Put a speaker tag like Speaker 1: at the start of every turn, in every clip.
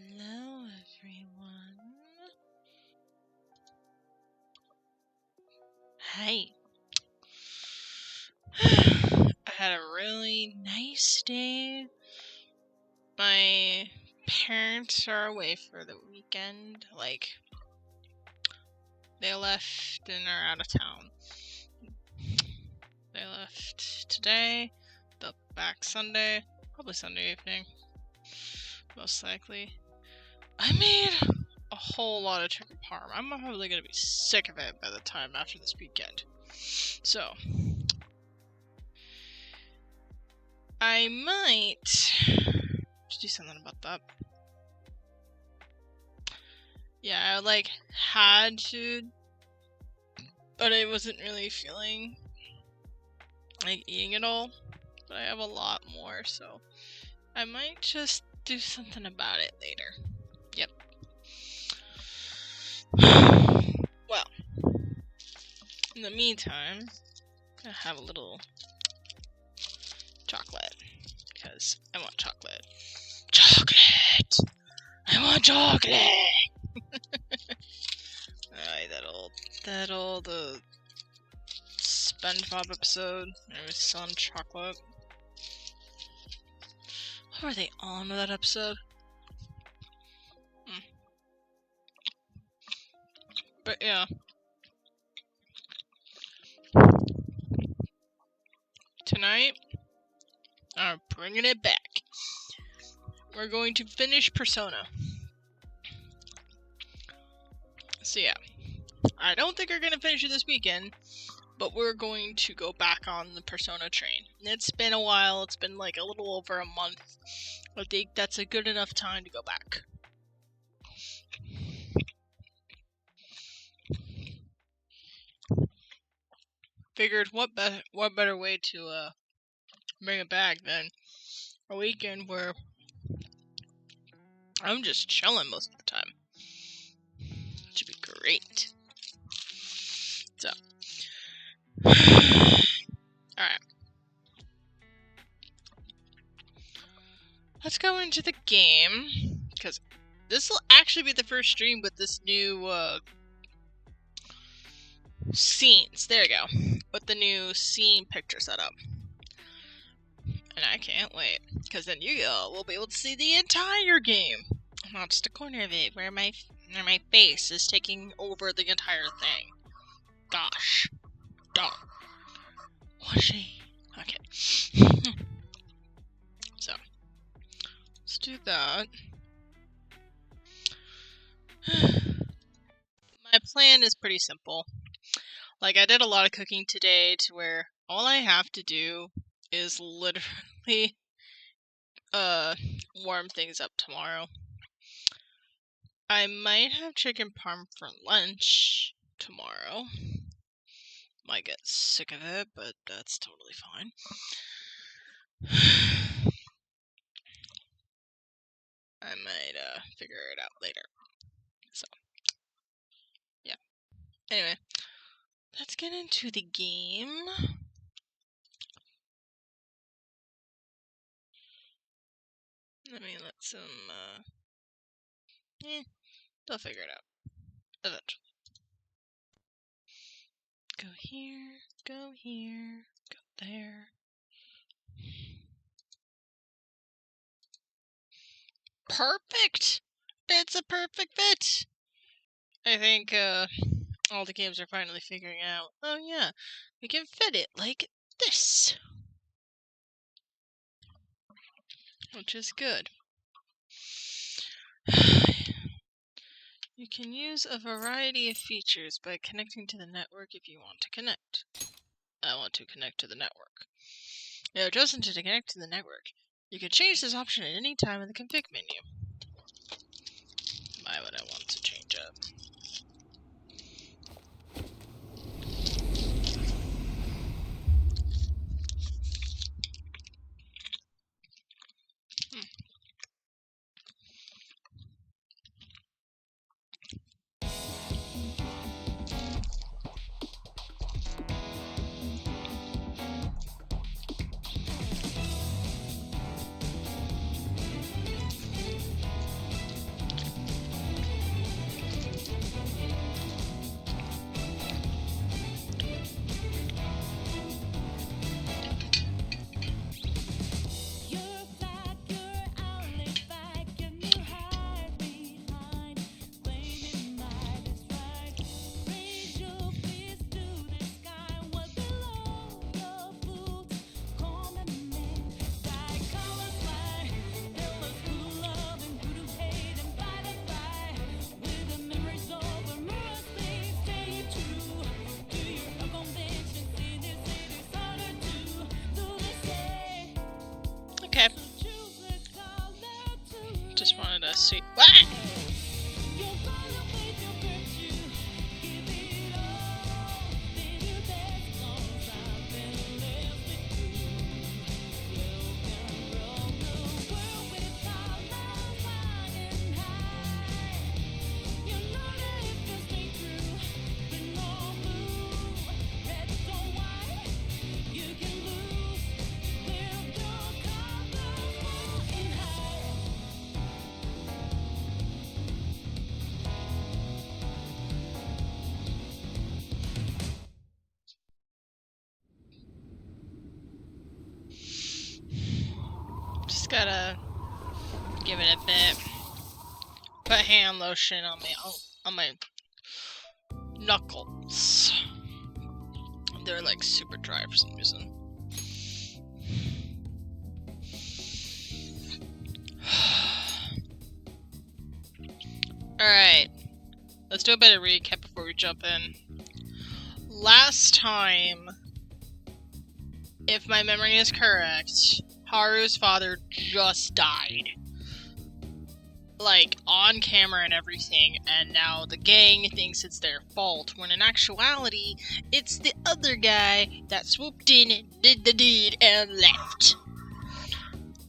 Speaker 1: Hello, everyone. Hey. I had a really nice day. My parents are away for the weekend. They left and are out of town. They left today. They'll be back Sunday. Probably Sunday evening. Most likely. I made a whole lot of chicken parm. I'm probably gonna be sick of it by the time after this weekend. So, I might do something about that. Yeah, I had to, but I wasn't really feeling like eating it all. But I have a lot more, so I might just do something about it later. Yep. Well, in the meantime, I'm gonna have a little chocolate, because I want chocolate. Chocolate! I want chocolate! Alright, that old SpongeBob episode, I was selling chocolate. What were they on with that episode? But yeah. Tonight, I'm bringing it back. We're going to finish Persona. So yeah, I don't think we're going to finish it this weekend, but we're going to go back on the Persona train. It's been a while, it's been like a little over a month. I think that's a good enough time to go back. Figured what better way to bring it back than a weekend where I'm just chilling most of the time. It should be great. So, alright. Let's go into the game, because this will actually be the first stream with this new scenes. There you go. With the new scene picture setup. And I can't wait, because then you will be able to see the entire game. Not just a corner of it where my face is taking over the entire thing. Gosh. Dog. Was she? Okay. So, let's do that. My plan is pretty simple. I did a lot of cooking today to where all I have to do is literally warm things up tomorrow. I might have chicken parm for lunch tomorrow. Might get sick of it, but that's totally fine. I might figure it out later. So, yeah. Anyway, let's get into the game. Let me let some, they'll figure it out. Eventually. Go here, go there. Perfect! It's a perfect fit! I think, all the games are finally figuring out, oh yeah, we can fit it like this. Which is good. You can use a variety of features by connecting to the network if you want to connect. I want to connect to the network. You have chosen to connect to the network. You can change this option at any time in the config menu. Why would I want to change it? Okay. Just wanted to see. Ah! Just gotta give it a bit. Put hand lotion on my knuckles. They're like super dry for some reason. Alright. Let's do a bit of recap before we jump in. Last time, if my memory is correct, Haru's father just died. Like, on camera and everything, and now the gang thinks it's their fault, when in actuality, it's the other guy that swooped in, did the deed, and left.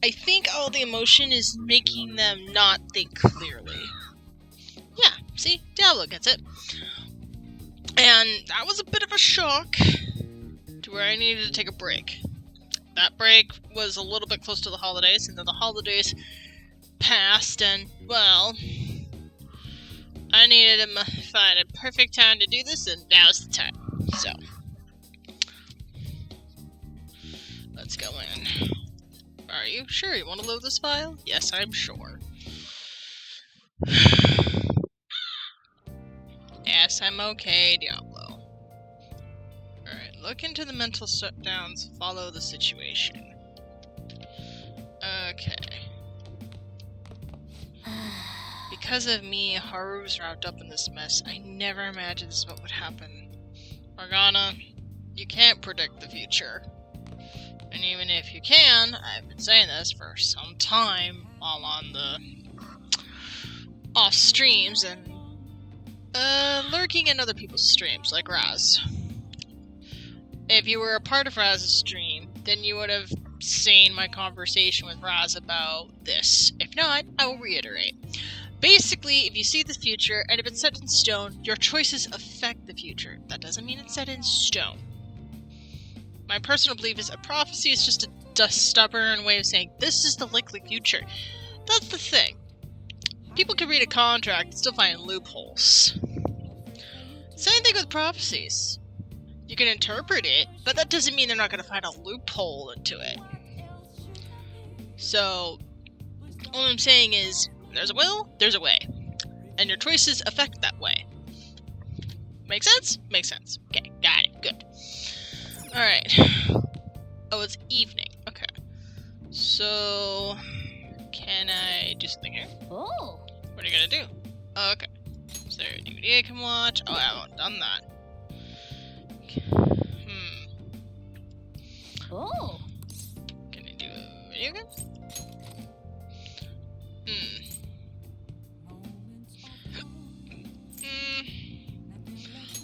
Speaker 1: I think all the emotion is making them not think clearly. Yeah, see? Diablo gets it. And that was a bit of a shock to where I needed to take a break. That break was a little bit close to the holidays, and then the holidays passed, and, well, I needed to find a perfect time to do this, and now's the time. So, let's go in. Are you sure you want to load this file? Yes, I'm sure. Yes, I'm okay, Diablo. Alright, look into the mental shutdowns, follow the situation. Okay. Because of me, Haru's wrapped up in this mess. I never imagined this is what would happen. Morgana, you can't predict the future. And even if you can, I've been saying this for some time while on the off streams and lurking in other people's streams, like Raz. If you were a part of Raz's stream, then you would have seen my conversation with Raz about this. If not, I will reiterate. Basically, if you see the future, and if it's set in stone, your choices affect the future. That doesn't mean it's set in stone. My personal belief is a prophecy is just a stubborn way of saying, this is the likely future. That's the thing. People can read a contract and still find loopholes. Same thing with prophecies. You can interpret it, but that doesn't mean they're not going to find a loophole into it. So, all I'm saying is, there's a will, there's a way. And your choices affect that way. Make sense? Makes sense. Okay, got it. Good. Alright. Oh, it's evening. Okay. So, can I do something here?
Speaker 2: Oh.
Speaker 1: What are you gonna do? Oh, okay. Is there a DVD I can watch? Oh, I haven't done that.
Speaker 2: Oh.
Speaker 1: Can I do a video game?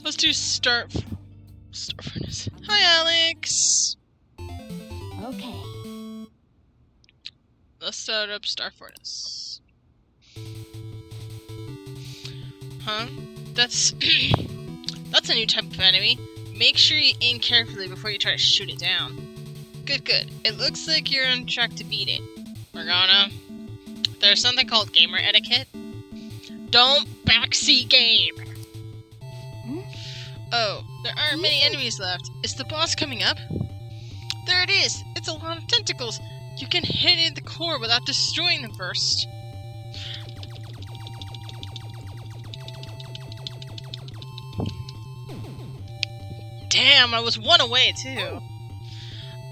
Speaker 1: Let's do Star Furnace. Hi, Alex!
Speaker 2: Okay.
Speaker 1: Let's start up Star Furnace. Huh? That's... That's a new type of enemy. Make sure you aim carefully before you try to shoot it down. Good, good. It looks like you're on track to beat it. Morgana, there's something called gamer etiquette. Don't backseat game! Oh, there aren't many enemies left. Is the boss coming up? There it is! It's a lot of tentacles! You can hit it in the core without destroying them first. Damn, I was one away too.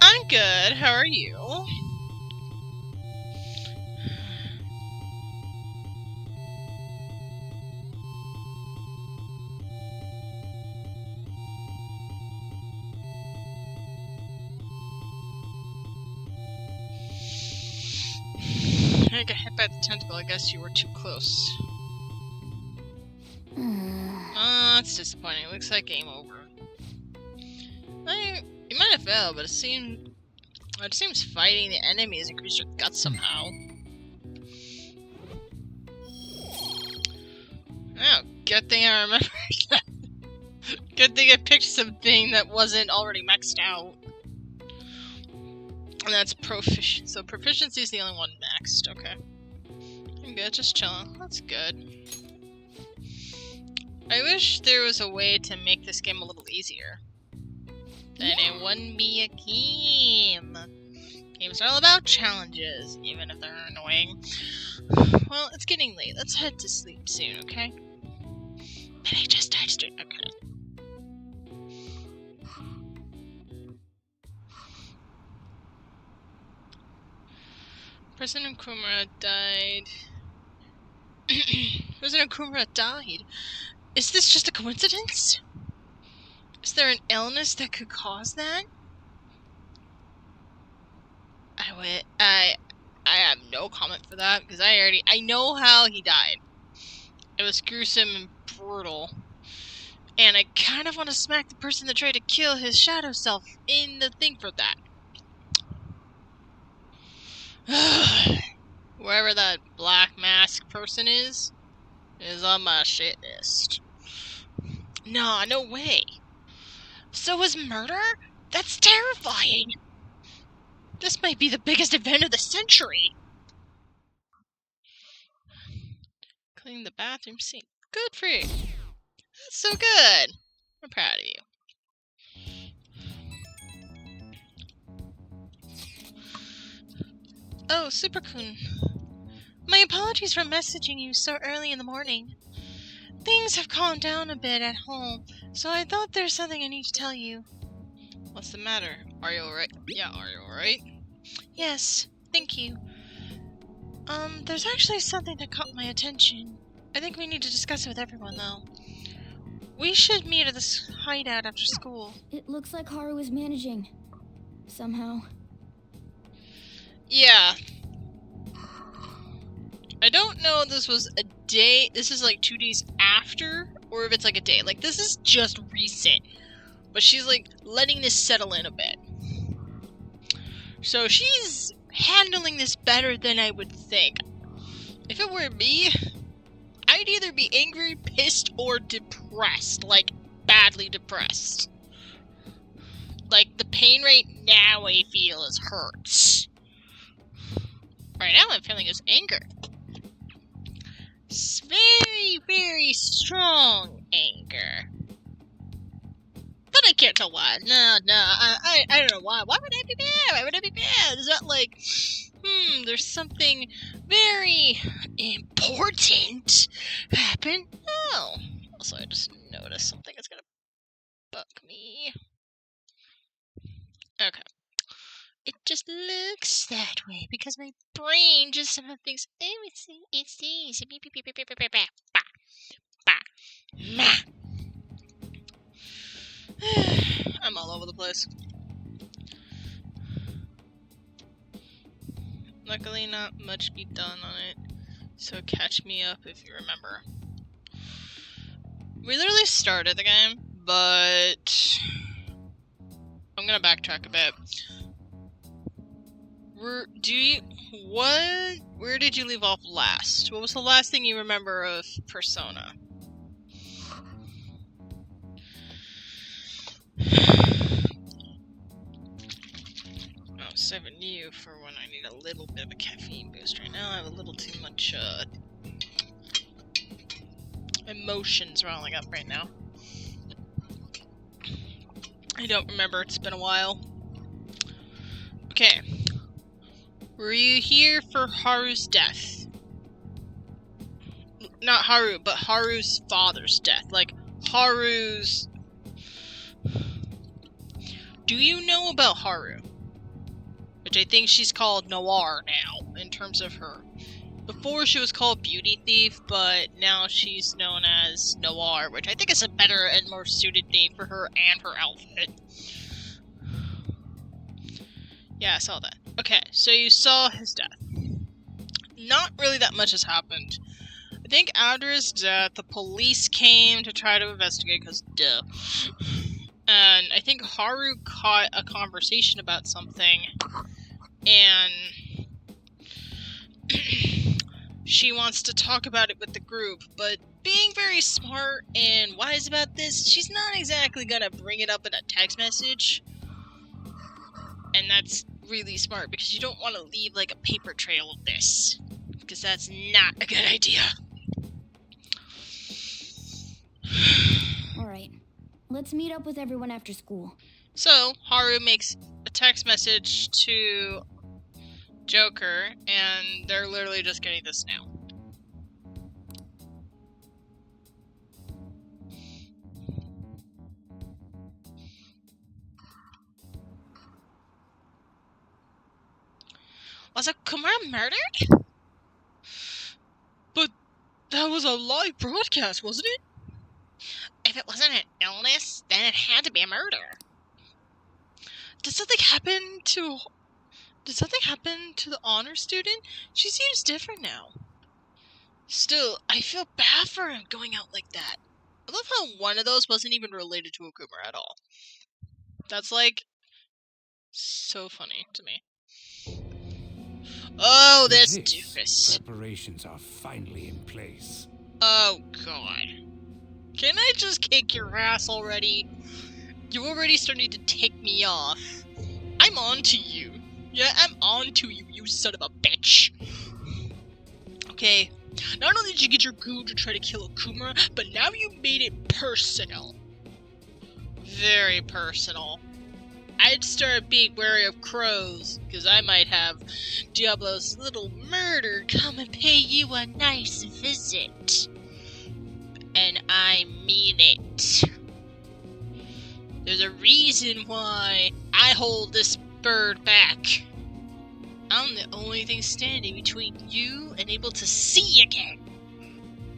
Speaker 1: I'm good, how are you? I got hit by the tentacle. I guess you were too close. Oh, that's disappointing. Looks like game over. You might have failed, but it seems fighting the enemies increased your guts somehow. Oh, good thing I remembered that. Good thing I picked something that wasn't already maxed out. And that's proficiency. So proficiency is the only one maxed. Okay. I'm good, just chilling. That's good. I wish there was a way to make this game a little easier. Then it wouldn't be a game. Games are all about challenges, even if they're annoying. Well, it's getting late. Let's head to sleep soon, okay? But I just died straight. Okay. President Okumurura died. President Okumurura died. Is this just a coincidence? Is there an illness that could cause that? I have no comment for that because I know how he died. It was gruesome and brutal. And I kind of want to smack the person that tried to kill his shadow self in the thing for that. Wherever that black mask person is on my shit list. Nah, no way. So was murder? That's terrifying! This might be the biggest event of the century! Clean the bathroom sink. Good for you. That's so good. I'm proud of you. Oh, Super-kun. My apologies for messaging you so early in the morning. Things have calmed down a bit at home, so I thought there's something I need to tell you. What's the matter? Are you alright? Yeah, are you alright? Yes, thank you. There's actually something that caught my attention. I think we need to discuss it with everyone, though. We should meet at this hideout after school.
Speaker 2: It looks like Haru is managing. Somehow.
Speaker 1: Yeah. I don't know if this was a day, this is like 2 days after, or if it's like a day. Like, this is just recent. But she's like letting this settle in a bit. So she's handling this better than I would think. If it were me, I'd either be angry, pissed, or depressed. Like, badly depressed. Like, the pain right now I feel is hurts. Right now I'm feeling is anger. It's very, very strong anger. But I can't tell why. No, I don't know why. Why would I be mad? Why would I be mad? Is that like, there's something very important happen? No. Also, I just noticed something is gonna bug me. Okay. It just looks that way because my brain just somehow thinks, oh, it's these. I'm all over the place. Luckily, not much be done on it, so catch me up if you remember. We literally started the game, but I'm gonna backtrack a bit. Where did you leave off last? What was the last thing you remember of Persona? I'm saving you for when I need a little bit of a caffeine boost. Right now I have a little too much emotions rolling up right now. I don't remember, it's been a while. Okay. Were you here for Haru's death? Not Haru, but Haru's father's death. Like, Haru's... Do you know about Haru? Which I think she's called Noir now, in terms of her. Before she was called Beauty Thief, but now she's known as Noir, which I think is a better and more suited name for her and her outfit. Yeah, I saw that. Okay, so you saw his death. not really that much has happened. I think after his death, the police came to try to investigate, because duh. And I think Haru caught a conversation about something, and she wants to talk about it with the group, but being very smart and wise about this, she's not exactly gonna bring it up in a text message. And that's really smart, because you don't want to leave like a paper trail of this, because that's not a good idea.
Speaker 2: Alright, let's meet up with everyone after school.
Speaker 1: So, Haru makes a text message to Joker, and they're literally just getting this now. Was Okumura murdered? But that was a live broadcast, wasn't it? If it wasn't an illness, then it had to be a murder. Did something happen to the honor student? She seems different now. Still, I feel bad for him going out like that. I love how one of those wasn't even related to Okumura at all. That's like so funny to me. Oh, this doofus.
Speaker 3: Preparations are finally in place.
Speaker 1: Oh god. Can I just kick your ass already? You're already starting to tick me off. I'm on to you. Yeah, I'm on to you, you son of a bitch. Okay, not only did you get your goo to try to kill Okumura, but now you made it personal. Very personal. I'd start being wary of crows, because I might have Diablo's little murder come and pay you a nice visit. And I mean it. There's a reason why I hold this bird back. I'm the only thing standing between you and able to see again.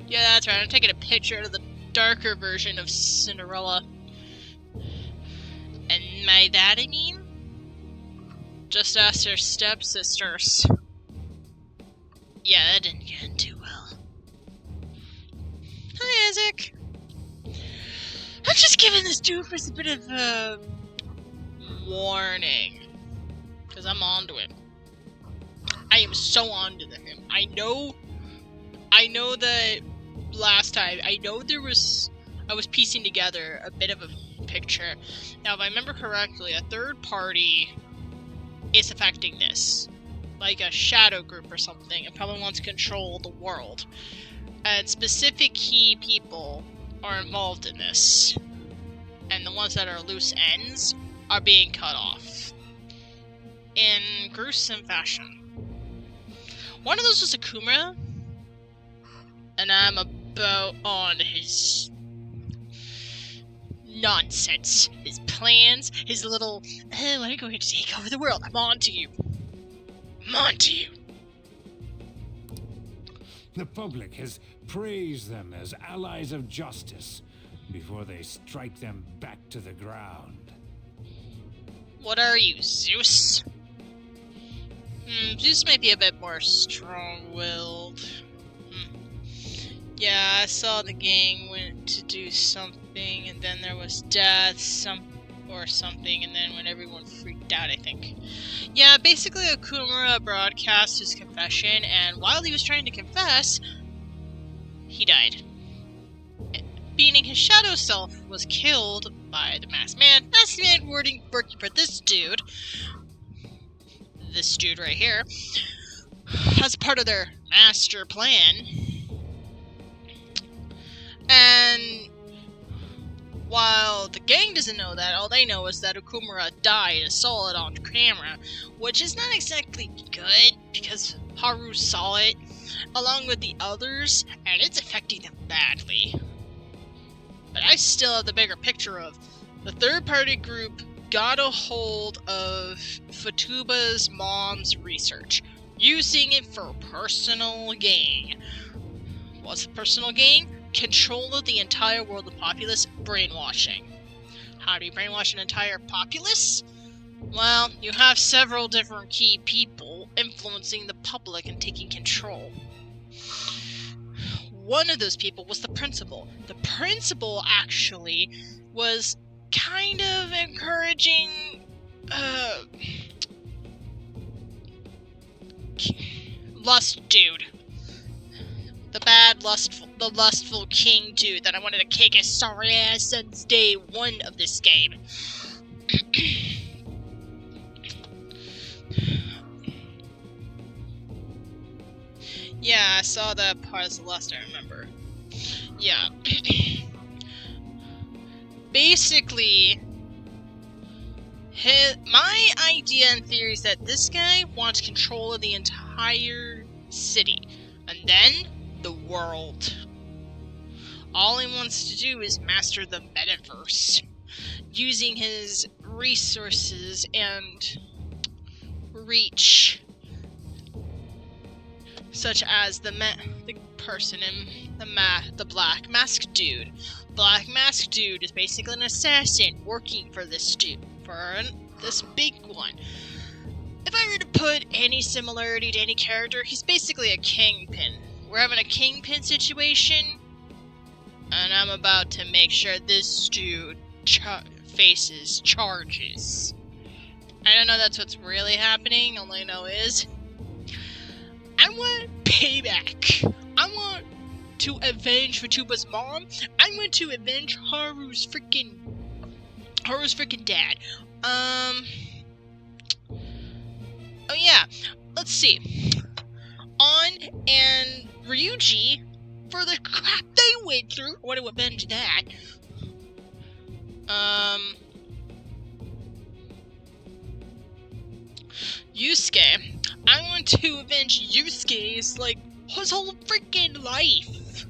Speaker 1: Yeah, that's right, I'm taking a picture of the darker version of Cinderella. And by that I mean, just ask her stepsisters. Yeah, that didn't get in too well. Hi, Isaac. I'm just giving this doofus a bit of a warning, because I'm onto it. I am so onto him. I know that last time, I was piecing together a bit of a picture. Now, if I remember correctly, a third party is affecting this. Like a shadow group or something, and probably wants to control the world. And specific key people are involved in this. And the ones that are loose ends are being cut off. In gruesome fashion. One of those was Okumura. And I'm about on his nonsense. His plans, his little, oh, I'm going to take over the world. I'm on to you. I'm on to you.
Speaker 3: The public has praised them as allies of justice before they strike them back to the ground.
Speaker 1: What are you, Zeus? Zeus might be a bit more strong-willed. Yeah, I saw the gang went to do something, and then there was death, or something, and then when everyone freaked out, I think. Yeah, basically Okumura broadcast his confession, and while he was trying to confess, he died. Meaning his shadow self was killed by the masked man. Masked man working for this dude right here, as part of their master plan. And while the gang doesn't know that, all they know is that Okumura died and saw it on camera, which is not exactly good, because Haru saw it, along with the others, and it's affecting them badly. But I still have the bigger picture of the third-party group got a hold of Fatuba's mom's research, using it for personal gain. What's the personal gain? Control of the entire world of populace, brainwashing. How do you brainwash an entire populace? Well, you have several different key people influencing the public and taking control. One of those people was the principal. The principal actually was kind of encouraging lust dude. The lustful king dude that I wanted to kick his sorry ass since day one of this game. Yeah, I saw that part of the lust, I remember. Yeah. Basically, my idea and theory is that this guy wants control of the entire city. And then, the world. All he wants to do is master the metaverse. Using his resources and reach. Such as the person in the Black Mask Dude. Black Mask Dude is basically an assassin working for this dude, this big one. If I were to put any similarity to any character, he's basically a kingpin. We're having a kingpin situation, and I'm about to make sure this dude faces charges. I don't know that's what's really happening, all I know is I want payback. I want to avenge Fatuba's mom. I want to avenge Haru's freaking dad. Oh yeah, let's see. On and Ryuji, for the crap they went through, I want to avenge that. Yusuke. I want to avenge Yusuke's, his whole freaking life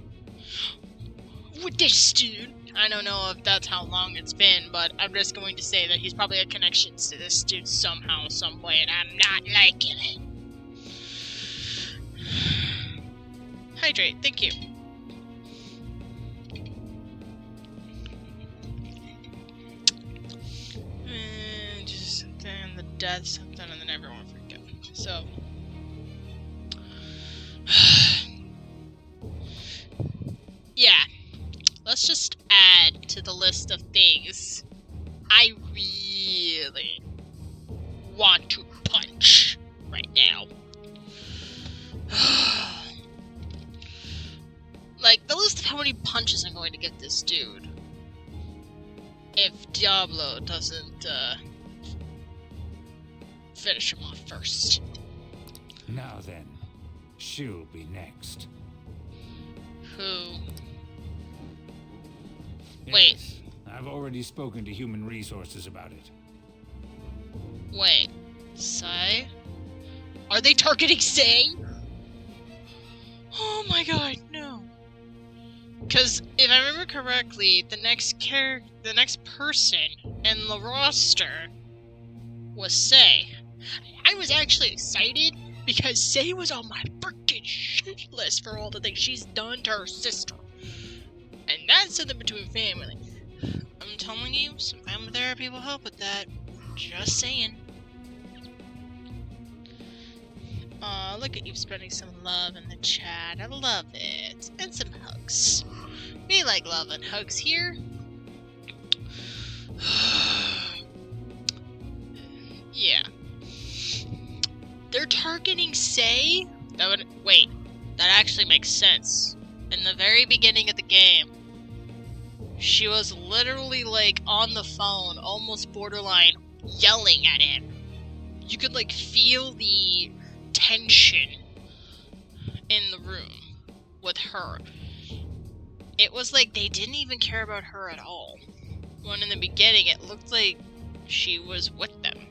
Speaker 1: with this dude. I don't know if that's how long it's been, but I'm just going to say that he's probably had connections to this dude somehow, some way, and I'm not liking it. Hydrate, thank you. And just something, the death, something, and then everyone freaked out. So, yeah, let's just add to the list of things I really want to punch right now. The list of how many punches I'm going to get this dude if Diablo doesn't finish him off first.
Speaker 3: Now then, she'll be next.
Speaker 1: Who?
Speaker 3: Yes,
Speaker 1: Wait.
Speaker 3: I've already spoken to Human Resources about it.
Speaker 1: Wait. Sai? Are they targeting Sai? Oh my god, no. Because if I remember correctly, the next person in the roster was Sai. I was actually excited because Sai was on my freaking shit list for all the things she's done to her sister. And that's something between family. I'm telling you, some family therapy will help with that. Just saying. Aw, look at you spreading some love in the chat. I love it. And some hugs. We like love and hugs here. Yeah. They're targeting Sai? Wait, that actually makes sense. In the very beginning of the game, she was literally on the phone, almost borderline yelling at him. You could feel the tension in the room with her. It was they didn't even care about her at all. When in the beginning it looked like she was with them.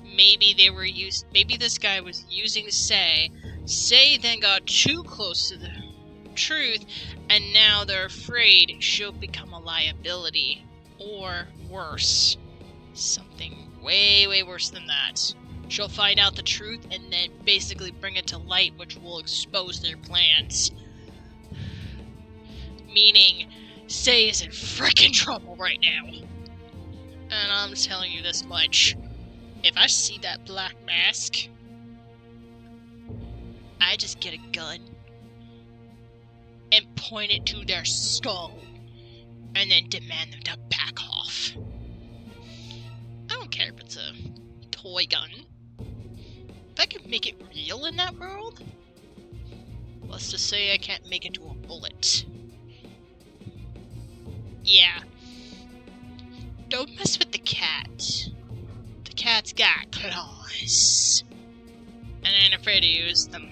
Speaker 1: Maybe this guy was using Sai. Sai then got too close to the truth, and now they're afraid she'll become a liability. Or worse. Something way, way worse than that. She'll find out the truth and then basically bring it to light, which will expose their plans. Meaning, Sai is in frickin' trouble right now. And I'm telling you this much. If I see that black mask, I just get a gun and point it to their skull and then demand them to back off. I don't care if it's a toy gun. If I can make it real in that world, let's just say I can't make it to a bullet. Yeah. Don't mess with the cat. The cat's got claws. And I ain't afraid to use them.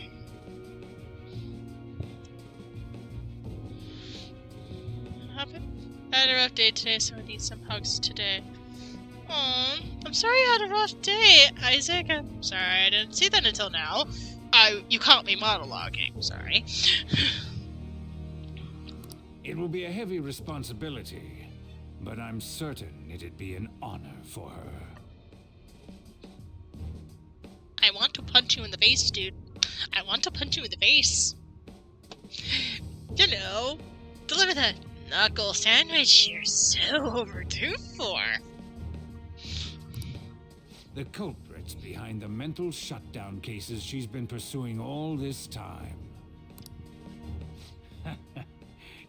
Speaker 1: I had a rough day today, so I need some hugs today. Aw, I'm sorry you had a rough day, Isaac. I'm sorry I didn't see that until now. You caught me monologuing, sorry.
Speaker 3: It will be a heavy responsibility, but I'm certain it'd be an honor for her.
Speaker 1: I want to punch you in the face, dude. I want to punch you in the face. You know, deliver that knuckle sandwich you're so overdue for.
Speaker 3: The culprits behind the mental shutdown cases she's been pursuing all this time.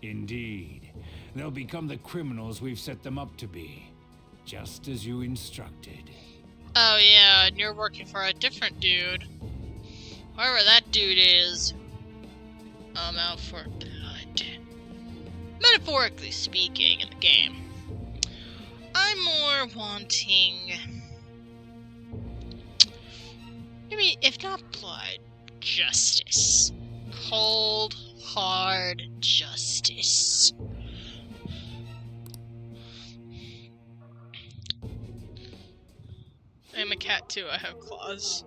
Speaker 3: Indeed. They'll become the criminals we've set them up to be, just as you instructed.
Speaker 1: Oh yeah, and you're working for a different dude. Whoever that dude is, I'm out for blood. Metaphorically speaking, in the game. I'm more wanting... maybe, if not blood, justice. Cold, hard justice. I'm a cat too, I have claws.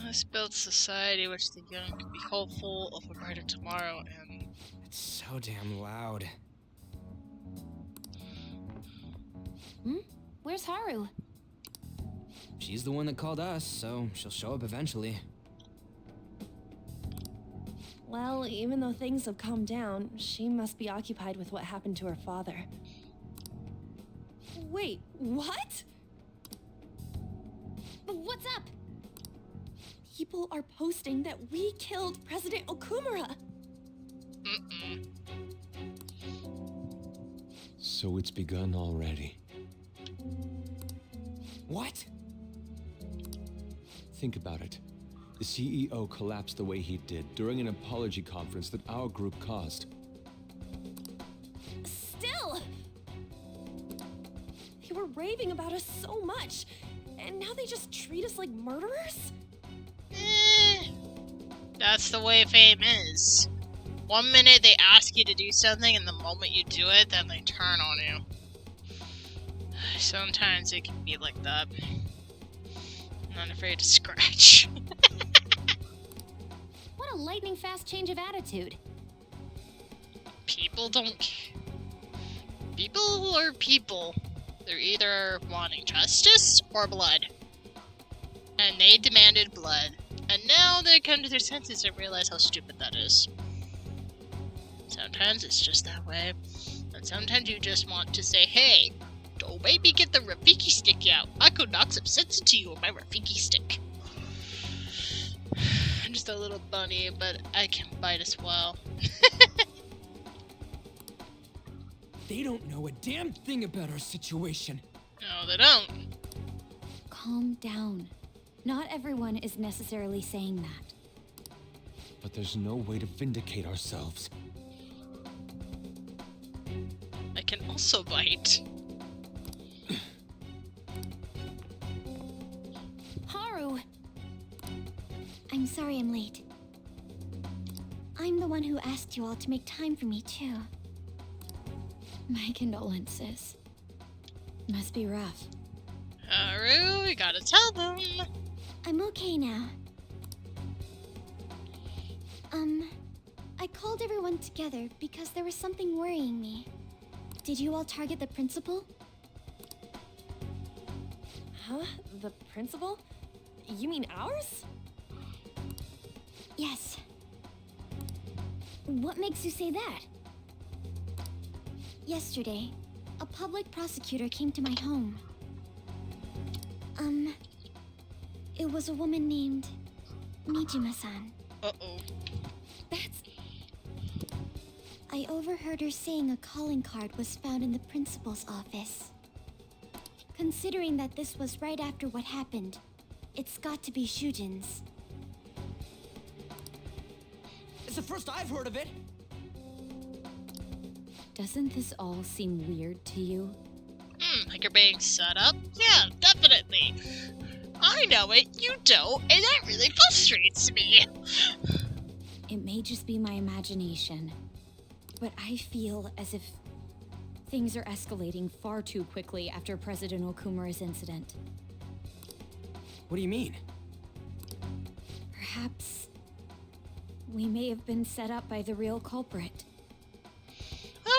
Speaker 1: Let's build society which the young can be hopeful of a brighter tomorrow and...
Speaker 4: It's so damn loud.
Speaker 2: Where's Haru?
Speaker 4: She's the one that called us, so she'll show up eventually.
Speaker 5: Well, even though things have calmed down, she must be occupied with what happened to her father. Wait, what?
Speaker 2: What's up?
Speaker 5: People are posting that we killed President Okumurura.
Speaker 6: So it's begun already.
Speaker 4: What?
Speaker 6: Think about it. The CEO collapsed the way he did during an apology conference that our group caused.
Speaker 5: Still! They were raving about us so much, and now they just treat us like murderers?
Speaker 1: That's the way fame is. 1 minute they ask you to do something, and the moment you do it, then they turn on you. Sometimes it can be like that. I'm not afraid to scratch.
Speaker 2: What a lightning fast change of attitude.
Speaker 1: People don't... People are people. They're either wanting justice or blood. And they demanded blood. And now they come to their senses and realize how stupid that is. Sometimes it's just that way. And sometimes you just want to say, hey, don't make me get the Rafiki stick out. I could knock some sense into you with my Rafiki stick. I'm just a little bunny, but I can bite as well.
Speaker 4: They don't know a damn thing about our situation.
Speaker 1: No, they don't.
Speaker 2: Calm down. Not everyone is necessarily saying that.
Speaker 6: But there's no way to vindicate ourselves.
Speaker 1: I can also bite.
Speaker 2: Haru! I'm sorry I'm late. I'm the one who asked you all to make time for me, too. My condolences. Must be rough.
Speaker 1: Haru, we gotta tell them.
Speaker 2: I'm okay now. I called everyone together because there was something worrying me. Did you all target the principal?
Speaker 5: Huh? The principal? You mean ours?
Speaker 2: Yes. What makes you say that? Yesterday, a public prosecutor came to my home. It was a woman named Mijima-san.
Speaker 1: Uh-oh.
Speaker 2: That's... I overheard her saying a calling card was found in the principal's office. Considering that this was right after what happened, it's got to be Shujin's.
Speaker 4: It's the first I've heard of it.
Speaker 2: Doesn't this all seem weird to you?
Speaker 1: Like you're being set up? Yeah, definitely. I know it, you don't, and that really frustrates me.
Speaker 2: It may just be my imagination, but I feel as if things are escalating far too quickly after President Okumura's incident.
Speaker 4: What do you mean?
Speaker 2: Perhaps we may have been set up by the real culprit.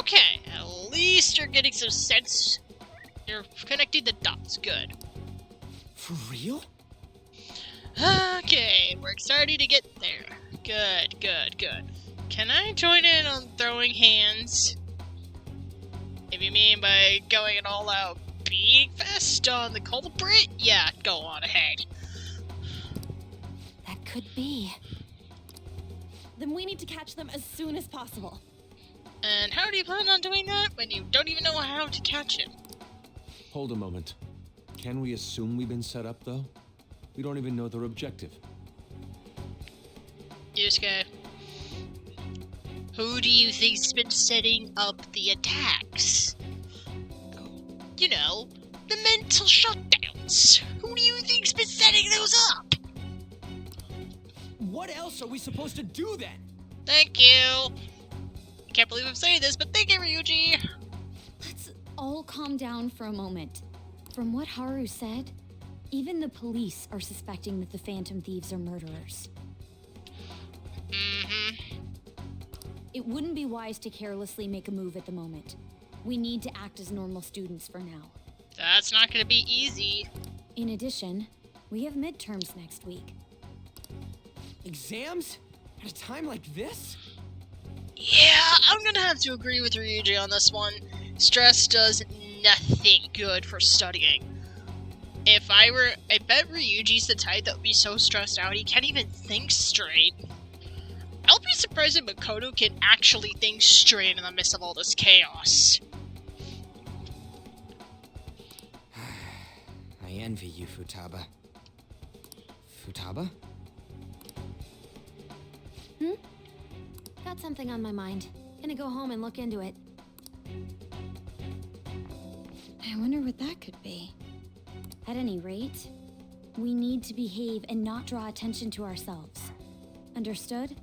Speaker 1: Okay, at least you're getting some sense. You're connecting the dots. Good.
Speaker 4: For real?
Speaker 1: Okay, we're starting to get there. Good, good, good. Can I join in on throwing hands? If you mean by going an all-out beating fest on the culprit, yeah, go on ahead.
Speaker 2: That could be.
Speaker 5: Then we need to catch them as soon as possible.
Speaker 1: And how do you plan on doing that when you don't even know how to catch him?
Speaker 6: Hold a moment. Can we assume we've been set up, though? We don't even know their objective.
Speaker 1: Yusuke, who do you think's been setting up the attacks? You know, the mental shutdowns. Who do you think's been setting those up?
Speaker 4: What else are we supposed to do then?
Speaker 1: Thank you. I can't believe I'm saying this, but thank you, Ryuji.
Speaker 2: Let's all calm down for a moment. From what Haru said, even the police are suspecting that the Phantom Thieves are murderers. It wouldn't be wise to carelessly make a move at the moment. We need to act as normal students for now.
Speaker 1: That's not gonna be easy.
Speaker 2: In addition, we have midterms next week.
Speaker 4: Exams? At a time like this?
Speaker 1: Yeah, I'm gonna have to agree with Ryuji on this one. Stress does nothing good for studying. I bet Ryuji's the type that would be so stressed out he can't even think straight. I'll be surprised if Makoto can actually think straight in the midst of all this chaos.
Speaker 4: I envy you, Futaba. Futaba?
Speaker 2: Got something on my mind. Gonna go home and look into it. I wonder what that could be. At any rate, we need to behave and not draw attention to ourselves. Understood?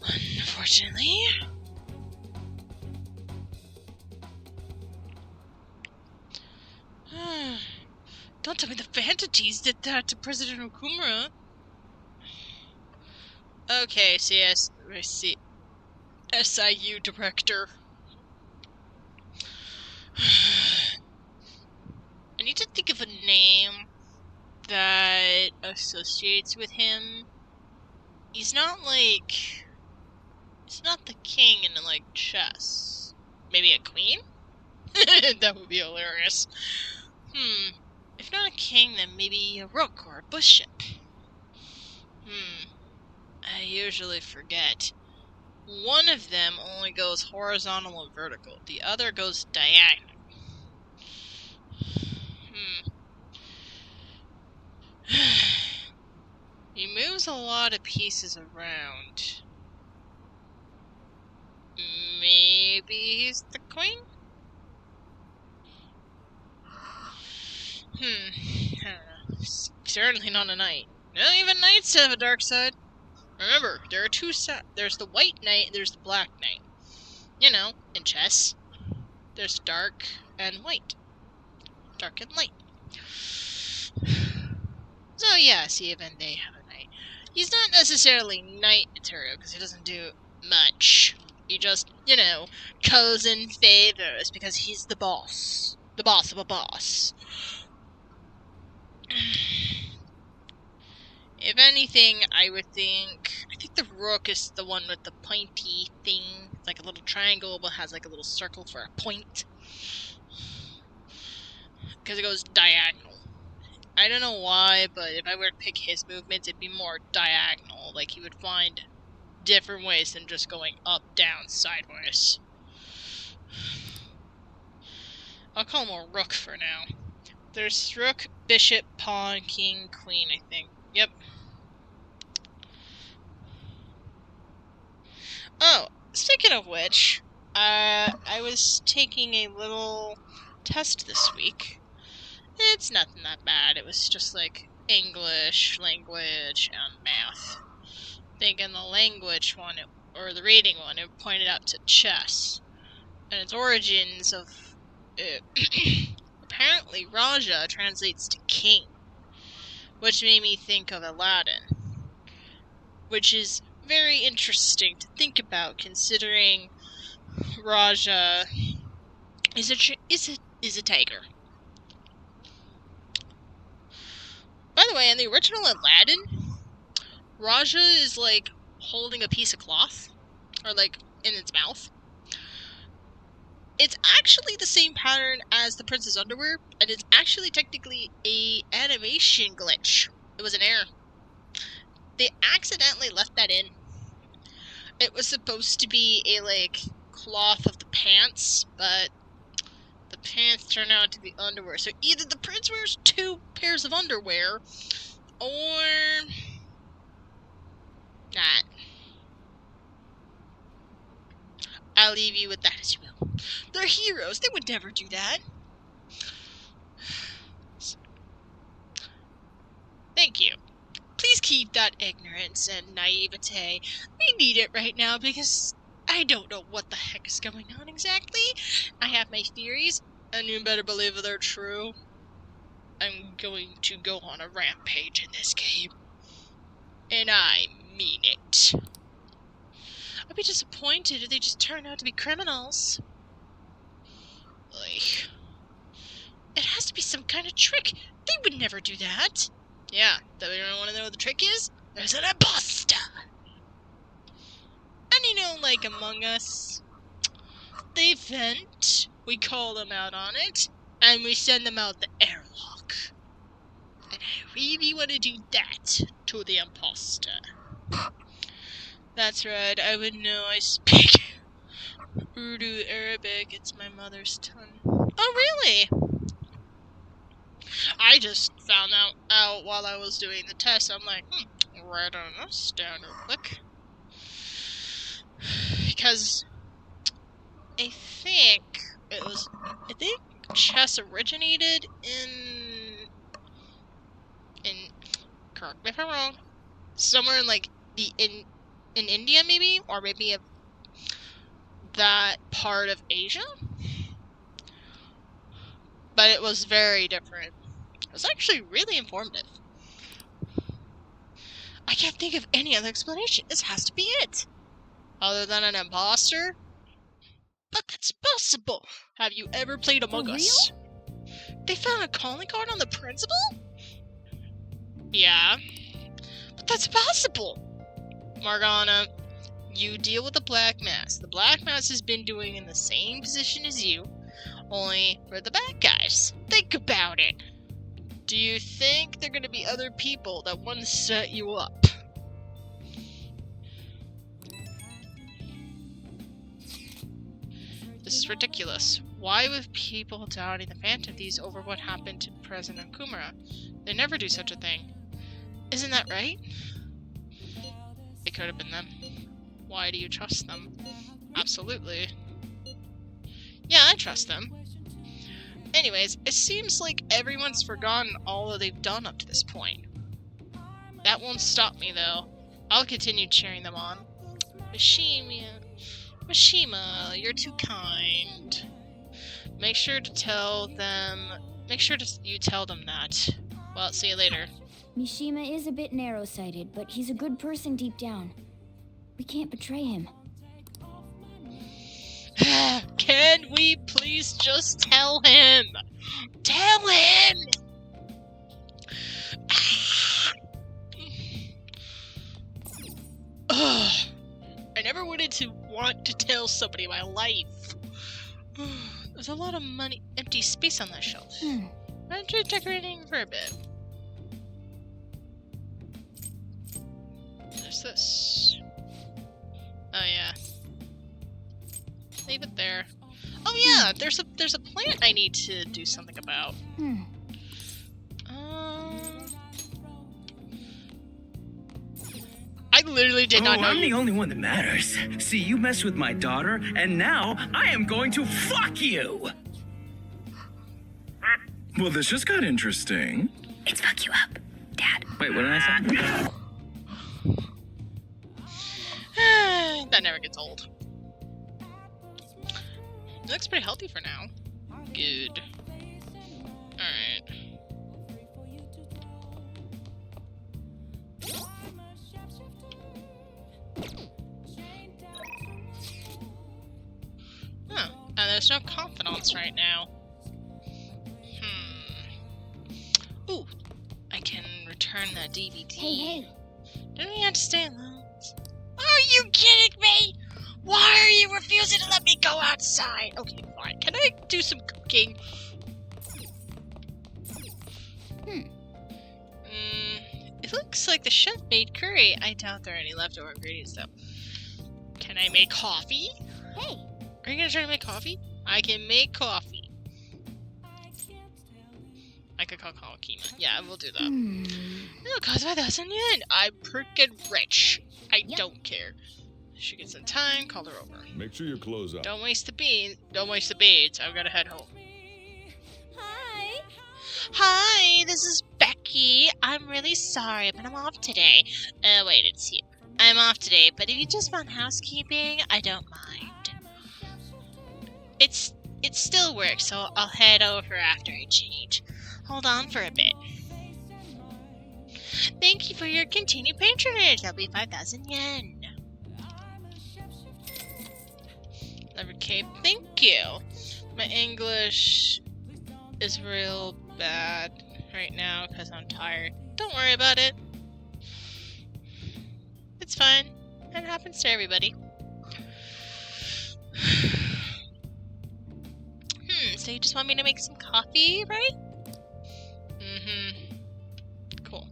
Speaker 1: Unfortunately. Don't tell me the Phantom Thieves did that to President Okumura. Okay, SIU director. I need to think of a name that associates with him. He's not the king in like chess. Maybe a queen? That would be hilarious. If not a king, then maybe a rook or a bishop. I usually forget. One of them only goes horizontal and vertical. The other goes diagonal. He moves a lot of pieces around. Maybe he's the queen? I don't know. Certainly not a knight. No, even knights have a dark side. Remember, there are two sides. There's the white knight and there's the black knight. You know, in chess, there's dark and white. Dark and light. So yes, even they have a knight. He's not necessarily knight material, because he doesn't do much. He just, you know, calls in favors, because he's the boss. The boss of a boss. If anything, I think the rook is the one with the pointy thing. It's like a little triangle, but has like a little circle for a point. Because it goes diagonal. I don't know why, but if I were to pick his movements, it'd be more diagonal. Like, he would find different ways than just going up, down, sideways. I'll call him a rook for now. There's rook, bishop, pawn, king, queen, I think. Yep. Oh, speaking of which, I was taking a little test this week. It's nothing that bad. It was just like English, language, and math. I think in the language one, or the reading one, it pointed out to chess and its origins of it. Apparently, Raja translates to king, which made me think of Aladdin, which is very interesting to think about, considering Raja is a tiger. By the way, in the original Aladdin, Raja is like holding a piece of cloth, or like in its mouth. It's actually the same pattern as the prince's underwear, and it's actually technically a animation glitch. It was an error. They accidentally left that in. It was supposed to be a like cloth of the pants, but the pants turned out to be underwear. So either the prince wears 2 pairs of underwear, or not. I'll leave you with that as you will. They're heroes. They would never do that. Thank you. Please keep that ignorance and naivete. We need it right now because I don't know what the heck is going on exactly. I have my theories, and you better believe they're true. I'm going to go on a rampage in this game. And I mean it. I'd be disappointed if they just turn out to be criminals. Like, it has to be some kind of trick. They would never do that. Yeah, do you want to know what the trick is? There's an imposter. And you know, like Among Us, they vent, we call them out on it, and we send them out the airlock. And I really want to do that to the imposter. That's right, I would know. I speak Urdu Arabic. It's my mother's tongue. Oh, really? I just found out while I was doing the test. I'm like, write on this down real quick. Because I think chess originated in correct me if I'm wrong, somewhere in like in India maybe, or maybe that part of Asia. But it was very different. It was actually really informative. I can't think of any other explanation. This has to be it. Other than an imposter? But that's possible. Have you ever played Among Us? They found a calling card on the principal? Yeah. But that's possible. Morgana, you deal with the Black Mass. The Black Mass has been doing in the same position as you, only we're the bad guys. Think about it. Do you think there are going to be other people that want to set you up? This is ridiculous. Why would people doubting the Phantom Thieves over what happened to President Okumurura? They never do such a thing. Isn't that right? It could have been them. Why do you trust them? Absolutely. Yeah, I trust them. Anyways, it seems like everyone's forgotten all that they've done up to this point. That won't stop me, though. I'll continue cheering them on. Mishima, you're too kind. Make sure you tell them that. Well, see you later.
Speaker 2: Mishima is a bit narrow-sighted, but he's a good person deep down. We can't betray him.
Speaker 1: Can we please just tell him? Tell him! I never wanted to want to tell somebody my life. There's a lot of empty space on that shelf. I'm just decorating for a bit. There's this. Oh yeah. Leave it there. Oh yeah, there's a plant I need to do something about. I literally did not know.
Speaker 7: I'm the only one that matters. See, you messed with my daughter, and now I am going to fuck you!
Speaker 8: Well, this just got interesting.
Speaker 2: It's fuck you up, Dad.
Speaker 7: Wait, what did I say?
Speaker 1: That never gets old. It looks pretty healthy for now. Good. Alright. Huh. And there's no confidants right now. Ooh. I can return that DVD.
Speaker 2: Hey.
Speaker 1: Do we have to stay alone? Are you kidding me? Why are you refusing to let me go outside? Okay, fine. Can I do some cooking? It looks like the chef made curry. I doubt there are any leftover ingredients, though. Can I make coffee?
Speaker 2: Hey.
Speaker 1: Are you gonna try to make coffee? I can make coffee. I could call Kima. Yeah, we'll do that. It'll cost 5,000 yen. I'm freaking rich. I don't care. She gets some time, call her over.
Speaker 9: Make sure your clothes up.
Speaker 1: Don't waste the beans. Don't waste the beads. I've got to head home.
Speaker 5: Hi.
Speaker 1: Hi, this is Becky. I'm really sorry, but I'm off today. Wait, it's you. I'm off today, but if you just want housekeeping, I don't mind. It still works, so I'll head over after I change. Hold on for a bit. Thank you for your continued patronage. That'll be 5,000 yen. Okay, thank you. My English is real bad right now because I'm tired. Don't worry about it. It's fine. It happens to everybody. So you just want me to make some coffee, right? Cool.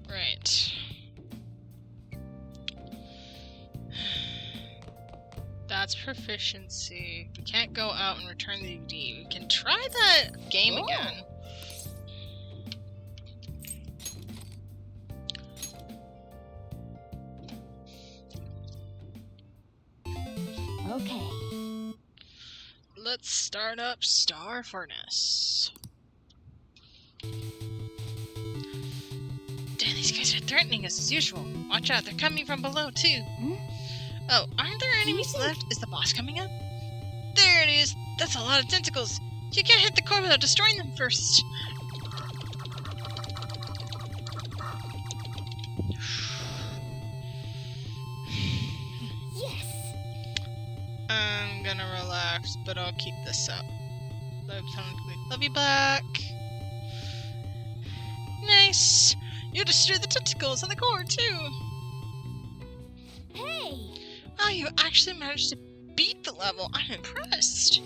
Speaker 1: Right. That's proficiency. We can't go out and return the DVD. We can try that game again.
Speaker 2: Okay.
Speaker 1: Let's start up Star Furnace. Damn, these guys are threatening us as usual. Watch out, they're coming from below too. Oh, aren't there enemies left? Is the boss coming up? There it is! That's a lot of tentacles! You can't hit the core without destroying them first!
Speaker 2: Yes.
Speaker 1: I'm gonna relax, but I'll keep this up. Love you back! Nice! You destroyed the tentacles on the core too!
Speaker 2: Hey.
Speaker 1: Oh, you actually managed to beat the level. I'm impressed.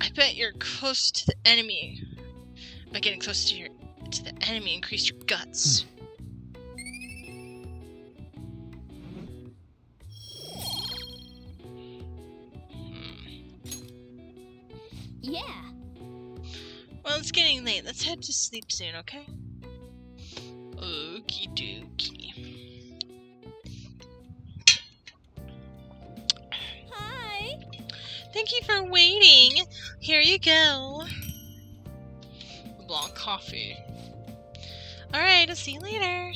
Speaker 1: I bet you're close to the enemy. By getting close to the enemy, increase your guts.
Speaker 2: Yeah.
Speaker 1: Well, it's getting late. Let's head to sleep soon, okay? Okie dokie.
Speaker 5: Hi.
Speaker 1: Thank you for waiting. Here you go. Blanc coffee. Alright, I'll see you later.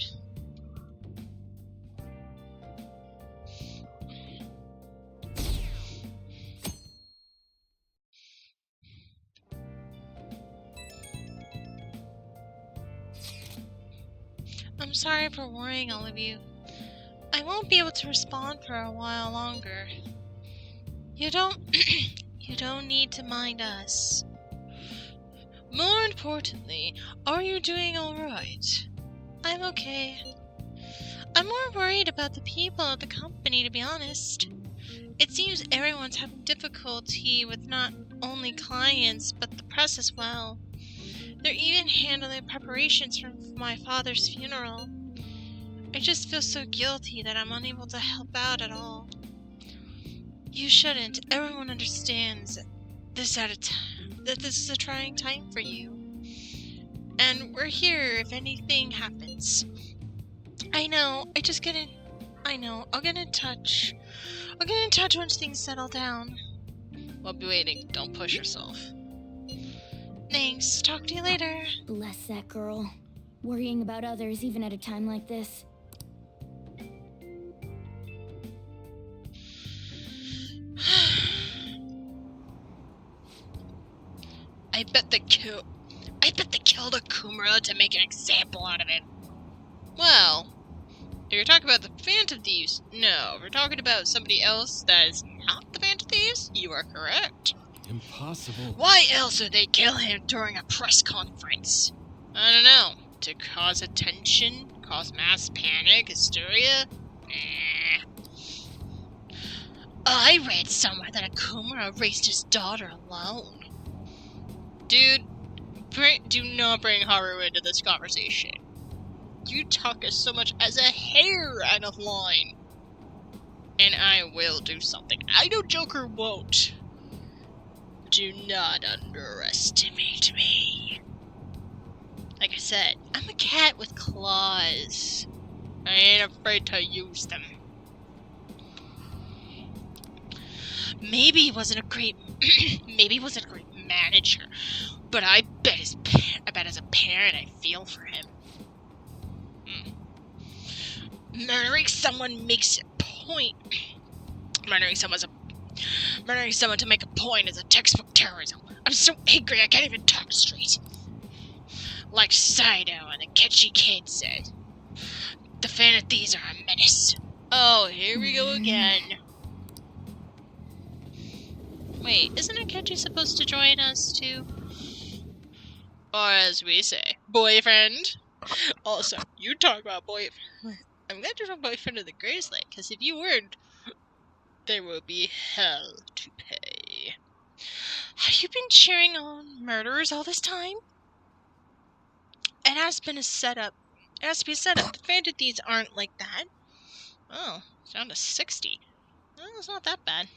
Speaker 1: I'm sorry for worrying all of you. I won't be able to respond for a while longer. You don't you don't need to mind us. More importantly, are you doing alright? I'm okay. I'm more worried about the people at the company, to be honest. It seems everyone's having difficulty with not only clients, but the press as well. They're even handling preparations for my father's funeral. I just feel so guilty that I'm unable to help out at all. You shouldn't. Everyone understands that this is a trying time for you. And we're here if anything happens. I know, I'll get in touch. I'll get in touch once things settle down. We'll be waiting. Don't push yourself. Thanks. Talk to you later.
Speaker 2: Bless that girl. Worrying about others even at a time like this.
Speaker 1: I bet they killed Okumurura to make an example out of it. Well, if you're talking about the Phantom Thieves, no. If you're talking about somebody else that is not the Phantom Thieves, you are correct.
Speaker 6: Impossible.
Speaker 1: Why else would they kill him during a press conference? I don't know. To cause attention? Cause mass panic? Hysteria? I read somewhere that Okumurura raised his daughter alone. Dude, do not bring Haru into this conversation. You talk as so much as a hair out of line. And I will do something I know Joker won't. Do not underestimate me. Like I said, I'm a cat with claws. I ain't afraid to use them. Maybe he wasn't a great manager, but I bet as a parent I feel for him. Murdering someone makes a point. Murdering someone to make a point is a textbook terrorism. I'm so angry I can't even talk straight. Like Saito and the catchy kid said, the Phantom Thieves are a menace. Oh, here we go again. Wait, isn't Akechi supposed to join us too? Or as we say, boyfriend. Also, you talk about boyfriend. I'm glad you're talking about boyfriend of the greatest light, because if you weren't, there will be hell to pay. Have you been cheering on murderers all this time? It has been a setup. It has to be a setup. The Phantom Thieves aren't like that. Oh, it's down to 60. Well, it's not that bad.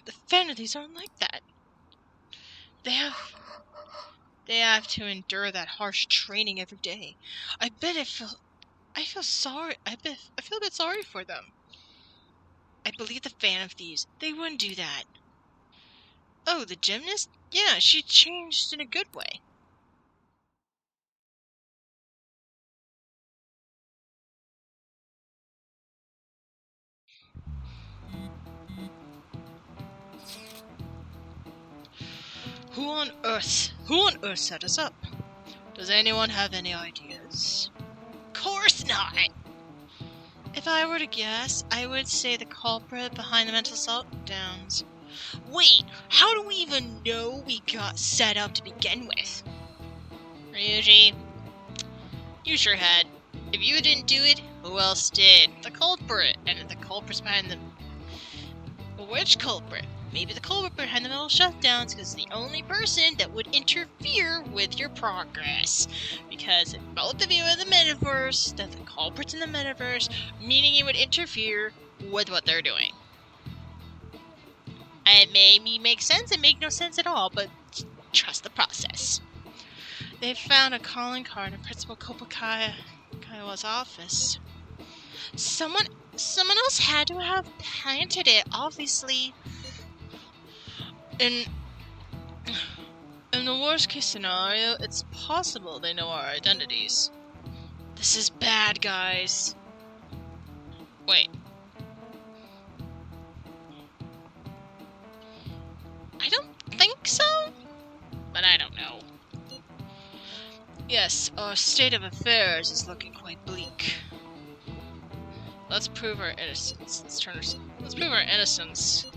Speaker 1: The Phantom Thieves aren't like that. They have to endure that harsh training every day. I feel a bit sorry for them. I believe the Phantom Thieves, they wouldn't do that. Oh, the gymnast? Yeah, she changed in a good way. Who on earth set us up? Does anyone have any ideas? Course not! If I were to guess, I would say the culprit behind the mental meltdowns. Wait, how do we even know we got set up to begin with? Ryuji, you sure had. If you didn't do it, who else did? The culprit, and the culprit's behind the... Which culprit? Maybe the culprit behind the mental shutdowns, because it's the only person that would interfere with your progress. Because if both of you are in the metaverse, then the culprit's in the metaverse, meaning it would interfere with what they're doing. It may make sense, it make no sense at all, but trust the process. They found a calling card in Principal Kopakawa's office. Someone else had to have planted it, obviously. In the worst case scenario, it's possible they know our identities. This is bad, guys. Wait. I don't think so, but I don't know. Yes, our state of affairs is looking quite bleak. Let's prove our innocence. Let's prove our innocence.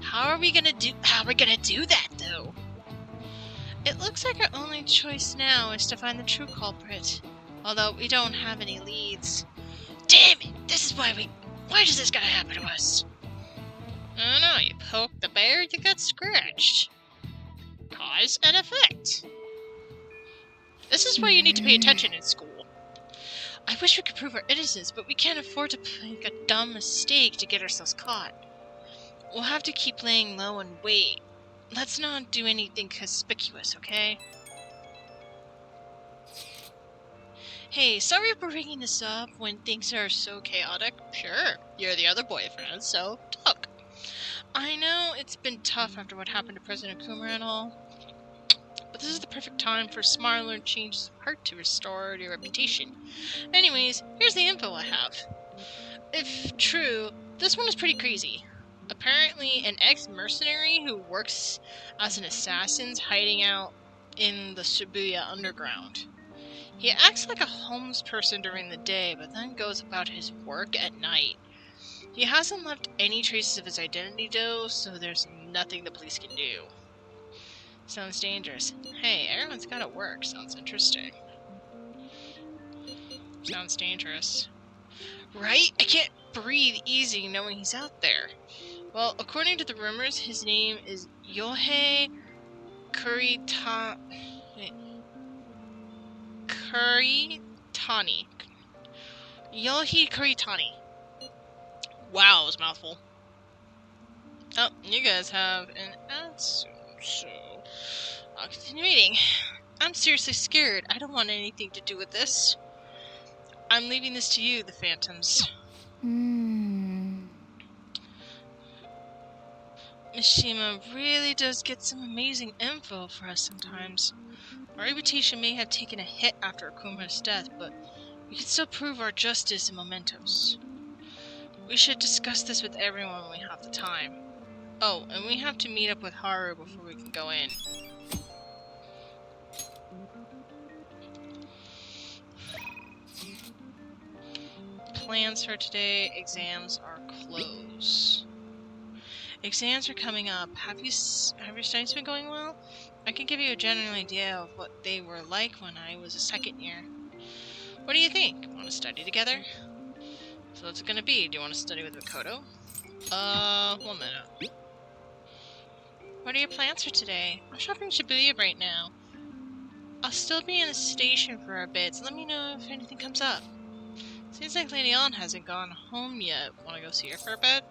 Speaker 1: How are we gonna do that though? It looks like our only choice now is to find the true culprit. Although we don't have any leads. Damn it! Why does this gotta happen to us? I don't know, you poke the bear, you get scratched. Cause and effect. This is why you need to pay attention in school. I wish we could prove our innocence, but we can't afford to make a dumb mistake to get ourselves caught. We'll have to keep laying low and wait. Let's not do anything conspicuous, okay? Hey, sorry for bringing this up when things are so chaotic. Sure, you're the other boyfriend, so talk. I know it's been tough after what happened to President Okumurura and all, but this is the perfect time for Smarler and changes of heart to restore your reputation. Anyways, here's the info I have. If true, this one is pretty crazy. Apparently, an ex-mercenary who works as an assassin's hiding out in the Shibuya underground. He acts like a homeless person during the day, but then goes about his work at night. He hasn't left any traces of his identity though, so there's nothing the police can do. Sounds dangerous. Hey, everyone's gotta work. Sounds interesting. Sounds dangerous. Right? I can't breathe easy knowing he's out there. Well, according to the rumors, his name is Yohei Kuritani. Yohei Kuritani. Wow, it was a mouthful. Oh, you guys have an answer, so I'll continue reading. I'm seriously scared. I don't want anything to do with this. I'm leaving this to you, the Phantoms. Mishima really does get some amazing info for us sometimes. Our reputation may have taken a hit after Okumura's death, but we can still prove our justice and mementos. We should discuss this with everyone when we have the time. Oh, and we have to meet up with Haru before we can go in. Plans for today, exams are closed. Exams are coming up. Have your studies been going well? I can give you a general idea of what they were like when I was a second year. What do you think? Want to study together? So what's it gonna be? Do you want to study with Makoto? 1 minute. What are your plans for today? I'm shopping in Shibuya right now. I'll still be in the station for a bit, so let me know if anything comes up. Seems like Lady Ann hasn't gone home yet. Wanna go see her for a bit?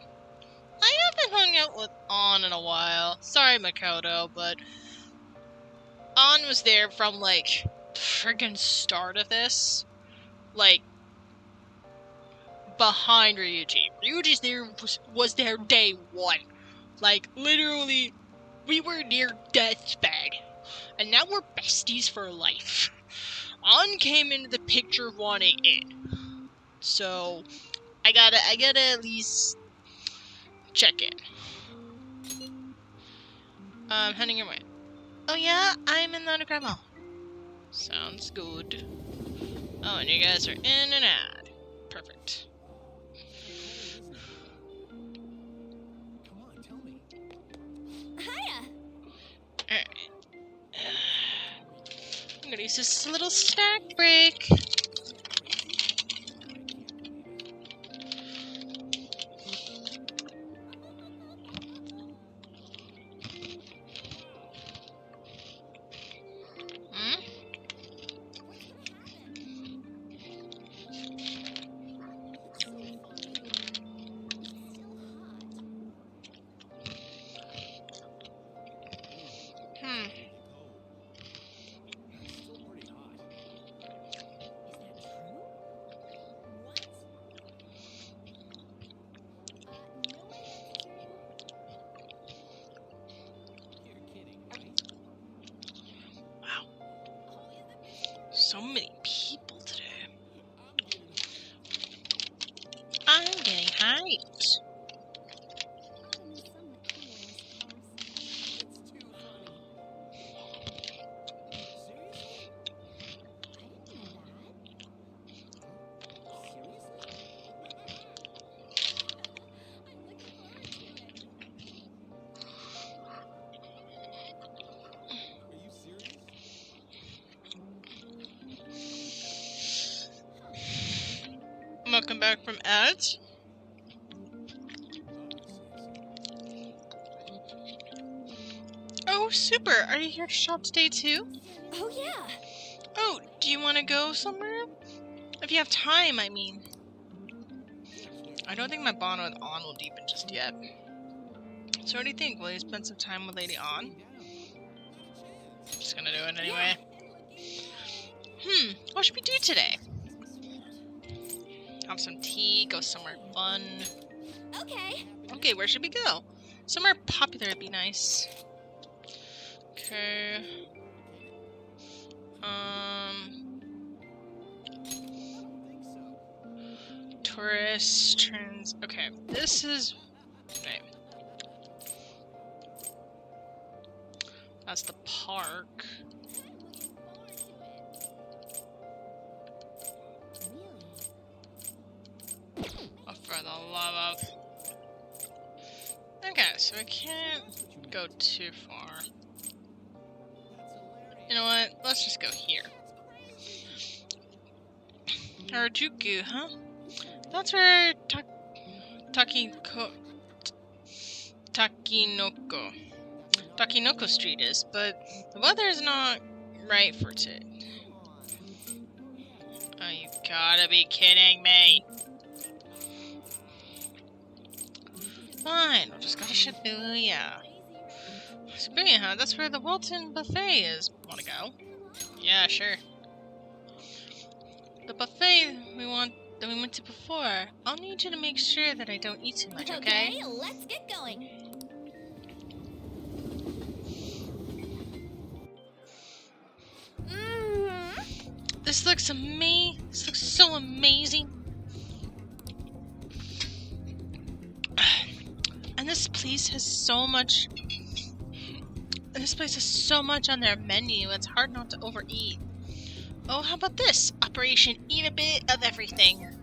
Speaker 1: I haven't hung out with Ann in a while. Sorry, Makoto, but Ann was there from, like, the friggin' start of this. Like, behind Ryuji. Ryuji was there day one. Like, literally, we were near death's bed. And now we're besties for life. Ann came into the picture wanting in. So, I gotta at least check in. Heading your way. Oh yeah? I'm in the underground mall. Sounds good. Oh, and you guys are in and out. Perfect.
Speaker 2: Hiya!
Speaker 1: Alright. I'm gonna use this little snack break. So many people today. I'm getting hyped. came back from ads. Oh, super! Are you here to shop today too?
Speaker 2: Oh, yeah.
Speaker 1: Oh, do you want to go somewhere? If you have time, I mean. I don't think my bond with An will deepen just yet. So what do you think? Will you spend some time with Lady An? Just gonna do it anyway. What should we do today? Have some tea, go somewhere fun.
Speaker 2: Okay.
Speaker 1: Okay, where should we go? Somewhere popular would be nice. Okay. Tourist trends. Okay, this is. Right. That's the park. Oh, for the love of. Okay, so I can't go too far. You know what? Let's just go here. Harajuku, huh? That's where Takinoko Street is, but the weather is not right for it. Oh, you gotta be kidding me. Fine, we'll just go to Shibuya. Shibuya, huh? That's where the Walton Buffet is. Wanna go? Yeah, sure. The buffet that we went to before. I'll need you to make sure that I don't eat too much, okay?
Speaker 2: Okay, let's get going.
Speaker 1: This looks This looks so amazing. And this place has so much. This place has so much on their menu. It's hard not to overeat. Oh, how about this? Operation Eat a Bit of Everything.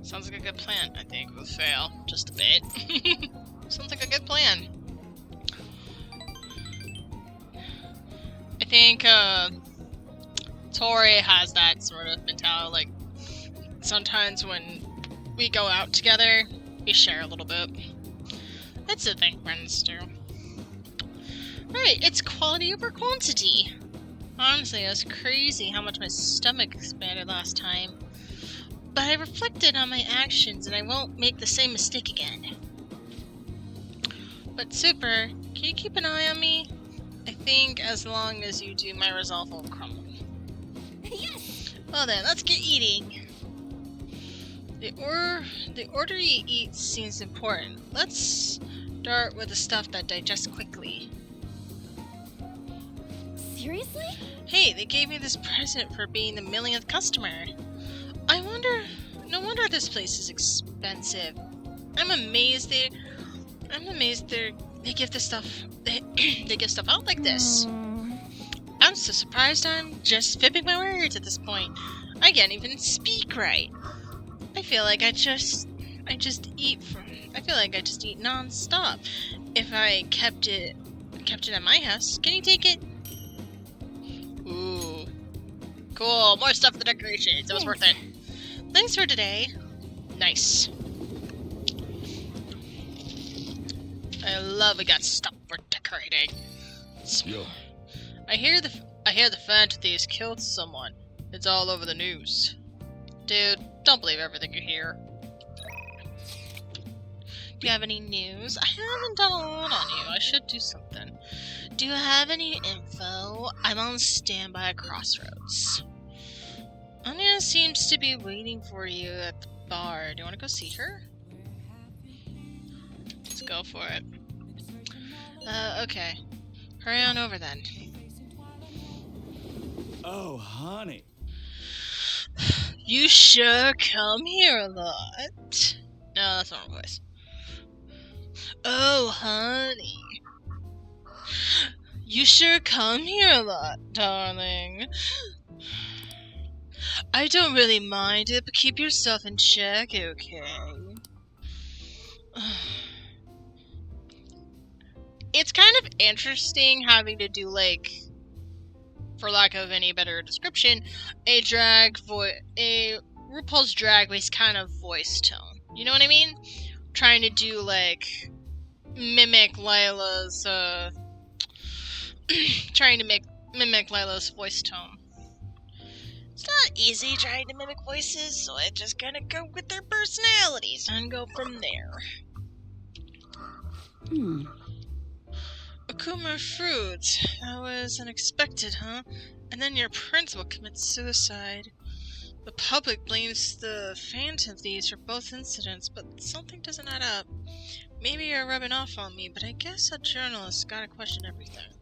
Speaker 1: Sounds like a good plan. I think we'll fail just a bit. Sounds like a good plan. I think Tori has that sort of mentality. Like sometimes when we go out together, we share a little bit. It's a thing friends do. Right, it's quality over quantity. Honestly, it was crazy how much my stomach expanded last time. But I reflected on my actions and I won't make the same mistake again. But Super, can you keep an eye on me? I think as long as you do, my resolve won't crumble.
Speaker 2: Yes!
Speaker 1: Well then, let's get eating. The order you eat seems important. Let's start with the stuff that digests quickly.
Speaker 2: Seriously?
Speaker 1: Hey, they gave me this present for being the millionth customer. No wonder this place is expensive. I'm amazed they give this stuff, they give stuff out like this. I'm so surprised I'm just fibbing my words at this point. I can't even speak right. I feel like I just eat non-stop. If I kept it at my house, can you take it? Ooh. Cool, more stuff for the decorations. It was worth it. Thanks for today. Nice. I love we got stuff for decorating.
Speaker 6: Yo.
Speaker 1: I hear the Phantom Thieves killed someone. It's all over the news. Dude, don't believe everything you hear. Do you have any news? I haven't done a lot on you. I should do something. Do you have any info? I'm on standby at Crossroads. Anya seems to be waiting for you at the bar. Do you want to go see her? Let's go for it. Okay. Hurry on over then.
Speaker 9: Oh, honey.
Speaker 1: You sure come here a lot. No, that's not my voice. Oh, honey. You sure come here a lot, darling. I don't really mind it, but keep yourself in check, okay? It's kind of interesting having to do, like, for lack of any better description, a RuPaul's Drag Race kind of voice tone. You know what I mean? Trying to do, like, mimic Lila's, trying to mimic Lila's voice tone. It's not easy trying to mimic voices, so I just gotta go with their personalities and go from there. Okumurura Fruits. That was unexpected, huh? And then your principal commits suicide. The public blames the Phantom Thieves for both incidents, but something doesn't add up. Maybe you're rubbing off on me, but I guess a journalist gotta question everything.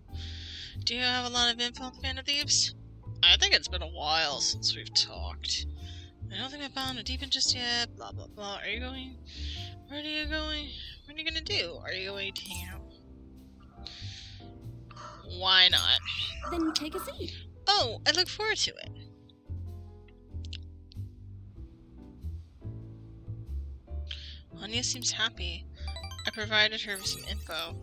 Speaker 1: Do you have a lot of info on Phantom Thieves? I think it's been a while since we've talked. I don't think I've found it deep in just yet, blah blah blah. Are you going? Where are you going? What are you gonna do? Are you going to hang out? Why not?
Speaker 5: Then take a seat.
Speaker 1: Oh, I look forward to it. Anya seems happy. I provided her with some info.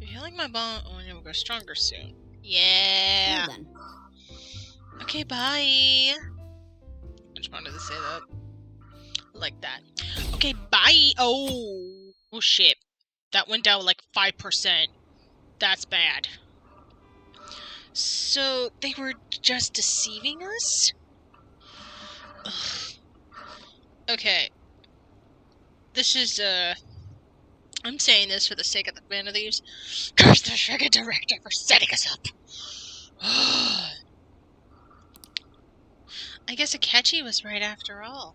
Speaker 1: I feel like my bond with Anya will grow stronger soon. Yeah.
Speaker 5: Well then.
Speaker 1: Okay, bye. I just wanted to say that. Like that. Okay, bye. Oh shit. That went down like 5%. That's bad. So, they were just deceiving us? Ugh. Okay. This is, I'm saying this for the sake of the Phantom Thieves. Curse the friggin' director for setting us up! I guess Akechi was right after all.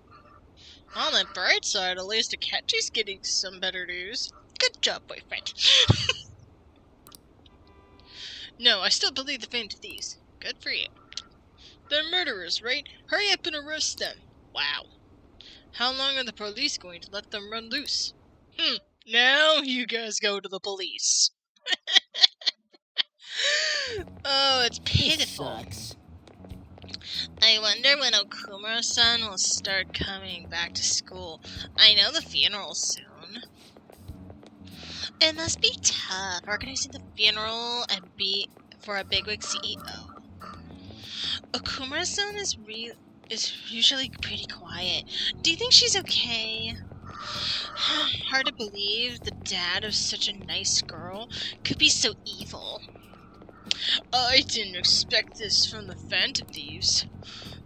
Speaker 1: On the bright side, at least Akechi's getting some better news. Good job, boyfriend. No, I still believe the Phantom Thieves. Good for you. They're murderers, right? Hurry up and arrest them. Wow. How long are the police going to let them run loose? Now you guys go to the police. Oh, it's pitiful.
Speaker 4: Sucks.
Speaker 1: I wonder when Okumura-san will start coming back to school. I know the funeral's soon. It must be tough organizing the funeral and for a bigwig CEO. Okumura-san is usually pretty quiet. Do you think she's okay? Hard to believe the dad of such a nice girl could be so evil. I didn't expect this from the Phantom Thieves.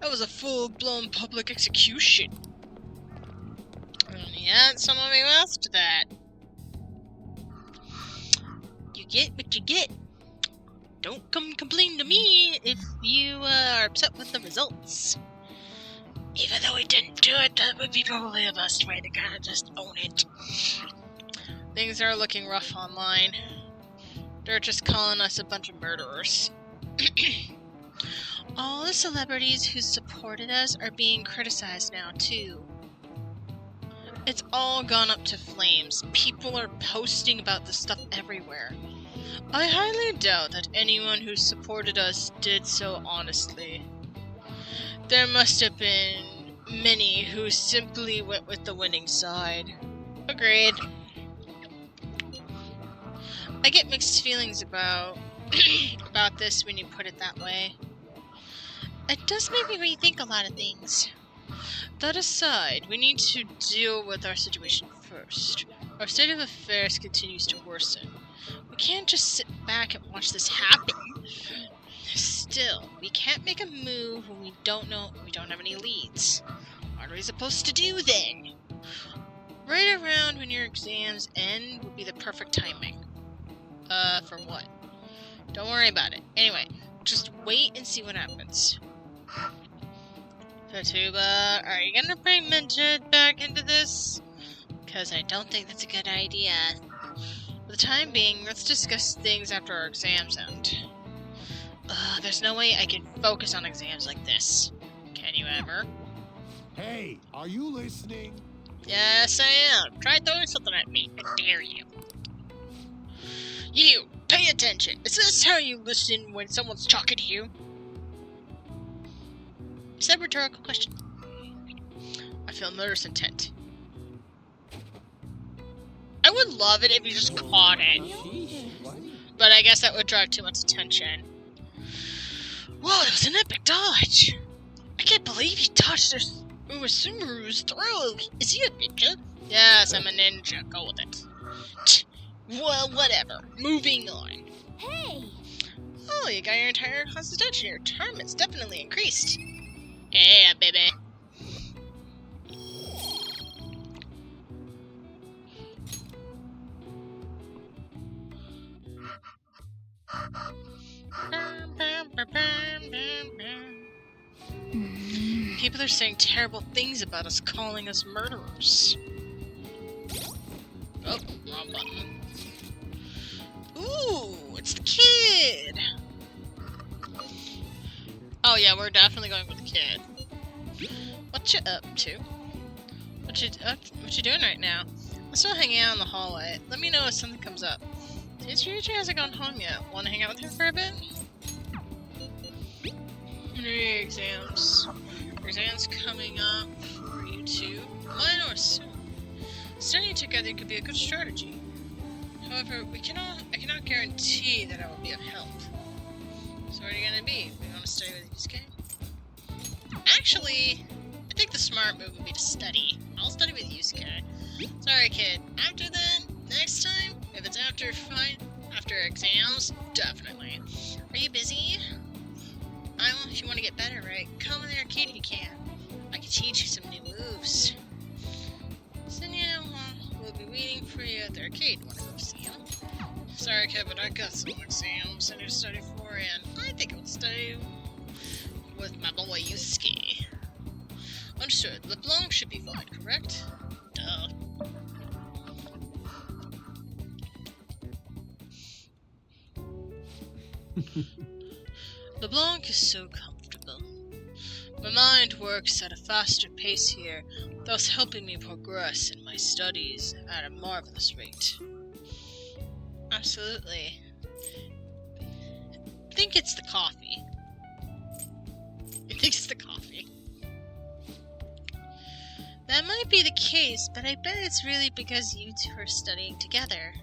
Speaker 1: That was a full-blown public execution. And yet, some of you asked that. You get what you get. Don't come complain to me if you are upset with the results. Even though we didn't do it, that would be probably the best way to kind of just own it. Things are looking rough online. They're just calling us a bunch of murderers. All the celebrities who supported us are being criticized now, too. It's all gone up to flames. People are posting about this stuff everywhere. I highly doubt that anyone who supported us did so honestly. There must have been many who simply went with the winning side. Agreed. I get mixed feelings about this when you put it that way. It does make me rethink a lot of things. That aside, we need to deal with our situation first. Our state of affairs continues to worsen. We can't just sit back and watch this happen. Still, we can't make a move when we don't have any leads. What are we supposed to do then? Right around when your exams end would be the perfect timing. For what? Don't worry about it. Anyway, just wait and see what happens. Tatuba, are you gonna bring Minted back into this? Because I don't think that's a good idea. For the time being, let's discuss things after our exams end. There's no way I can focus on exams like this. Can you ever?
Speaker 3: Hey, are you listening?
Speaker 1: Yes, I am. Try throwing something at me. I dare you. You, pay attention. Is this how you listen when someone's talking to you? It's a rhetorical question. I feel murderous intent. I would love it if you just caught it. But I guess that would drive too much attention. Whoa, that was an epic dodge! I can't believe you touched Okumura's throat. Is he a ninja? Yes, I'm a ninja. Go with it. Well, whatever. Moving on.
Speaker 2: Hey!
Speaker 1: Oh, you got your entire constitution. Your tournament's definitely increased. Yeah, baby. People are saying terrible things about us, calling us murderers. Oh, wrong button. Ooh, it's the kid! Oh yeah, we're definitely going with the kid. What you up to? What you doing right now? I'm still hanging out in the hallway. Let me know if something comes up. Teacher usually hasn't gone home yet. Want to hang out with her for a bit? Exams. Exams coming up for you two. Mine or soon. Studying together could be a good strategy. However, I cannot guarantee that I will be of help. So what are you gonna be? We want to study with Yusuke? Actually, I think the smart move would be to study. I'll study with Yusuke. Sorry, kid. After then, next time, if it's after exams, definitely. Are you busy? If you want to get better, right? Come in the arcade if you can. I can teach you some new moves. So yeah, we'll be waiting for you at the arcade. Want to go see him? Sorry, kid, but I got some exams I need to study for, and I think I'll study with my boy Yusuke. Understood. LeBlanc should be fine, correct? Duh. LeBlanc is so comfortable. My mind works at a faster pace here, thus helping me progress in my studies at a marvelous rate. Absolutely. I think it's the coffee. That might be the case, but I bet it's really because you two are studying together.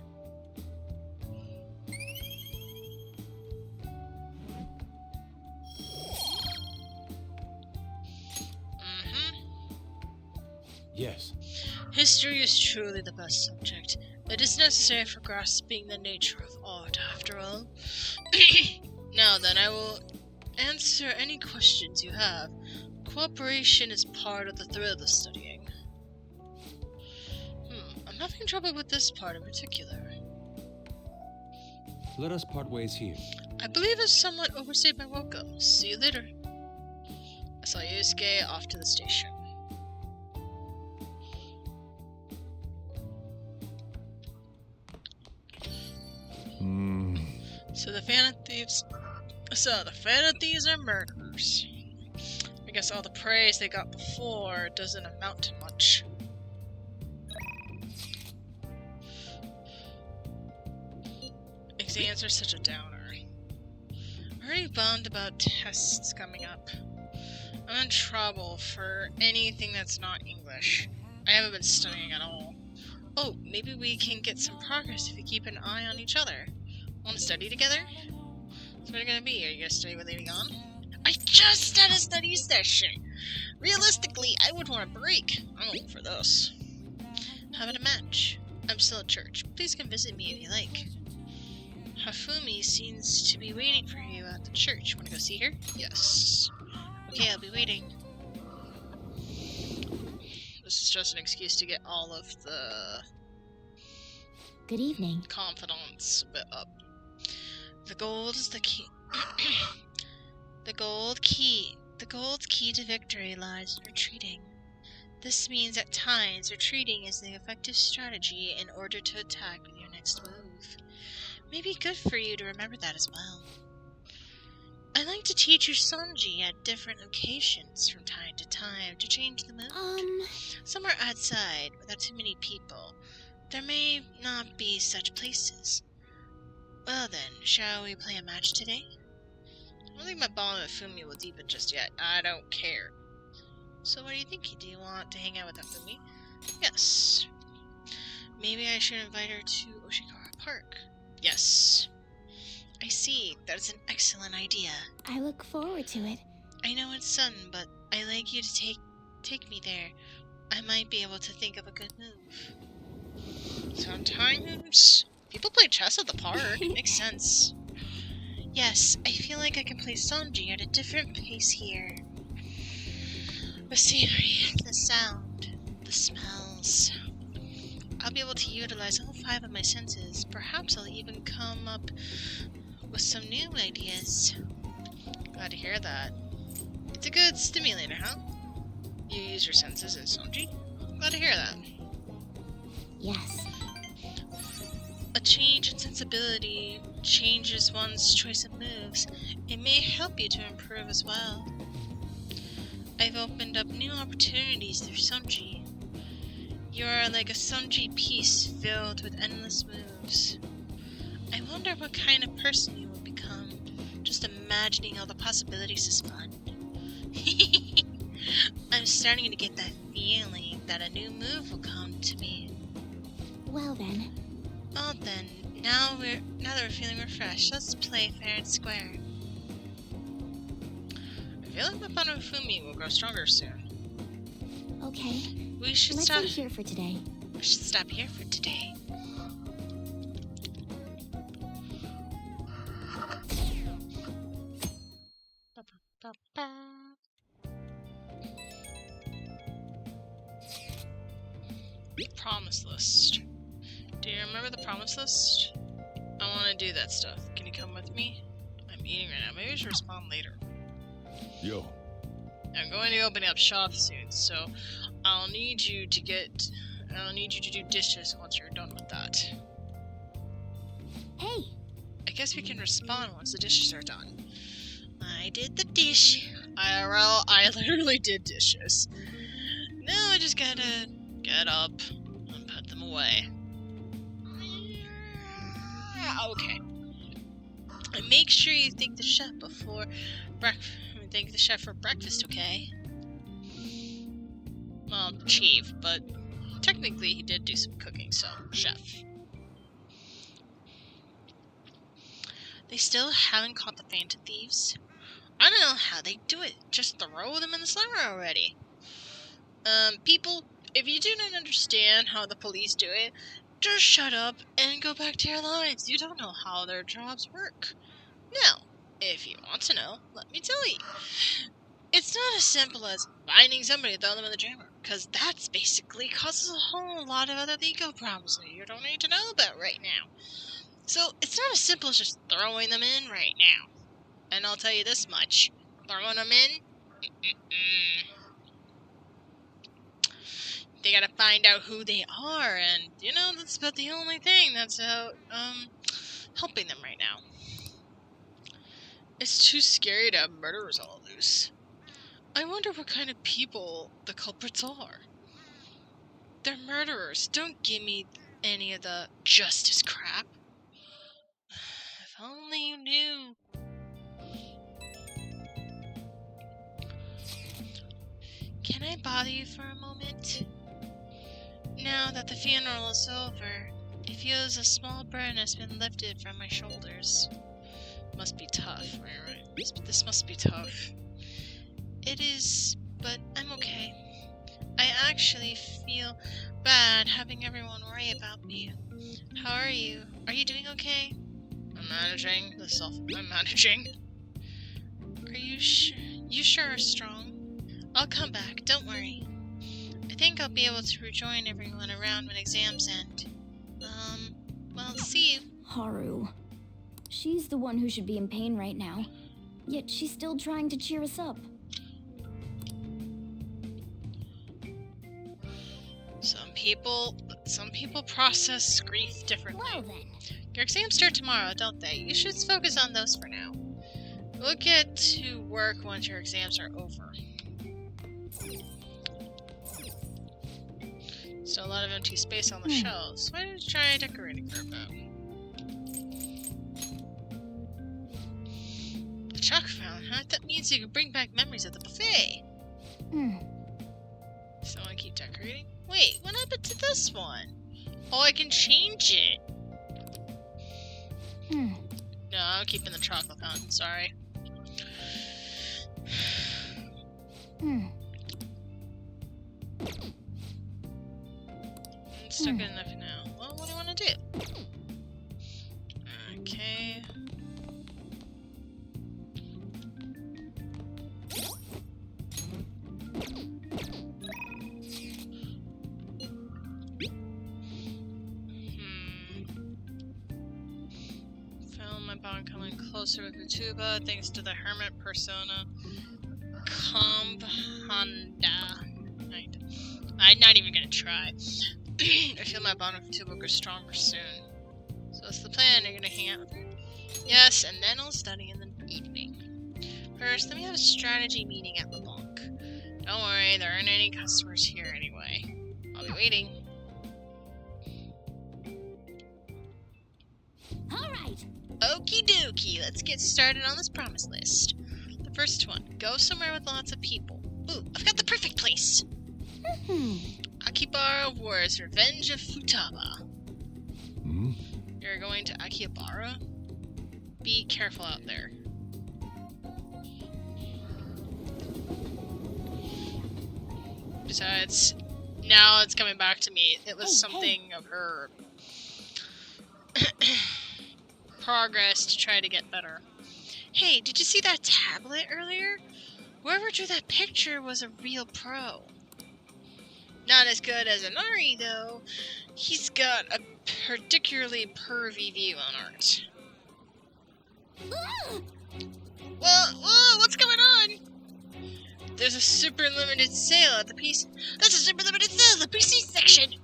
Speaker 6: Yes.
Speaker 1: History is truly the best subject. It is necessary for grasping the nature of art, after all. Now then, I will answer any questions you have. Cooperation is part of the thrill of studying. I'm having trouble with this part in particular.
Speaker 6: Let us part ways here.
Speaker 1: I believe I've somewhat overstayed my welcome. See you later. I saw Yusuke off to the station. So the Phantom Thieves are murderers. I guess all the praise they got before doesn't amount to much. Exams are such a downer. I'm already bummed about tests coming up. I'm in trouble for anything that's not English. I haven't been studying at all. Oh, maybe we can get some progress if we keep an eye on each other. Want to study together? So what are you gonna be? Are you gonna study with Lady Gone? I just had a study session! Realistically, I would want a break. I'm looking for this. How about a match? I'm still at church. Please come visit me if you like. Hafumi seems to be waiting for you at the church. Want to go see her? Yes. Okay, I'll be waiting. This is just an excuse to get all of the
Speaker 2: Good evening.
Speaker 1: confidence a bit up. The gold is the key. The gold key to victory lies in retreating. This means at times retreating is the effective strategy in order to attack with your next move. Maybe good for you to remember that as well. I like to teach you Sanji at different occasions from time to time to change the mood. Somewhere outside, without too many people, there may not be such places. Well then, shall we play a match today? I don't think my bond with Fumi will deepen just yet. I don't care. So what are you thinking? Do you want to hang out with Fumi? Yes. Maybe I should invite her to Oshikara Park. Yes. I see. That is an excellent idea.
Speaker 2: I look forward to it.
Speaker 1: I know it's sudden, but I'd like you to take me there. I might be able to think of a good move. Sometimes people play chess at the park. Makes sense. Yes, I feel like I can play Sanji at a different pace here. The scenery, the sound, the smells. I'll be able to utilize all 5 of my senses. Perhaps I'll even come up with some new ideas. Glad to hear that. It's a good stimulator, huh? You use your senses in Sanji? Glad to hear that.
Speaker 2: Yes.
Speaker 1: A change in sensibility changes one's choice of moves. It may help you to improve as well. I've opened up new opportunities through Sanji. You are like a Sanji piece filled with endless moves. I wonder what kind of person you will become. Just imagining all the possibilities is fun. I'm starting to get that feeling that a new move will come to me.
Speaker 2: Well then.
Speaker 1: Well then, now that we're feeling refreshed, let's play fair and square. I feel like the Phantom Thieves will grow stronger soon.
Speaker 2: Okay.
Speaker 1: We should
Speaker 2: Let's
Speaker 1: stop
Speaker 2: end here for today.
Speaker 1: We should stop here for today. Promise list. Do you remember the promise list? I want to do that stuff. Can you come with me? I'm eating right now. Maybe I should respond later.
Speaker 6: Yo.
Speaker 1: I'm going to open up shop soon, so I'll need you to do dishes once you're done with that.
Speaker 2: Hey!
Speaker 1: I guess we can respond once the dishes are done. I did the dish. IRL, I literally did dishes. Now I just gotta get up and put them away. Okay. And make sure you thank the chef before breakfast. Thank the chef for breakfast, okay? Well, chief, but technically he did do some cooking, so chef. They still haven't caught the Phantom Thieves. I don't know how they do it. Just throw them in the slammer already. People, if you do not understand how the police do it, just shut up and go back to your lives. You don't know how their jobs work. Now, if you want to know, let me tell you. It's not as simple as finding somebody and throwing them in the jammer, because that's basically causes a whole lot of other legal problems that you don't need to know about right now. So, it's not as simple as just throwing them in right now. And I'll tell you this much. Throwing them in? They gotta find out who they are, and, that's about the only thing that's helping them right now. It's too scary to have murderers all loose. I wonder what kind of people the culprits are. They're murderers. Don't give me any of the justice crap. If only you knew. Can I bother you for a moment? Now that the funeral is over, it feels a small burden has been lifted from my shoulders. Must be tough, right? This must be tough. It is, but I'm okay. I actually feel bad having everyone worry about me. How are you? Are you doing okay? I'm managing. I'm managing. Are you You sure are strong. I'll come back, don't worry. I think I'll be able to rejoin everyone around when exams end. Well, see you.
Speaker 2: Haru. She's the one who should be in pain right now. Yet she's still trying to cheer us up.
Speaker 1: Some people process grief differently.
Speaker 2: Well then.
Speaker 1: Your exams start tomorrow, don't they? You should focus on those for now. We'll get to work once your exams are over. Still a lot of empty space on the shelves. Why don't you try decorating for a bit? The chocolate fountain, huh? That means you can bring back memories of the buffet. So I keep decorating? Wait, what happened to this one? Oh, I can change it. No, I'm keeping the chocolate fountain, sorry. It's not good enough now. Well, what do you want to do? Okay. Found my bond coming closer with Utuba thanks to the hermit persona. I'm not even gonna try. I feel my bond with Utuba grow stronger soon. So what's the plan? You're gonna hang out with her? Yes, and then I'll study in the evening. First, let me have a strategy meeting at LeBlanc. Don't worry, there aren't any customers here anyway. I'll be waiting.
Speaker 2: Alright!
Speaker 1: Okie dokie, let's get started on this promise list. The first one, go somewhere with lots of people. Ooh, I've got the perfect place! Akihabara Wars, Revenge of Futaba. You're going to Akihabara? Be careful out there. Besides, now it's coming back to me. It was something of her progress to try to get better. Hey, did you see that tablet earlier? Whoever drew that picture was a real pro. Not as good as Inari, though. He's got a particularly pervy view on art. Whoa, what's going on? There's a super limited sale at the PC. That's a super limited sale at the PC section.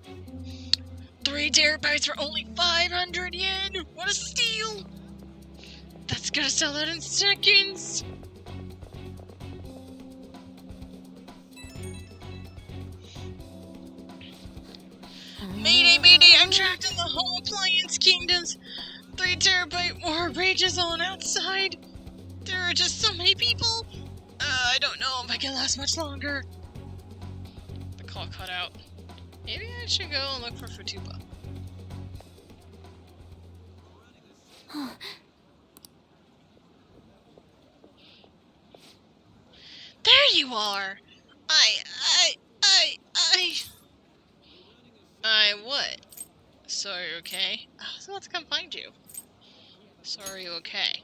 Speaker 1: 3 terabytes for only 500 yen. What a steal! That's gonna sell out in seconds. Mayday, I'm trapped in the whole Appliance Kingdoms. 3 terabyte war rages on outside. There are just so many people. I don't know if I can last much longer. The call cut out. Maybe I should go and look for Futaba. There you are! What? So are you okay? I was about to come find you. So are you okay?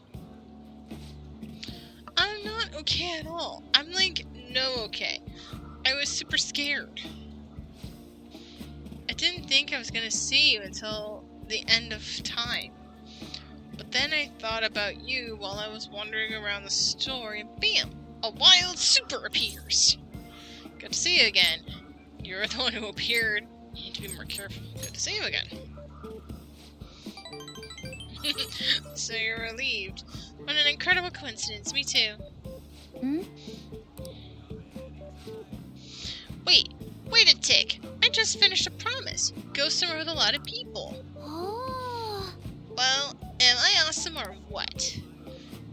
Speaker 1: I'm not okay at all. I'm like, no okay. I was super scared. I didn't think I was gonna see you until the end of time. But then I thought about you while I was wandering around the store and bam! A wild super appears! Good to see you again. You're the one who appeared. You need to be more careful. Good to see you again. So you're relieved. What an incredible coincidence. Me too. Wait a tick. I just finished a promise. Go somewhere with a lot of people.
Speaker 2: Oh.
Speaker 1: Well, am I awesome or what?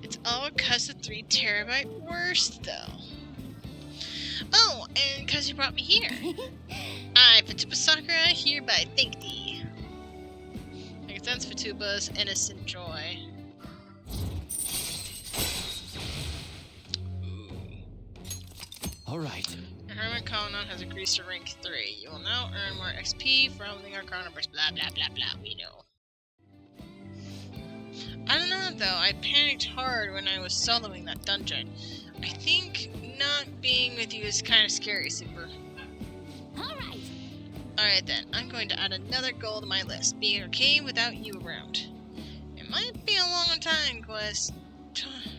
Speaker 1: It's all because of 3 terabyte worst, though. Oh, and because you brought me here. I, Futaba Sakura, hereby thank thee. I can sense Futaba's innocent joy.
Speaker 6: Alright.
Speaker 1: Your Hermit Covenant has increased to rank 3. You will now earn more XP from the Arcana Burst. Blah blah blah blah, we know. I don't know though, I panicked hard when I was soloing that dungeon. I think not being with you is kind of scary, Super. Alright then, I'm going to add another goal to my list, being okay without you around. It might be a long time quest.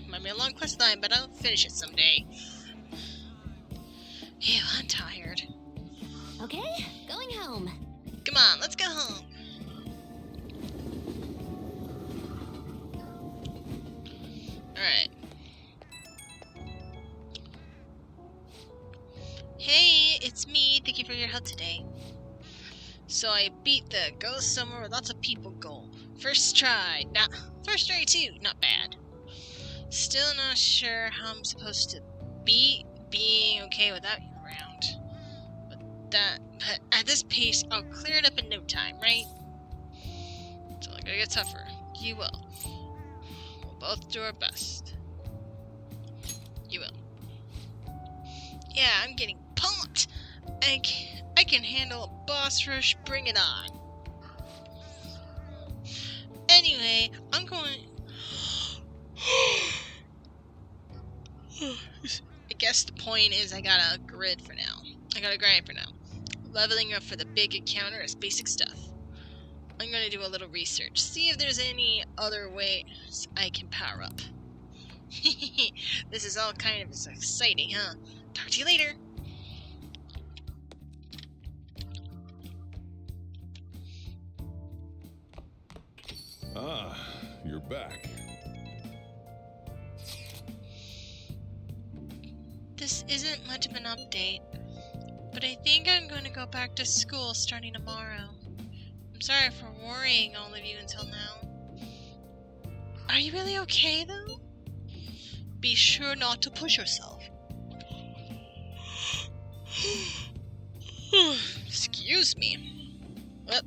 Speaker 1: Might be a long quest line, but I'll finish it someday. Ew, I'm tired.
Speaker 2: Okay, going home.
Speaker 1: Come on, let's go home. Alright. Hey, it's me. Thank you for your help today. So I beat the go somewhere with lots of people goal. First try too, not bad. Still not sure how I'm supposed to beat being okay without you around. But at this pace, I'll clear it up in no time, right? It's only gonna get tougher. You will. We'll both do our best. You will. Yeah, I'm getting pumped. I can handle a boss rush. Bring it on. Anyway, I'm going... I guess the point is I got a grind for now. Leveling up for the big encounter is basic stuff. I'm gonna do a little research. See if there's any other ways I can power up. This is all kind of exciting, huh? Talk to you later.
Speaker 9: Ah, you're back.
Speaker 1: This isn't much of an update, but I think I'm going to go back to school starting tomorrow. I'm sorry for worrying all of you until now. Are you really okay, though? Be sure not to push yourself. Excuse me. Well,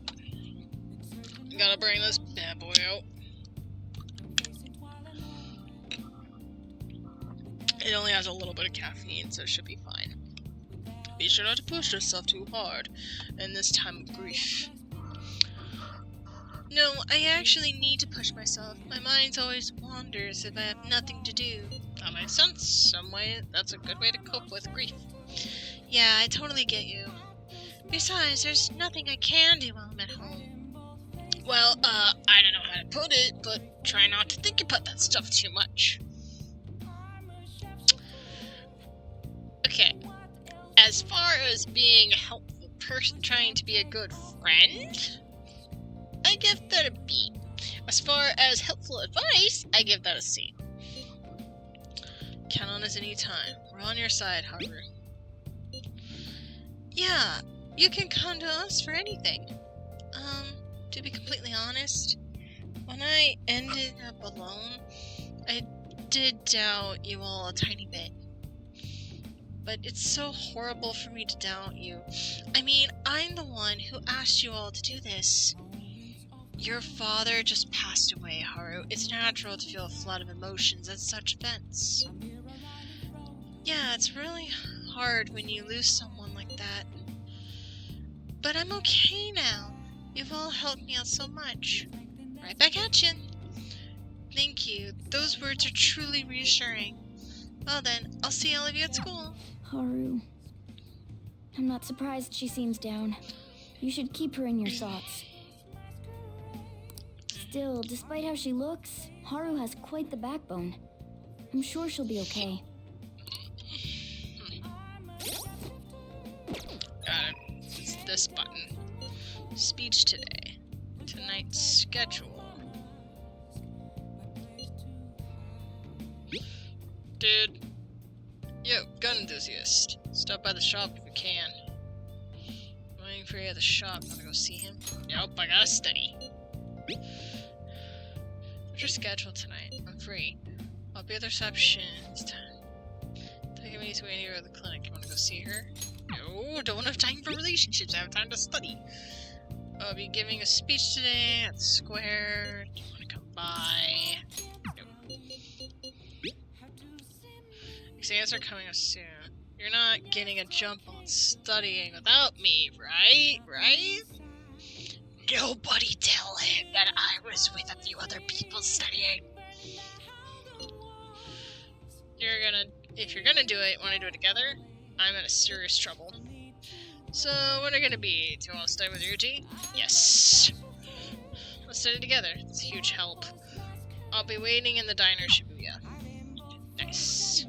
Speaker 1: gotta bring this bad boy out. It only has a little bit of caffeine, so it should be fine. Be sure not to push yourself too hard in this time of grief. No, I actually need to push myself. My mind always wanders if I have nothing to do. That makes sense. Some way, that's a good way to cope with grief. Yeah, I totally get you. Besides, there's nothing I can do while I'm at home. Well, I don't know how to put it, but try not to think about that stuff too much. Okay, as far as being a helpful person trying to be a good friend, I give that a B. As far as helpful advice, I give that a C. Count on us anytime. We're on your side, Haru. Yeah, you can come to us for anything. To be completely honest, when I ended up alone, I did doubt you all a tiny bit. But it's so horrible for me to doubt you. I mean, I'm the one who asked you all to do this. Your father just passed away, Haru. It's natural to feel a flood of emotions at such events. Yeah, it's really hard when you lose someone like that. But I'm okay now. You've all helped me out so much. Right back at you. Thank you. Those words are truly reassuring. Well then, I'll see all of you at school.
Speaker 2: Haru. I'm not surprised she seems down. You should keep her in your thoughts. Still, despite how she looks, Haru has quite the backbone. I'm sure she'll be okay.
Speaker 1: Got it. It's this button. Speech today. Tonight's schedule. Dude. Yo, gun enthusiast. Stop by the shop if you can. I'm waiting for you at the shop. Wanna go see him? Yep, I gotta study. What's your schedule tonight? I'm free. I'll be at the reception. It's time. Take me to here at the clinic. You wanna go see her? No, don't have time for relationships. I have time to study. I'll be giving a speech today at the square. Do you wanna come by? Nope. Exams are coming up soon. You're not getting a jump on studying without me, right? Right? Nobody tell him that I was with a few other people studying. If you're gonna do it, wanna do it together? I'm in a serious trouble. So, what are gonna be? Do you wanna study with Ryuji? Yes. Let's study together. It's a huge help. I'll be waiting in the diner, Shibuya. Nice.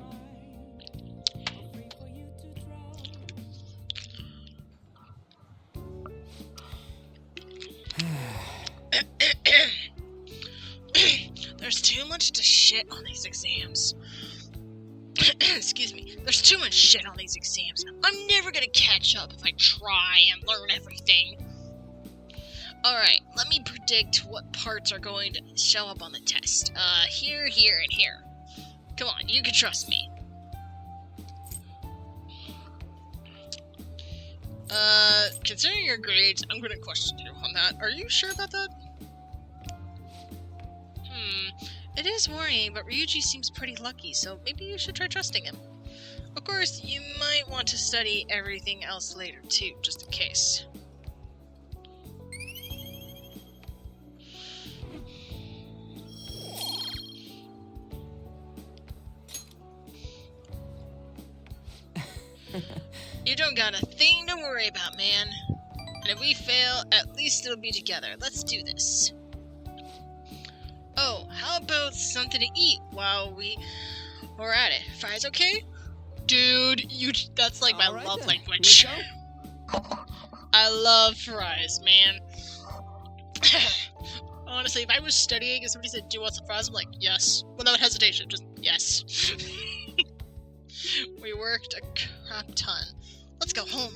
Speaker 1: There's too much to shit on these exams. Excuse me. There's too much shit on these exams. I'm never gonna catch up if I try and learn everything. Alright, let me predict what parts are going to show up on the test. Here, here, and here. Come on, you can trust me. Considering your grades, I'm gonna question you on that. Are you sure about that? It is worrying, but Ryuji seems pretty lucky, so maybe you should try trusting him. Of course, you might want to study everything else later too, just in case. You don't got a thing to worry about, man. And if we fail, at least it'll be together. Let's do this. Oh, how about something to eat while we're at it? Fries okay? Dude, that's like my
Speaker 4: Alright
Speaker 1: love
Speaker 4: then.
Speaker 1: language.
Speaker 4: Let's go.
Speaker 1: I love fries, man. Honestly, if I was studying and somebody said, do you want some fries? I'm like, yes. Without hesitation, just yes. We worked a crap ton. Let's go home.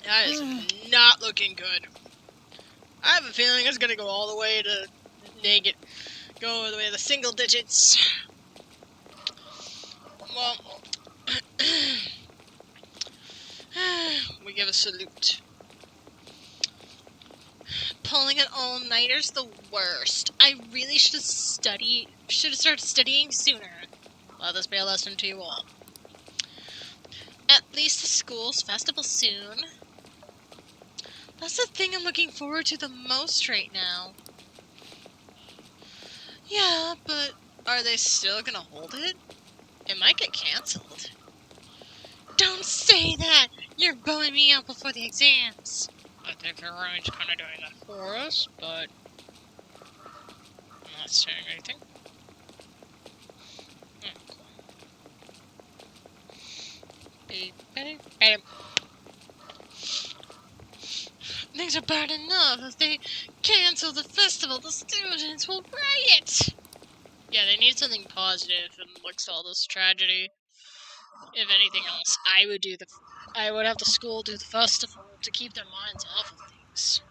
Speaker 1: That is not looking good. I have a feeling it's gonna go all the way to negative, go all the way to the single digits. Well, we give a salute. Pulling an all-nighter's the worst. I really should have started studying sooner. Let this be a lesson to you all. At least the school's festival soon. That's the thing I'm looking forward to the most right now. Yeah, but are they still gonna hold it? It might get cancelled. Don't say that! You're blowing me out before the exams! I think the Ryan's kinda doing that for us, but I'm not saying anything. Things are bad enough. If they cancel the festival, the students will riot! Yeah, they need something positive amongst all this tragedy. If anything else, I would have the school do the festival to keep their minds off of things.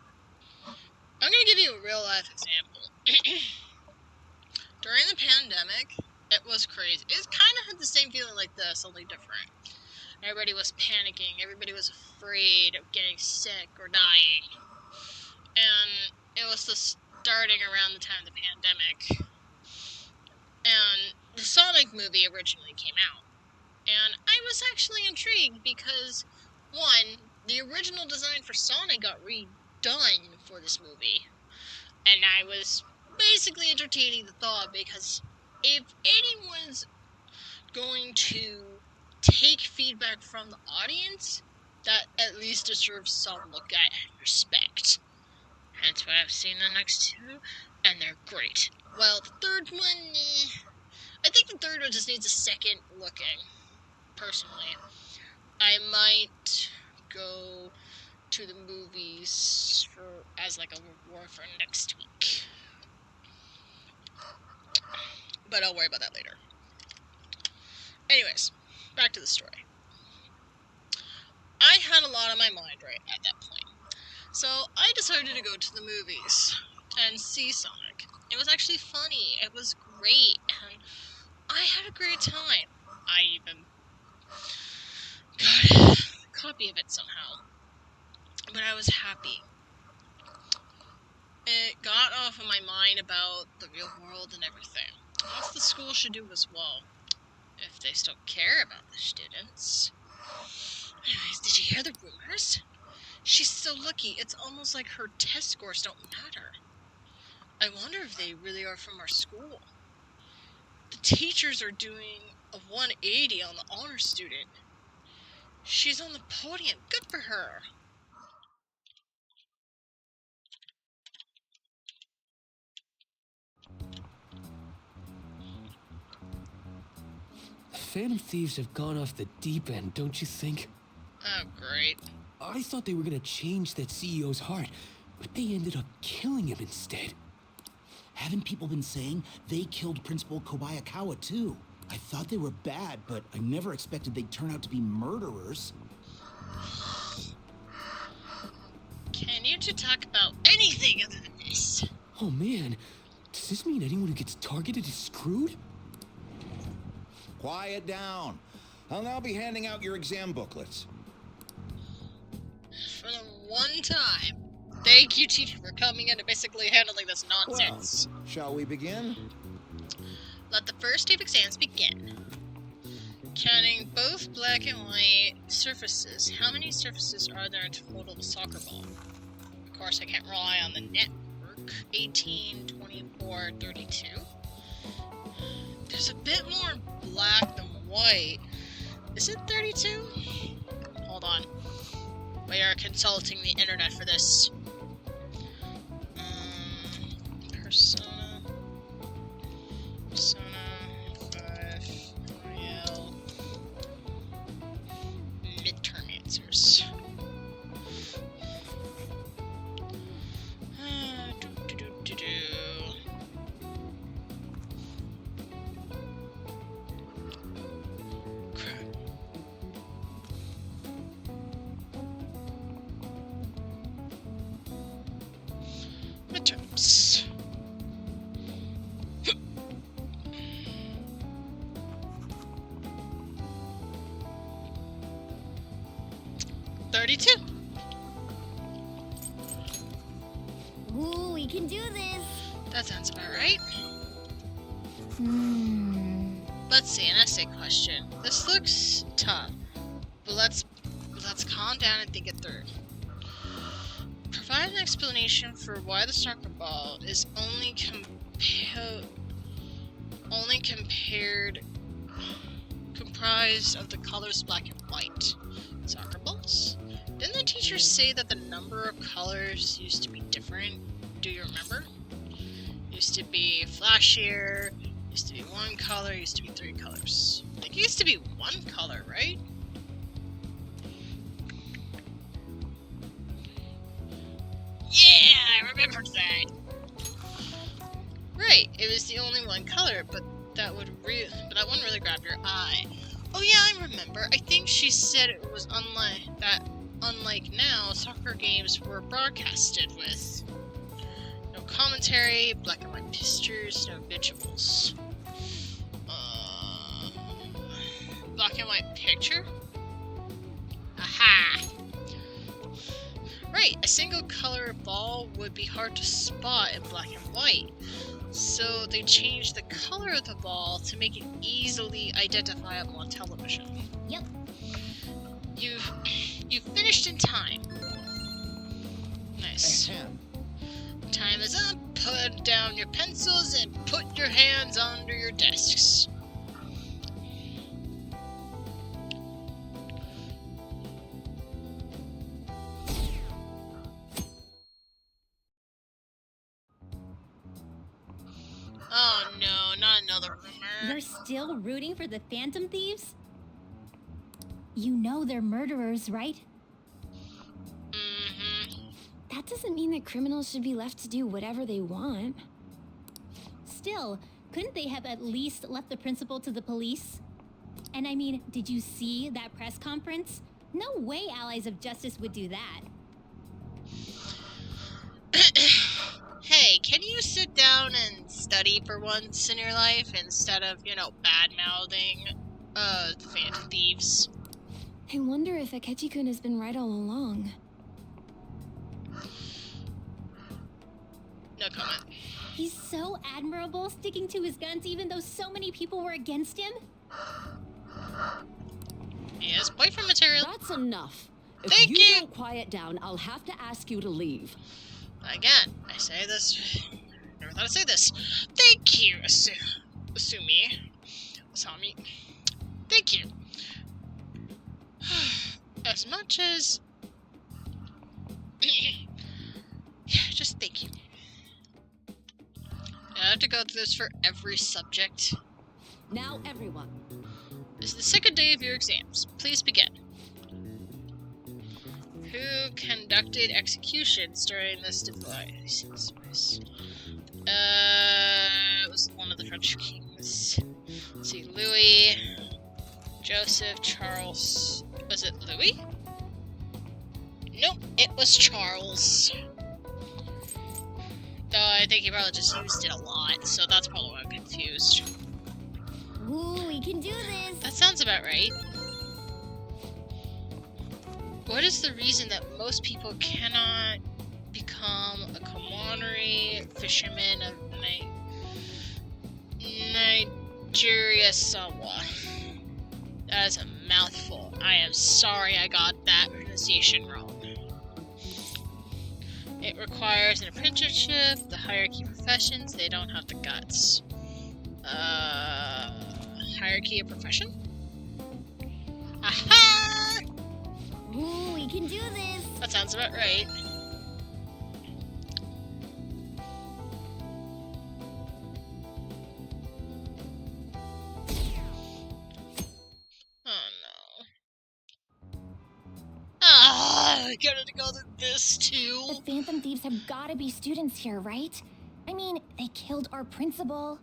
Speaker 1: I'm gonna give you a real life example. During the pandemic, it was crazy. It kind of had the same feeling like this, only different. Everybody was panicking. Everybody was afraid of getting sick or dying. And it was starting around the time of the pandemic. And the Sonic movie originally came out. And I was actually intrigued because, one, the original design for Sonic got redone for this movie. And I was basically entertaining the thought because if anyone's going to take feedback from the audience, that at least deserves some look at and respect. That's what I've seen the next two, and they're great. Well, the third one, I think the third one just needs a second looking, personally. I might go to the movies as like a reward for next week. But I'll worry about that later. Anyways, back to the story. I had a lot on my mind right at that point. So I decided to go to the movies and see Sonic. It was actually funny. It was great. And I had a great time. I even got a copy of it somehow. But I was happy. It got off of my mind about the real world and everything. That's what the school should do as well. If they still care about the students. Anyways, did you hear the rumors? She's so lucky, it's almost like her test scores don't matter. I wonder if they really are from our school. The teachers are doing a 180 on the honor student. She's on the podium. Good for her.
Speaker 10: Phantom Thieves have gone off the deep end, don't you think?
Speaker 1: Oh, great.
Speaker 10: I thought they were gonna change that CEO's heart, but they ended up killing him instead.
Speaker 11: Haven't people been saying they killed Principal Kobayakawa too? I thought they were bad, but I never expected they'd turn out to be murderers.
Speaker 1: Can you two talk about anything other than this?
Speaker 10: Oh man, does this mean anyone who gets targeted is screwed?
Speaker 12: Quiet down. I'll now be handing out your exam booklets.
Speaker 1: For the one time. Thank you, teacher, for coming in and basically handling this nonsense.
Speaker 11: Well, shall we begin?
Speaker 1: Let the first day of exams begin. Counting both black and white surfaces, how many surfaces are there in total of a soccer ball? Of course, I can't rely on the network. 18, 24, 32. There's a bit more black than white. Is it 32? Hold on. We are consulting the internet for this. Persona 5, Royale. Midterm answers. Crap. Midterms.
Speaker 2: Ooh, we can do this.
Speaker 1: That sounds about right. Let's see, an essay question. This looks tough, but let's calm down and think it through. Provide an explanation for why the soccer ball is only comprised of the colors black and white. Soccer balls? Didn't the teacher say that the number of colors used to be different? Do you remember? Used to be flashier, used to be one color, used to be 3 colors. I think it used to be 1 color, right? Yeah, I remember that. Right, it was the only 1 color, but that wouldn't really grab your eye. Oh yeah, I remember. I think she said it was unlike now, soccer games were broadcasted with no commentary, black and white pictures, no visuals. Black and white picture? Aha! Right, a single color ball would be hard to spot in black and white. So they changed the color of the ball to make it easily identifiable on television.
Speaker 2: Yep.
Speaker 1: You finished in time. Nice. Time is up. Put down your pencils and put your hands under your desks. Oh no, not another rumor.
Speaker 2: You're still rooting for the Phantom Thieves? You know they're murderers, right?
Speaker 1: Mm-hmm.
Speaker 5: That doesn't mean that criminals should be left to do whatever they want.
Speaker 2: Still, couldn't they have at least left the principal to the police? And I mean, did you see that press conference? No way Allies of Justice would do that.
Speaker 1: Hey, can you sit down and study for once in your life instead of, bad-mouthing, the Phantom Thieves?
Speaker 5: I wonder if Akechi-kun has been right all along.
Speaker 1: No comment.
Speaker 2: He's so admirable, sticking to his guns even though so many people were against him.
Speaker 1: He has boyfriend material.
Speaker 12: That's enough. If
Speaker 1: Thank you
Speaker 12: don't quiet down, I'll have to ask you to leave.
Speaker 1: Again, I say this. Never thought I'd say this. Thank you, Asumi. Thank you. As much as. Just thank you. I have to go through this for every subject.
Speaker 12: Now, everyone.
Speaker 1: This is the second day of your exams. Please begin. Who conducted executions during this device? It was one of the French kings. Let's see, Louis, Joseph, Charles. Was it Louis? Nope, it was Charles. Though I think he probably just used it a lot, so that's probably why I'm confused.
Speaker 2: Ooh, we can do this.
Speaker 1: That sounds about right. What is the reason that most people cannot become a Komori fisherman of Nigeria Sawa? That is a mouthful. I am sorry I got that pronunciation wrong. It requires an apprenticeship, the hierarchy professions, they don't have the guts. Hierarchy of profession? Aha!
Speaker 2: Ooh, we can do this!
Speaker 1: That sounds about right. Oh no. I gotta go to this too.
Speaker 2: The Phantom Thieves have gotta be students here, right? I mean, they killed our principal.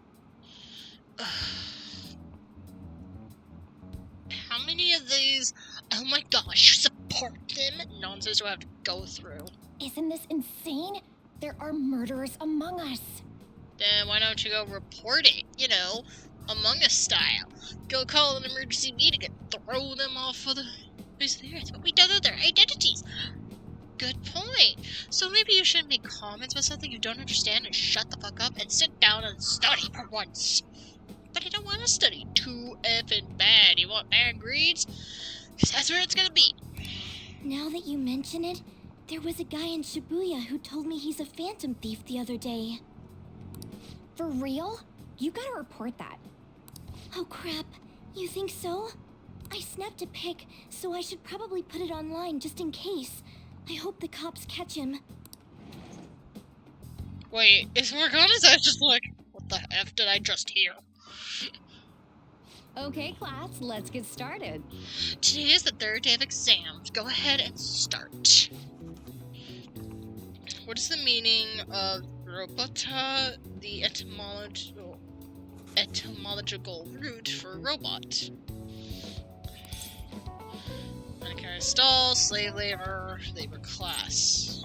Speaker 1: How many of these, oh my gosh, support them nonsense do I have to go through?
Speaker 2: Isn't this insane? There are murderers among us.
Speaker 1: Then why don't you go report it, you know, Among Us style. Go call an emergency meeting and throw them off of the face of the earth. But we don't know their identities. Good point. So maybe you shouldn't make comments about something you don't understand and shut the fuck up and sit down and study for once. But I don't want to study too effing bad. You want bad grades? Because that's where it's gonna be.
Speaker 2: Now that you mention it, there was a guy in Shibuya who told me he's a Phantom Thief the other day. For real? You gotta report that. Oh crap, you think so? I snapped a pic, so I should probably put it online just in case. I hope the cops catch him.
Speaker 1: Wait, is Morgana's just like, what the F did I just hear?
Speaker 12: Okay, class, let's get started.
Speaker 1: Today is the third day of exams. Go ahead and start. What is the meaning of robota, the etymological root for robot? Monetary stall, slave labor, labor class.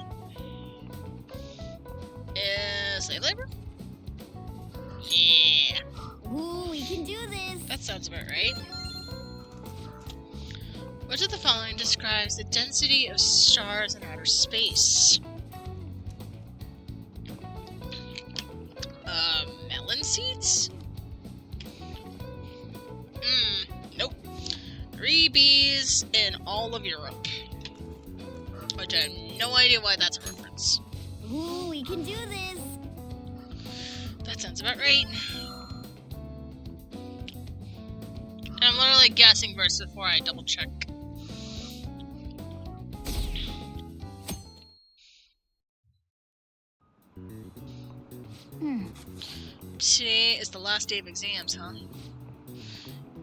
Speaker 1: Slave labor? Yeah.
Speaker 2: Ooh, we can do this!
Speaker 1: That sounds about right. Which of the following describes the density of stars in outer space? Melon seeds? Nope. 3 bees in all of Europe. Which I have no idea why that's a reference.
Speaker 2: Ooh, we can do this!
Speaker 1: That sounds about right. I'm literally guessing first before I double check. Today is the last day of exams, huh?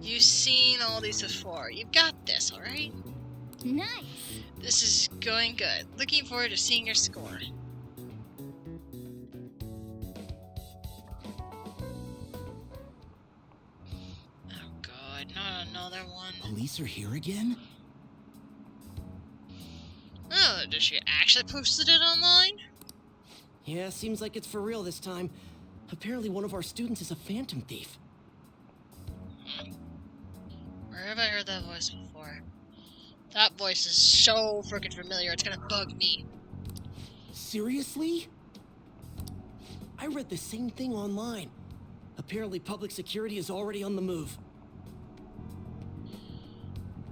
Speaker 1: You've seen all these before. You've got this, alright?
Speaker 2: Nice!
Speaker 1: This is going good. Looking forward to seeing your score. Oh god, not another one.
Speaker 11: Police are here again?
Speaker 1: Oh, does she actually posted it online?
Speaker 10: Yeah, seems like it's for real this time. Apparently one of our students is a Phantom Thief.
Speaker 1: Where have I heard that voice before? That voice is so freaking familiar, it's gonna bug me.
Speaker 10: Seriously? I read the same thing online. Apparently public security is already on the move.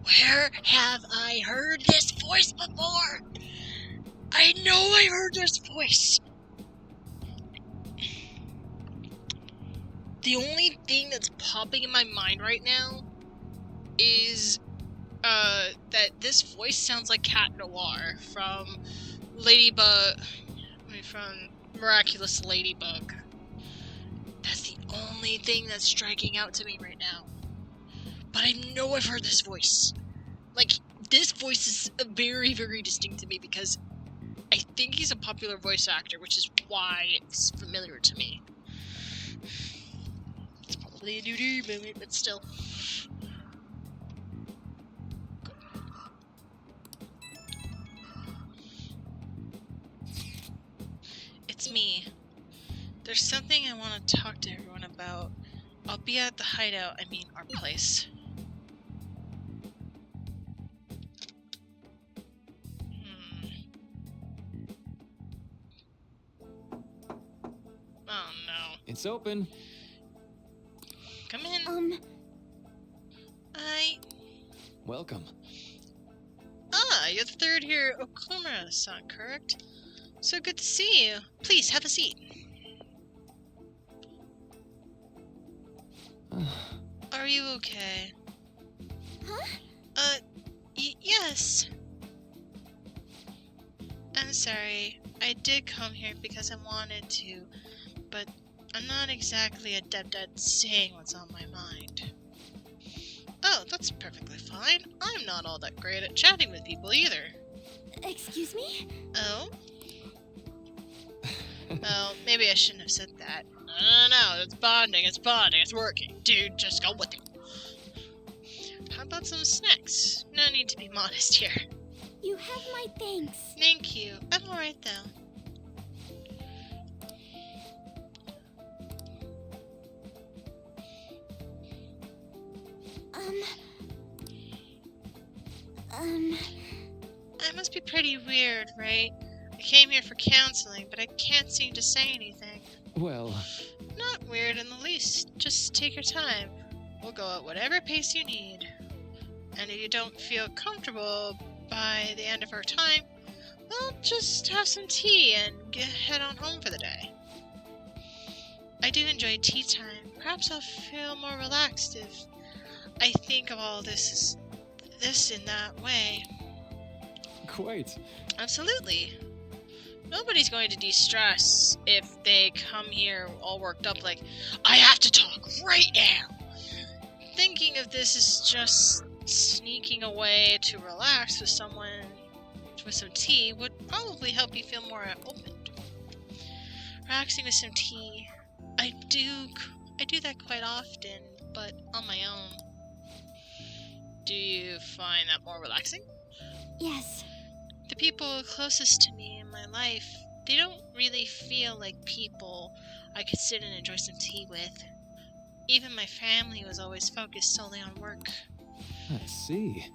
Speaker 1: Where have I heard this voice before? I know I heard this voice. The only thing that's popping in my mind right now is that this voice sounds like Cat Noir from from Miraculous Ladybug. That's the only thing that's striking out to me right now. But I know I've heard this voice. Like, this voice is very, very distinct to me because I think he's a popular voice actor, which is why it's familiar to me. It's probably a new movie, but still. It's me. There's something I want to talk to everyone about. I'll be at the hideout, I mean our place.
Speaker 4: It's open.
Speaker 1: Come in.
Speaker 4: Welcome.
Speaker 1: Ah, you're the third here, Okumurura-san, correct? So good to see you. Please, have a seat. Are you okay?
Speaker 2: Huh?
Speaker 1: Yes. I'm sorry. I did come here because I wanted to, but I'm not exactly adept at saying what's on my mind. Oh, that's perfectly fine. I'm not all that great at chatting with people either.
Speaker 2: Excuse me?
Speaker 1: Oh? Oh, maybe I shouldn't have said that. No, it's bonding, it's working. Dude, just go with it. How about some snacks? No need to be modest here.
Speaker 2: You have my thanks.
Speaker 1: Thank you. I'm alright though. I must be pretty weird, right? I came here for counseling, but I can't seem to say anything.
Speaker 6: Well...
Speaker 1: Not weird in the least. Just take your time. We'll go at whatever pace you need. And if you don't feel comfortable by the end of our time, well, just have some tea and head on home for the day. I do enjoy tea time. Perhaps I'll feel more relaxed if I think of all this in that way.
Speaker 6: Quite.
Speaker 1: Absolutely. Nobody's going to de-stress if they come here all worked up like, I have to talk right now. Thinking of this is just sneaking away to relax with someone with some tea would probably help you feel more opened. Relaxing with some tea, I do that quite often, but on my own. Do you find that more relaxing?
Speaker 2: Yes.
Speaker 1: The people closest to me in my life, they don't really feel like people I could sit and enjoy some tea with. Even my family was always focused solely on work.
Speaker 6: I see.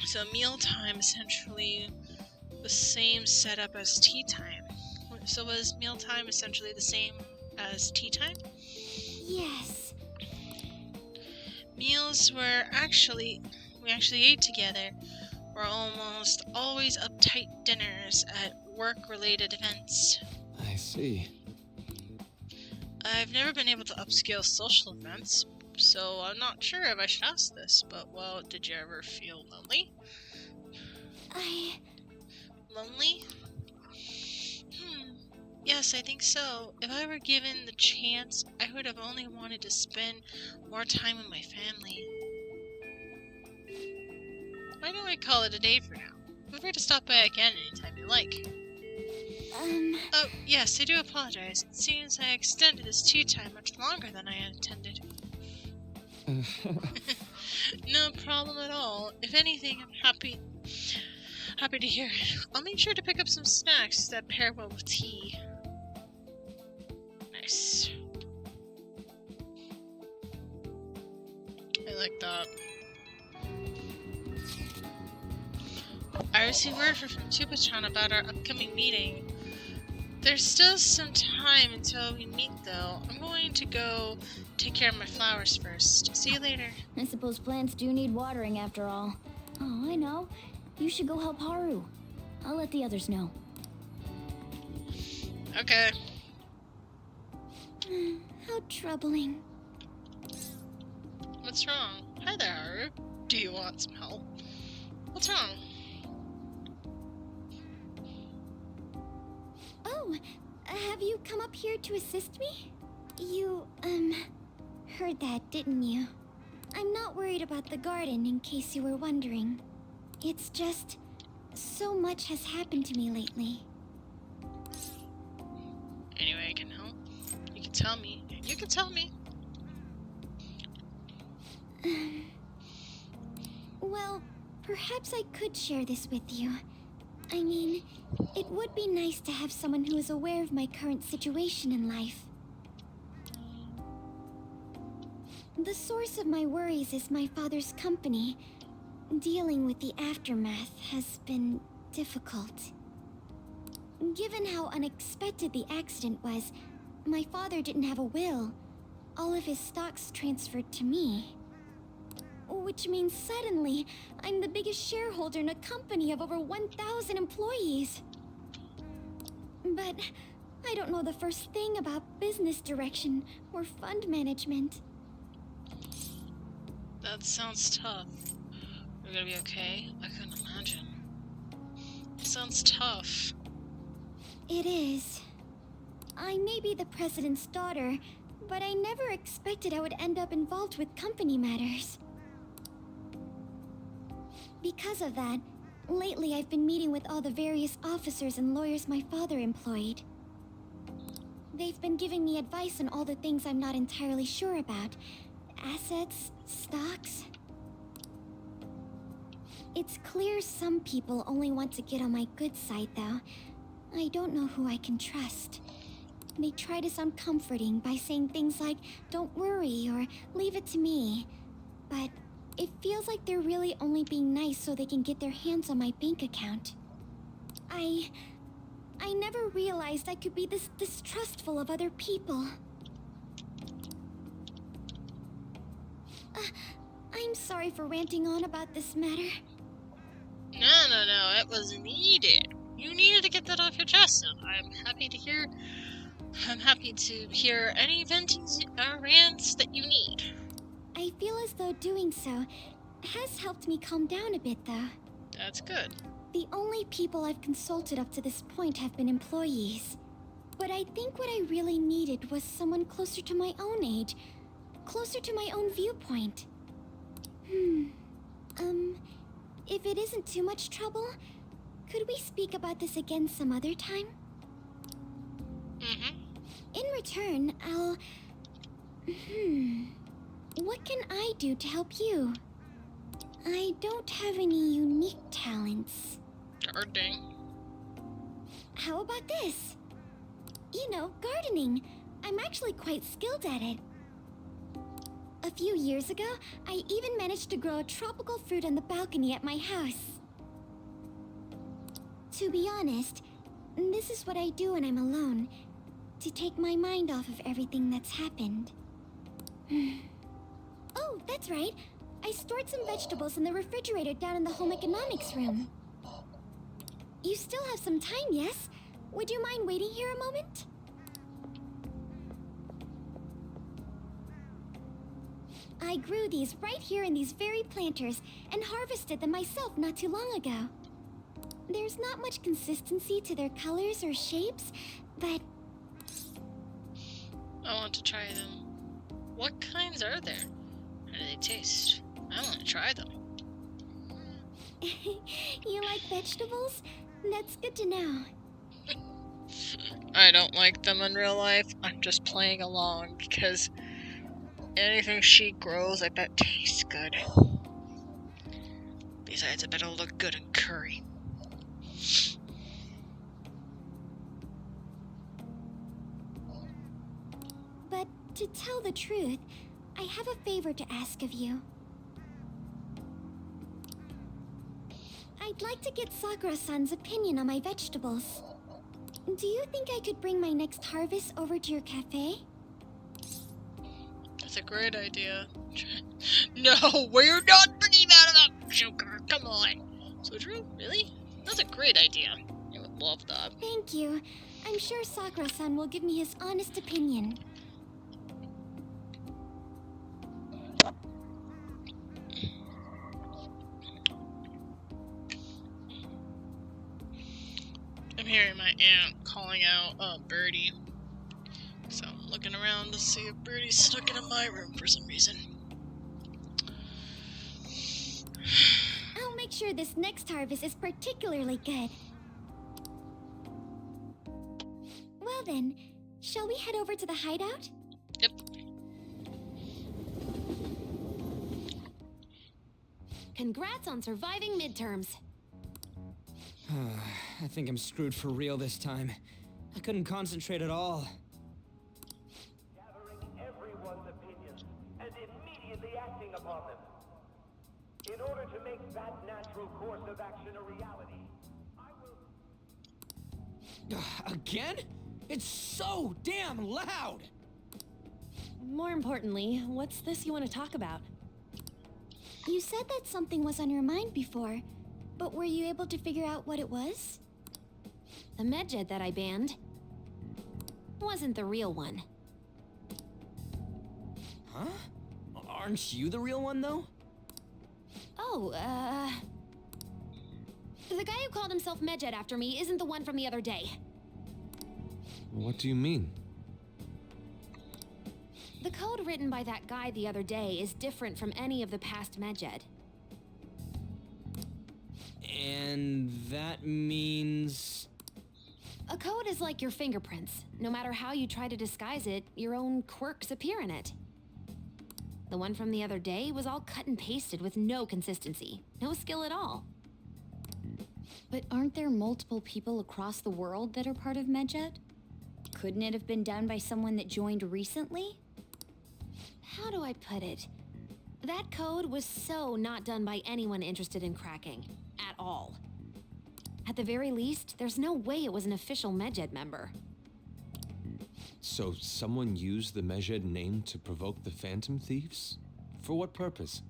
Speaker 1: So mealtime essentially the same setup as tea time. So was mealtime essentially the same as tea time?
Speaker 2: Yes.
Speaker 1: Meals we actually ate together were almost always uptight dinners at work-related events.
Speaker 6: I see.
Speaker 1: I've never been able to upscale social events, so I'm not sure if I should ask this, but, well, did you ever feel lonely? Lonely? Yes, I think so. If I were given the chance, I would have only wanted to spend more time with my family. Why don't I call it a day for now? Feel free to stop by again anytime you like. Oh, yes, I do apologize. It seems I extended this tea time much longer than I intended. No problem at all. If anything, I'm happy to hear it. I'll make sure to pick up some snacks that pair well with tea. Nice. I like that. I received word from Tupa-chan about our upcoming meeting. There's still some time until we meet, though. I'm going to go take care of my flowers first. See you later.
Speaker 2: I suppose plants do need watering after all. Oh, I know. You should go help Haru. I'll let the others know.
Speaker 1: Okay.
Speaker 2: How troubling.
Speaker 1: What's wrong? Hi there, Haru. Do you want some help? What's wrong?
Speaker 2: Oh, have you come up here to assist me? You, heard that, didn't you? I'm not worried about the garden, in case you were wondering. It's just, so much has happened to me lately.
Speaker 1: Anyway, I can help. You can tell me. You can tell me.
Speaker 2: Well, perhaps I could share this with you. I mean, it would be nice to have someone who is aware of my current situation in life. The source of my worries is my father's company. Dealing with the aftermath has been difficult. Given how unexpected the accident was, My father didn't have a will. All of his stocks transferred to me. Which means suddenly, I'm the biggest shareholder in a company of over 1,000 employees. But I don't know the first thing about business direction or fund management.
Speaker 1: That sounds tough. You're gonna be okay? I couldn't imagine. It sounds tough.
Speaker 2: It is. I may be the president's daughter, but I never expected I would end up involved with company matters. Because of that, lately I've been meeting with all the various officers and lawyers my father employed. They've been giving me advice on all the things I'm not entirely sure about. Assets, stocks. It's clear some people only want to get on my good side, though. I don't know who I can trust. They try to sound comforting by saying things like, "Don't worry," or "Leave it to me." But it feels like they're really only being nice so they can get their hands on my bank account. I never realized I could be this distrustful of other people. I'm sorry for ranting on about this matter.
Speaker 1: No, it was needed. You needed to get that off your chest, and I'm happy to hear any venting rants that you need.
Speaker 2: I feel as though doing so has helped me calm down a bit, though.
Speaker 1: That's good.
Speaker 2: The only people I've consulted up to this point have been employees. But I think what I really needed was someone closer to my own age, closer to my own viewpoint. If it isn't too much trouble, could we speak about this again some other time? In return, I'll... What can I do to help you? I don't have any unique talents.
Speaker 1: Gardening.
Speaker 2: How about this? You know, gardening. I'm actually quite skilled at it. A few years ago, I even managed to grow a tropical fruit on the balcony at my house. To be honest, this is what I do when I'm alone, to take my mind off of everything that's happened. Oh, that's right. I stored some vegetables in the refrigerator down in the home economics room. You still have some time, yes? Would you mind waiting here a moment? I grew these right here in these very planters and harvested them myself not too long ago. There's not much consistency to their colors or shapes, but...
Speaker 1: I want to try them. What kinds are there? How do they taste? I want to try them.
Speaker 2: You like vegetables? That's good to know.
Speaker 1: I don't like them in real life. I'm just playing along because anything she grows, I bet tastes good. Besides, I bet it'll look good in curry.
Speaker 2: But to tell the truth, I have a favor to ask of you. I'd like to get Sakura-san's opinion on my vegetables. Do you think I could bring my next harvest over to your cafe?
Speaker 1: That's a great idea. No, we're not bringing that up, Joker. Come on. Sujuru, really? That's a great idea. I would love that.
Speaker 2: Thank you. I'm sure Sakura-san will give me his honest opinion.
Speaker 1: I'm hearing my aunt calling out Birdie. So I'm looking around to see if Birdie's stuck in my room for some reason.
Speaker 2: I'll make sure this next harvest is particularly good. Well then, shall we head over to the hideout?
Speaker 1: Yep.
Speaker 5: Congrats on surviving midterms.
Speaker 4: I think I'm screwed for real this time. I couldn't concentrate at all.
Speaker 13: Gathering everyone's opinions and immediately acting upon them. In order to make that natural course of action a reality, I will...
Speaker 4: Again?
Speaker 10: It's so damn loud!
Speaker 5: More importantly, what's this you want to talk about?
Speaker 2: You said that something was on your mind before, but were you able to figure out what it was?
Speaker 12: The medjed that I banned wasn't the real one.
Speaker 4: Huh? Aren't you the real one, though?
Speaker 12: Oh, the guy who called himself Medjed after me isn't the one from the other day.
Speaker 6: What do you mean?
Speaker 12: The code written by that guy the other day is different from any of the past Medjed.
Speaker 4: And that means...
Speaker 12: A code is like your fingerprints. No matter how you try to disguise it, your own quirks appear in it. The one from the other day was all cut and pasted with no consistency. No skill at all.
Speaker 2: But aren't there multiple people across the world that are part of Medjed? Couldn't it have been done by someone that joined recently?
Speaker 12: How do I put it? That code was so not done by anyone interested in cracking. At all. At the very least, there's no way it was an official Medjed member.
Speaker 6: So someone used the Medjed name to provoke the Phantom Thieves? For what purpose?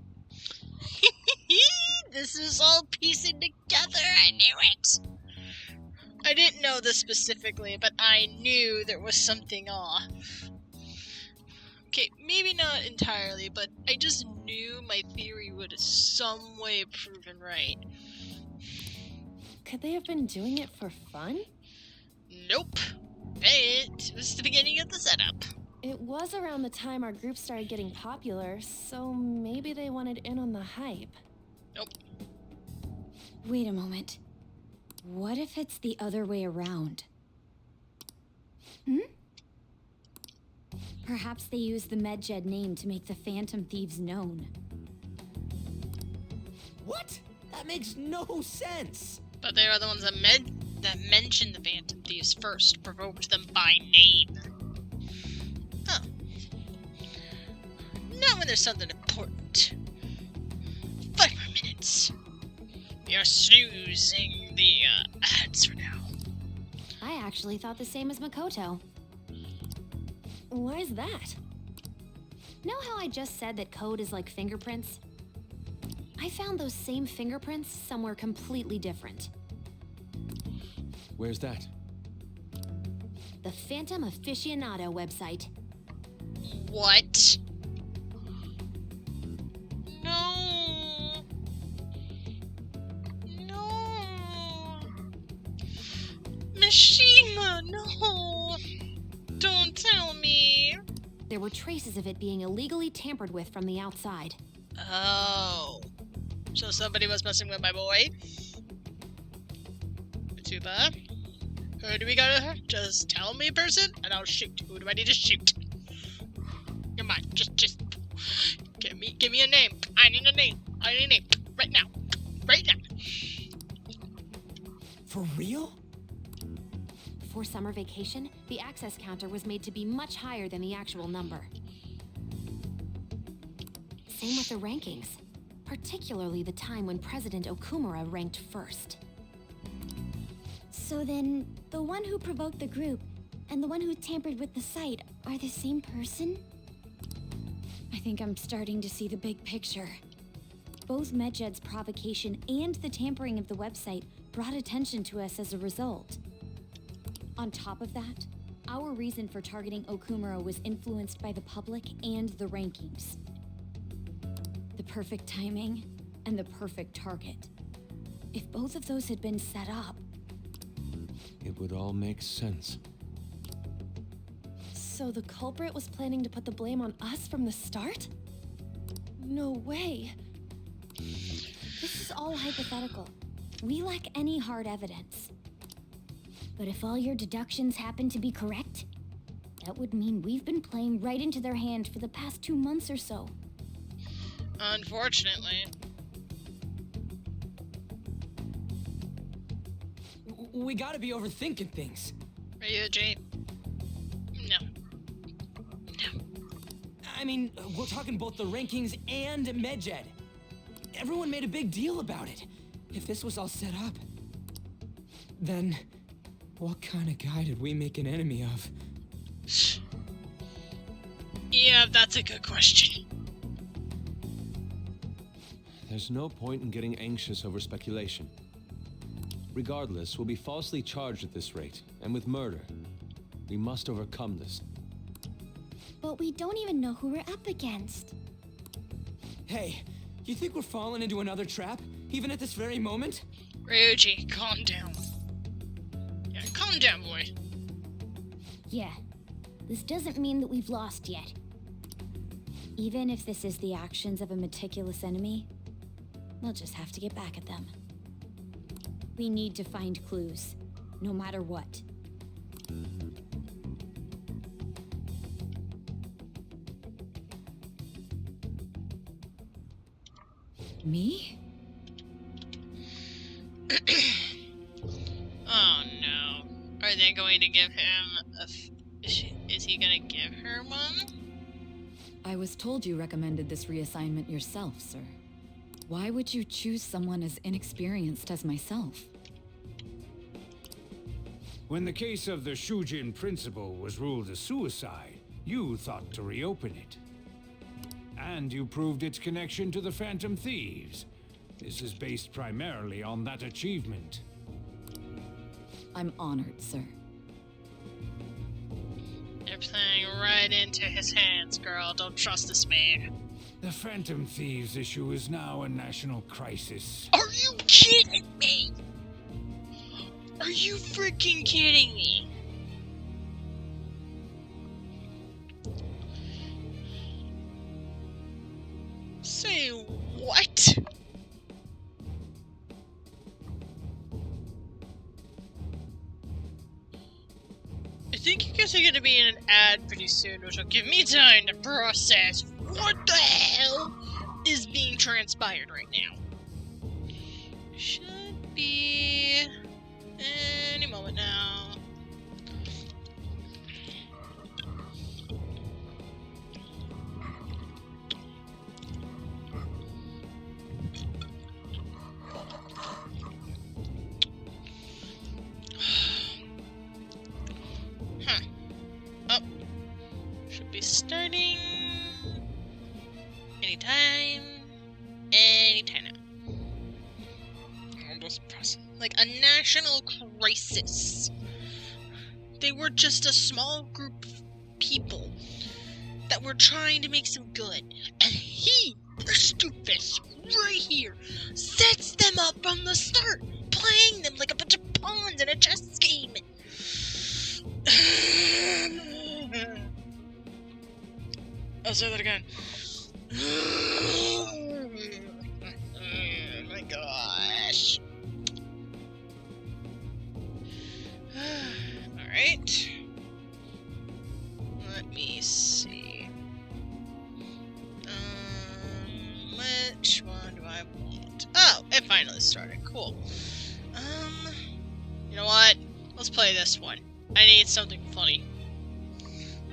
Speaker 1: This is all piecing together. I knew it. I didn't know this specifically, but I knew there was something off. Okay, maybe not entirely, but I just knew my theory would in some way proven right.
Speaker 5: Could they have been doing it for fun?
Speaker 1: Nope. It was the beginning of the setup.
Speaker 5: It was around the time our group started getting popular, so maybe they wanted in on the hype.
Speaker 1: Nope.
Speaker 2: Wait a moment. What if it's the other way around? Perhaps they used the Medjed name to make the Phantom Thieves known.
Speaker 10: What? That makes no sense!
Speaker 1: But they were the ones that mentioned the Phantom Thieves first, provoked them by name. Oh. Not when there's something important. 5 more minutes. We are snoozing the ads for now.
Speaker 12: I actually thought the same as Makoto.
Speaker 5: Why is that?
Speaker 12: Know how I just said that code is like fingerprints? I found those same fingerprints somewhere completely different.
Speaker 6: Where's that?
Speaker 12: The Phantom Aficionado website.
Speaker 1: What? No. No. Mishima, no. Don't tell me.
Speaker 12: There were traces of it being illegally tampered with from the outside.
Speaker 1: Oh. So somebody was messing with my boy? Tuba? Who do we gotta? Just tell me, person, and I'll shoot. Who do I need to shoot? Come on, just give me a name. I need a name. I need a name right now. Right now.
Speaker 10: For real?
Speaker 12: For summer vacation, the access counter was made to be much higher than the actual number. Same with the rankings, particularly the time when President Okumurura ranked first.
Speaker 2: So then, the one who provoked the group and the one who tampered with the site are the same person? I think I'm starting to see the big picture. Both Medjed's provocation and the tampering of the website brought attention to us as a result. On top of that, our reason for targeting Okumura was influenced by the public and the rankings. The perfect timing and the perfect target. If both of those had been set up,
Speaker 6: It would all make sense.
Speaker 5: So the culprit was planning to put the blame on us from the start? No way.
Speaker 2: this is all hypothetical. We lack any hard evidence. But if all your deductions happen to be correct, that would mean we've been playing right into their hand for the past 2 months or so.
Speaker 1: Unfortunately.
Speaker 4: We gotta be overthinking things.
Speaker 1: Ryuji. No. No.
Speaker 4: I mean, we're talking both the rankings and Medjed. Everyone made a big deal about it. If this was all set up, then What kind of guy did we make an enemy of?
Speaker 1: Yeah, that's a good question.
Speaker 6: There's no point in getting anxious over speculation. Regardless, we'll be falsely charged at this rate, and with murder. We must overcome this.
Speaker 2: But we don't even know who we're up against.
Speaker 4: Hey, you think we're falling into another trap, even at this very moment?
Speaker 1: Ryuji, calm down. Yeah, calm down, boy.
Speaker 2: Yeah, this doesn't mean that we've lost yet. Even if this is the actions of a meticulous enemy, we'll just have to get back at them. We need to find clues, no matter what. Me?
Speaker 1: Oh no. Are they going to give him a... Is he gonna give her one?
Speaker 14: I was told you recommended this reassignment yourself, sir. Why would you choose someone as inexperienced as myself?
Speaker 3: When the case of the Shujin principal was ruled a suicide, you thought to reopen it. And you proved its connection to the Phantom Thieves. This is based primarily on that achievement.
Speaker 14: I'm honored, sir.
Speaker 1: You're playing right into his hands, girl. Don't trust this man.
Speaker 3: The Phantom Thieves issue is now a national crisis.
Speaker 1: Are you kidding me? Are you freaking kidding me? Say what? I think you guys are gonna be in an ad pretty soon, which will give me time to process what the hell is being transpired right now. Should be any moment now. Huh. Oh. Should be starting anytime. Anytime now. Almost process. Like a national crisis. They were just a small group of people that were trying to make some good. And he, the Stoopfish, right here, sets them up from the start, playing them like a bunch of pawns in a chess game. I'll say that again. Oh my gosh. Alright. Let me see. Which one do I want? Oh, it finally started. Cool. You know what? Let's play this one. I need something funny.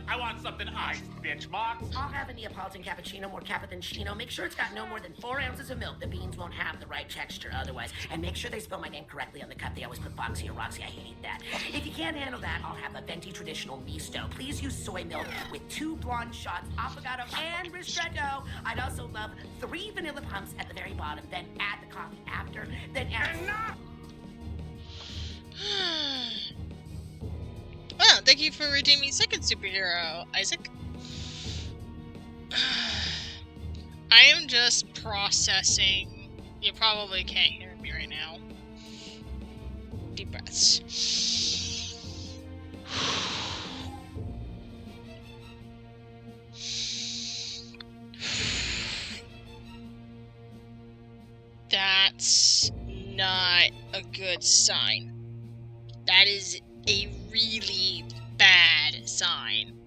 Speaker 15: I want something iced, bitch box.
Speaker 16: I'll have a Neapolitan cappuccino, more cappa than chino. Make sure it's got no more than 4 ounces of milk. The beans won't have the right texture otherwise. And make sure they spell my name correctly on the cup. They always put Foxy or Roxy. I hate that. If you can't handle that, I'll have a venti traditional misto. Please use soy milk with 2 blonde shots, affogato and ristretto. I'd also love 3 vanilla pumps at the very bottom. Then add the coffee after. Then add... Enough!
Speaker 1: Well, thank you for redeeming second superhero, Isaac. I am just processing. You probably can't hear me right now. Deep breaths. That's not a good sign. That is a really bad sign.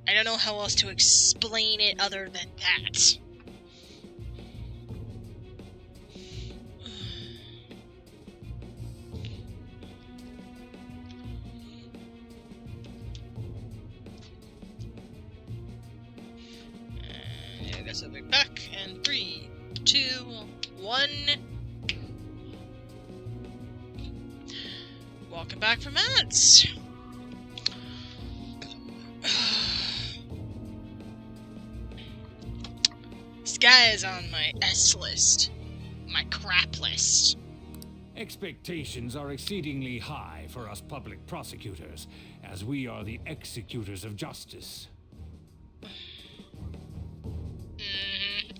Speaker 1: I don't know how else to explain it other than that. And I guess I'll be back in 3, 2, 1. walking back from ads. This guy is on my S list. My crap list.
Speaker 3: Expectations are exceedingly high for us public prosecutors, as we are the executors of justice.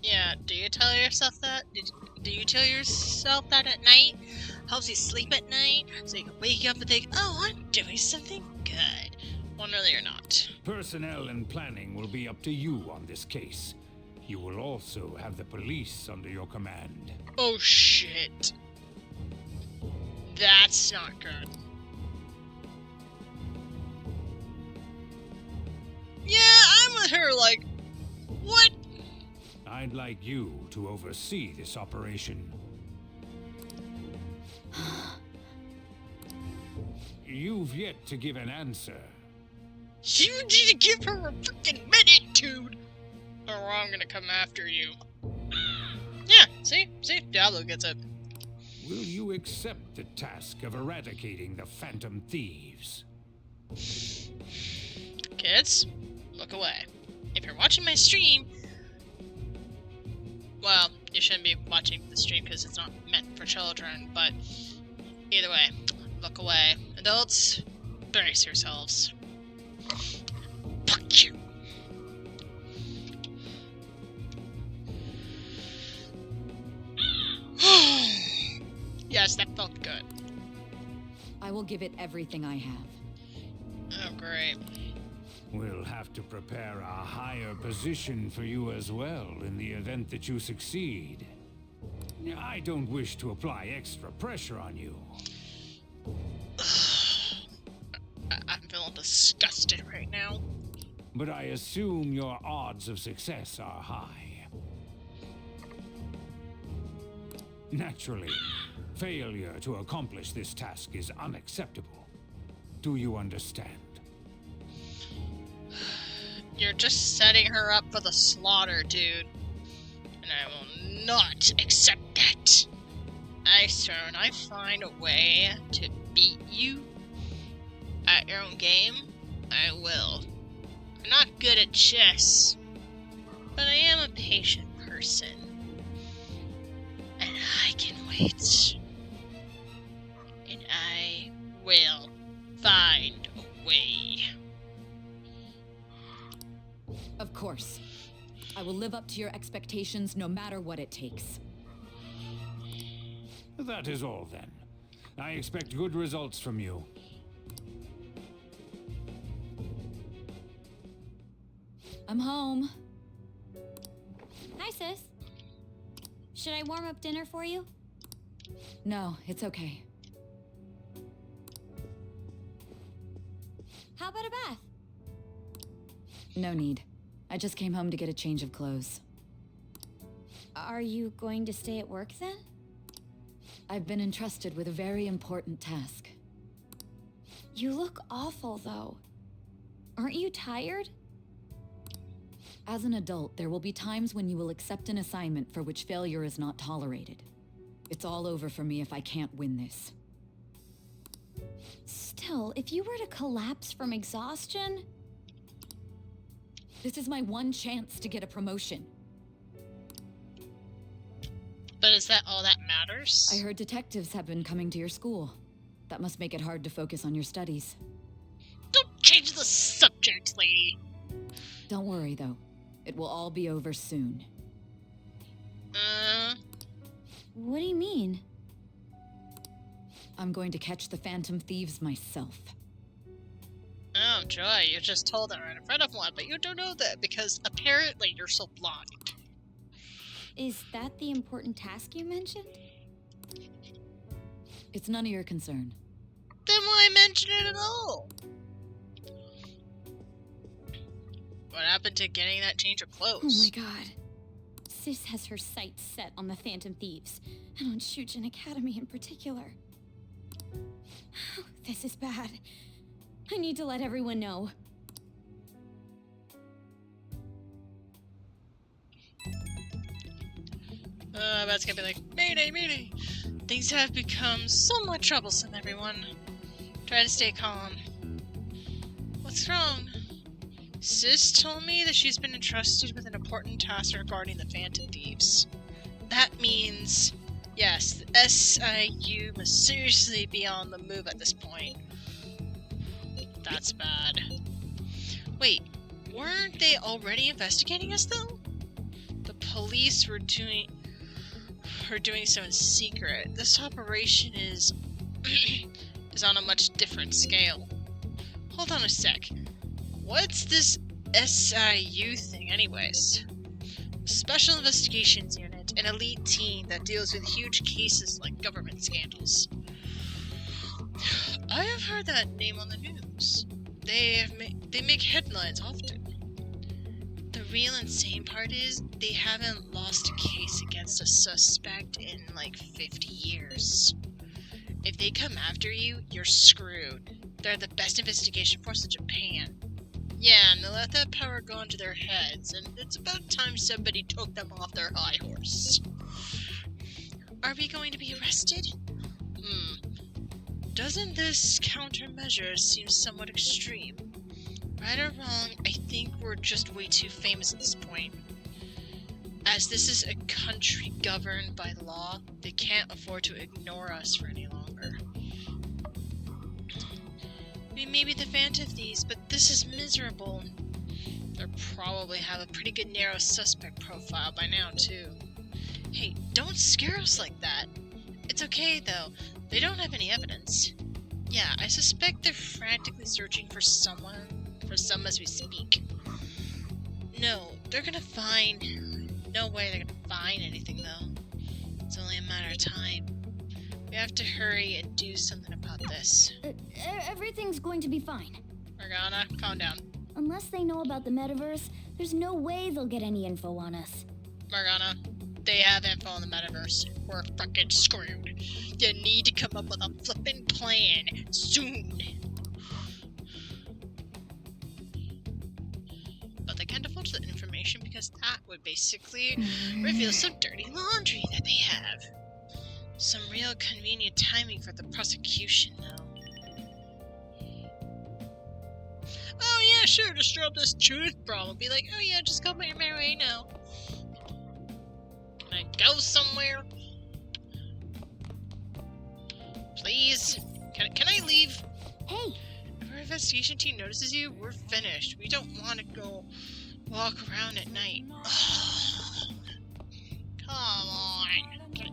Speaker 1: Yeah, do you tell yourself that? Do you tell yourself that at night? Helps you sleep at night, so you can wake up and think, oh, I'm doing something good. Well, no, you're not.
Speaker 3: Personnel and planning will be up to you on this case. You will also have the police under your command.
Speaker 1: Oh, shit. That's not good. Yeah, I'm with her, like, what?
Speaker 3: I'd like you to oversee this operation. You've yet to give an answer.
Speaker 1: You need to give her a freaking minute, dude! Or I'm gonna come after you. Yeah, see? Diablo gets it.
Speaker 3: Will you accept the task of eradicating the Phantom Thieves?
Speaker 1: Kids, look away. If you're watching my stream, well, you shouldn't be watching the stream because it's not meant for children, but either way, look away. Adults, brace yourselves. Fuck you. Yes, that felt good.
Speaker 14: I will give it everything I have.
Speaker 1: Oh, great.
Speaker 3: We'll have to prepare a higher position for you as well in the event that you succeed. I don't wish to apply extra pressure on you.
Speaker 1: I'm feeling disgusted right now.
Speaker 3: But I assume your odds of success are high. Naturally, failure to accomplish this task is unacceptable. Do you understand?
Speaker 1: You're just setting her up for the slaughter, dude. And I will not accept that. I swear, when I find a way to beat you at your own game, I will. I'm not good at chess, but I am a patient person. And I can wait. And I will find a way.
Speaker 14: Of course. I will live up to your expectations no matter what it takes.
Speaker 3: That is all then. I expect good results from you.
Speaker 14: I'm home.
Speaker 2: Hi, sis. Should I warm up dinner for you?
Speaker 14: No, it's okay.
Speaker 2: How about a bath?
Speaker 14: No need. I just came home to get a change of clothes.
Speaker 2: Are you going to stay at work then?
Speaker 14: I've been entrusted with a very important task.
Speaker 2: You look awful, though. Aren't you tired?
Speaker 14: As an adult, there will be times when you will accept an assignment for which failure is not tolerated. It's all over for me if I can't win this.
Speaker 2: Still, if you were to collapse from exhaustion...
Speaker 14: This is my one chance to get a promotion.
Speaker 1: But is that all that matters?
Speaker 14: I heard detectives have been coming to your school. That must make it hard to focus on your studies.
Speaker 1: Don't change the subject, lady.
Speaker 14: Don't worry, though. It will all be over soon.
Speaker 2: What do you mean?
Speaker 14: I'm going to catch the Phantom Thieves myself.
Speaker 1: Oh, Joy, you just told her in front of one, but you don't know that because apparently you're so blind.
Speaker 2: Is that the important task you mentioned?
Speaker 14: It's none of your concern.
Speaker 1: Then why mention it at all? What happened to getting that change of clothes?
Speaker 2: Oh my god. Sis has her sights set on the Phantom Thieves, and on Shujin Academy in particular. This is bad. I need to let everyone know.
Speaker 1: That's gonna be like, Mayday, Mayday! Things have become somewhat troublesome, everyone. Try to stay calm. What's wrong? Sis told me that she's been entrusted with an important task regarding the Phantom Thieves. That means, yes, the SIU must seriously be on the move at this point. That's bad. Wait, weren't they already investigating us though? The police were doing so in secret. This operation is is on a much different scale. Hold on a sec. What's this SIU thing anyways? Special Investigations Unit, an elite team that deals with huge cases like government scandals. I have heard that name on the news. They make headlines often. The real insane part is they haven't lost a case against a suspect in like 50 years. If they come after you, you're screwed. They're the best investigation force in Japan. Yeah, and they let that power go into their heads, and it's about time somebody took them off their high horse. Are we going to be arrested? Doesn't this countermeasure seem somewhat extreme? Right or wrong, I think we're just way too famous at this point. As this is a country governed by law, they can't afford to ignore us for any longer. We may be the Phantom Thieves, but this is miserable. They probably have a pretty good narrow suspect profile by now, too. Hey, don't scare us like that. It's okay, though. They don't have any evidence. Yeah, I suspect they're frantically searching for some as we speak. No, they're gonna find... No way they're gonna find anything, though. It's only a matter of time. We have to hurry and do something about this.
Speaker 2: Everything's going to be fine.
Speaker 1: Morgana, calm down.
Speaker 2: Unless they know about the metaverse, there's no way they'll get any info on us.
Speaker 1: Morgana, they have info on the metaverse. We're fucking screwed. You need to come up with a flippin' plan soon. But they can't divulge that information because that would basically reveal some dirty laundry that they have. Some real convenient timing for the prosecution, though. Oh yeah, sure, just drop this truth bomb and be like, oh yeah, just go by your merry way now. Can I go somewhere? Please? Can I leave?
Speaker 2: Hey!
Speaker 1: If our investigation team notices you, we're finished. We don't want to go walk around at night. Come on.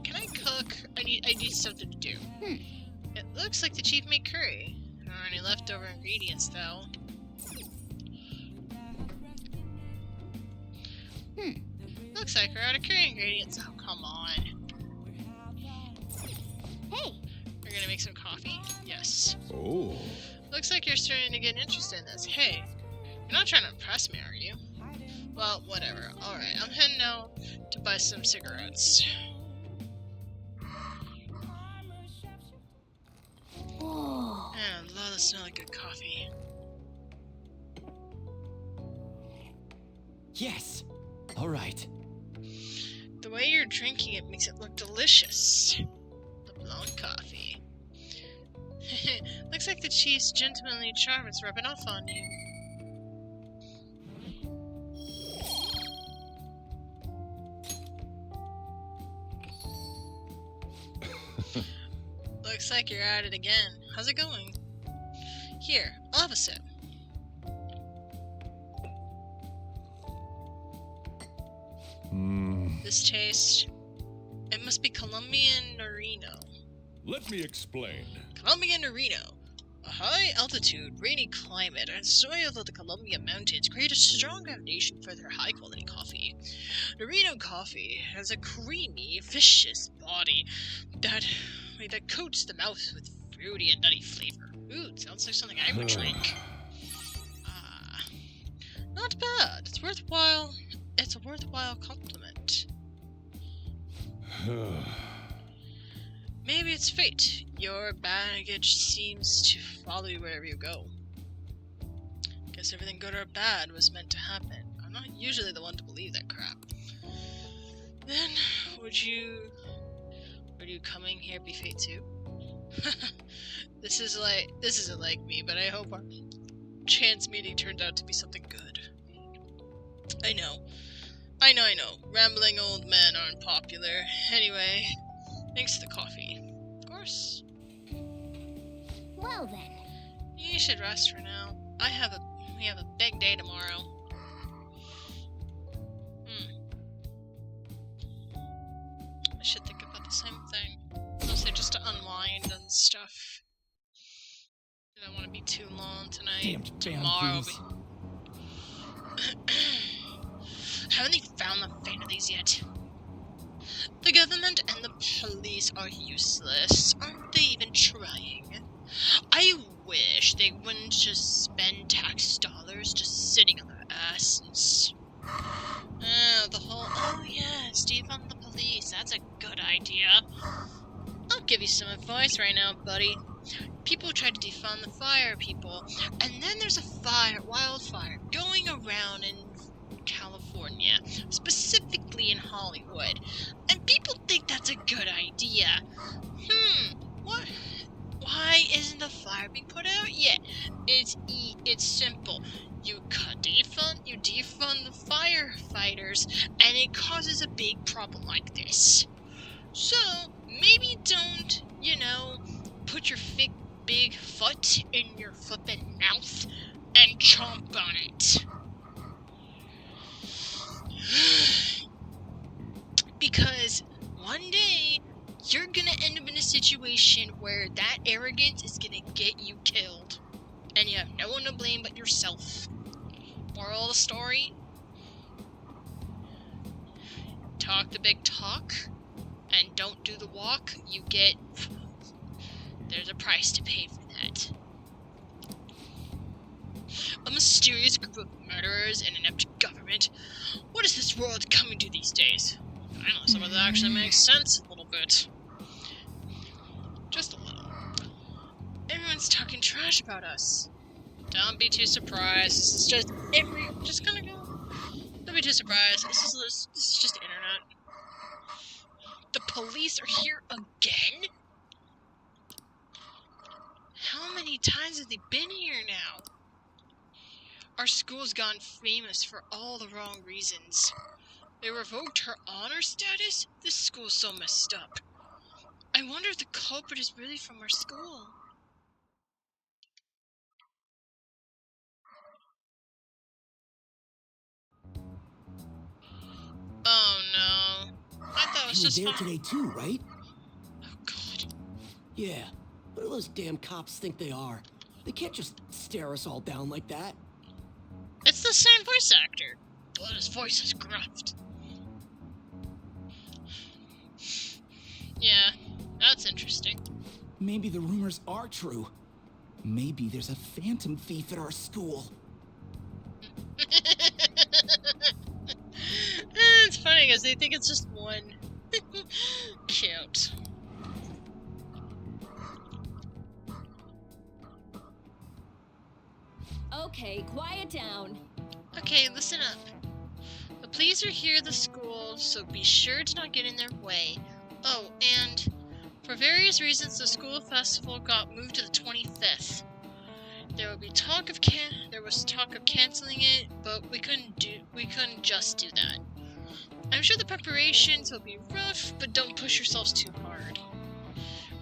Speaker 1: Can I cook? I need something to do. It looks like the chief made curry. There aren't any leftover ingredients, though. Looks like we're out of curry ingredients. Oh, come on.
Speaker 2: Hey!
Speaker 1: We're gonna make some coffee? Yes.
Speaker 9: Oh.
Speaker 1: Looks like you're starting to get interested in this. Hey, you're not trying to impress me, are you? Well, whatever. Alright, I'm heading out to buy some cigarettes.
Speaker 2: Oh.
Speaker 1: Man, I love the smell of good coffee.
Speaker 4: Yes! Alright.
Speaker 1: The way you're drinking it makes it look delicious. The blonde coffee. Looks like the chief's gentlemanly charm is rubbing off on you. Looks like you're at it again. How's it going? Here, I'll have a sip. This taste... It must be Colombian Norino.
Speaker 9: Let me explain.
Speaker 1: Colombian Norino. A high-altitude, rainy climate and soil of the Colombian mountains create a strong foundation for their high-quality coffee. Norino coffee has a creamy, viscous body that coats the mouth with fruity and nutty flavor. Ooh, it sounds like something I would drink. Not bad. It's worthwhile. It's a worthwhile compliment. Maybe it's fate. Your baggage seems to follow you wherever you go. Guess everything good or bad was meant to happen. I'm not usually the one to believe that crap. Then, would you coming here be fate too? This isn't like me, but I hope our chance meeting turns out to be something good. I know. Rambling old men aren't popular. Anyway, thanks to the coffee. Of course.
Speaker 2: Well then.
Speaker 1: You should rest for now. We have a big day tomorrow. I should think about the same thing. Mostly just to unwind and stuff. I don't want to be too long tonight.
Speaker 10: Damn
Speaker 1: Tomorrow.
Speaker 10: Phantom
Speaker 1: Haven't they found the Phantom Thieves yet? The government and the police are useless. Aren't they even trying? I wish they wouldn't just spend tax dollars just sitting on their asses. Oh yes, defund the police. That's a good idea. I'll give you some advice right now, buddy. People try to defund the fire people, and then there's a wildfire going around in California, specifically in Hollywood, and people think that's a good idea. What? Why isn't the fire being put out yet? It's simple. You defund the firefighters, and it causes a big problem like this. So maybe don't, put your big foot in your flippin' mouth and chomp on it. Because one day, you're gonna end up in a situation where that arrogance is gonna get you killed. And you have no one to blame but yourself. Moral of the story? Talk the big talk, and don't do the walk. There's a price to pay for that. A mysterious group of murderers and an inept government. What is this world coming to these days? I don't know, some of that actually makes sense a little bit. Just a little. Everyone's talking trash about us. Don't be too surprised. This is just gonna go. Don't be too surprised. This is just internet. The police are here again? How many times have they been here now? Our school's gone famous for all the wrong reasons. They revoked her honor status? This school's so messed up. I wonder if the culprit is really from our school. Oh no. I thought it was just
Speaker 10: You were
Speaker 1: fun.
Speaker 10: there today too, right?
Speaker 1: Oh god.
Speaker 10: Yeah. What do those damn cops think they are? They can't just stare us all down like that.
Speaker 1: It's the same voice actor, but his voice is gruffed. Yeah, that's interesting.
Speaker 11: Maybe the rumors are true. Maybe there's a phantom thief at our school.
Speaker 1: It's funny because they think it's just one. Cute.
Speaker 14: Okay, quiet down.
Speaker 1: Okay, listen up. The police are here at the school, so be sure to not get in their way. Oh, and for various reasons, the school festival got moved to the 25th. There was talk of canceling it, but we couldn't just do that. I'm sure the preparations will be rough, but don't push yourselves too hard.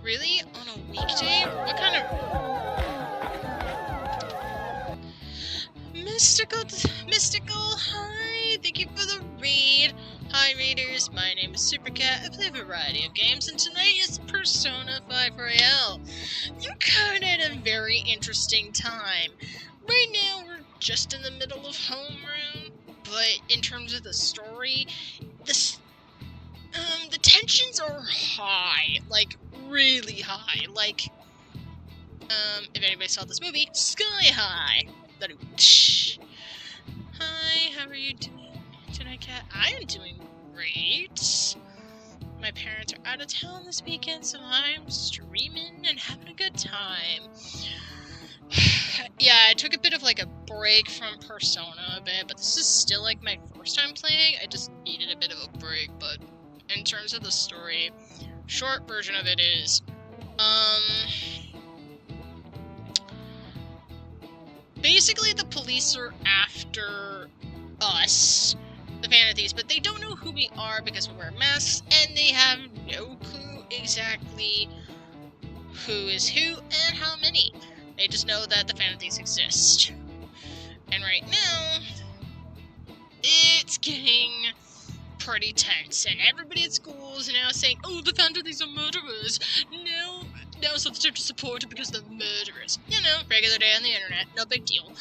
Speaker 1: Really? On a weekday? What kind of... Mystical, hi! Thank you for the raid. Hi raiders, my name is Supercat. I play a variety of games, and tonight is Persona 5 Royale. You caught at a very interesting time. Right now, we're just in the middle of homeroom, but in terms of the story, the tensions are high, like really high. Like, if anybody saw this movie, Sky High. Hi, how are you doing tonight, Kat? I am doing great. My parents are out of town this weekend, so I'm streaming and having a good time. Yeah, I took a bit of like a break from Persona a bit, but this is still like my first time playing. I just needed a bit of a break, but in terms of the story, short version of it is, basically the police are after us, the Phantom Thieves, but they don't know who we are because we wear masks, and they have no clue exactly who is who and how many. They just know that the Phantom Thieves exist. And right now, it's getting pretty tense, and everybody at school is now saying, oh, the Phantom Thieves are murderers. Now it's not the time to support it because they're murderers. You know, regular day on the internet, no big deal.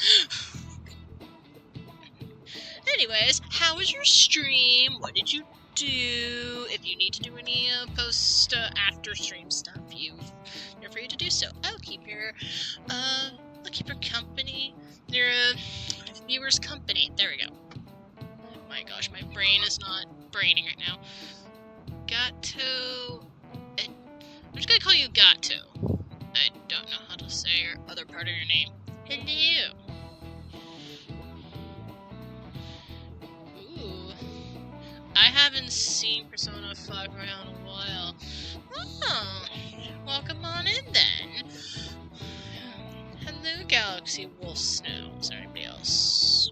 Speaker 1: Anyways, how was your stream? What did you do? If you need to do any post after stream stuff, you're free to do so. I'll keep your company, your viewers company. There we go. Oh my gosh, my brain is not braining right now. Gato. I'm just gonna call you Gato. I don't know how to say your other part of your name. Hello. I haven't seen Persona 5 for a while. Oh, welcome on in then. Hello, Galaxy Wolf Snow. Is there anybody else?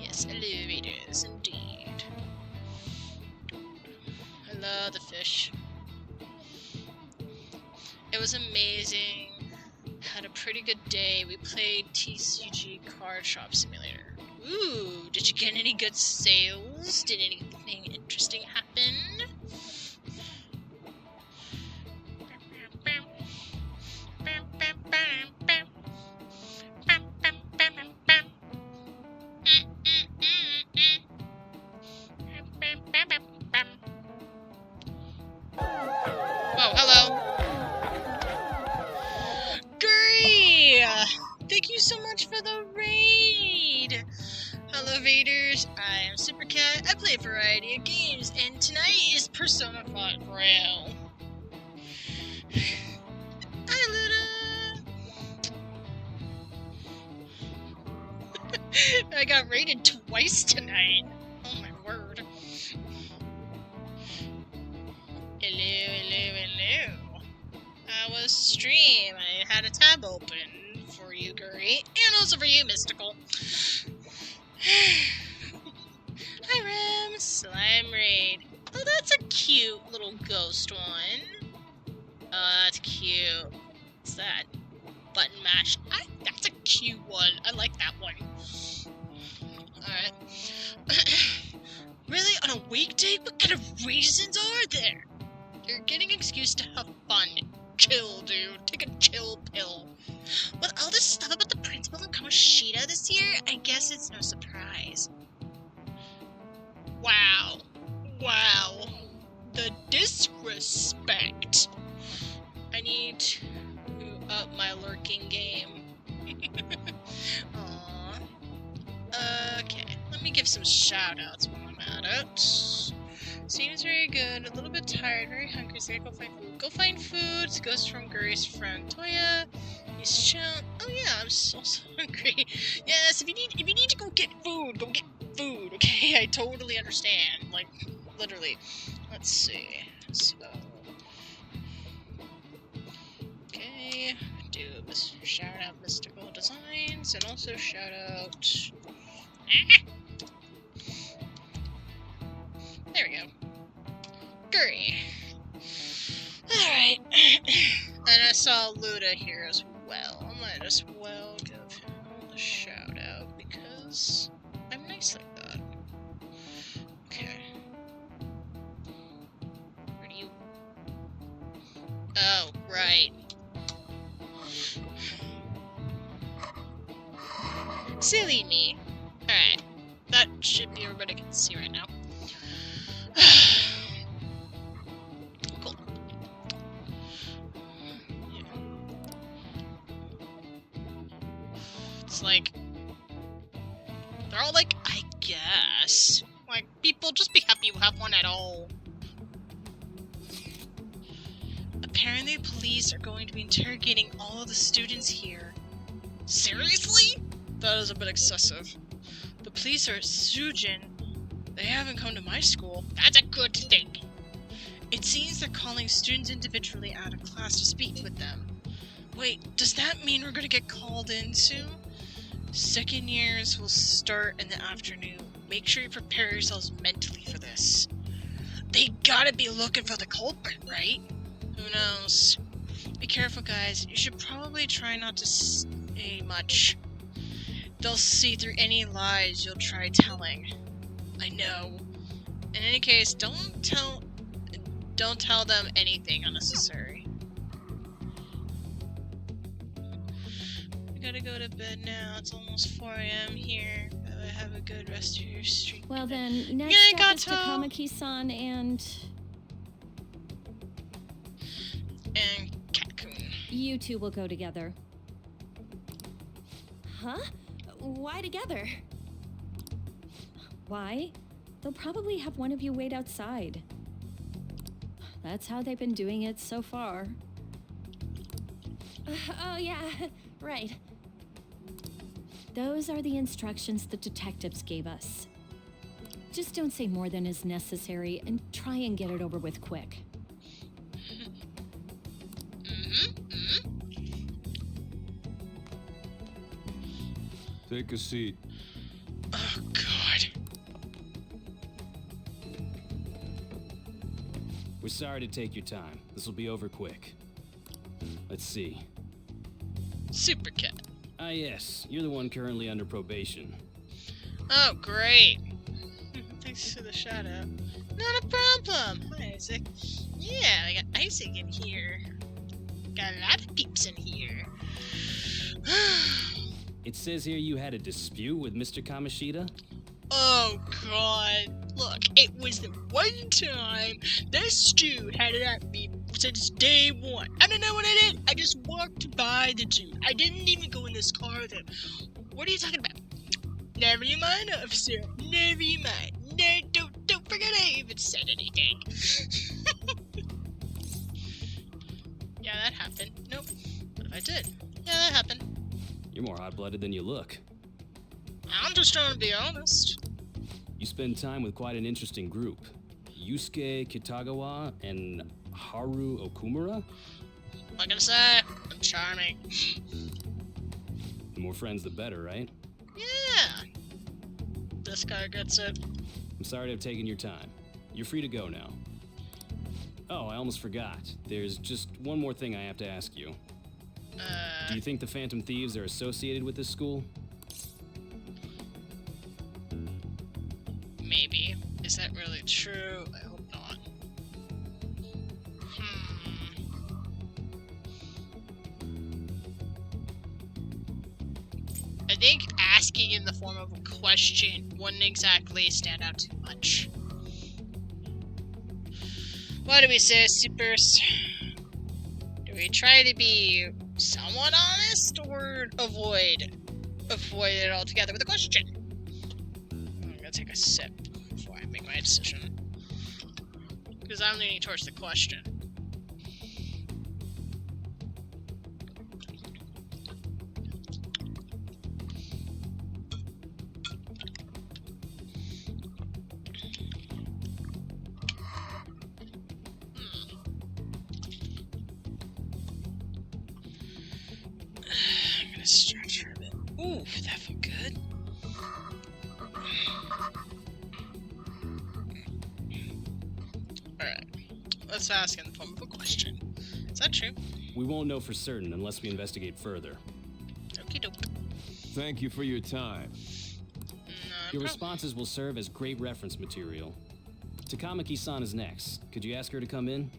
Speaker 1: Yes, hello, readers, indeed. Hello, the fish. It was amazing. Had a pretty good day. We played TCG Card Shop Simulator. Ooh, did you get any good sales? Did anything interesting happen? Whoa, hello. Gurry! Thank you so much for the raid! Hello, Vaders. I am Supercat. I play a variety of games, and tonight is Persona 5 Royale. Hi, Luda! I got raided twice tonight. Oh my word. Hello. How was stream? I had a tab open for you, Gurry, and also for you, Mystical. Hi, Rem. Slime Raid. Oh, that's a cute little ghost one. Oh, that's cute. What's that? Button mash. That's a cute one. I like that one. Alright. Really? On a weekday? What kind of reasons are there? You're getting an excuse to have fun. Chill, dude. Take a chill pill. With all this stuff about the principal in Kamoshida this year, I guess it's no surprise. Wow. The disrespect. I need to up my lurking game. Aww. Okay, let me give some shoutouts while I'm at it. Seems very good, a little bit tired, very hungry, so I gotta go find food. Go find food! It's Ghost from Gurry's friend Toya. He's chill. Oh yeah, I'm so hungry. Yes, if you need to go get food, okay? I totally understand. Like, literally. Let's see. So, okay, do this shout out Mystical Designs, and also shout out. There we go. Gurry. Alright. And I saw Luda here as well. I might as well give him a shout out because I'm nice like that. Okay. Where do you... Oh, right. Silly me. Alright. That should be everybody can see right now. Cool. Yeah. It's like... They're all like, I guess. Like, people, just be happy you have one at all. Apparently police are going to be interrogating all of the students here. Seriously? That is a bit excessive. The police are at Sujin. They haven't come to my school. That's a good thing. It seems they're calling students individually out of class to speak with them. Wait, does that mean we're gonna get called in soon? Second years will start in the afternoon. Make sure you prepare yourselves mentally for this. They gotta be looking for the culprit, right? Who knows? Be careful, guys. You should probably try not to say much. They'll see through any lies you'll try telling. I know. In any case, don't tell them anything unnecessary. I gotta go to bed now. It's almost 4 a.m. here. Have a good rest of your street.
Speaker 5: Well then, next up is Takamaki-san and
Speaker 1: Kakun.
Speaker 5: You two will go together. Huh? Why together? Why? They'll probably have one of you wait outside. That's how they've been doing it so far. Oh yeah, right. Those are the instructions the detectives gave us. Just don't say more than is necessary and try and get it over with quick.
Speaker 6: Take a seat.
Speaker 1: Oh, God.
Speaker 17: We're sorry to take your time. This will be over quick. Let's see.
Speaker 1: Super Cat.
Speaker 17: Ah, yes. You're the one currently under probation.
Speaker 1: Oh, great. Thanks for the shout out. Not a problem. Hi, Isaac. Yeah, I got Isaac in here. Got a lot of peeps in here.
Speaker 17: It says here you had a dispute with Mr. Kamoshida?
Speaker 1: Oh, God. Look, it was the one time this dude had it at me since day one. I don't know what I did. I just walked by the dude. I didn't even go in this car with him. What are you talking about? Never you mind, officer. Never you mind. No, don't forget I even said anything. Yeah, that happened. Nope. What if I did? Yeah, that happened.
Speaker 17: You're more hot-blooded than you look.
Speaker 1: I'm just trying to be honest.
Speaker 17: You spend time with quite an interesting group. Yusuke Kitagawa and Haru Okumura?
Speaker 1: What can I say? I'm charming.
Speaker 17: The more friends, the better, right?
Speaker 1: Yeah. This guy gets it.
Speaker 17: I'm sorry to have taken your time. You're free to go now. Oh, I almost forgot. There's just one more thing I have to ask you. Do you think the Phantom Thieves are associated with this school?
Speaker 1: Maybe. Is that really true? I hope not. I think asking in the form of a question wouldn't exactly stand out too much. What do we say, supers? Do we try to be somewhat honest or avoid it altogether with a question? I'm gonna take a sip before I make my decision. Because I'm leaning towards the question. I'm gonna stretch for a bit. Ooh, that felt good. Alright. Let's ask in the form of a question. Is that true?
Speaker 17: We won't know for certain unless we investigate further.
Speaker 1: Okie doke.
Speaker 6: Thank you for your time.
Speaker 17: Your responses will serve as great reference material. Takamaki-san is next. Could you ask her to come in?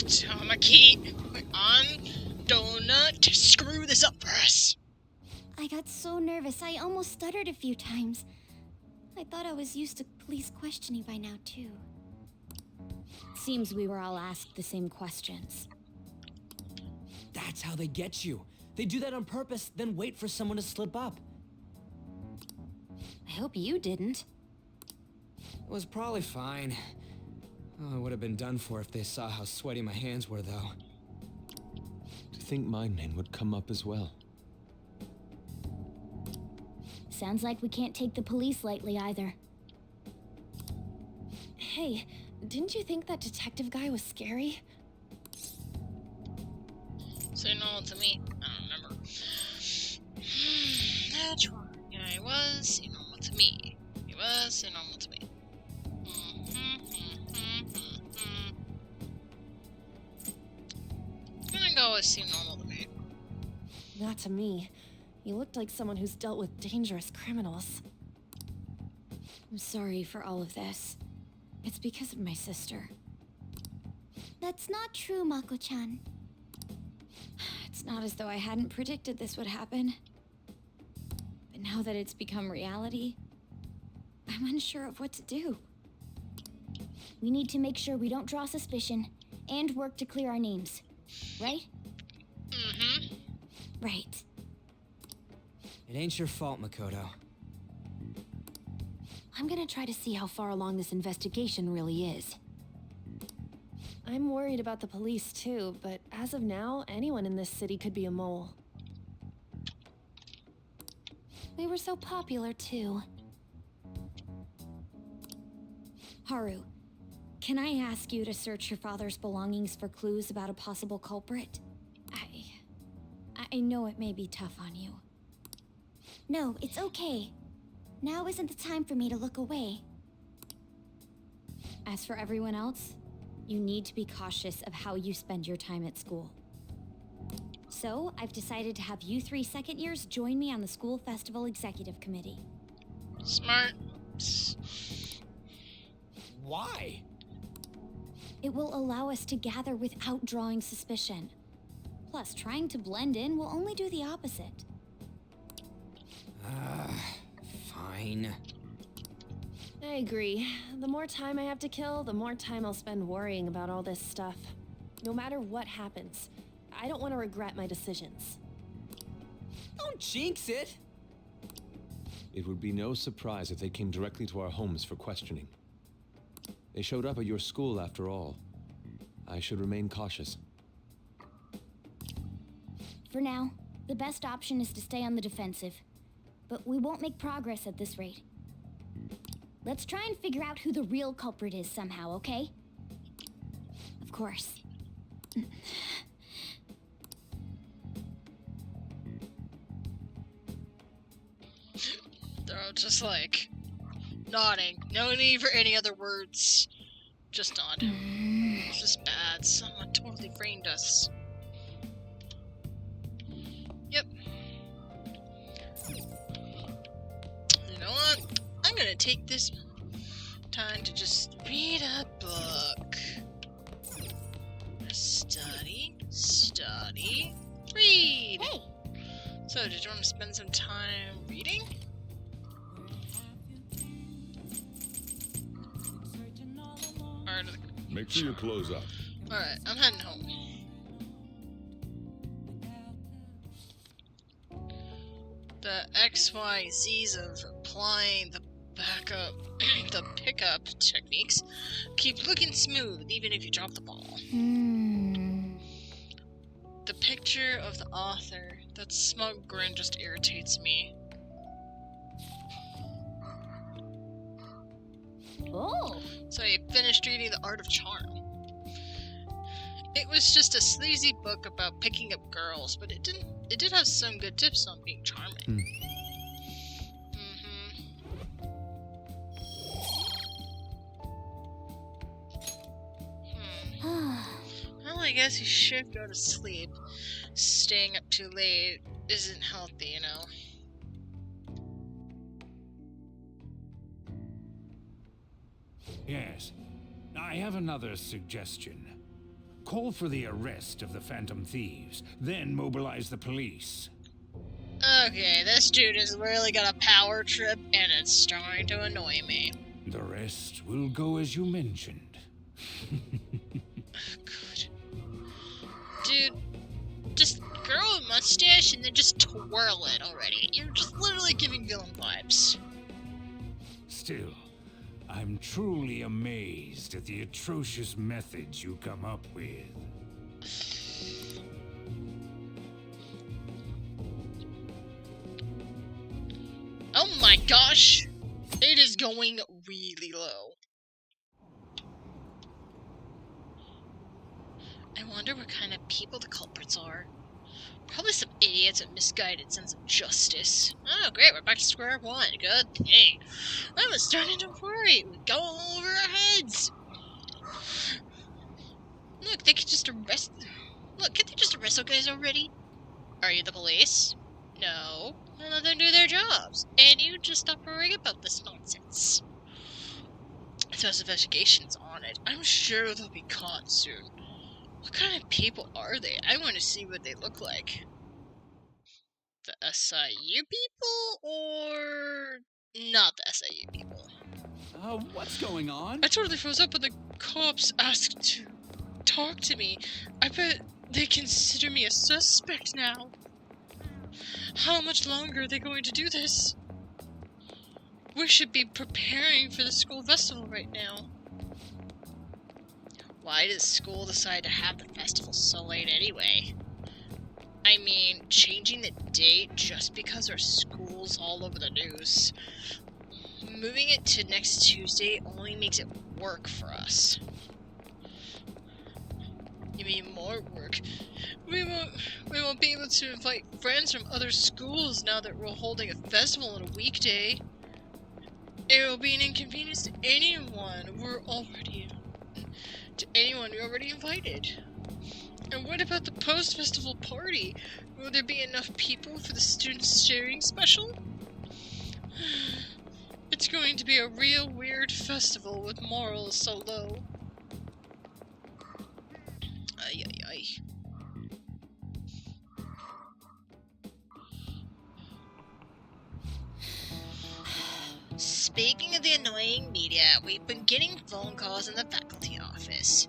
Speaker 1: Tamaki, we're on donut to screw this up for us.
Speaker 2: I got so nervous, I almost stuttered a few times. I thought I was used to police questioning by now, too.
Speaker 5: Seems we were all asked the same questions.
Speaker 4: That's how they get you. They do that on purpose, then wait for someone to slip up.
Speaker 12: I hope you didn't.
Speaker 4: It was probably fine. Oh, I would have been done for if they saw how sweaty my hands were, though.
Speaker 6: To think my name would come up as well.
Speaker 2: Sounds like we can't take the police lightly either.
Speaker 5: Hey, didn't you think that detective guy was scary?
Speaker 1: Say normal to me. I don't remember. That's right. Yeah, he was. Say normal to me. He was. Say normal to me. I'm gonna go with seem normal to me.
Speaker 18: Not to me. You looked like someone who's dealt with dangerous criminals.
Speaker 2: I'm sorry for all of this. It's because of my sister. That's not true, Mako-chan. It's not as though I hadn't predicted this would happen. But now that it's become reality, I'm unsure of what to do. We need to make sure we don't draw suspicion and work to clear our names. Right?
Speaker 1: Mm-hmm.
Speaker 2: Right.
Speaker 4: It ain't your fault, Makoto.
Speaker 12: I'm gonna try to see how far along this investigation really is.
Speaker 18: I'm worried about the police too, but as of now, anyone in this city could be a mole.
Speaker 2: We were so popular too. Haru, can I ask you to search your father's belongings for clues about a possible culprit? I know it may be tough on you. No, it's okay. Now isn't the time for me to look away. As for everyone else, you need to be cautious of how you spend your time at school. So, I've decided to have you 3 second years join me on the school festival executive committee.
Speaker 1: Smart.
Speaker 10: Why?
Speaker 2: It will allow us to gather without drawing suspicion. Plus, trying to blend in will only do the opposite.
Speaker 4: Fine.
Speaker 18: I agree. The more time I have to kill, the more time I'll spend worrying about all this stuff. No matter what happens, I don't want to regret my decisions.
Speaker 4: Don't jinx it!
Speaker 6: It would be no surprise if they came directly to our homes for questioning. They showed up at your school after all. I should remain cautious.
Speaker 2: For now, the best option is to stay on the defensive. But we won't make progress at this rate. Let's try and figure out who the real culprit is somehow, okay? Of course.
Speaker 1: They're all just like nodding. No need for any other words. Just nod. This is bad. Someone totally framed us. Yep. You know what? I'm gonna take this time to just read a book. Study, study, read.
Speaker 2: Hey.
Speaker 1: So, did you want to spend some time reading?
Speaker 9: Make sure you close up.
Speaker 1: Alright, I'm heading home. The XYZs of applying the backup, the pickup techniques keep looking smooth even if you drop the ball. The picture of the author, that smug grin just irritates me.
Speaker 2: Oh!
Speaker 1: So you finished reading The Art of Charm. It was just a sleazy book about picking up girls, but it did have some good tips on being charming. Well, I guess you should go to sleep. Staying up too late isn't healthy, you know.
Speaker 3: Yes. I have another suggestion. Call for the arrest of the Phantom Thieves, then mobilize the police.
Speaker 1: Okay, this dude has literally got a power trip, and it's starting to annoy me.
Speaker 3: The rest will go as you mentioned.
Speaker 1: Good. Dude, just grow a mustache and then just twirl it already. You're just literally giving villain vibes.
Speaker 3: Still, I'm truly amazed at the atrocious methods you come up with.
Speaker 1: Oh my gosh! It is going really low. I wonder what kind of people the culprits are. Probably some idiots with misguided sense of justice. Oh, great, we're back to square one. Good thing. I was starting to worry. We go all over our heads. Look, they could just arrest... Look, can't they just arrest those guys already? Are you the police? No. Then let them do their jobs. And you just stop worrying about this nonsense. Those investigations on it. I'm sure they'll be caught soon. What kind of people are they? I want to see what they look like. The SIU people or not the SIU people?
Speaker 19: What's going on?
Speaker 1: I totally froze up when the cops asked to talk to me. I bet they consider me a suspect now. How much longer are they going to do this? We should be preparing for the school festival right now. Why does school decide to have the festival so late anyway? I mean, changing the date just because our school's all over the news. Moving it to next Tuesday only makes it work for us. You mean more work? We won't be able to invite friends from other schools now that we're holding a festival on a weekday. It will be an inconvenience to anyone we already invited. And what about the post-festival party? Will there be enough people for the students' sharing special? It's going to be a real weird festival with morals so low. Ay, ay, ay. Speaking of the annoying media, we've been getting phone calls in the faculty office.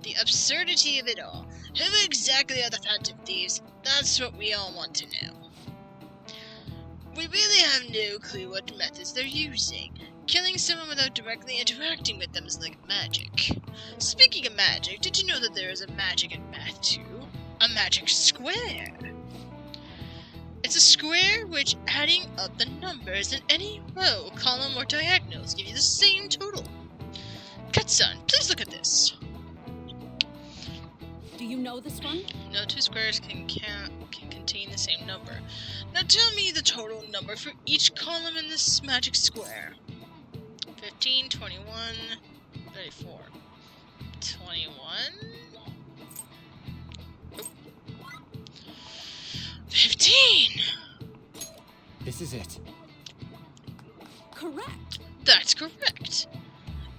Speaker 1: The absurdity of it all. Who exactly are the Phantom Thieves? That's what we all want to know. We really have no clue what methods they're using. Killing someone without directly interacting with them is like magic. Speaking of magic, did you know that there is a magic in math too? A magic square. It's a square which, adding up the numbers in any row, column, or diagonals, give you the same total. Cut-son, please look at this.
Speaker 5: Do you know this one?
Speaker 1: No two squares can contain the same number. Now tell me the total number for each column in this magic square. 15, 21, 34. 21? Oh. 15!
Speaker 4: This is it.
Speaker 5: Correct.
Speaker 1: That's correct.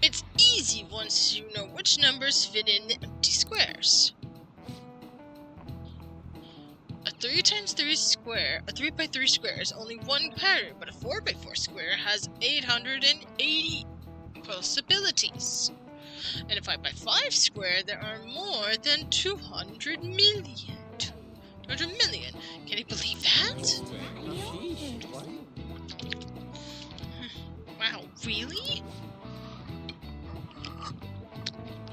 Speaker 1: It's easy once you know which numbers fit in the empty squares. A 3 times 3 square, a 3 by 3 square is only one pattern, but a 4 by 4 square has 880 possibilities. And a 5 by 5 square, there are more than 200 million. 200 million. Can you believe that? Wow, really?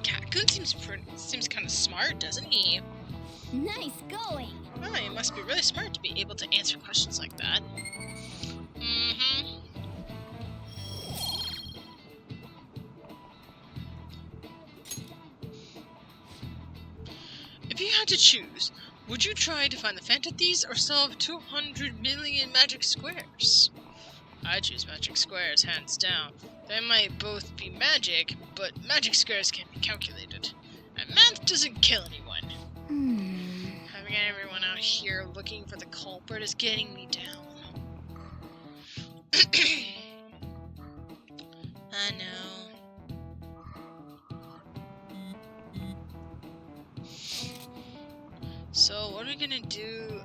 Speaker 1: Kakun seems kind of smart, doesn't he?
Speaker 2: Nice going.
Speaker 1: Oh, he must be really smart to be able to answer questions like that. If you had to choose, would you try to find the Phantom Thieves or solve 200 million magic squares? I choose magic squares, hands down. They might both be magic, but magic squares can't be calculated. And math doesn't kill anyone. Having everyone out here looking for the culprit is getting me down. I know. So, what are we gonna do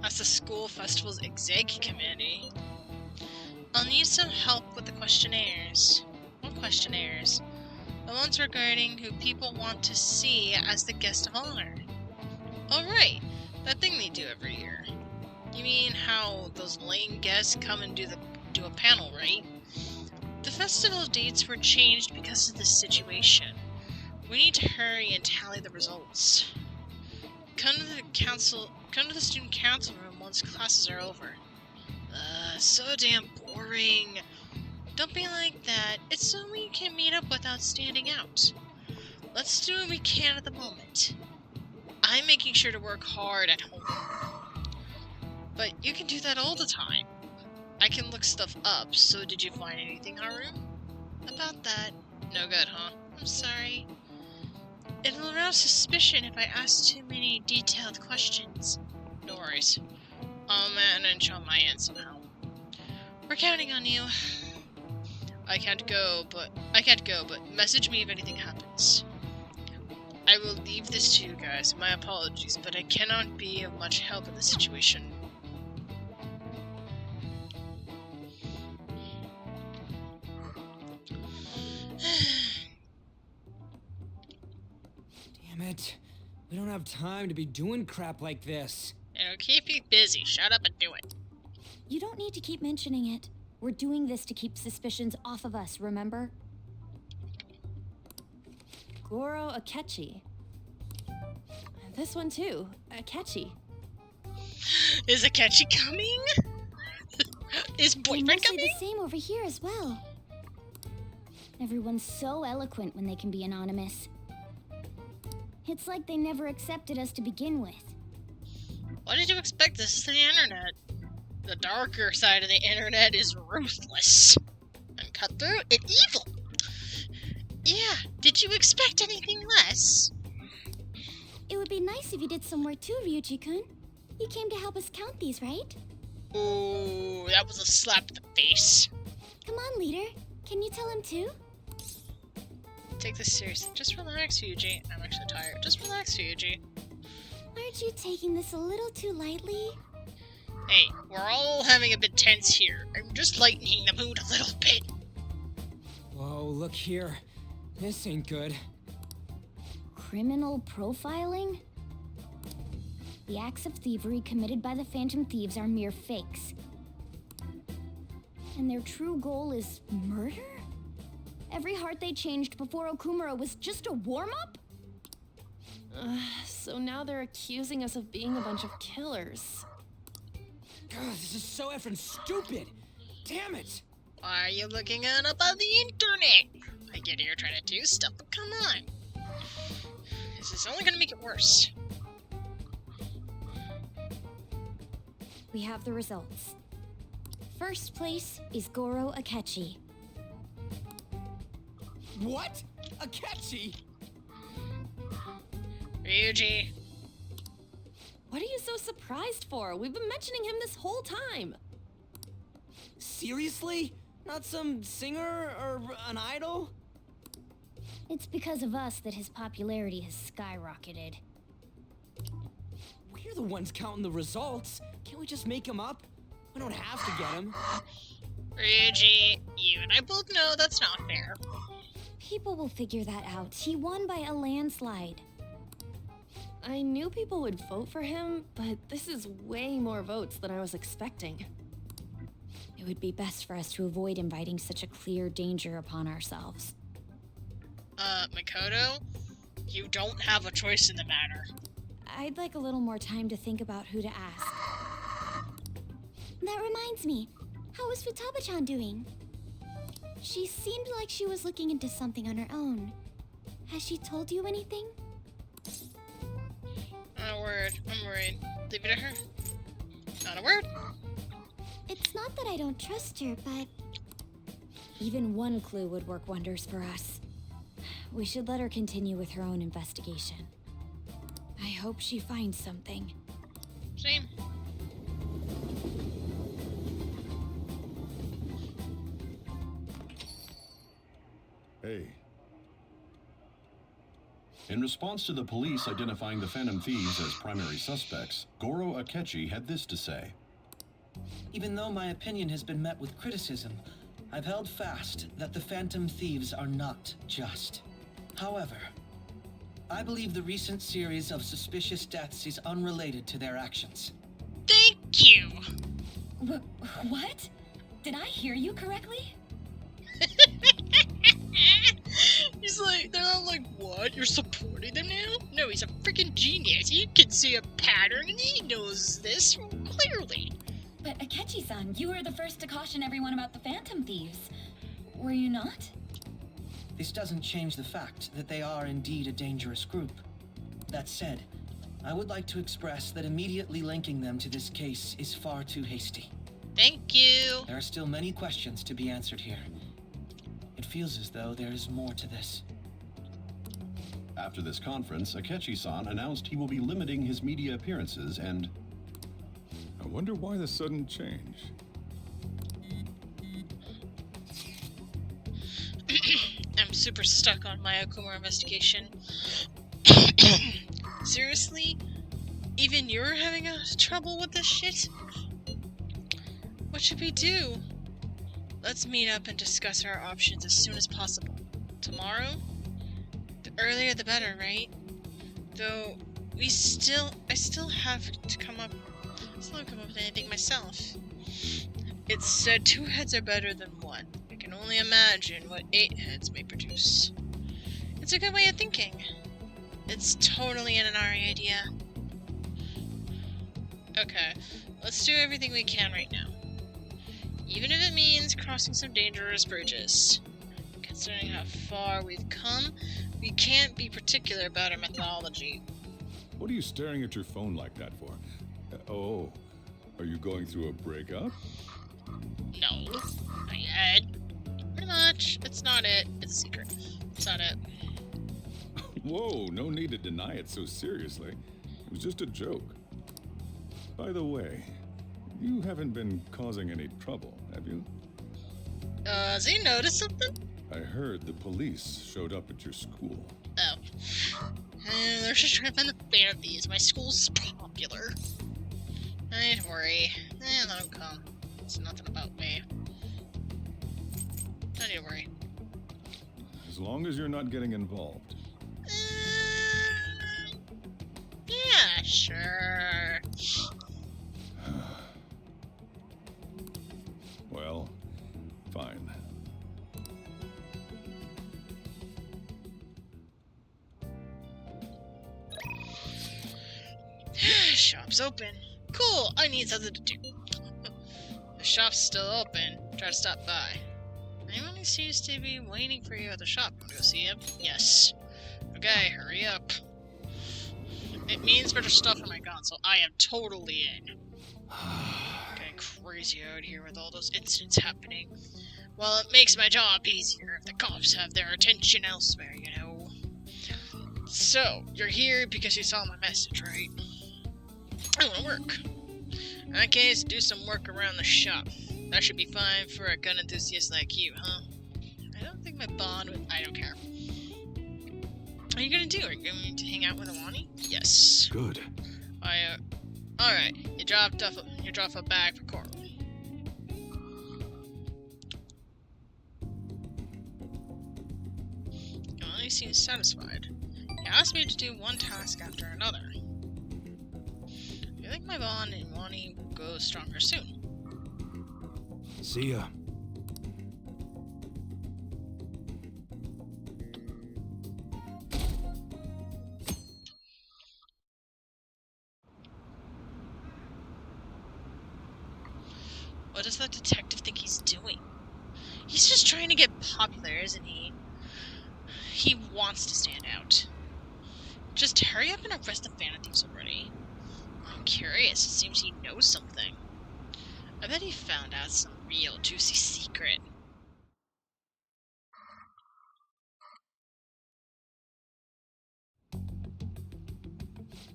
Speaker 1: as the school festival's exec committee? I'll need some help with the questionnaires. What questionnaires? The ones regarding who people want to see as the guest of honor. Oh right, that thing they do every year. You mean how those lame guests come and do a panel, right? The festival dates were changed because of this situation. We need to hurry and tally the results. Come to the student council room once classes are over. So damn boring. Don't be like that. It's so we can meet up without standing out. Let's do what we can at the moment. I'm making sure to work hard at home. But you can do that all the time. I can look stuff up, so did you find anything, Haru? About that. No good, huh? I'm sorry. It will arouse suspicion if I ask too many detailed questions. No worries. I'll manage on my end somehow. We're counting on you. I can't go, but message me if anything happens. I will leave this to you guys. My apologies, but I cannot be of much help in this situation.
Speaker 4: Damn it. We don't have time to be doing crap like this.
Speaker 1: It'll keep you busy. Shut up and do it.
Speaker 2: You don't need to keep mentioning it. We're doing this to keep suspicions off of us, remember?
Speaker 18: Goro Akechi. This one too, Akechi.
Speaker 1: Is Akechi coming? Is boyfriend coming?
Speaker 2: The same over here as well. Everyone's so eloquent when they can be anonymous. It's like they never accepted us to begin with.
Speaker 1: What did you expect? This is the internet. The darker side of the internet is ruthless and cutthroat and evil. Yeah, did you expect anything less?
Speaker 2: It would be nice if you did some work too, Ryuji-kun. You came to help us count these, right?
Speaker 1: Ooh, that was a slap in the face.
Speaker 2: Come on, leader. Can you tell him too?
Speaker 1: Take this seriously. Just relax, Ryuji. I'm actually tired. Just relax, Ryuji.
Speaker 2: Aren't you taking this a little too lightly?
Speaker 1: Hey, we're all having a bit tense here. I'm just lightening the mood a little bit.
Speaker 4: Whoa, look here. This ain't good.
Speaker 2: Criminal profiling? The acts of thievery committed by the Phantom Thieves are mere fakes. And their true goal is murder? Every heart they changed before Okumurura was just a warm-up?
Speaker 18: So now they're accusing us of being a bunch of killers.
Speaker 4: God, this is so effing stupid! Damn it!
Speaker 1: Why are you looking it up on the internet? I get it, you're trying to do stuff, but come on. This is only gonna make it worse.
Speaker 2: We have the results. First place is Goro Akechi.
Speaker 4: What? Akechi?
Speaker 1: Ryuji.
Speaker 18: What are you so surprised for? We've been mentioning him this whole time.
Speaker 4: Seriously? Not some singer or an idol?
Speaker 2: It's because of us that his popularity has skyrocketed.
Speaker 4: We're the ones counting the results. Can't we just make him up? We don't have to get him.
Speaker 1: Ryuji, you and I both know that's not fair.
Speaker 2: People will figure that out. He won by a landslide.
Speaker 18: I knew people would vote for him, but this is way more votes than I was expecting.
Speaker 2: It would be best for us to avoid inviting such a clear danger upon ourselves.
Speaker 1: Makoto, you don't have a choice in the matter.
Speaker 2: I'd like a little more time to think about who to ask. That reminds me, how is Futaba-chan doing? She seemed like she was looking into something on her own. Has she told you anything?
Speaker 1: Not a word. I'm worried. Leave it to her. Not a word.
Speaker 2: It's not that I don't trust her, but... Even one clue would work wonders for us. We should let her continue with her own investigation. I hope she finds something.
Speaker 1: Same.
Speaker 9: Hey. In response to the police identifying the Phantom Thieves as primary suspects, Goro Akechi had this to say.
Speaker 20: Even though my opinion has been met with criticism, I've held fast that the Phantom Thieves are not just. However, I believe the recent series of suspicious deaths is unrelated to their actions.
Speaker 1: Thank you!
Speaker 14: What? Did I hear you correctly?
Speaker 1: He's like, they're all like, what? You're supporting them now? No, he's a freaking genius. He can see a pattern and he knows this clearly.
Speaker 14: But Akechi-san, you were the first to caution everyone about the Phantom Thieves. Were you not?
Speaker 20: This doesn't change the fact that they are indeed a dangerous group. That said, I would like to express that immediately linking them to this case is far too hasty.
Speaker 1: Thank you.
Speaker 20: There are still many questions to be answered here. It feels as though there is more to this.
Speaker 9: After this conference, Akechi-san announced he will be limiting his media appearances and...
Speaker 21: I wonder why the sudden change.
Speaker 1: I'm super stuck on my Okumurura investigation. Seriously? Even you're having trouble with this shit? What should we do? Let's meet up and discuss our options as soon as possible. Tomorrow? The earlier the better, right? Though, I still have to come up with anything myself. It's said 2 heads are better than 1. I can only imagine what 8 heads may produce. It's a good way of thinking. It's totally an Inari idea. Okay, let's do everything we can right now. Even if it means crossing some dangerous bridges. Considering how far we've come, we can't be particular about our methodology.
Speaker 21: What are you staring at your phone like that for? Oh, are you going through a breakup?
Speaker 1: No, not yet. Pretty much. It's not it. It's a secret. It's not it.
Speaker 21: Whoa, no need to deny it so seriously. It was just a joke. By the way, you haven't been causing any trouble, have you?
Speaker 1: Has he noticed something?
Speaker 21: I heard the police showed up at your school.
Speaker 1: Oh. They're just trying to find the Phantom Thieves. My school's popular. Don't worry. Let them come. It's nothing about me. Don't need to worry.
Speaker 21: As long as you're not getting involved.
Speaker 1: Yeah, sure.
Speaker 21: Well, fine.
Speaker 1: Shop's open. Cool, I need something to do. The shop's still open. Try to stop by. Anyone who seems to be waiting for you at the shop. Go see him? Yes. Okay, hurry up. It means better stuff for my console. I am totally in. Getting crazy out here with all those incidents happening. Well, it makes my job easier if the cops have their attention elsewhere, you know. So, you're here because you saw my message, right? I want to work. In that case, do some work around the shop. That should be fine for a gun enthusiast like you, huh? I don't think my bond with... I don't care. What are you gonna do? Are you going to hang out with Awani? Yes.
Speaker 21: Good.
Speaker 1: Alright. You dropped off a bag for Coral. He seems satisfied. He asked me to do one task after another. I think my bond and Wani will go stronger soon.
Speaker 3: See ya.
Speaker 1: What does that detective think he's doing? He's just trying to get popular, isn't he? He wants to stand out. Just hurry up and arrest the Phantom Thieves already. I'm curious. It seems he knows something. I bet he found out some real juicy secret.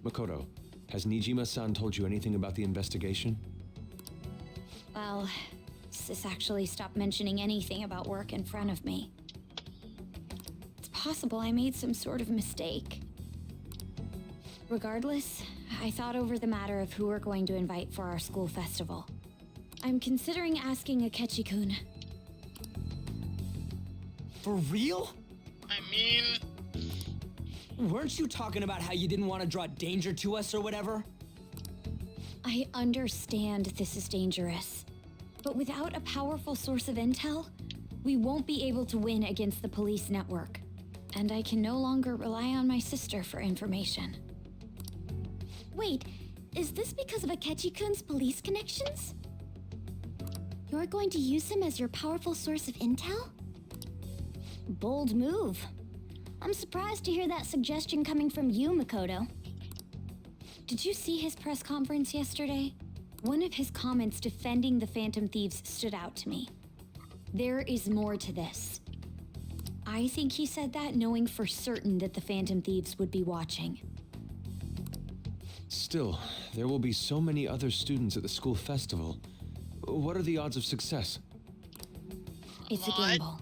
Speaker 6: Makoto, has Nijima-san told you anything about the investigation?
Speaker 2: Well, Sis actually stopped mentioning anything about work in front of me. It's possible I made some sort of mistake. Regardless, I thought over the matter of who we're going to invite for our school festival. I'm considering asking Akechi-kun.
Speaker 10: For real?
Speaker 1: I mean...
Speaker 10: Weren't you talking about how you didn't want to draw danger to us or whatever?
Speaker 2: I understand this is dangerous, but without a powerful source of intel, we won't be able to win against the police network. And I can no longer rely on my sister for information. Wait, is this because of Akechi-kun's police connections? You're going to use him as your powerful source of intel? Bold move. I'm surprised to hear that suggestion coming from you, Makoto. Did you see his press conference yesterday? One of his comments defending the Phantom Thieves stood out to me. There is more to this. I think he said that knowing for certain that the Phantom Thieves would be watching.
Speaker 6: Still, there will be so many other students at the school festival. What are the odds of success?
Speaker 2: It's a gamble.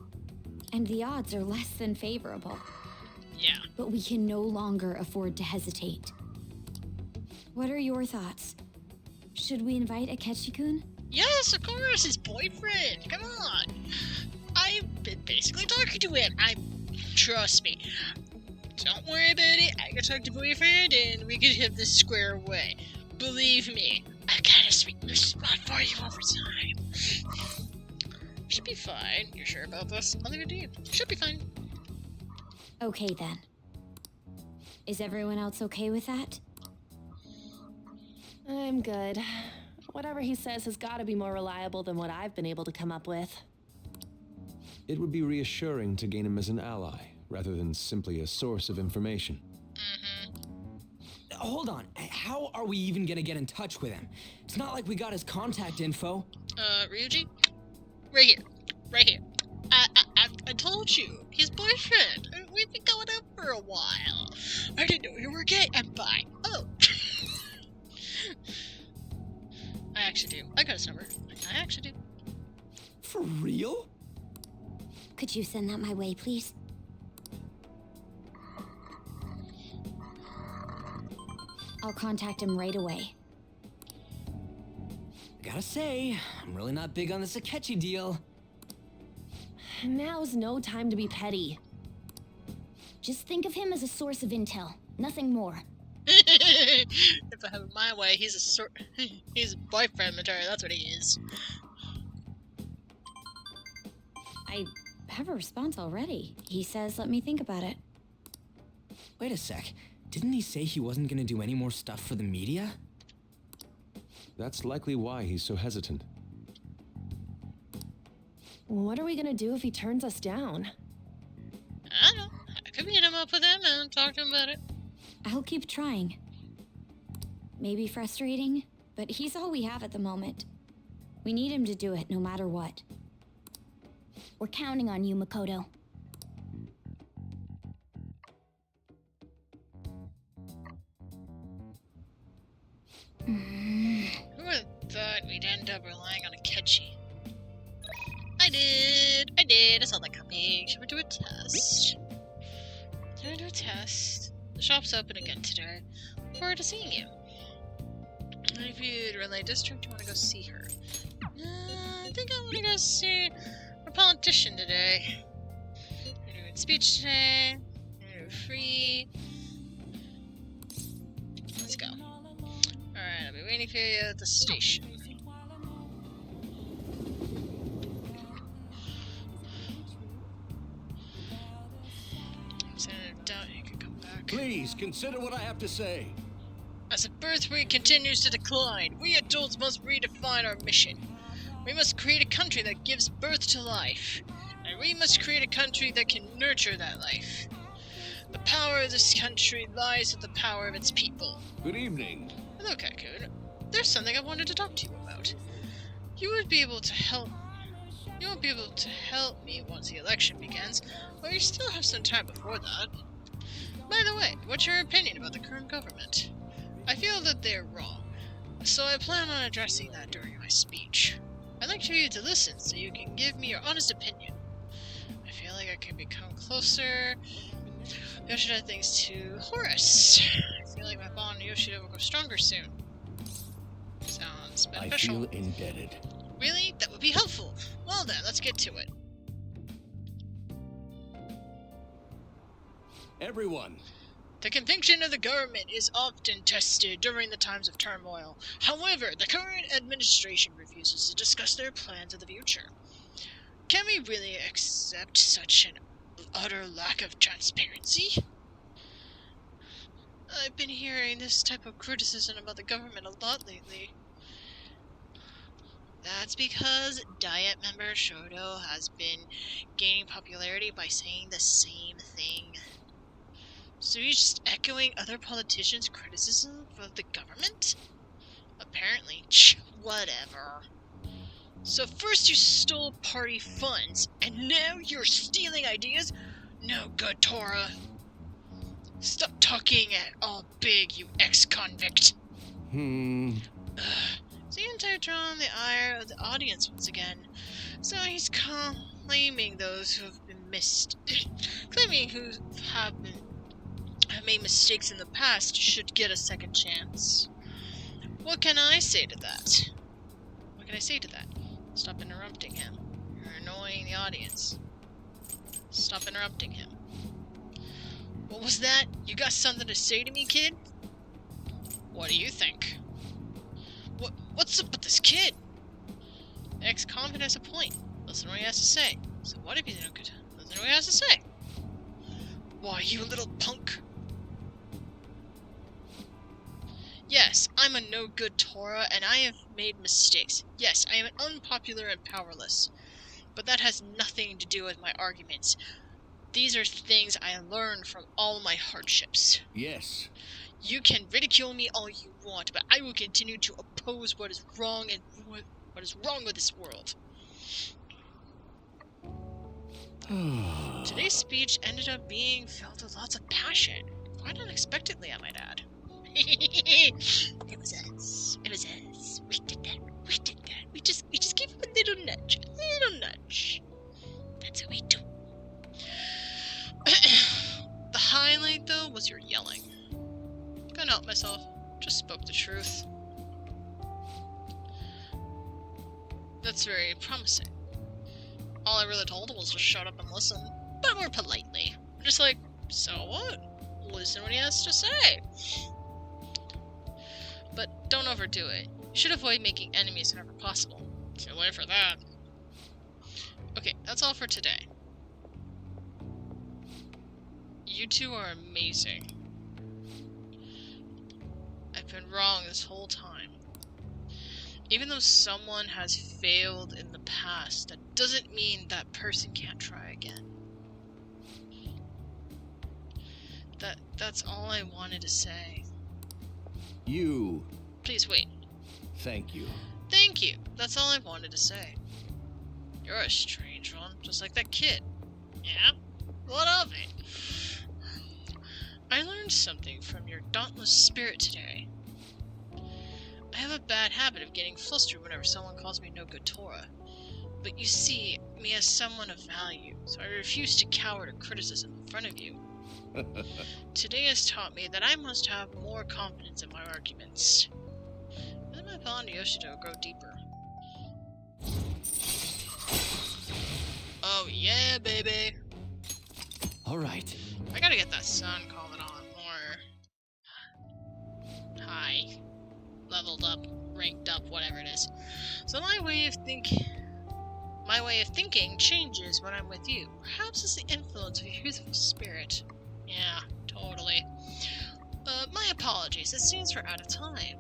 Speaker 2: And the odds are less than favorable.
Speaker 1: Yeah.
Speaker 2: But we can no longer afford to hesitate. What are your thoughts? Should we invite Akechi-kun?
Speaker 1: Yes, of course, his boyfriend. Come on. I've been basically talking to him. Trust me. Don't worry about it. I can talk to boyfriend and we can have this square away. Believe me, I gotta speak this spot for you over time. Should be fine. You're sure about this? I'll leave it to you. Should be fine.
Speaker 2: Okay then. Is everyone else okay with that?
Speaker 18: I'm good. Whatever he says has got to be more reliable than what I've been able to come up with.
Speaker 6: It would be reassuring to gain him as an ally, rather than simply a source of information.
Speaker 4: Hold on, how are we even gonna get in touch with him? It's not like we got his contact info.
Speaker 1: Ryuji? Right here. Right here. I told you, his boyfriend. We've been going out for a while. I didn't know you were gay. I'm bi. Oh. I actually do. I got his number. I actually do.
Speaker 4: For real?
Speaker 2: Could you send that my way, please? I'll contact him right away.
Speaker 4: I gotta say, I'm really not big on this Akechi deal.
Speaker 18: Now's no time to be petty.
Speaker 2: Just think of him as a source of intel, nothing more.
Speaker 1: If I have it my way, he's a boyfriend material, that's what he is.
Speaker 2: I have a response already. He says, let me think about it.
Speaker 4: Wait a sec. Didn't he say he wasn't gonna do any more stuff for the media?
Speaker 6: That's likely why he's so hesitant.
Speaker 18: What are we gonna do if he turns us down?
Speaker 1: I don't know. I could meet him up with him and talk to him about it.
Speaker 2: I'll keep trying. Maybe frustrating, but he's all we have at the moment. We need him to do it no matter what. We're counting on you, Makoto.
Speaker 1: Who would have thought we'd end up relying on Akechi? I did. I saw that coming. Should we do a test? Should we do a test? The shop's open again today. Look forward to seeing you. If you'd relay district, you want to go see her? I think I want to go see our politician today. We're doing speech today. We're doing free. Let's go. Alright, I'll be waiting for you at the station. Senator Doubt, you can come back.
Speaker 8: Please, consider what I have to say.
Speaker 1: As the birth rate continues to decline, we adults must redefine our mission. We must create a country that gives birth to life. And we must create a country that can nurture that life. The power of this country lies with the power of its people.
Speaker 8: Good evening.
Speaker 1: Hello, Kakun. There's something I wanted to talk to you about. You won't be able to help me once the election begins, but you still have some time before that. By the way, what's your opinion about the current government? I feel that they're wrong, so I plan on addressing that during my speech. I'd like for you to listen so you can give me your honest opinion. I feel like I can become closer. Yoshida thanks to Horus. I feel like my bond with Yoshida will grow stronger soon. Sounds beneficial.
Speaker 8: I feel indebted.
Speaker 1: Really? That would be helpful. Well then, let's get to it.
Speaker 8: Everyone.
Speaker 1: The conviction of the government is often tested during the times of turmoil. However, the current administration refuses to discuss their plans of the future. Can we really accept such an utter lack of transparency? I've been hearing this type of criticism about the government a lot lately. That's because Diet member Shoto has been gaining popularity by saying the same thing. So you're just echoing other politicians' criticism of the government? Apparently. Whatever. So first you stole party funds, and now you're stealing ideas? No good, Tora. Stop talking at all big, you ex-convict. So you entire drawn the ire of the audience once again. So he's claiming those who have been claiming who have made mistakes in the past should get a second chance. What can I say to that? What can I say to that? Stop interrupting him. You're annoying the audience. Stop interrupting him. What was that? You got something to say to me, kid? What do you think? What's up with this kid? Ex-convict has a point. Listen to what he has to say. So what if he's no good? Listen to what he has to say. Why, you little punk. Yes, I'm a no-good Tora, and I have made mistakes. Yes, I am unpopular and powerless. But that has nothing to do with my arguments. These are things I learned from all my hardships.
Speaker 8: Yes.
Speaker 1: You can ridicule me all you want, but I will continue to oppose what is wrong and what is wrong with this world. Today's speech ended up being filled with lots of passion. Quite unexpectedly, I might add. It was us. It was us. We did that. We did that. We just gave him a little nudge. A little nudge. That's what we do. The highlight, though, was your yelling. Couldn't help myself. Just spoke the truth. That's very promising. All I really told him was to shut up and listen, but more politely. Just like, so what? Listen what he has to say. But don't overdo it. You should avoid making enemies whenever possible. Too late for that. Okay, that's all for today. You two are amazing. I've been wrong this whole time. Even though someone has failed in the past, that doesn't mean that person can't try again. That's all I wanted to say.
Speaker 8: You.
Speaker 1: Please wait.
Speaker 8: Thank you.
Speaker 1: Thank you. That's all I wanted to say. You're a strange one, just like that kid. Yeah? What of it? I learned something from your dauntless spirit today. I have a bad habit of getting flustered whenever someone calls me no good Tora. But you see me as someone of value, so I refuse to cower to criticism in front of you. Today has taught me that I must have more confidence in my arguments. Let my bond to Yoshido grow deeper. Oh yeah, baby!
Speaker 4: Alright.
Speaker 1: I gotta get that sun calling on more high, leveled up, ranked up, whatever it is. So my way of thinking changes when I'm with you. Perhaps it's the influence of your youthful spirit. Yeah, totally. My apologies, it seems we're out of time.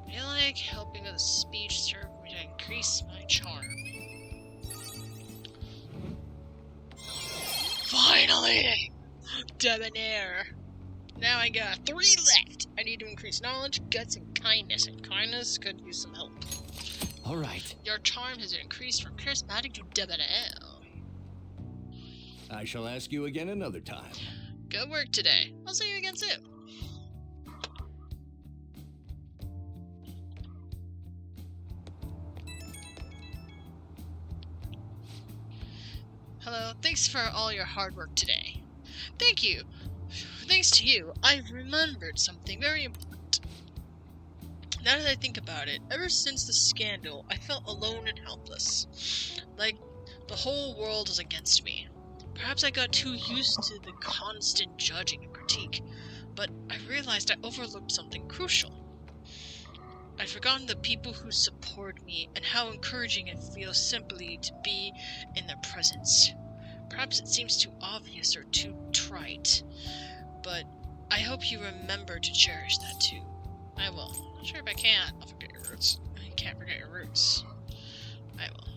Speaker 1: I feel like helping with a speech served me to increase my charm. Finally! Debonair! Now I got 3 left! I need to increase knowledge, guts, and kindness could use some help.
Speaker 4: Alright.
Speaker 1: Your charm has increased from charismatic to debonair.
Speaker 8: I shall ask you again another time.
Speaker 1: Good work today. I'll see you again soon. Hello, thanks for all your hard work today. Thank you. Thanks to you, I've remembered something very important. Now that I think about it, ever since the scandal, I felt alone and helpless. Like the whole world was against me. Perhaps I got too used to the constant judging and critique, but I realized I overlooked something crucial. I'd forgotten the people who support me and how encouraging it feels simply to be in their presence. Perhaps it seems too obvious or too trite, but I hope you remember to cherish that too. I will. I'm not sure if I can. I'll forget your roots. You can't forget your roots. I will.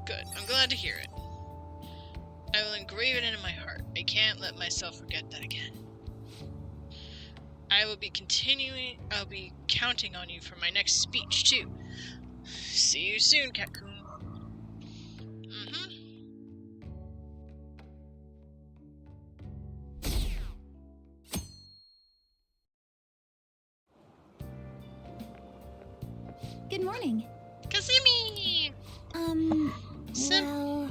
Speaker 1: Good. I'm glad to hear it. I will engrave it into my heart. I can't let myself forget that again. I'll be counting on you for my next speech, too. See you soon, Cat-kun.
Speaker 2: Good morning.
Speaker 1: Kazumi!
Speaker 2: Well...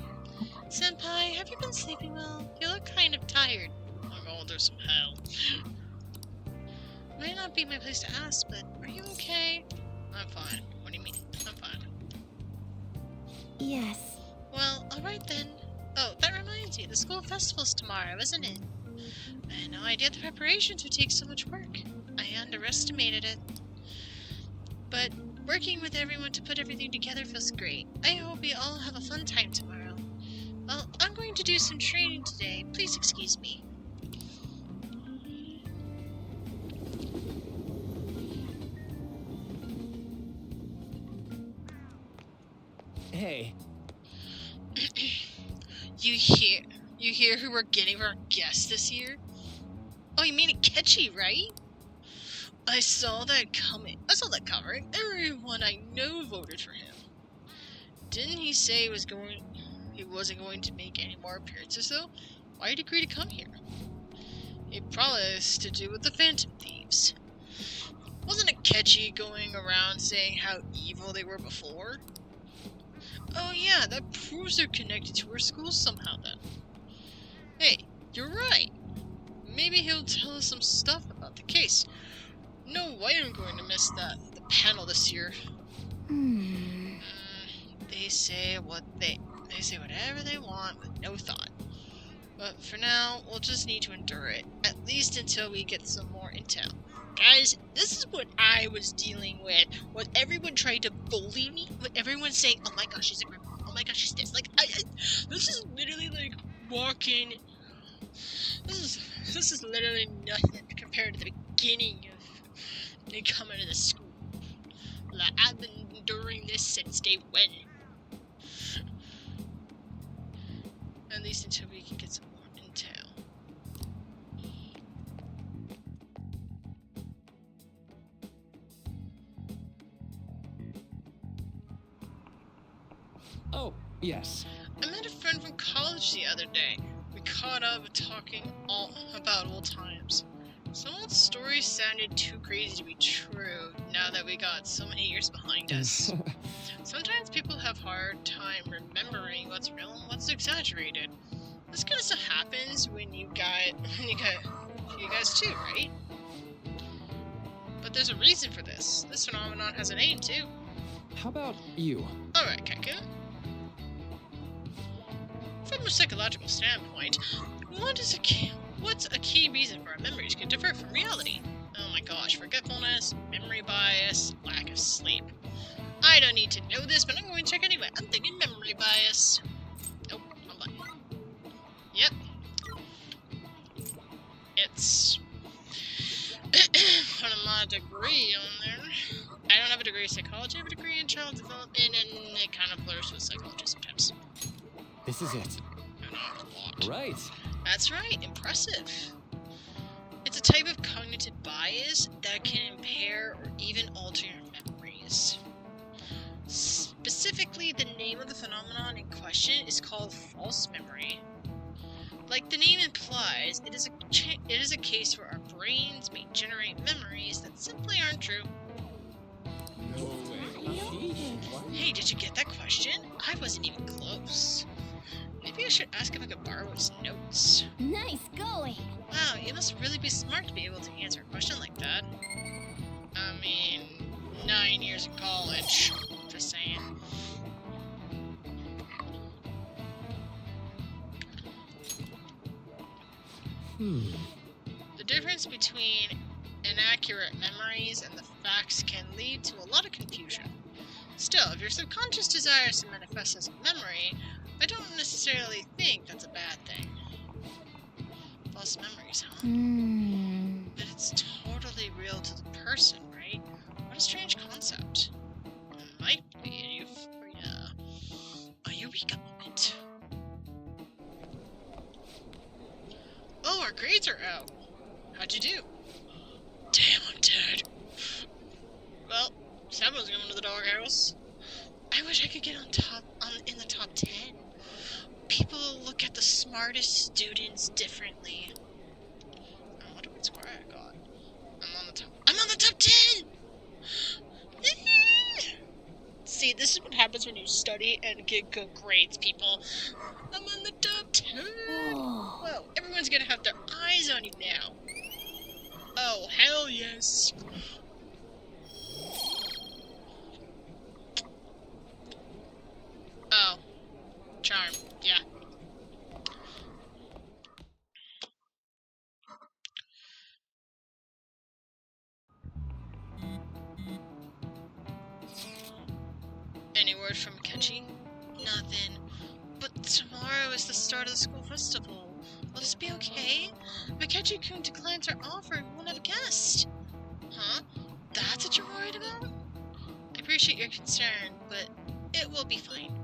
Speaker 1: Senpai, have you been sleeping well? You look kind of tired. I'm going through some hell. May not be my place to ask, but are you okay? I'm fine. What do you mean? I'm fine.
Speaker 2: Yes.
Speaker 1: Well, alright then. Oh, that reminds me, the school festival's tomorrow, isn't it? I had no idea the preparations would take so much work. I underestimated it. But working with everyone to put everything together feels great. I hope we all have a fun time tomorrow. Well, I'm going to do some training today. Please excuse me.
Speaker 4: Hey.
Speaker 1: You hear who we're getting for our guest this year? Oh, you mean Akechi, right? I saw that coming. I saw that covering. Everyone I know voted for him. Didn't he say he wasn't going to make any more appearances though? Why did he agree to come here? It probably has to do with the Phantom Thieves. Wasn't Akechi going around saying how evil they were before? Oh yeah, that proves they're connected to our school somehow then. Hey, you're right. Maybe he'll tell us some stuff about the case. No way I'm going to miss the panel this year. They say whatever they want with no thought. But for now, we'll just need to endure it, at least until we get some more intel. Guys, this is what I was dealing with. What everyone tried to bully me, what everyone saying, oh my gosh, she's a grandma, oh my gosh, she's this. Like, this is literally like walking. This is literally nothing compared to the beginning of me coming to the school. Like, I've been enduring this since day one. At least until we can get some more intel.
Speaker 4: Oh, yes.
Speaker 1: I met a friend from college the other day. We caught up talking all about old times. Some old stories sounded too crazy to be true now that we got so many years behind us. Sometimes people have hard time remembering what's real and what's exaggerated. This kind of stuff happens when you guys too, right? But there's a reason for this. This phenomenon has a name too.
Speaker 4: How about you?
Speaker 1: Alright, Keku. From a psychological standpoint, what's a key reason for our memories can differ from reality? Oh my gosh, forgetfulness, memory bias, lack of sleep. I don't need to know this, but I'm going to check anyway. I'm thinking memory bias. Nope, wrong button. Yep. It's put my degree on there. I don't have a degree in psychology, I have a degree in child development, and it kind of blurs with psychology sometimes.
Speaker 4: This is it. Right.
Speaker 1: That's right, impressive. It's a type of cognitive bias that can impair or even alter your memories. Specifically, the name of the phenomenon in question is called false memory. Like the name implies, it is a case where our brains may generate memories that simply aren't true.
Speaker 4: No way.
Speaker 1: Hey, did you get that question? I wasn't even close. Maybe I should ask if I could borrow his notes.
Speaker 2: Nice going!
Speaker 1: Wow, you must really be smart to be able to answer a question like that. I mean, 9 years in college. Just saying. The difference between inaccurate memories and the facts can lead to a lot of confusion. Still, if your subconscious desires to manifest as a memory, I don't necessarily think that's a bad thing. False memories, huh? But it's totally real to the person, right? What a strange concept. It might be a eureka moment. Our grades are out. How'd you do? Damn, I'm dead. Well, someone's going to the doghouse. I wish I could get in the top 10. People look at the smartest students differently. I wonder what score I got. I'm on the top 10! See, this is what happens when you study and get good grades, people. I'm on the top 10! Whoa, everyone's gonna have their eyes on you now. Oh, hell yes. Oh. Charm, yeah. Any word from Akechi? Nothing. But tomorrow is the start of the school festival. Will this be okay? Akechi-kun declines our offer and we won't have a guest. Huh? That's what you're worried about? I appreciate your concern, but it will be fine.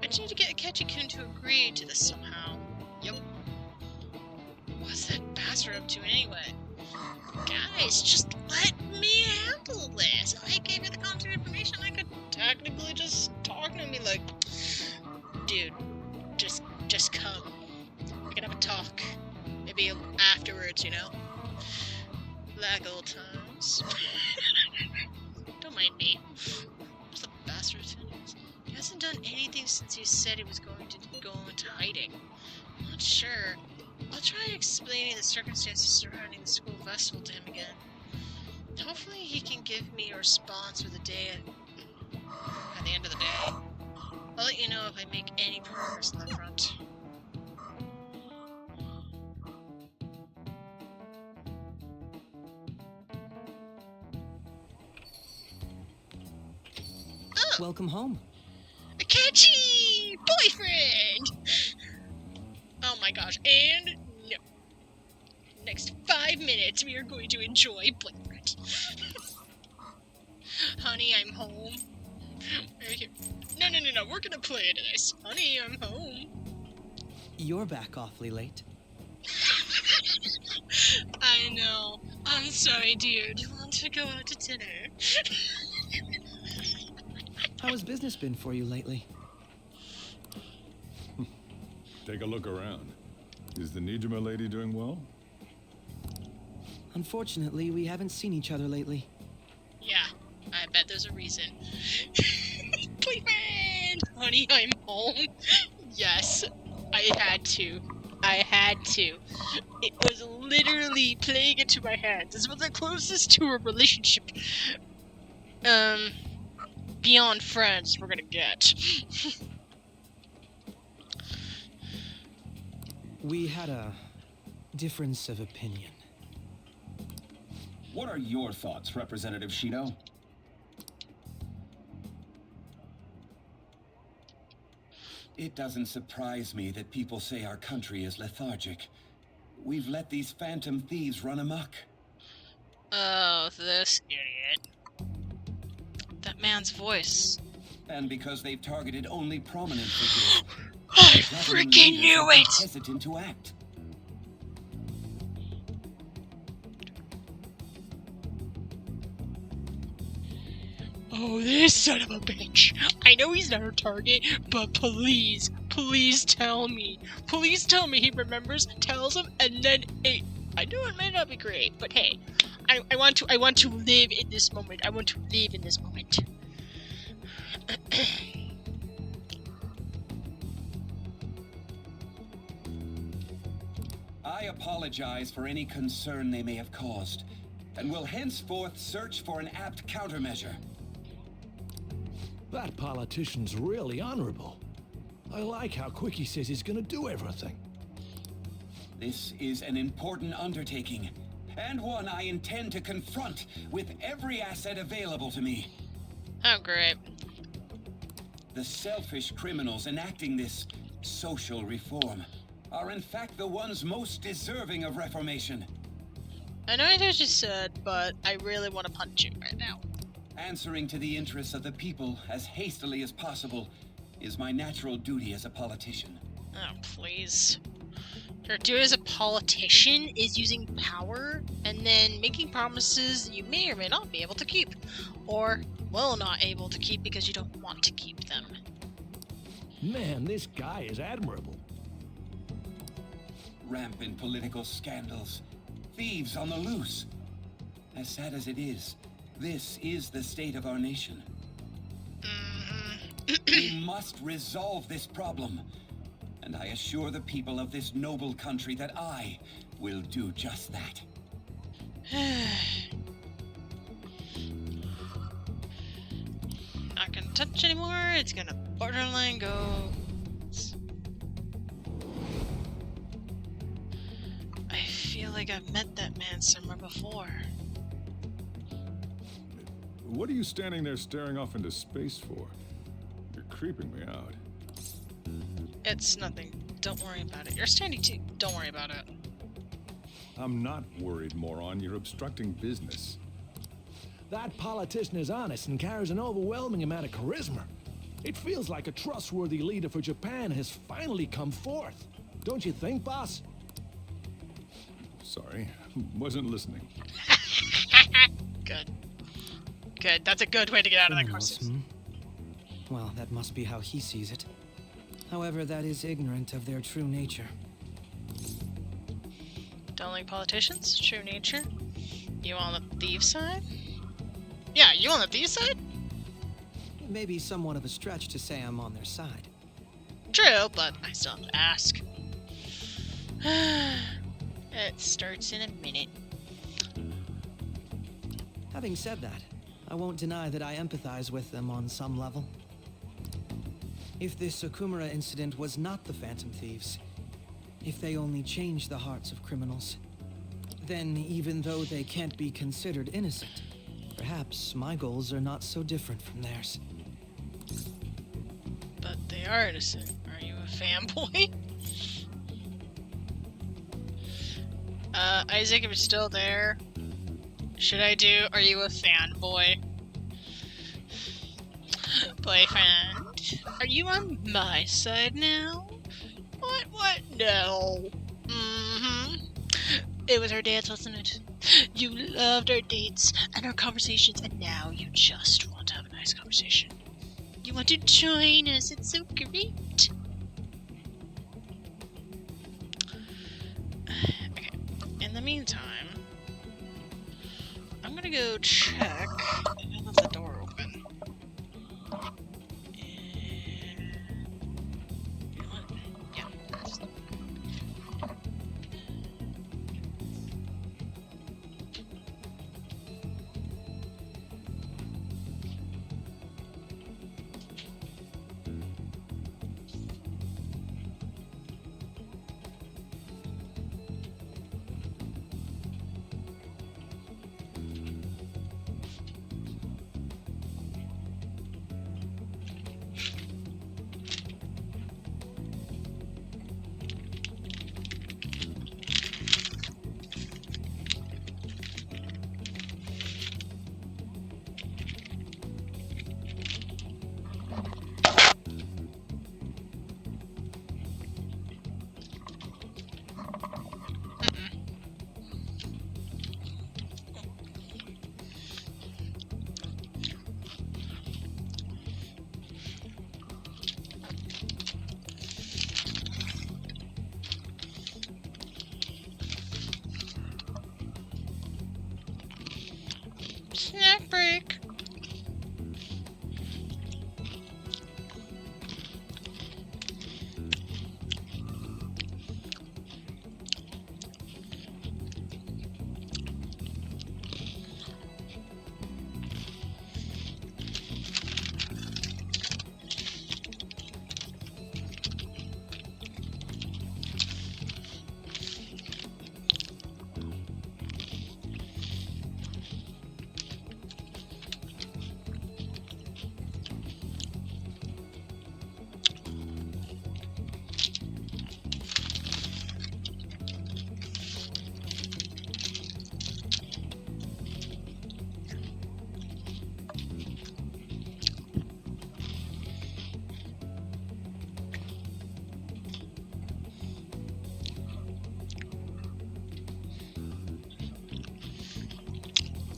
Speaker 1: I just need to get Akechi-kun to agree to this somehow. Yep. What's that bastard up to anyway? Guys, just let me handle this. If I gave you the contact information, I could technically just talk to me like, dude, just come. We can have a talk. Maybe afterwards, you know? Like old times. Don't mind me. What's the bastard thing? He hasn't done anything since he said he was going to go into hiding. I'm not sure. I'll try explaining the circumstances surrounding the school festival to him again. Hopefully he can give me a response for the day at the end of the day. I'll let you know if I make any progress on that front. Oh.
Speaker 4: Welcome home.
Speaker 1: Akechi! Boyfriend! Oh my gosh, and no. Next 5 minutes we are going to enjoy boyfriend. Honey, I'm home. No, we're gonna play it nice. Honey, I'm home.
Speaker 4: You're back awfully late.
Speaker 1: I know. I'm sorry, dear. Do you want to go out to dinner?
Speaker 4: How has business been for you lately?
Speaker 21: Take a look around. Is the Nijima lady doing well?
Speaker 4: Unfortunately, we haven't seen each other lately.
Speaker 1: Yeah, I bet there's a reason. Boyfriend! Honey, I'm home. Yes, I had to. It was literally playing into my hands. This was the closest to a relationship, beyond friends we're gonna get.
Speaker 4: We had a difference of opinion.
Speaker 8: What are your thoughts, Representative Shino? It doesn't surprise me that people say our country is lethargic. We've let these Phantom Thieves run amok.
Speaker 1: Oh, this idiot. That man's voice.
Speaker 8: And because they've targeted only prominent figures.
Speaker 1: I freaking knew it!
Speaker 8: Hesitant to act.
Speaker 1: Oh, this son of a bitch. I know he's not our target, but please tell me. Please tell me he remembers, tells him, and then I know it may not be great, but hey, I want to live in this moment. I want to live in this moment.
Speaker 8: I apologize for any concern they may have caused, and will henceforth search for an apt countermeasure.
Speaker 7: That politician's really honorable. I like how quick he says he's gonna do everything.
Speaker 8: This is an important undertaking, and one I intend to confront with every asset available to me.
Speaker 1: Oh, great.
Speaker 8: The selfish criminals enacting this social reform are in fact the ones most deserving of reformation.
Speaker 1: I know what you just said, but I really want to punch you right now.
Speaker 8: Answering to the interests of the people as hastily as possible is my natural duty as a politician.
Speaker 1: Oh, please. Your duty as a politician is using power and then making promises you may or may not be able to keep, or will not able to keep because you don't want to keep them.
Speaker 7: Man, this guy is admirable.
Speaker 8: Rampant political scandals. Thieves on the loose. As sad as it is, this is the state of our nation. We must resolve this problem. And I assure the people of this noble country that I will do just that.
Speaker 1: Not gonna touch anymore, it's gonna borderline go. I feel like I've met that man somewhere before.
Speaker 21: What are you standing there staring off into space for? You're creeping me out.
Speaker 1: It's nothing. Don't worry about it. You're standing too. Don't worry about it.
Speaker 21: I'm not worried, moron. You're obstructing business.
Speaker 7: That politician is honest and carries an overwhelming amount of charisma. It feels like a trustworthy leader for Japan has finally come forth. Don't you think, boss?
Speaker 21: Sorry, wasn't listening.
Speaker 1: Good. Good. That's a good way to get out of that conversation.
Speaker 4: Well, that must be how he sees it. However, that is ignorant of their true nature.
Speaker 1: Don't like politicians? True nature? You on the thief side? Yeah, you on the thief side?
Speaker 4: Maybe somewhat of a stretch to say I'm on their side.
Speaker 1: True, but I still have to ask. It starts in a minute.
Speaker 4: Having said that, I won't deny that I empathize with them on some level. If this Okumurura incident was not the Phantom Thieves, if they only changed the hearts of criminals, then even though they can't be considered innocent, perhaps my goals are not so different from theirs.
Speaker 1: But they are innocent. Are you a fanboy? Isaac, if you're still there, should I do Are You a Fanboy? Boyfriend, are you on my side now? What? No. It was our dance, wasn't it? You loved our dates and our conversations, and now you just want to have a nice conversation. You want to join us, it's so great. Okay, in the meantime, I'm gonna go check. I left the door open.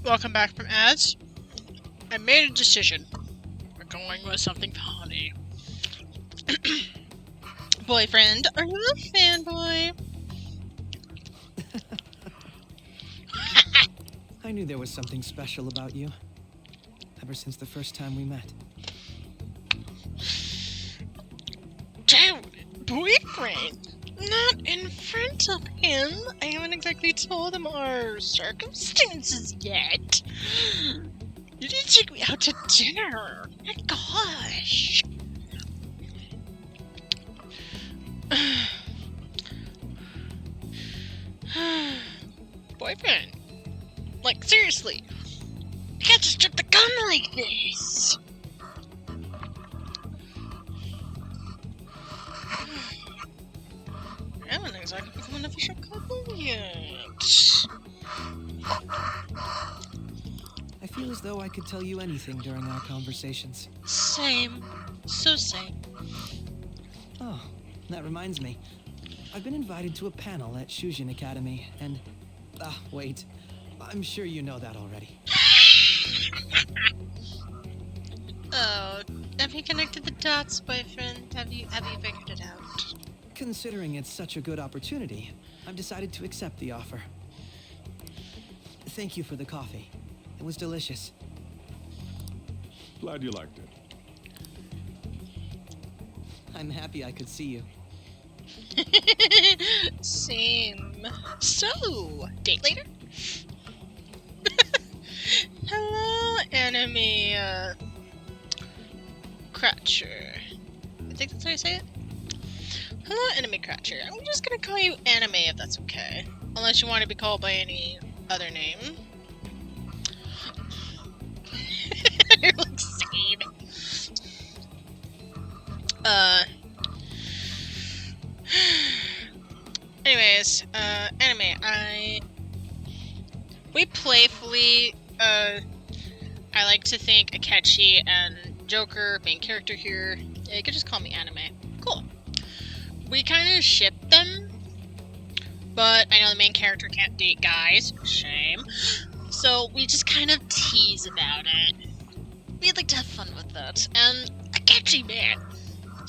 Speaker 1: welcome back from ads. I made a decision. We're going with something funny. Boyfriend, are you a fanboy?
Speaker 4: I knew there was something special about you. Ever since the first time we met.
Speaker 1: Dude, boyfriend? Not in front of him. I haven't exactly told him our circumstances yet. You need to take me out to dinner. My gosh. Boyfriend. Like, seriously. You can't just jump the gun like this. I haven't exactly become an official couple yet.
Speaker 4: I feel as though I could tell you anything during our conversations.
Speaker 1: Same. So same.
Speaker 4: Oh, that reminds me. I've been invited to a panel at Shujin Academy, and... wait. I'm sure you know that already.
Speaker 1: Oh, have you connected the dots, boyfriend? Have you figured it out?
Speaker 4: Considering it's such a good opportunity, I've decided to accept the offer. Thank you for the coffee. It was delicious.
Speaker 21: Glad you liked it.
Speaker 4: I'm happy I could see you.
Speaker 1: Same. So, date later? Hello, enemy, Cratcher. I think that's how you say it? Hello, enemy Cratcher. I'm just gonna call you Anime if that's okay. Unless you want to be called by any other name. You're like sane. Anyways, Anime, we playfully, I like to think Akechi and Joker, main character here, yeah, you could just call me Anime. Cool. We kind of ship them, but I know the main character can't date guys. Shame. So we just kind of tease about it. We'd like to have fun with it. And Akechi, man,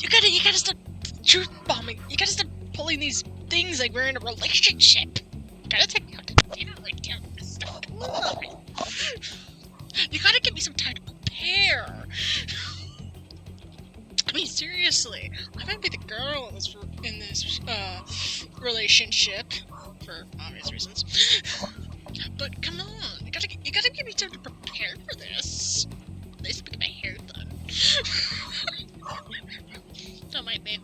Speaker 1: you gotta stop truth bombing. You gotta stop pulling these things like we're in a relationship. You gotta take me out to dinner like this stuff. Come on. You gotta give me some time to prepare. I mean, seriously, I might be the girl in this relationship for obvious reasons. But come on, you gotta give me time to prepare for this. At least get my hair done. Don't mind me.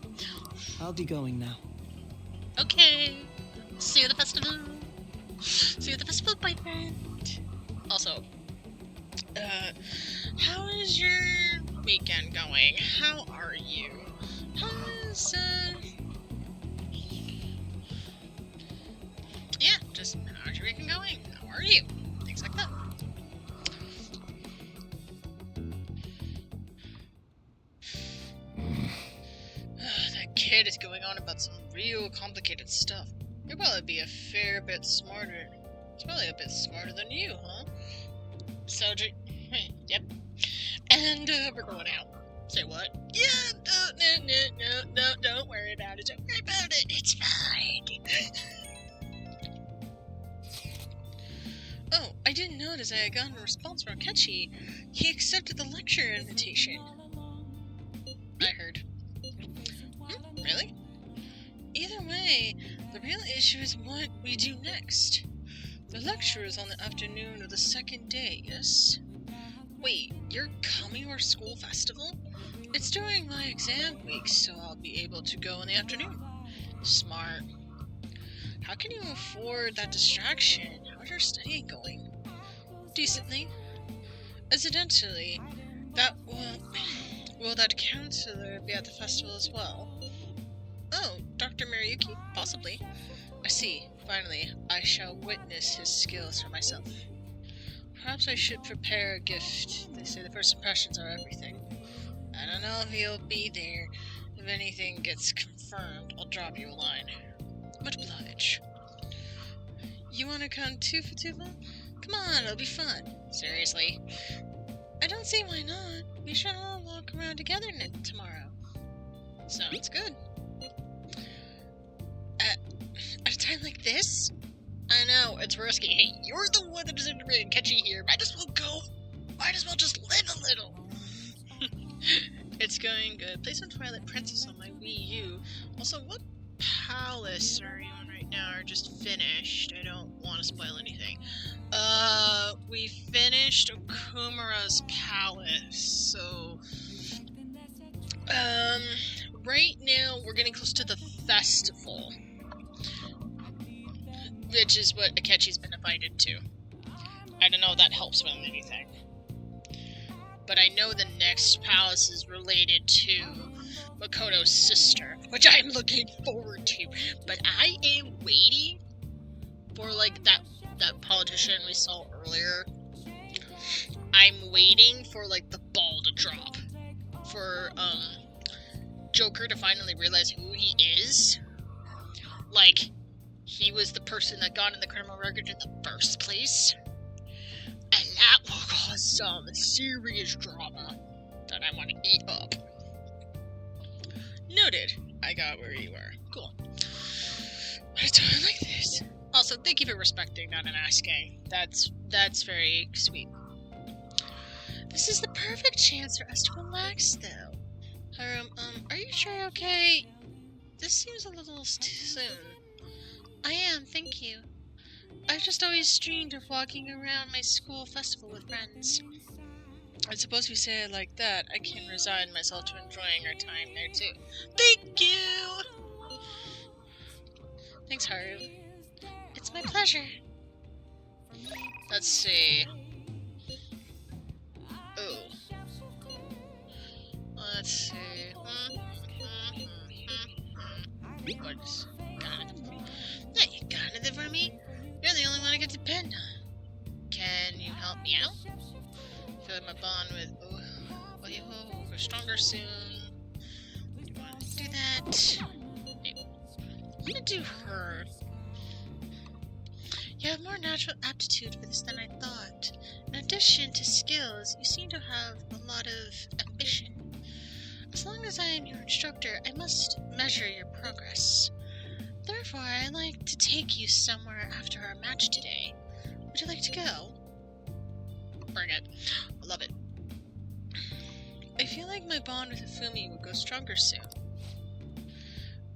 Speaker 4: I'll be going now.
Speaker 1: Okay. See you at the festival. See you at the festival, boyfriend. Also, how is your weekend going? How are you? How's, yeah, just how's your weekend going? How are you? Things like that. That kid is going on about some real complicated stuff. You'll probably be a fair bit smarter. He's probably a bit smarter than you, huh? So, yep. And, we're going out. Say what? Yeah, no, don't worry about it. Don't worry about it. It's fine. Oh, I didn't notice I had gotten a response from Akechi. He accepted the lecture invitation. I heard. Really? Either way, the real issue is what we do next. The lecture is on the afternoon of the second day, yes? Wait, you're coming to our school festival? It's during my exam week, so I'll be able to go in the afternoon. Smart. How can you afford that distraction? How's your studying going? Decently. Incidentally, will that counselor be at the festival as well? Oh, Dr. Mariyuki? Possibly. I see. Finally, I shall witness his skills for myself. Perhaps I should prepare a gift. They say the first impressions are everything. I don't know if he'll be there. If anything gets confirmed, I'll drop you a line. Much obliged. You wanna come too, Fatuba? Come on, it'll be fun. Seriously. I don't see why not. We should all walk around together tomorrow. Sounds good. At a time like this? I know, it's risky. Hey, you're the one that deserves to bring Akechi here. Might as well go. Might as well just live a little. It's going good. Play some Twilight Princess on my Wii U. Also, what palace are you on right now? Or just finished? I don't want to spoil anything. We finished Okumura's palace. So, right now we're getting close to the festival, which is what Akechi's been invited to. I don't know if that helps with anything. But I know the next palace is related to Makoto's sister, which I'm looking forward to. But I am waiting for, like, that politician we saw earlier. I'm waiting for, like, the ball to drop. For, Joker to finally realize who he is. Like, he was the person that got in the criminal record in the first place. And that will cause some serious drama that I want to eat up. Noted. I got where you were. Cool. But it's time like this. Also, thank you for respecting that and asking. That's very sweet. This is the perfect chance for us to relax, though. Are you sure you're okay? This seems a little too soon. I am, thank you. I've just always dreamed of walking around my school festival with friends. I suppose if you say it like that, I can resign myself to enjoying our time there too. Thank you! Thanks, Haru. It's my pleasure. Let's see. Ooh. Let's see. What's got it for me? No, you got it for me? You're the only one I can depend on. Can you help me out? Feel my bond with we're stronger soon. You want to do that? Hey, I'm gonna do her. You have more natural aptitude for this than I thought. In addition to skills, you seem to have a lot of ambition. As long as I am your instructor, I must measure your progress. Therefore, I'd like to take you somewhere after our match today. Would you like to go? Bring it. I love it. I feel like my bond with Ifumi will go stronger soon.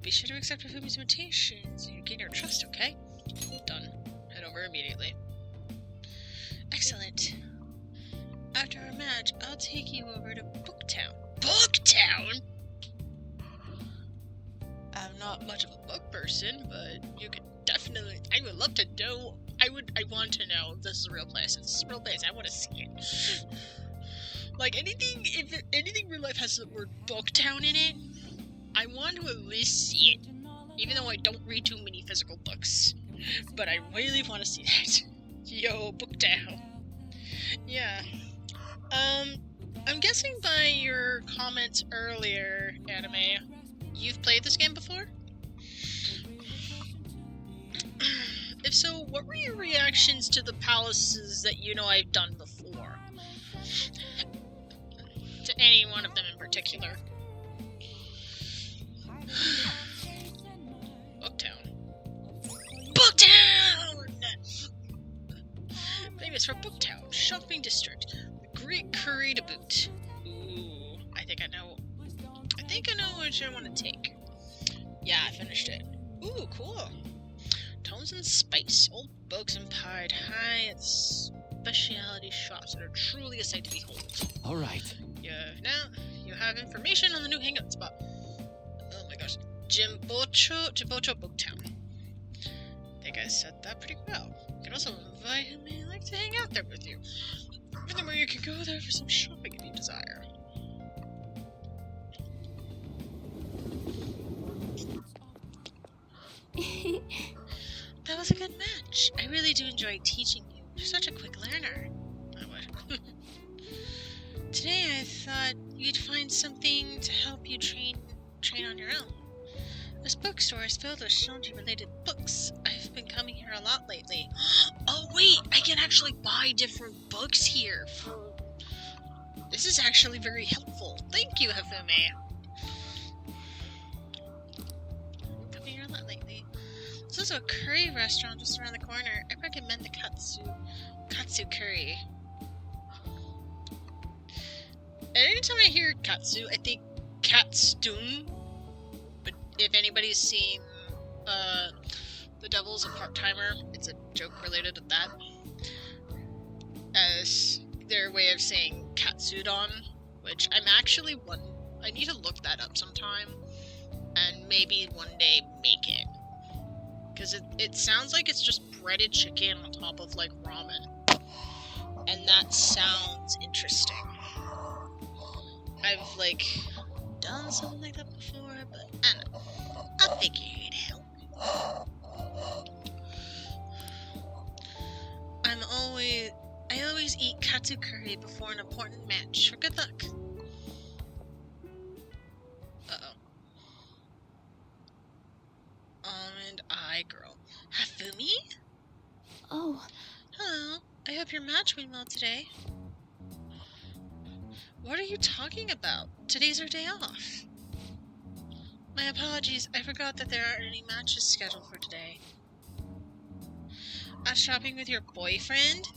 Speaker 1: Be sure to accept Ifumi's invitation so you gain her trust, okay? Done. Head over immediately. Excellent. After our match, I'll take you over to Booktown. Booktown? I'm not much of a book person, but you could definitely. I would love to know. I want to know if this is a real place. If this is a real place, I want to see it. Like anything, if anything real life has the word Booktown in it, I want to at least see it. Even though I don't read too many physical books, but I really want to see that. Yo, Booktown. Yeah. I'm guessing by your comments earlier, Anime, you've played this game before? If so, what were your reactions to the palaces that you know I've done before? To any one of them in particular. Booktown. Booktown! Famous for Booktown, shopping district. Great curry to boot. Ooh, I think I know which I want to take. Yeah, I finished it. Ooh, cool. Tones and spice, old books and pied high at specialty shops that are truly a sight to behold.
Speaker 11: All right.
Speaker 1: Yeah, now you have information on the new hangout spot. Oh my gosh, Jimbocho Booktown. I think I said that pretty well. You can also invite him and like to hang out there with you. Furthermore, you can go there for some shopping if you desire. That was a good match. I really do enjoy teaching you. You're such a quick learner. I would. Today I thought you'd find something to help you train on your own. This bookstore is filled with shonen-related books. I've been coming here a lot lately. Oh wait, I can actually buy different books here. This is actually very helpful. Thank you, Hifumi. Coming here a lot lately. There's also a curry restaurant just around the corner. I recommend the katsu curry. And anytime I hear katsu, I think katsudon. But if anybody's seen The Devil's a Part-Timer, it's a joke related to that. As their way of saying katsudon, which I'm actually I need to look that up sometime, and maybe one day make it. Because it sounds like it's just breaded chicken on top of, like, ramen. And that sounds interesting. I've, like, done something like that before, but I don't know. I'll figure it out. I always eat katsu curry before an important match for good luck. Uh-oh. Almond Eye Girl. Hifumi?
Speaker 2: Oh.
Speaker 1: Hello. I hope your match went well today. What are you talking about? Today's our day off. My apologies, I forgot that there aren't any matches scheduled for today. Out shopping with your boyfriend?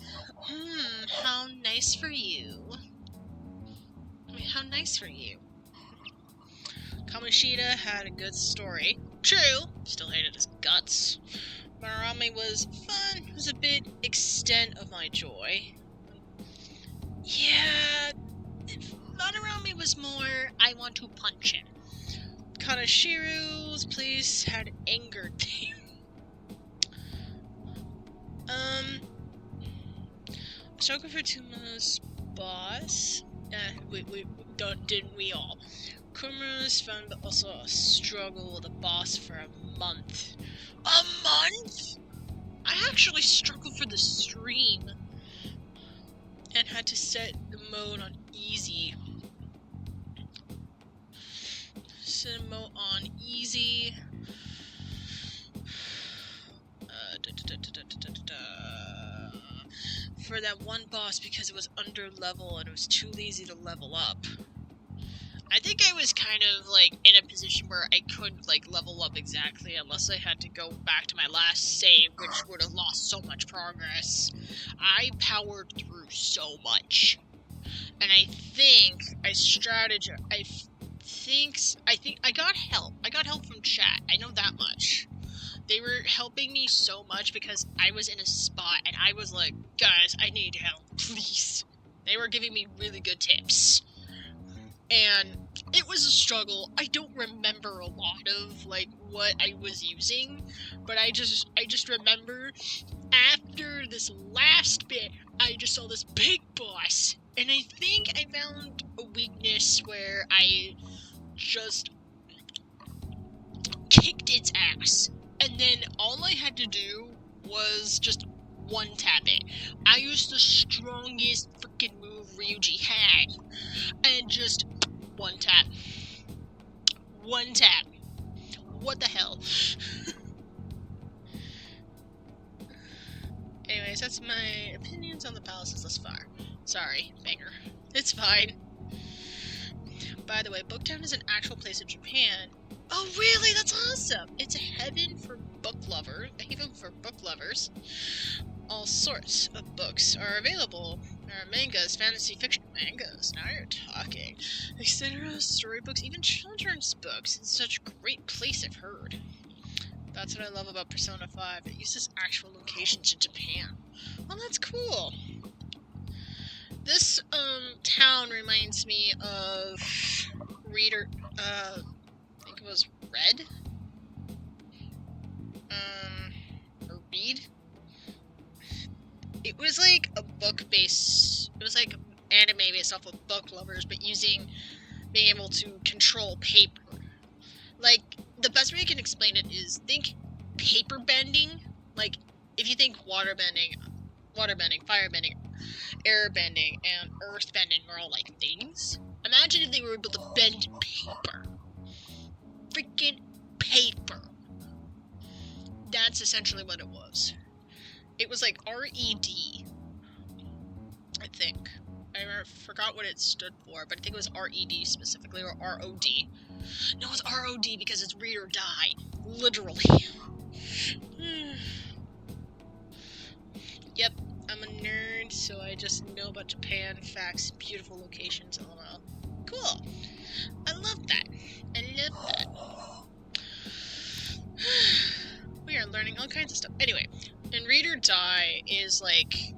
Speaker 1: How nice for you. How nice for you. Kamoshida had a good story. True, still hated his guts. Marami was fun, it was a bit extent of my joy. Yeah, Madarami was more, I want to punch him. Kanashiru's place had anger theme. Shoko Futuma's boss. Didn't we all? Kumura's fun, but also a struggle with a boss for a month. A month? I actually struggled for the stream and had to set the mode on easy. Set a mode on easy. For that one boss because it was under level and it was too lazy to level up. I think I was kind of like in a position where I couldn't like level up exactly unless I had to go back to my last save, which would have lost so much progress. I powered through so much. And I think I think I got help. I got help from chat. I know that much. They were helping me so much because I was in a spot and I was like, guys, I need help, please. They were giving me really good tips. And it was a struggle. I don't remember a lot of like what I was using, but I just remember after this last bit, I just saw this big boss, and I think I found a weakness where I just kicked its ass. And then all I had to do was just one-tap it. I used the strongest freaking move Ryuji had. And just one-tap. One-tap. What the hell? Anyways, that's my opinions on the palaces thus far. Sorry, banger. It's fine. By the way, Booktown is an actual place in Japan. Oh, really? That's awesome! It's a heaven for book lovers. A haven for book lovers. All sorts of books are available. There are mangas, fantasy fiction mangas. Now you're talking. Etc. Storybooks, even children's books. It's such a great place, I've heard. That's what I love about Persona 5. It uses actual locations in Japan. Well, that's cool. This town reminds me of I think it was Red? Or Reed? It was like a book based, it was like anime based off of book lovers, but being able to control paper. Like, the best way I can explain it is, think paper bending. Like, if you think water bending, fire bending, air bending, and earth bending are all like things. Imagine if they were able to bend paper. Freaking paper. That's essentially what it was. It was like R-E-D, I think. I forgot what it stood for, but I think it was R-E-D specifically, or R-O-D. No, it's R-O-D because it's read or die. Literally. Yep, I'm a nerd, so I just know about Japan, facts, beautiful locations, lol. Cool. I love that. I love that. We are learning all kinds of stuff. Anyway, and Read or Die is like,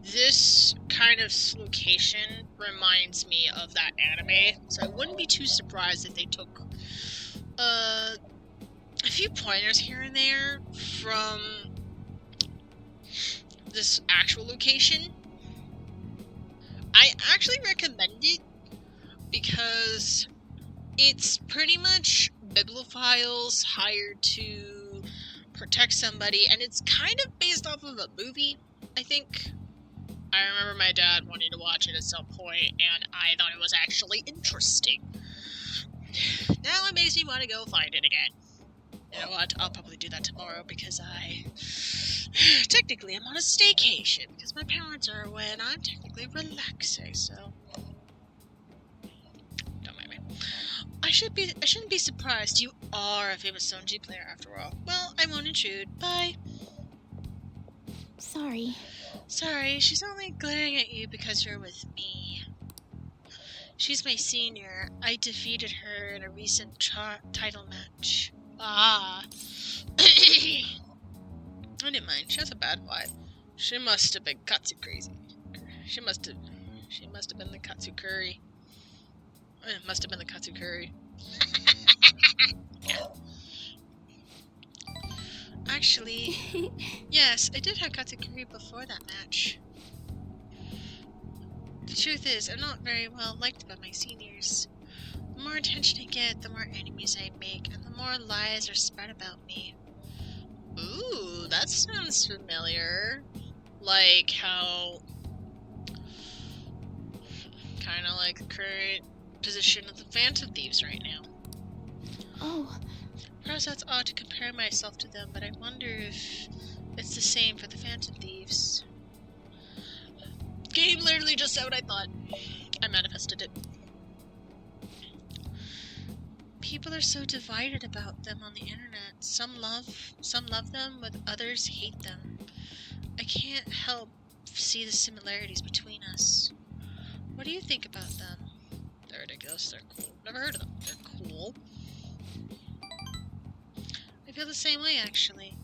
Speaker 1: this kind of location reminds me of that anime, so I wouldn't be too surprised if they took a few pointers here and there from this actual location. I actually recommend it because it's pretty much bibliophiles hired to protect somebody, and it's kind of based off of a movie, I think. I remember my dad wanting to watch it at some point, and I thought it was actually interesting. Now it makes me want to go find it again. You know what? I'll probably do that tomorrow because technically I'm on a staycation because my parents are away and I'm technically relaxing, so don't mind me. I shouldn't be surprised. You are a famous Sonji player after all. Well, I won't intrude. Bye.
Speaker 2: Sorry.
Speaker 1: Sorry, she's only glaring at you because you're with me. She's my senior. I defeated her in a recent title match. Ah. I didn't mind. She has a bad vibe. She must have been Katsu crazy. She must have been the Katsu curry. It must have been the Katsu curry. Actually, yes, I did have Katsu curry before that match. The truth is, I'm not very well liked by my seniors. The more attention I get, the more enemies I make, and the more lies are spread about me. Ooh, that sounds familiar. Like how... kind of like the current position of the Phantom Thieves right now.
Speaker 2: Oh.
Speaker 1: Perhaps that's odd to compare myself to them, but I wonder if it's the same for the Phantom Thieves. Game literally just said what I thought. I manifested it. People are so divided about them on the internet. Some love them, with others hate them. I can't help see the similarities between us. What do you think about them? They're ridiculous. They're cool. Never heard of them. They're cool. I feel the same way, actually.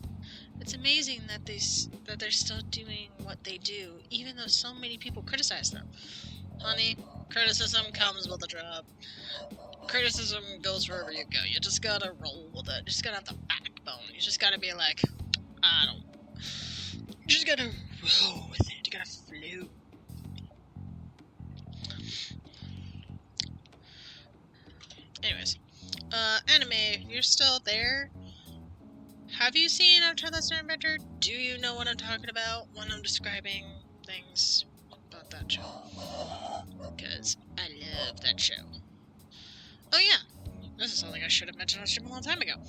Speaker 1: It's amazing that they're still doing what they do, even though so many people criticize them. Honey, criticism comes with a job. Criticism goes wherever you go. You just gotta roll with it. You just gotta have the backbone. You just gotta be like, you just gotta roll with it. You gotta float. Anyways, anime, you're still there? Have you seen Avatar: The Last Airbender? Do you know what I'm talking about when I'm describing things about that show? Because I love that show. Oh yeah, this is something I should have mentioned on stream a long time ago.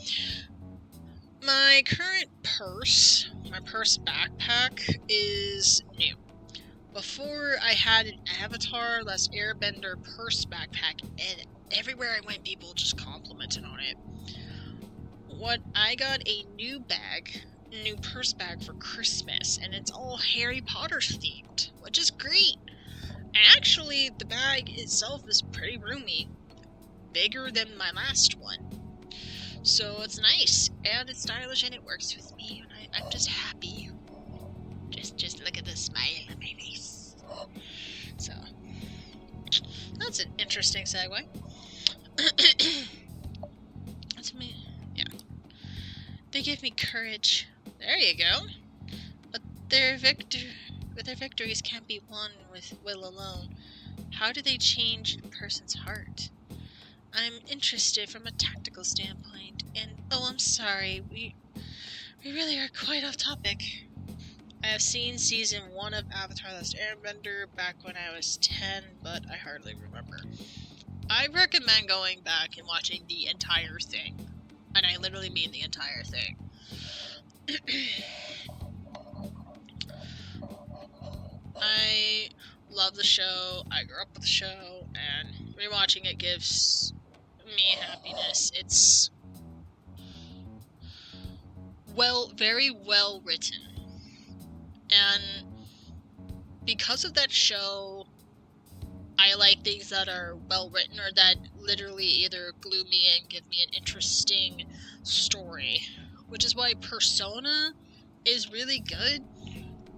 Speaker 1: My current purse, my purse backpack, is new. Before, I had an Avatar: Last Airbender purse backpack, and everywhere I went, people just complimented on it. I got a new purse bag for Christmas, and it's all Harry Potter themed, which is great. And actually, the bag itself is pretty roomy, bigger than my last one. So it's nice, and it's stylish, and it works with me, and I'm just happy. Just look at the smile on my face. So, that's an interesting segue. That's me. Yeah. They give me courage. There you go. But their victories can't be won with will alone. How do they change a person's heart? I'm interested from a tactical standpoint, and oh, I'm sorry, we really are quite off topic. I have seen season 1 of Avatar: The Last Airbender back when I was 10, but I hardly remember. I recommend going back and watching the entire thing. And I literally mean the entire thing. love the show. I grew up with the show, and rewatching it gives me happiness. It's very well written. And because of that show, I like things that are well written or that literally either glue me and give me an interesting story. Which is why Persona is really good.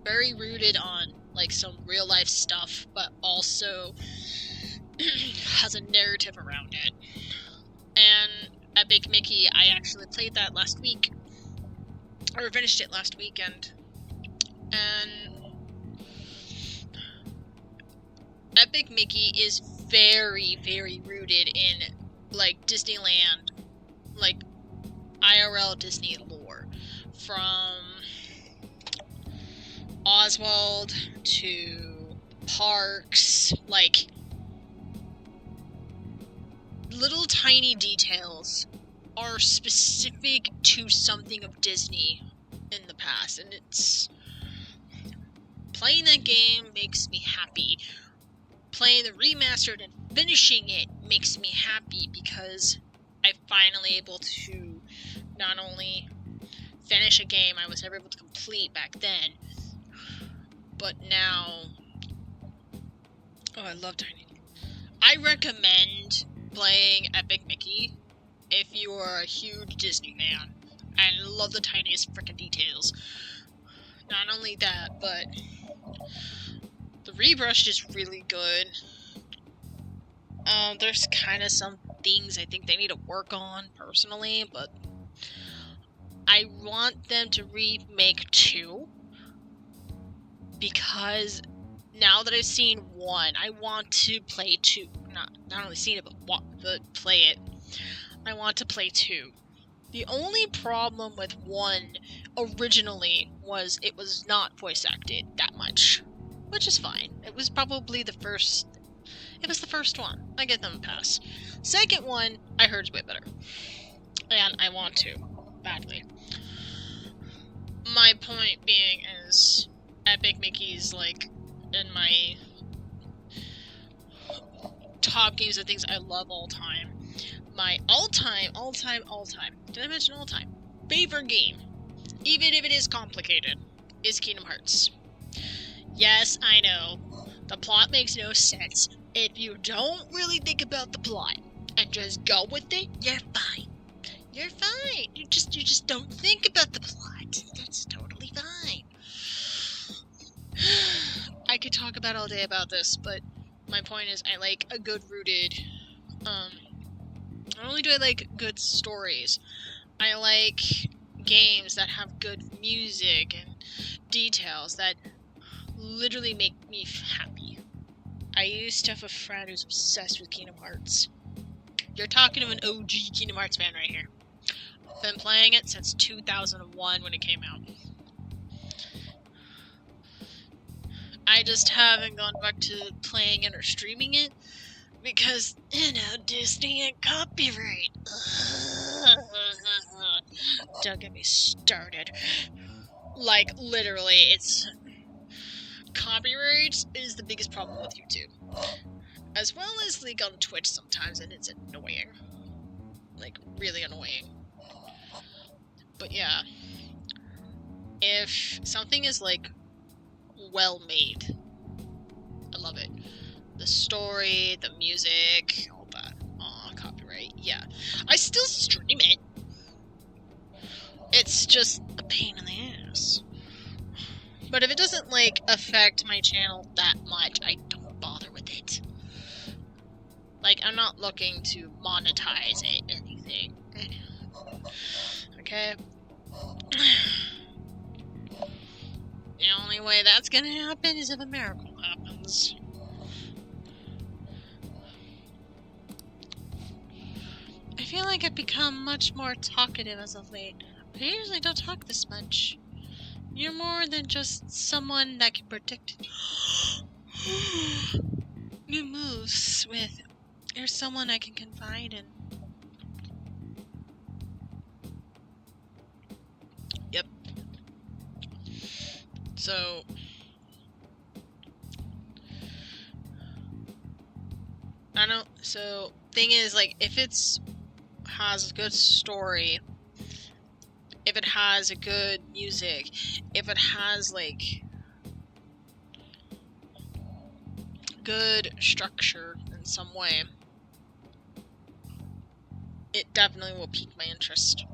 Speaker 1: Very rooted on like some real life stuff, but also has a narrative around it. And Epic Mickey, I actually played that last week. Or finished it last weekend. And Epic Mickey is very, very rooted in like Disneyland, like IRL Disney lore. From Oswald to parks, like little tiny details are specific to something of Disney in the past, and it's playing that game makes me happy. Playing the remastered and finishing it makes me happy because I'm finally able to not only finish a game I was never able to complete back then, but now... Oh, I love Tiny. I recommend playing Epic Mickey if you are a huge Disney fan and love the tiniest frickin' details. Not only that, but the rebrush is really good. There's kind of some things I think they need to work on personally, but I want them to remake 2 because now that I've seen 1, I want to play 2. Not only seen it, but play it. I want to play 2. The only problem with 1 originally was it was not voice acted that much, which is fine. It was probably the first. It was the first one. I get them a pass. Second one, I heard is way better, and I want to badly. My point being is, Epic Mickey's like in my top games of things I love all time. My all-time, did I mention all-time? Favorite game, even if it is complicated, is Kingdom Hearts. Yes, I know, the plot makes no sense. If you don't really think about the plot and just go with it, you're fine. You're fine. You just don't think about the plot. That's totally fine. I could talk about all day about this, but my point is I like a good rooted, not only do I like good stories, I like games that have good music and details that literally make me happy. I used to have a friend who's obsessed with Kingdom Hearts. You're talking to an OG Kingdom Hearts fan right here. I've been playing it since 2001 when it came out. I just haven't gone back to playing it or streaming it because, Disney and copyright. Don't get me started. Like, literally, it's... Copyright is the biggest problem with YouTube. As well as, like, on Twitch sometimes, and it's annoying. Like, really annoying. But yeah. If something is, like, well made, I love it. The story, the music, all that. Aw, copyright. Yeah. I still stream it. It's just a pain in the ass. But if it doesn't, like, affect my channel that much, I don't bother with it. Like, I'm not looking to monetize it, anything. Okay? The only way that's gonna happen is if a miracle happens. I feel like I've become much more talkative as of late. I usually don't talk this much. You're more than just someone that can predict new moves with. You're someone I can confide in. Yep. So, kind of, so thing is, like, if it's has a good story, if it has a good music, if it has like good structure in some way, it definitely will pique my interest.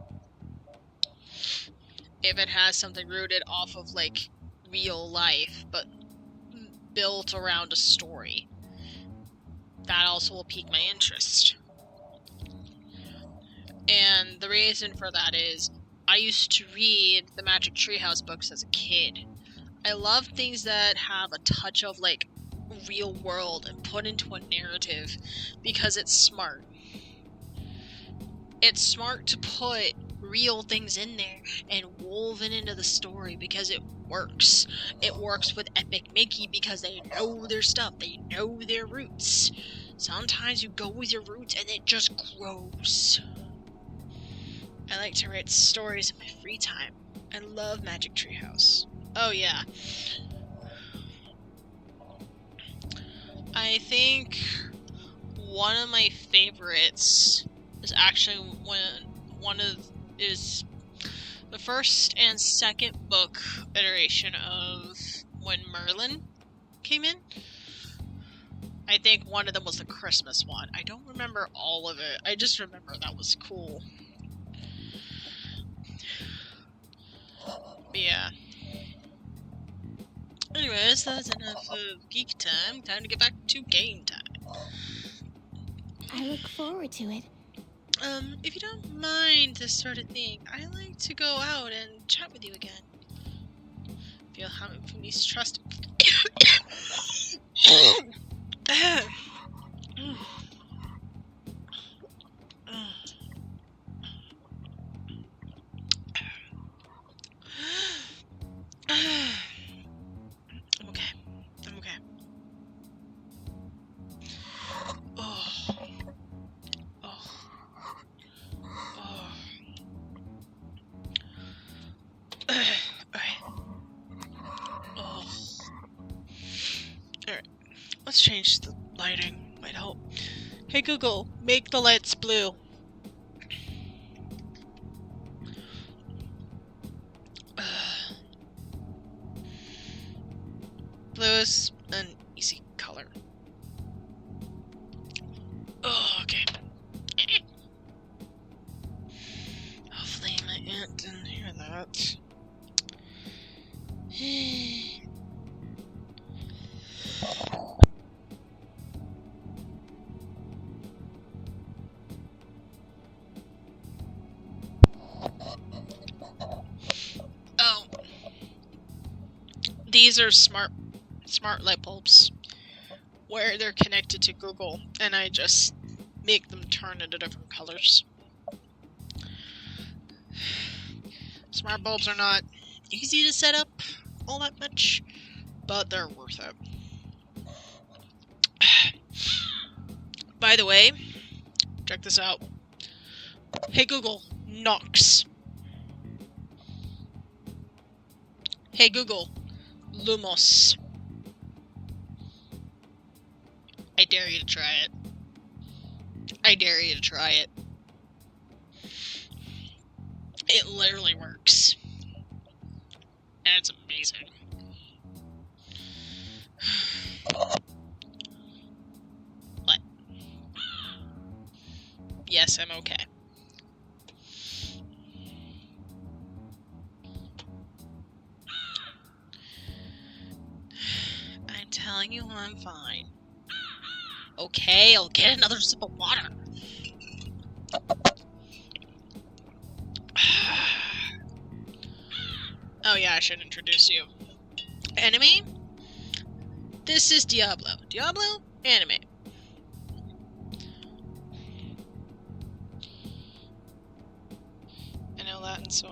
Speaker 1: If it has something rooted off of like real life but built around a story, that also will pique my interest. And the reason for that is I used to read the Magic Treehouse books as a kid. I love things that have a touch of like real world and put into a narrative because it's smart. It's smart to put real things in there and woven into the story because it works. It works with Epic Mickey because they know their stuff, they know their roots. Sometimes you go with your roots and it just grows. I like to write stories in my free time. I love Magic Treehouse. Oh yeah. I think one of my favorites is actually is the first and second book iteration of when Merlin came in. I think one of them was the Christmas one. I don't remember all of it. I just remember that was cool. But yeah. Anyways, that's enough of geek time. Time to get back to game time.
Speaker 2: I look forward to it.
Speaker 1: If you don't mind this sort of thing, I like to go out and chat with you again. If you'll have it from these trust. I'm okay. I'm okay. Oh. Alright. Let's change the lighting. Might help. Hey Google, make the lights blue. Blue is an easy color. Oh, okay. Hopefully my aunt didn't hear that. Oh. These are smart light bulbs where they're connected to Google, and I just make them turn into different colors. Smart bulbs are not easy to set up all that much, but they're worth it. By the way, check this out. Hey Google, Nox. Hey Google, Lumos. I dare you to try it. I dare you to try it. It literally works. And it's amazing. What? Yes, I'm okay. I'm telling you I'm fine. Okay, I'll get another sip of water. Oh yeah, I should introduce you. Anime? This is Diablo. Diablo? Anime. I know that, and so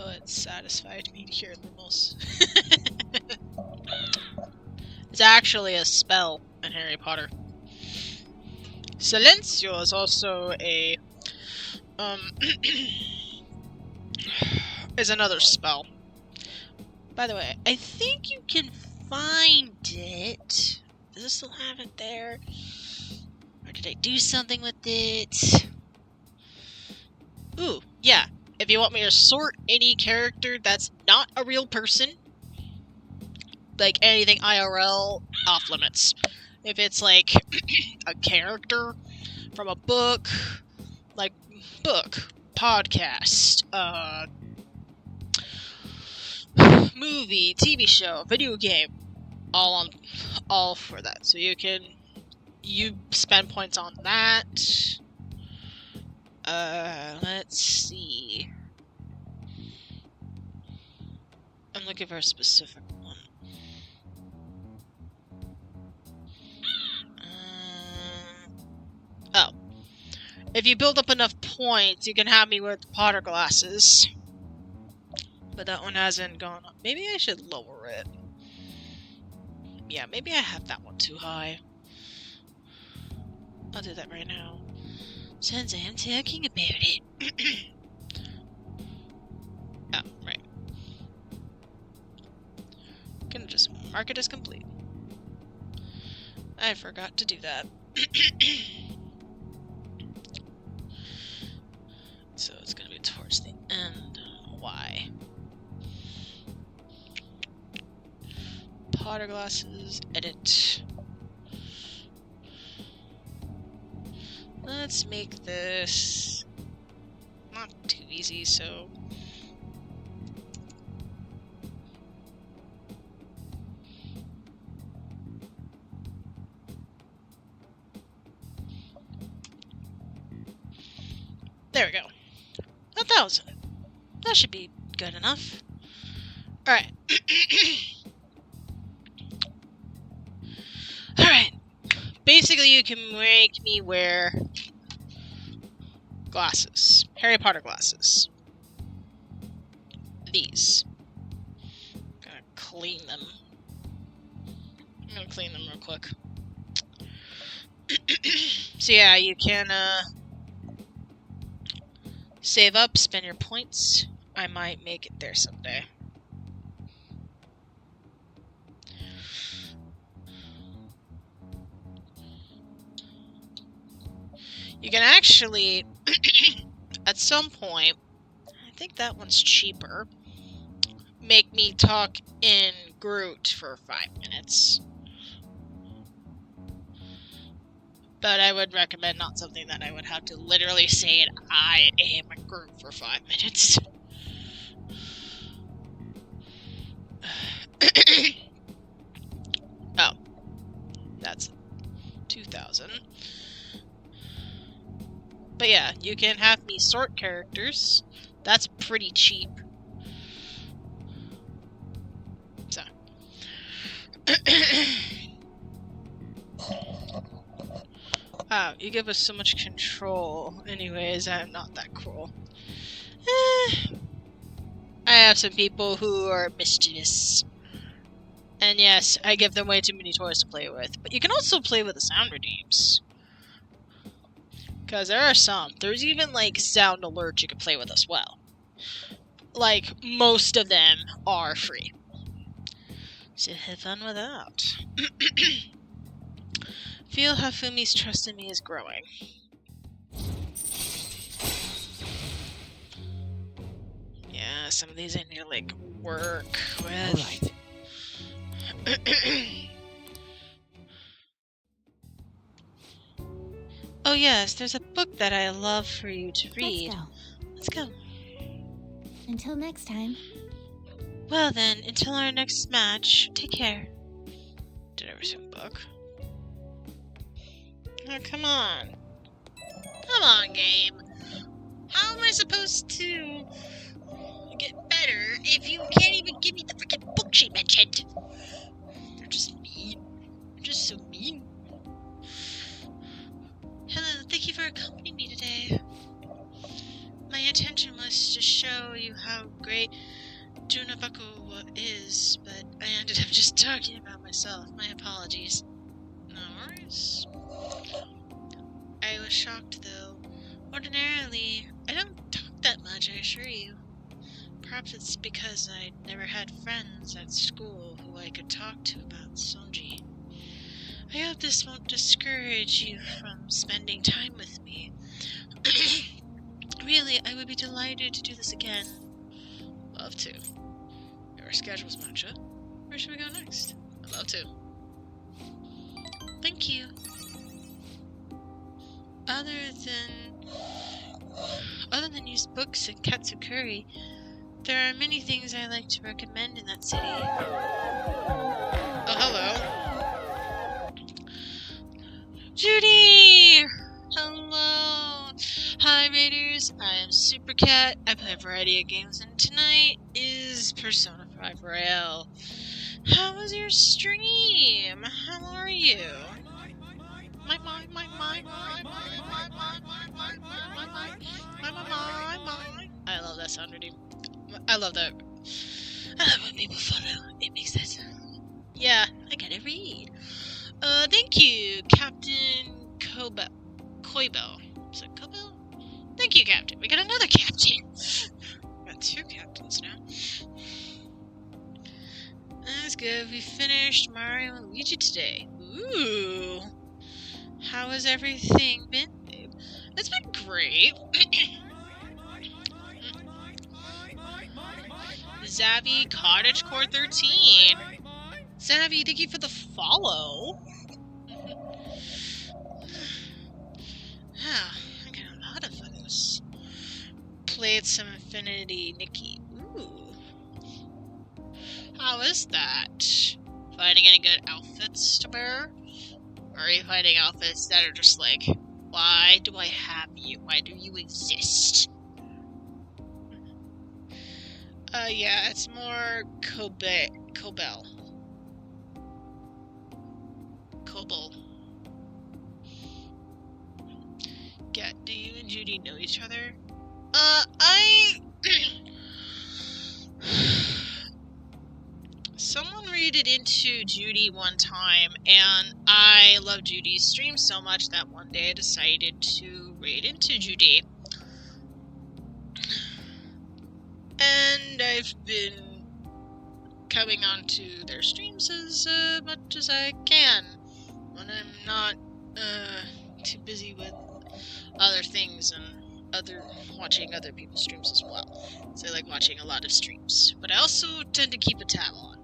Speaker 1: it satisfied me to hear Lumos. It's actually a spell in Harry Potter. Silencio is also a is another spell. By the way, I think you can find it Does it still have it there? Or did I do something with it? Ooh, yeah. If you want me to sort any character that's not a real person, like anything IRL, off limits. If it's like a character from a book, like book, podcast, movie, TV show, video game, all for that. So you spend points on that. Let's see. I'm looking for a specific one. Oh. If you build up enough points, you can have me with Potter glasses. But that one hasn't gone up. Maybe I should lower it. Yeah, maybe I have that one too high. I'll do that right now. Since I'm talking about it. Oh, right. I'm gonna just mark it as complete. I forgot to do that. So it's gonna be towards the end. Why? Potter glasses, edit. Let's make this not too easy, so there we go. 1,000. That should be good enough. Alright. Alright. Basically, you can make me wear glasses. Harry Potter glasses. These. I'm gonna clean them. I'm gonna clean them real quick. So yeah, you can, save up, spend your points. I might make it there someday. You can actually, at some point, I think that one's cheaper, make me talk in Groot for 5 minutes. But I would recommend not something that I would have to literally say it, I am a Groot for 5 minutes. Oh. That's 2,000. But yeah, you can have me sort characters. That's pretty cheap. So. Wow, you give us so much control. Anyways, I'm not that cruel. I have some people who are mischievous. And yes, I give them way too many toys to play with. But you can also play with the sound redeems. Because there are some. There's even, like, sound alerts you can play with as well. Like, most of them are free. So have fun with that. Feel how Fumi's trust in me is growing. Yeah, some of these I need to, like, work with. Alright. Oh yes, there's a book that I love for you to read. Let's go.
Speaker 2: Until next time.
Speaker 1: Well then, until our next match, take care. Did I resume book? Oh, come on. Come on, game. How am I supposed to get better if you can't even give me the freaking book she mentioned? You're just mean. You're just so mean. Hello, thank you for accompanying me today. My intention was to show you how great Junabaku is, but I ended up just talking about myself. My apologies. No worries. I was shocked, though. Ordinarily, I don't talk that much, I assure you. Perhaps it's because I never had friends at school who I could talk to about Sonji. I hope this won't discourage you from spending time with me. Really, I would be delighted to do this again. Love to. If our schedules match up, where should we go next? I'd love to. Thank you. Other than used books and Katsukuri, there are many things I like to recommend in that city. Oh, hello. Judy! Hello! Hi, Raiders. I am Super Cat. I play a variety of games, and tonight is Persona 5 Royale. How was your stream? How are you? I love that sound redeem. I love that. I love when people follow. It makes sense. Yeah, I gotta read. Thank you, Captain Koibel. Is it Koibel? Thank you, Captain. We got another captain. We got 2 captains now. That's good. We finished Mario and Luigi today. Ooh. How has everything been, babe? It's been great. Zavi Cottage Core 13. Zavi, thank you for the follow. Ah, I got a lot of photos. Played some Infinity Nikki. Ooh. How is that? Finding any good outfits to wear? Or are you finding outfits that are just like, why do I have you? Why do you exist? Yeah, it's more Cobel. Yeah, do you and Judy know each other? Someone raided into Judy one time, and I love Judy's stream so much that one day I decided to raid into Judy. And I've been coming onto their streams as much as I can when I'm not too busy with other things and watching other people's streams as well. So I like watching a lot of streams, but I also tend to keep a tab on.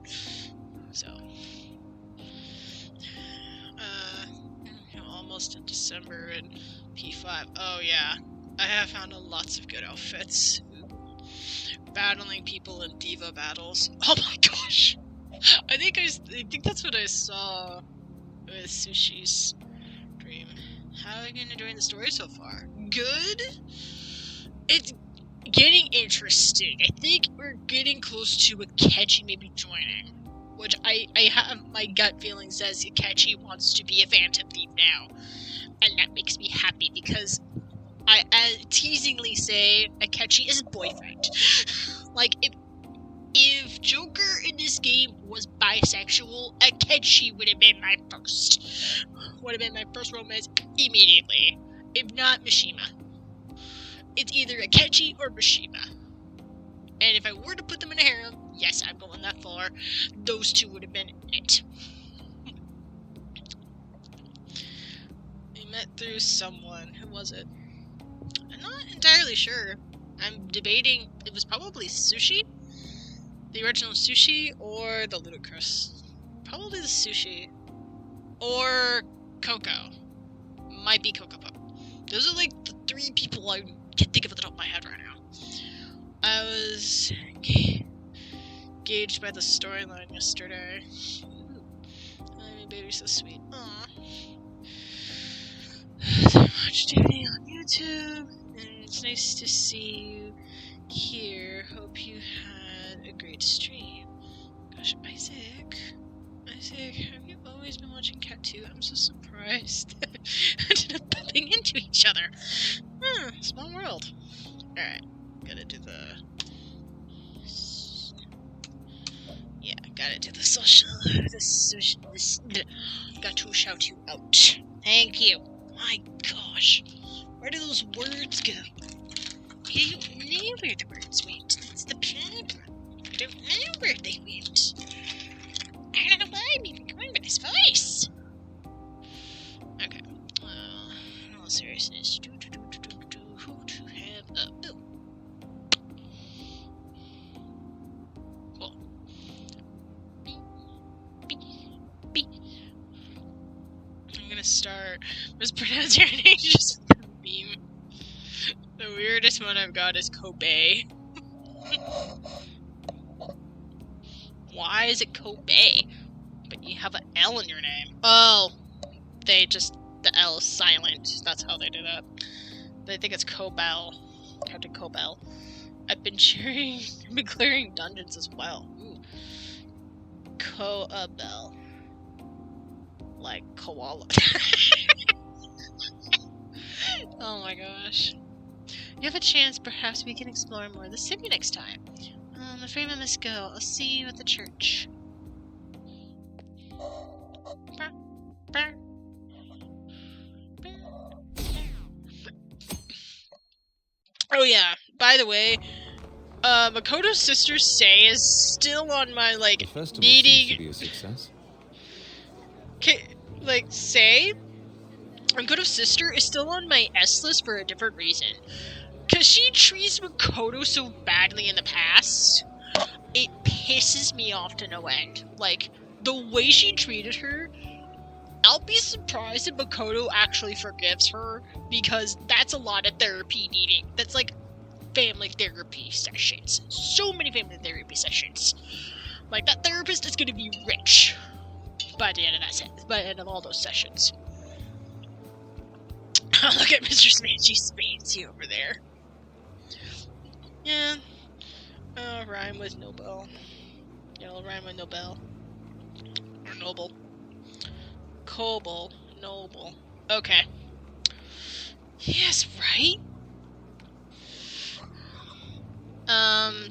Speaker 1: So almost in December and P5. Oh yeah, I have found lots of good outfits. Battling people in diva battles. Oh my gosh! I think that's what I saw with Sushi's dream. How are you enjoying the story so far? Good? It's getting interesting. I think we're getting close to Akechi maybe joining. Which I have, my gut feeling says Akechi wants to be a Phantom Thief now. And that makes me happy because I teasingly say Akechi is a boyfriend. Like, if Joker in this game was bisexual, Akechi would have been my first. Would have been my first romance immediately. If not, Mishima. It's either Akechi or Mishima. And if I were to put them in a harem, yes, I'm going that far, those two would have been it. We met through someone. Who was it? I'm not entirely sure. I'm debating. It was probably Sushi? The original Sushi or the Ludicrous? Probably the Sushi. Or Coco. Might be Coco Pop. Those are like the 3 people I can think of at the top of my head right now. I was engaged by the storyline yesterday. My baby's so sweet. Aww. So much Judy on YouTube, and it's nice to see you here. Hope you had a great stream. Gosh, Isaac, have you always been watching Cat 2? I'm so surprised. Ended up bumping into each other. Small world. Alright, gotta do the... Yeah, gotta do the social... Got to shout you out. Thank you. My gosh. Where do those words go? I don't know where the words went. That's the problem. I don't know where they went. I don't know why I'm even going with this voice. gonna start mispronounce your name just for the meme. The weirdest one I've got is Kobe. Why is it Kobe? But you have an L in your name. Oh, the L is silent. That's how they do that. But I think it's Cobell. Captain Cobell. I've been clearing dungeons as well. Ooh. Cobell. Like koala. Oh my gosh. You have a chance, perhaps we can explore more of the city next time. I'm afraid I must go. I'll see you at the church. Oh yeah, by the way, Makoto's sister Sei is still on my, like,
Speaker 6: The festival
Speaker 1: needing...
Speaker 6: seems to be a success.
Speaker 1: Like, Sei? Makoto's sister is still on my S list for a different reason. Because she treats Makoto so badly in the past, it pisses me off to no end. Like, the way she treated her, I'll be surprised if Makoto actually forgives her, because that's a lot of therapy needing. That's like family therapy sessions. So many family therapy sessions. Like, that therapist is gonna be rich by the end of by the end of all those sessions. Look at Mr. Spancy over there. Yeah. Rhyme with Nobel. Yeah, it'll rhyme with Nobel. Or Noble. Koble. Noble. Okay. Yes, right?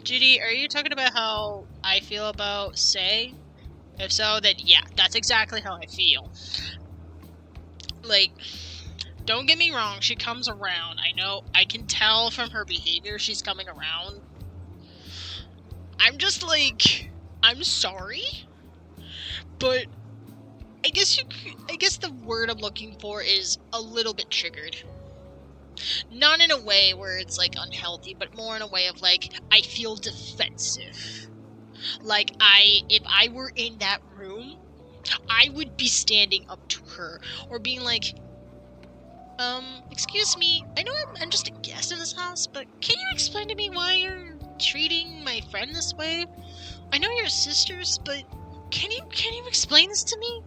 Speaker 1: Judy, are you talking about how I feel about Sei? If so, then yeah, that's exactly how I feel. Like, don't get me wrong, she comes around. I know, I can tell from her behavior she's coming around. I'm just like, I'm sorry, but I guess the word I'm looking for is a little bit triggered. Not in a way where it's, like, unhealthy, but more in a way of, like, I feel defensive. Like, if I were in that room, I would be standing up to her, or being like, excuse me, I know I'm just a guest in this house, but can you explain to me why you're treating my friend this way? I know you're sisters, but can you explain this to me?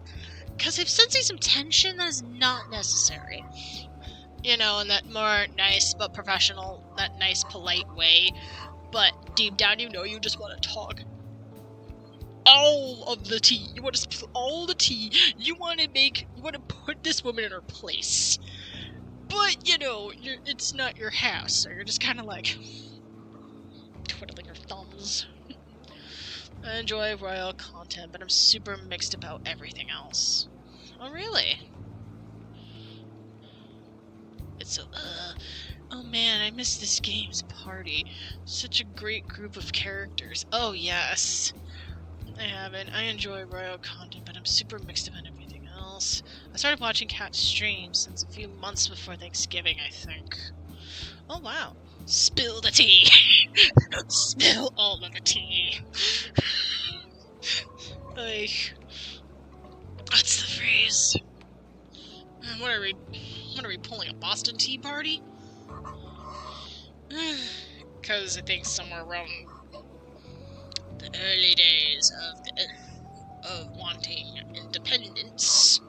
Speaker 1: Because I'm sensing some tension that is not necessary. You know, in that more nice but professional, that nice polite way, but deep down you know you just want to talk all of the tea. You want to spill all the tea. You want to put this woman in her place. But, you know, it's not your house, so you're just kind of like twiddling your thumbs. I enjoy royal content, but I'm super mixed about everything else. Oh, really? It's so, oh man, I miss this game's party. Such a great group of characters. Oh, yes. I haven't. I enjoy royal content, but I'm super mixed about everything else. I started watching Cat stream since a few months before Thanksgiving, I think. Oh, wow. Spill the tea! Spill all of the tea! Like, what's the phrase? What are we pulling, a Boston Tea Party? Because I think somewhere around the early days of wanting independence,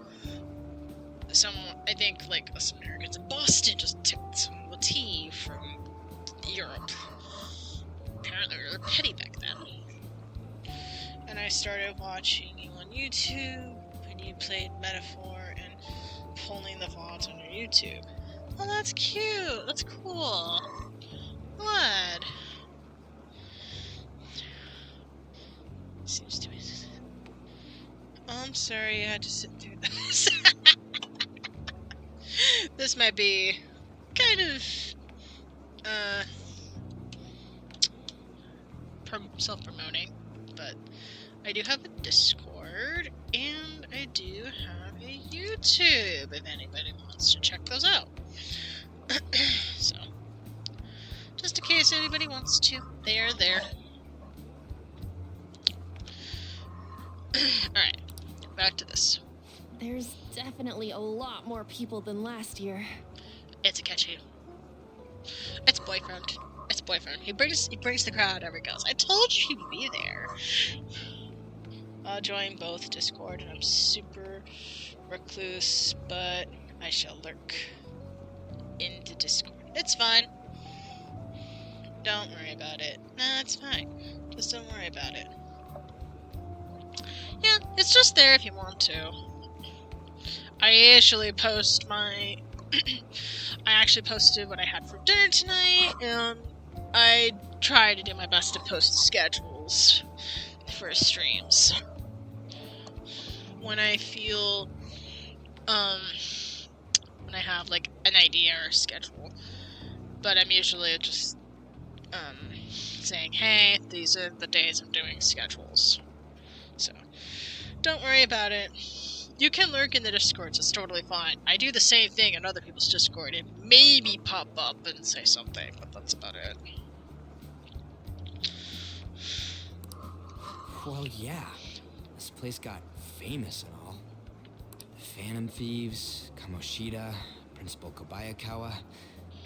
Speaker 1: I think, like, us Americans in Boston just took some of the tea from Europe. Apparently we were petty back then. And I started watching you on YouTube when you played Metaphor and pulling the VODs on your YouTube. Oh, that's cute. That's cool. Glad. Seems to be. Oh, I'm sorry you had to sit through this. This might be kind of self-promoting, but I do have a Discord and I do have a YouTube if anybody wants to check those out. So, just in case anybody wants to, they are there. Alright, back to this.
Speaker 18: There's definitely a lot more people than last year.
Speaker 1: It's Akechi. It's boyfriend. It's boyfriend. He brings the crowd every goes. I told you he'd be there. I'll join both Discord, and I'm super recluse, but I shall lurk into Discord. It's fine. Don't worry about it. Nah, it's fine. Just don't worry about it. Yeah, it's just there if you want to. I actually post my... I actually posted what I had for dinner tonight, and I try to do my best to post schedules for streams. When I feel, when I have, like, an idea or a schedule. But I'm usually just, saying, hey, these are the days I'm doing schedules. So, don't worry about it. You can lurk in the Discords, it's totally fine. I do the same thing in other people's Discord and maybe pop up and say something, but that's about it.
Speaker 13: Well, yeah. This place got famous and all. The Phantom Thieves, Kamoshida, Principal Kobayakawa.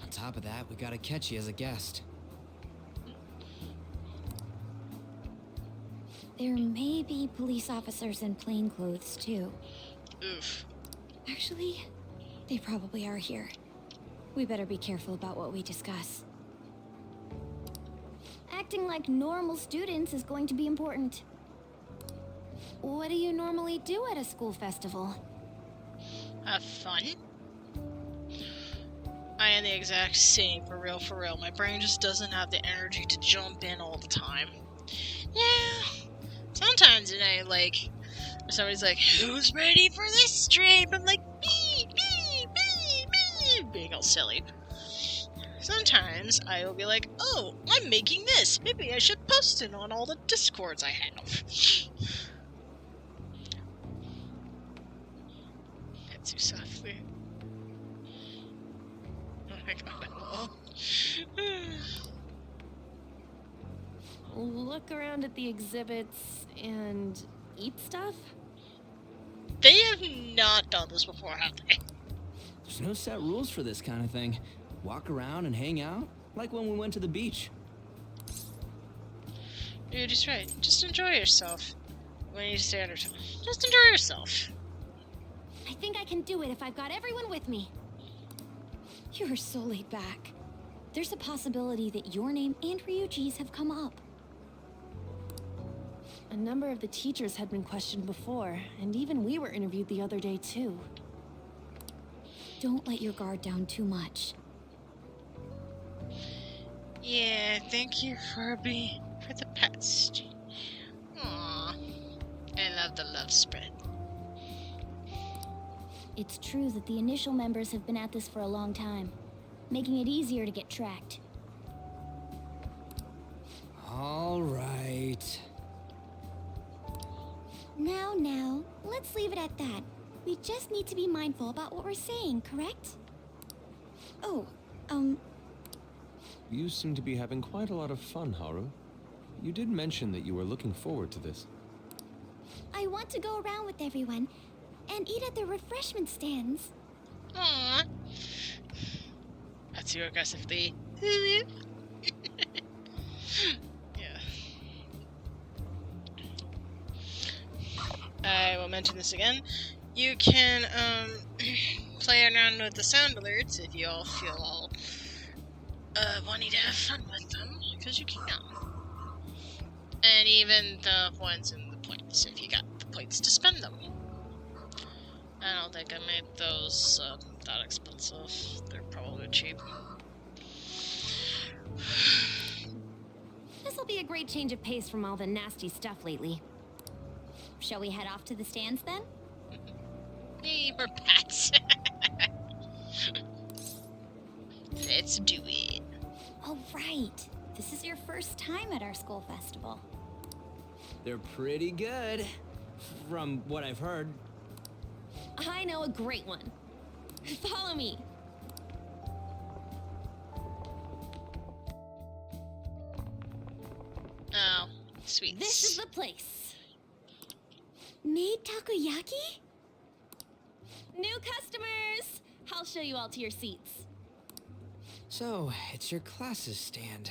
Speaker 13: On top of that, we got Akechi as a guest.
Speaker 2: There may be police officers in plainclothes, too.
Speaker 1: Oof.
Speaker 2: Actually, they probably are here. We better be careful about what we discuss. Acting like normal students is going to be important.
Speaker 12: What do you normally do at a school festival?
Speaker 1: Have fun. I am the exact same, for real, for real. My brain just doesn't have the energy to jump in all the time. Yeah. Sometimes, somebody's like, who's ready for this stream? I'm like, me, being all silly. Sometimes I will be like, oh, I'm making this. Maybe I should post it on all the Discords I have. Not too softly. Oh my god,
Speaker 18: Look around at the exhibits and eat stuff?
Speaker 1: They have not done this before, have they?
Speaker 13: There's no set rules for this kind of thing. Walk around and hang out, like when we went to the beach.
Speaker 1: You're just right. Just enjoy yourself. When you stay under time. Just enjoy yourself.
Speaker 12: I think I can do it if I've got everyone with me.
Speaker 2: You're so laid back. There's a possibility that your name and Ryuji's have come up.
Speaker 18: A number of the teachers had been questioned before, and even we were interviewed the other day too.
Speaker 2: Don't let your guard down too much.
Speaker 1: Yeah, thank you for the pets. Aww. I love the love spread.
Speaker 2: It's true that the initial members have been at this for a long time, making it easier to get tracked.
Speaker 13: All right.
Speaker 2: Now, let's leave it at that. We just need to be mindful about what we're saying, correct? Oh,
Speaker 6: You seem to be having quite a lot of fun, Haru. You did mention that you were looking forward to this.
Speaker 2: I want to go around with everyone and eat at the refreshment stands.
Speaker 1: Aww. That's you aggressively. Yeah. I will mention this again. You can, play around with the sound alerts if you all feel all, wanting to have fun with them, because you can. And even the ones in the points, if you got the points to spend them. I don't think I made those, that expensive. They're probably cheap.
Speaker 12: This'll be a great change of pace from all the nasty stuff lately.
Speaker 2: Shall we head off to the stands then?
Speaker 1: Hey, we're pets. Let's do it.
Speaker 2: Oh, right. This is your first time at our school festival.
Speaker 13: They're pretty good, from what I've heard.
Speaker 18: I know a great one. Follow me.
Speaker 1: Oh, sweet.
Speaker 12: This is the place.
Speaker 2: Made takoyaki?
Speaker 18: New customers! I'll show you all to your seats.
Speaker 13: So, it's your classes stand.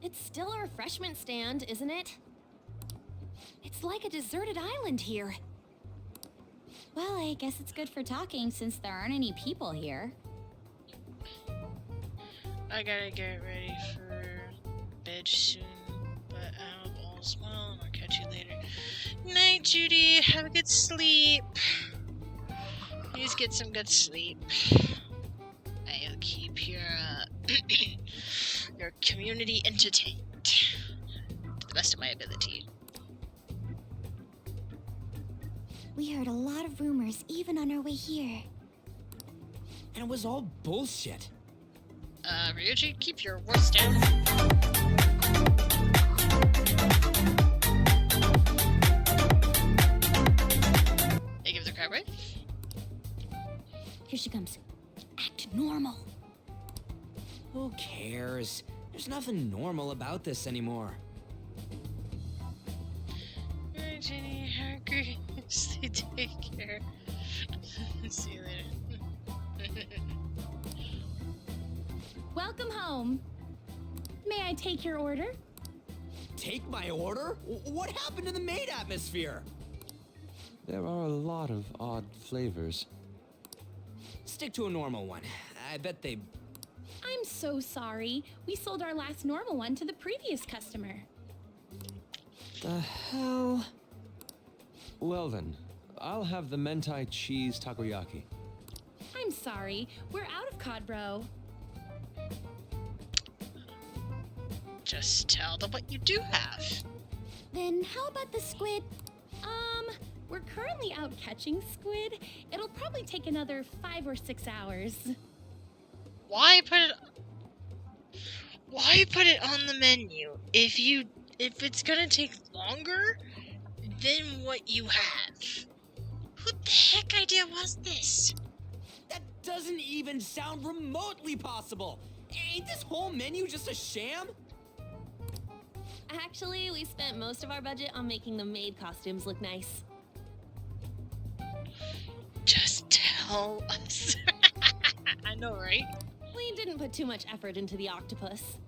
Speaker 18: It's still a refreshment stand, isn't it? It's like a deserted island here.
Speaker 2: Well, I guess it's good for talking since there aren't any people here.
Speaker 1: I gotta get ready for bed soon, but I hope all's well and I'll catch you later. Night, Judy. Have a good sleep. Please get some good sleep. I'll keep your your community entertained to the best of my ability.
Speaker 2: We heard a lot of rumors even on our way here.
Speaker 13: And it was all bullshit.
Speaker 1: Ryuji, keep your words down. Hey, give the crab right?
Speaker 2: Here she comes. Act normal.
Speaker 13: Who cares? There's nothing normal about this anymore.
Speaker 1: Alright, Jenny, have a great stay. Take care. See you later.
Speaker 18: Welcome home. May I take your order?
Speaker 13: Take my order? What happened to the maid atmosphere?
Speaker 6: There are a lot of odd flavors.
Speaker 13: Stick to a normal one. I bet they...
Speaker 18: I'm so sorry. We sold our last normal one to the previous customer.
Speaker 6: The hell? Well then, I'll have the mentai cheese takoyaki.
Speaker 18: I'm sorry. We're out of cod, bro.
Speaker 1: Just tell them what you do have.
Speaker 2: Then how about the squid?
Speaker 18: We're currently out catching squid. It'll probably take another 5 or 6 hours.
Speaker 1: Why put it on the menu if it's gonna take longer than what you have? Who the heck idea was this?
Speaker 13: That doesn't even sound remotely possible. Ain't this whole menu just a sham?
Speaker 18: Actually, we spent most of our budget on making the maid costumes look nice.
Speaker 1: Just tell us. I know, right?
Speaker 18: We didn't put too much effort into the octopus.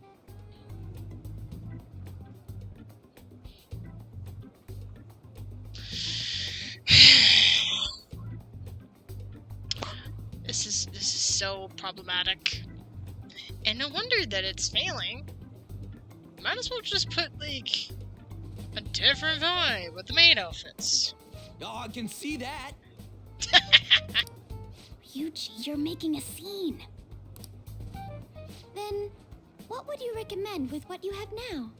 Speaker 1: This is so problematic. And no wonder that it's failing. Might as well just put, like, a different vibe with the maid outfits.
Speaker 13: Oh, I can see that.
Speaker 2: Ryuji, you're making a scene. Then, what would you recommend with what you have now?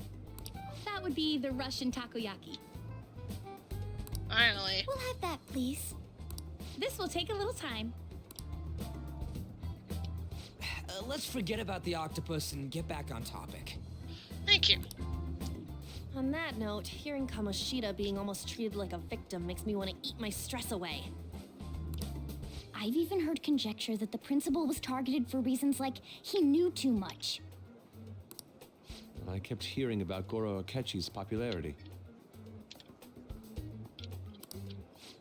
Speaker 18: That would be the Russian takoyaki.
Speaker 1: Finally.
Speaker 2: We'll have that, please.
Speaker 18: This will take a little time.
Speaker 13: Let's forget about the octopus and get back on topic.
Speaker 1: Thank you.
Speaker 18: On that note, hearing Kamoshida being almost treated like a victim makes me want to eat my stress away.
Speaker 2: I've even heard conjecture that the principal was targeted for reasons like he knew too much.
Speaker 6: I kept hearing about Goro Akechi's popularity.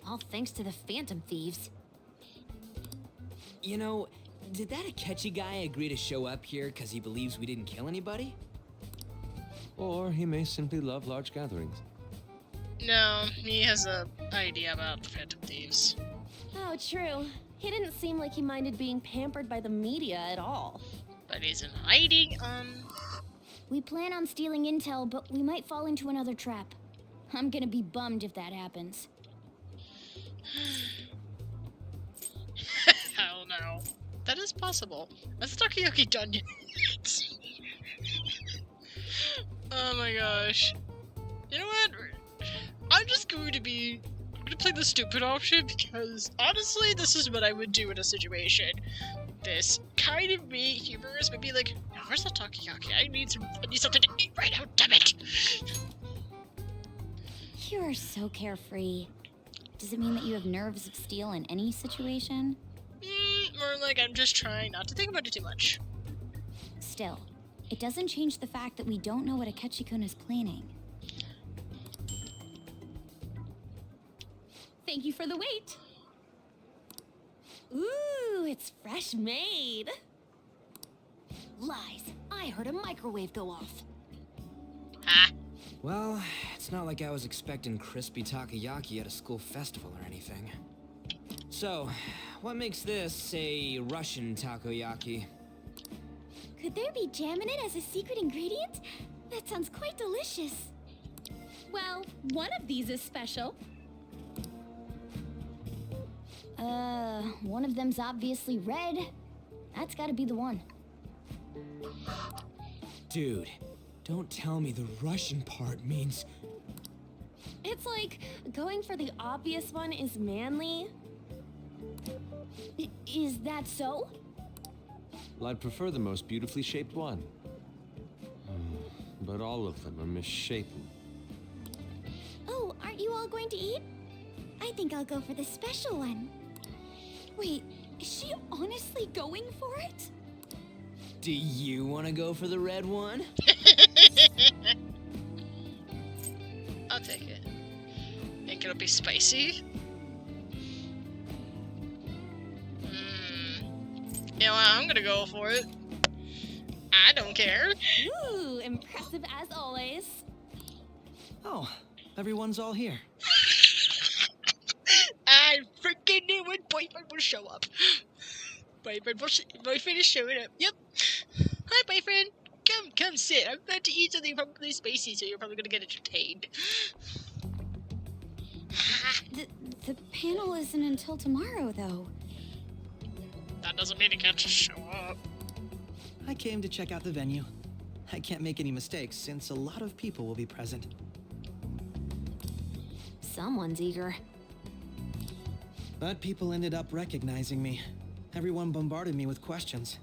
Speaker 12: All thanks to the Phantom Thieves.
Speaker 13: You know, did that Akechi guy agree to show up here because he believes we didn't kill anybody?
Speaker 6: Or he may simply love large gatherings.
Speaker 1: No, he has an idea about the Phantom Thieves.
Speaker 18: Oh, true. He didn't seem like he minded being pampered by the media at all.
Speaker 1: But he's in hiding,
Speaker 2: We plan on stealing intel, but we might fall into another trap. I'm gonna be bummed if that happens.
Speaker 1: Hell no. That is possible. That's takoyaki done yet. Oh my gosh. You know what? I'm just going to play the stupid option because honestly, this is what I would do in a situation. This kind of me, humorous, would be like, "No, where's the takoyaki? I need something to eat right now, damn it!"
Speaker 2: You are so carefree. Does it mean that you have nerves of steel in any situation?
Speaker 1: More like I'm just trying not to think about it too much.
Speaker 2: Still, it doesn't change the fact that we don't know what Akechi-kun is planning.
Speaker 18: Thank you for the wait. Ooh, it's fresh made.
Speaker 12: Lies. I heard a microwave go off.
Speaker 13: Well, it's not like I was expecting crispy takoyaki at a school festival or anything. So, what makes this a Russian takoyaki?
Speaker 2: Could there be jam in it as a secret ingredient? That sounds quite delicious.
Speaker 5: Well, one of these is special.
Speaker 2: One of them's obviously red. That's gotta be the one.
Speaker 13: Dude, don't tell me the Russian part means...
Speaker 18: It's like going for the obvious one is manly.
Speaker 2: Is that so?
Speaker 6: Well, I'd prefer the most beautifully shaped one. But all of them are misshapen.
Speaker 2: Oh, aren't you all going to eat? I think I'll go for the special one.
Speaker 14: Wait, is she honestly going for it?
Speaker 13: Do you want to go for the red one?
Speaker 1: I'll take it. Think it'll be spicy? You know what? I'm gonna go for it. I don't care.
Speaker 18: Ooh, impressive as always.
Speaker 4: Oh, everyone's all here.
Speaker 1: I freaking knew when boyfriend would show up. Boyfriend is showing up. Yep. Hi, boyfriend. Come sit. I'm about to eat something probably spicy, so you're probably gonna get entertained.
Speaker 2: The panel isn't until tomorrow, though.
Speaker 1: That doesn't mean he can't just show up.
Speaker 4: I came to check out the venue. I can't make any mistakes since a lot of people will be present.
Speaker 12: Someone's eager.
Speaker 4: But people ended up recognizing me. Everyone bombarded me with questions.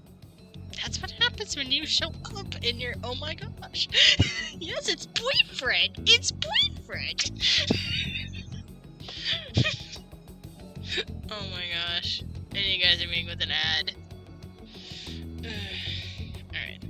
Speaker 1: That's what happens when you show up in your oh my gosh. Yes, it's boyfriend. It's boyfriend. Oh my gosh. And you guys are meeting with an ad. Alright.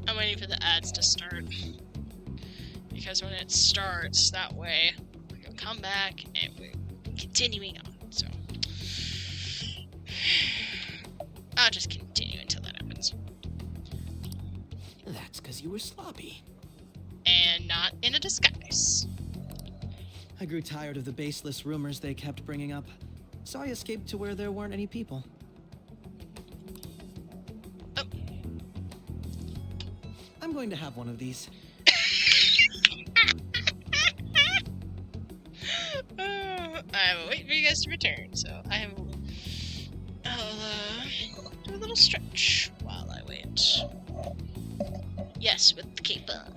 Speaker 1: I'm waiting for the ads to start. Because when it starts, that way, we can come back and we're continuing on. So, I'll just continue until that happens.
Speaker 10: That's because you were sloppy.
Speaker 1: And not in a disguise.
Speaker 4: I grew tired of the baseless rumors they kept bringing up, so I escaped to where there weren't any people.
Speaker 1: Oh.
Speaker 4: I'm going to have one of these.
Speaker 1: I will wait for you guys to return, so I'll do a little stretch while I wait. Yes, with the cape on.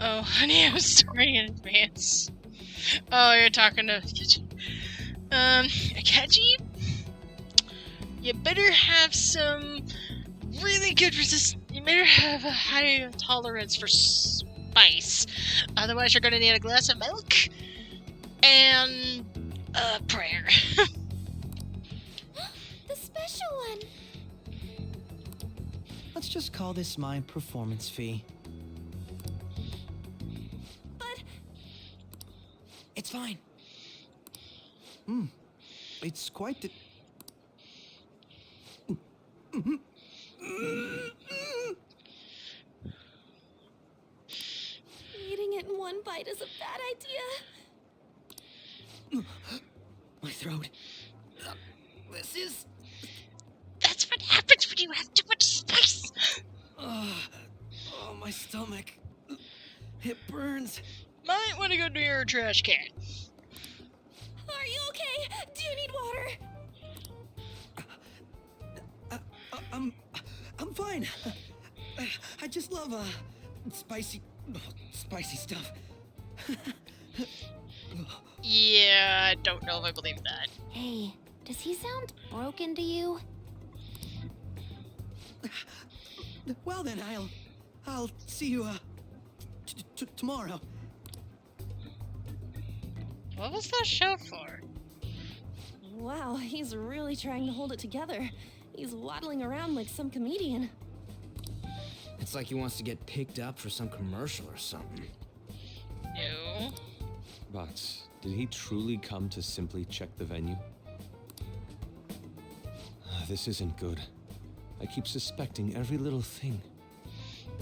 Speaker 1: Oh, honey, I was sorry in advance. Oh, you're talking to Akechi? You better have some really good You better have a high tolerance for spice. Otherwise, you're gonna need a glass of milk and a prayer.
Speaker 2: The special one!
Speaker 4: let's just call this my performance fee.
Speaker 18: But...
Speaker 4: It's fine. It's quite the...
Speaker 18: Eating it in one bite is a bad idea.
Speaker 4: My throat. This is...
Speaker 1: That's what happens when you have too much spice!
Speaker 4: Oh, my stomach. It burns.
Speaker 1: Might want to go near a trash can.
Speaker 18: Are you okay? Do you need water?
Speaker 4: I'm fine. I just love, spicy stuff.
Speaker 1: Yeah, I don't know if I believe that.
Speaker 12: Hey, does he sound broken to you?
Speaker 4: Well then, I'll see you, tomorrow.
Speaker 1: What was that show for?
Speaker 18: Wow, he's really trying to hold it together. He's waddling around like some comedian.
Speaker 13: It's like he wants to get picked up for some commercial or something.
Speaker 1: No.
Speaker 6: But did he truly come to simply check the venue? This isn't good. I keep suspecting every little thing.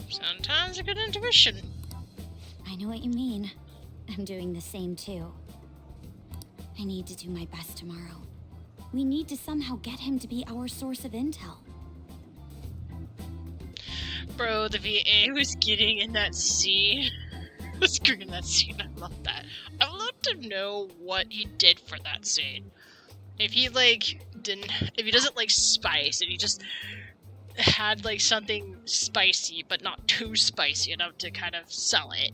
Speaker 1: Sometimes a good intuition.
Speaker 2: I know what you mean. I'm doing the same too. I need to do my best tomorrow. We need to somehow get him to be our source of intel.
Speaker 1: Bro, the VA was getting in that scene. Screwing that scene, I love that. I would love to know what he did for that scene. If he if he doesn't like spice, and he just had like something spicy, but not too spicy enough to kind of sell it.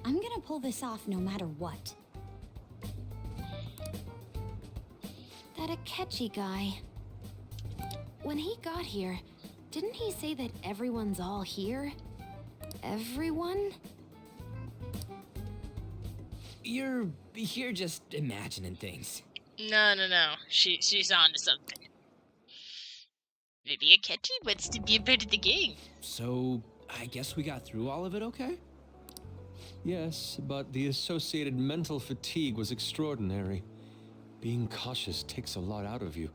Speaker 2: I'm gonna pull this off no matter what.
Speaker 12: That Akechi guy. When he got here, didn't he say that everyone's all here? Everyone?
Speaker 13: You're just imagining things.
Speaker 1: No. She's on to something. Maybe Akechi wants to be a part of the game.
Speaker 6: So, I guess we got through all of it okay? Yes, but the associated mental fatigue was extraordinary. Being cautious takes a lot out of you.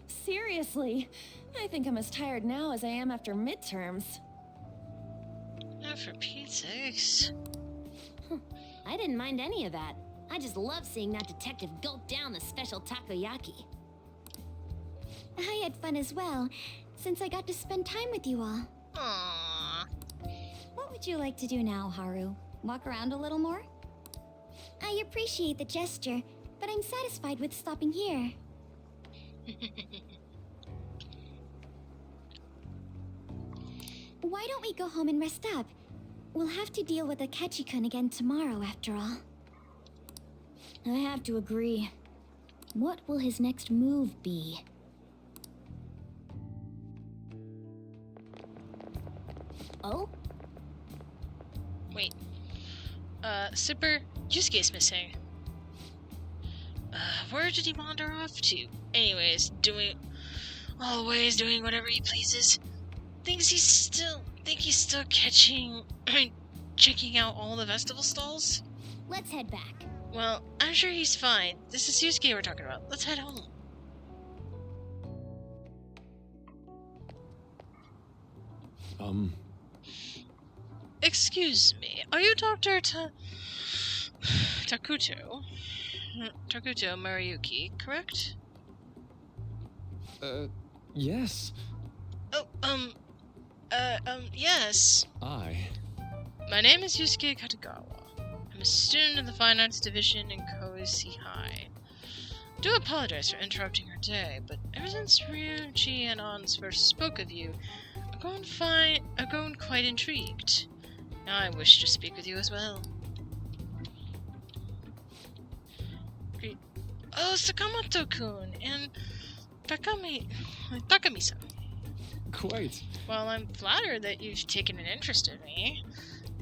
Speaker 18: Seriously, I think I'm as tired now as I am after midterms.
Speaker 1: Oh, for Pete's sakes.
Speaker 12: I didn't mind any of that. I just love seeing that detective gulp down the special takoyaki.
Speaker 2: I had fun as well, since I got to spend time with you all.
Speaker 1: Aww.
Speaker 2: What would you like to do now, Haru? Walk around a little more? I appreciate the gesture, but I'm satisfied with stopping here. Why don't we go home and rest up? We'll have to deal with Akechi-kun again tomorrow, after all. I have to agree. What will his next move be?
Speaker 12: Oh?
Speaker 1: Wait. Super, Yusuke's missing. Where did he wander off to? Anyways, always doing whatever he pleases. Think he's still checking out all the festival stalls?
Speaker 2: Let's head back.
Speaker 1: Well, I'm sure he's fine. This is Yusuke we're talking about. Let's head home. Excuse me, are you Dr. Takuto Mariyuki, correct?
Speaker 6: Yes.
Speaker 1: Oh, yes. My name is Yusuke Katagawa. I'm a student in the Fine Arts Division in Koisi High. I do apologize for interrupting your day, but ever since Ryuichi and Ons first spoke of you, I've grown quite intrigued. Now I wish to speak with you as well. Oh, Sakamoto-kun and Takami-san.
Speaker 6: Quite.
Speaker 1: Well, I'm flattered that you've taken an interest in me.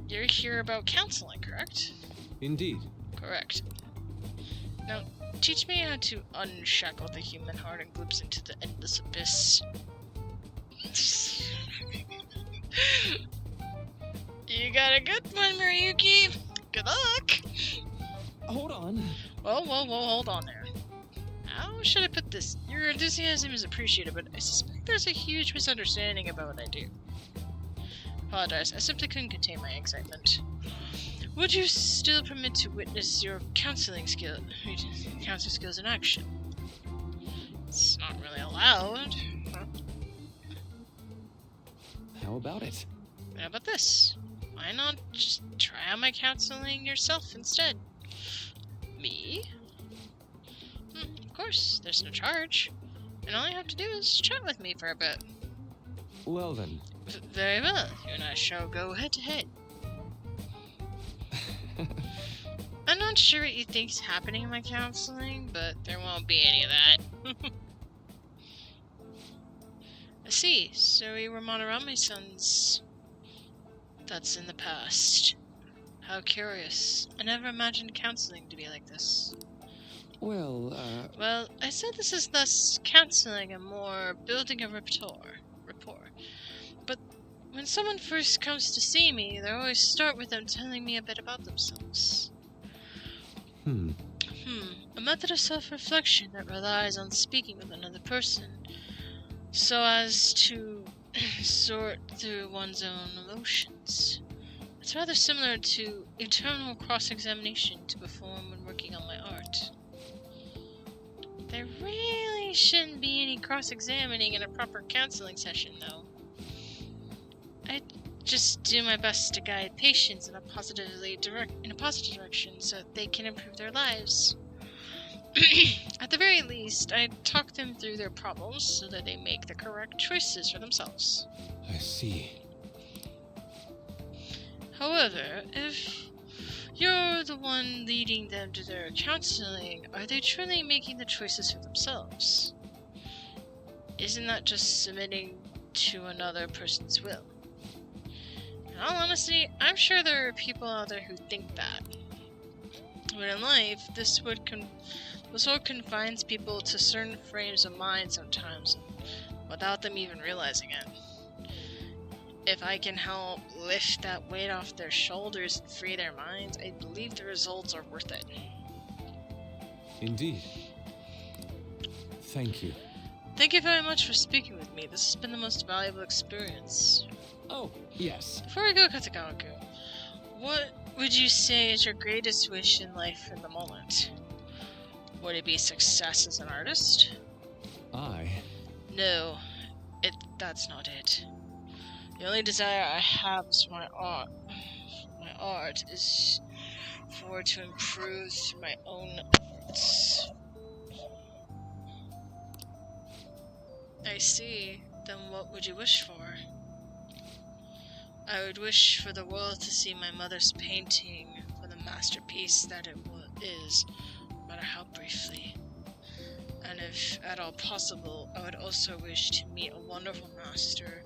Speaker 1: You're here about counseling, correct?
Speaker 6: Indeed.
Speaker 1: Correct. Now, teach me how to unshackle the human heart and glimpse into the endless abyss. You got a good one, Mariyuki. Good luck.
Speaker 4: Hold on.
Speaker 1: Whoa, hold on there. How should I put this? Your enthusiasm is appreciated, but I suspect there's a huge misunderstanding about what I do. Apologize, I simply couldn't contain my excitement. Would you still permit to witness your counseling skills in action? It's not really allowed.
Speaker 6: How about it?
Speaker 1: How about this? Why not just try out my counseling yourself instead? Me? Of course, there's no charge. And all you have to do is chat with me for a bit.
Speaker 6: Well then.
Speaker 1: Very well. You and I shall go head to head. I'm not sure what you think's happening in my counseling, but there won't be any of that. I see. So you were Monorami-san's. That's in the past. How curious. I never imagined counseling to be like this.
Speaker 6: Well,
Speaker 1: Well, I said this is less counseling and more building a rapport. But when someone first comes to see me, they always start with them telling me a bit about themselves. A method of self-reflection that relies on speaking with another person, so as to sort through one's own emotions. It's rather similar to internal cross-examination to perform when working on my art. There really shouldn't be any cross-examining in a proper counseling session, though. I just do my best to guide patients in a positive direction so that they can improve their lives. At the very least, I talk them through their problems so that they make the correct choices for themselves.
Speaker 6: I see.
Speaker 1: However, if you're the one leading them to their counseling, are they truly making the choices for themselves? Isn't that just submitting to another person's will? In all honesty, I'm sure there are people out there who think that. But in life, this sort confines people to certain frames of mind sometimes, without them even realizing it. If I can help lift that weight off their shoulders and free their minds, I believe the results are worth it.
Speaker 6: Indeed. Thank you.
Speaker 1: Thank you very much for speaking with me. This has been the most valuable experience.
Speaker 6: Oh, yes.
Speaker 1: Before we go, Katagawa-kun, what would you say is your greatest wish in life in the moment? Would it be success as an artist? No, that's not it. The only desire I have is my art is for it to improve through my own efforts. I see. Then what would you wish for? I would wish for the world to see my mother's painting for the masterpiece that it is, no matter how briefly. And if at all possible, I would also wish to meet a wonderful master,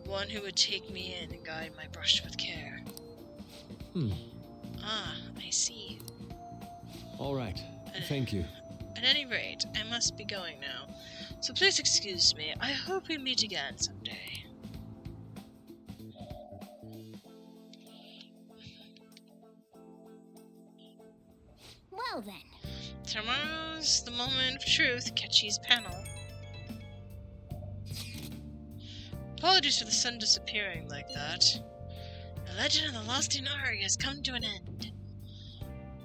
Speaker 1: one who would take me in and guide my brush with care. Ah, I see.
Speaker 6: All right. Thank you.
Speaker 1: At any rate, I must be going now, so please excuse me. I hope we meet again someday.
Speaker 2: Well then.
Speaker 1: Tomorrow's the moment of truth, Kechi's panel. Apologies for the sun disappearing like that. The legend of the Lost Inari has come to an end.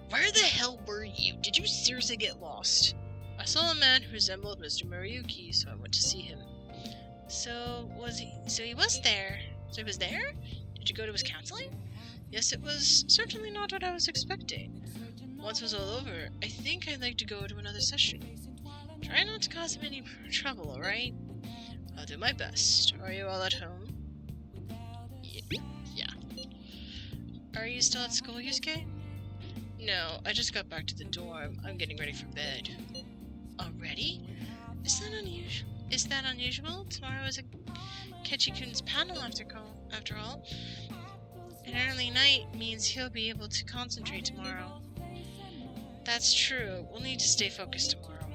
Speaker 1: Where the hell were you? Did you seriously get lost? I saw a man who resembled Mr. Mariyuki, so I went to see him. So he was there? So he was there? Did you go to his counseling? Yes, it was certainly not what I was expecting. Once it was all over, I think I'd like to go to another session. Try not to cause him any trouble, alright? I'll do my best. Are you all at home? Yeah. Are you still at school, Yusuke? No, I just got back to the dorm. I'm getting ready for bed. Already? Is that unusual? Tomorrow is Kechi-kun's panel after all. An early night means he'll be able to concentrate tomorrow. That's true. We'll need to stay focused tomorrow.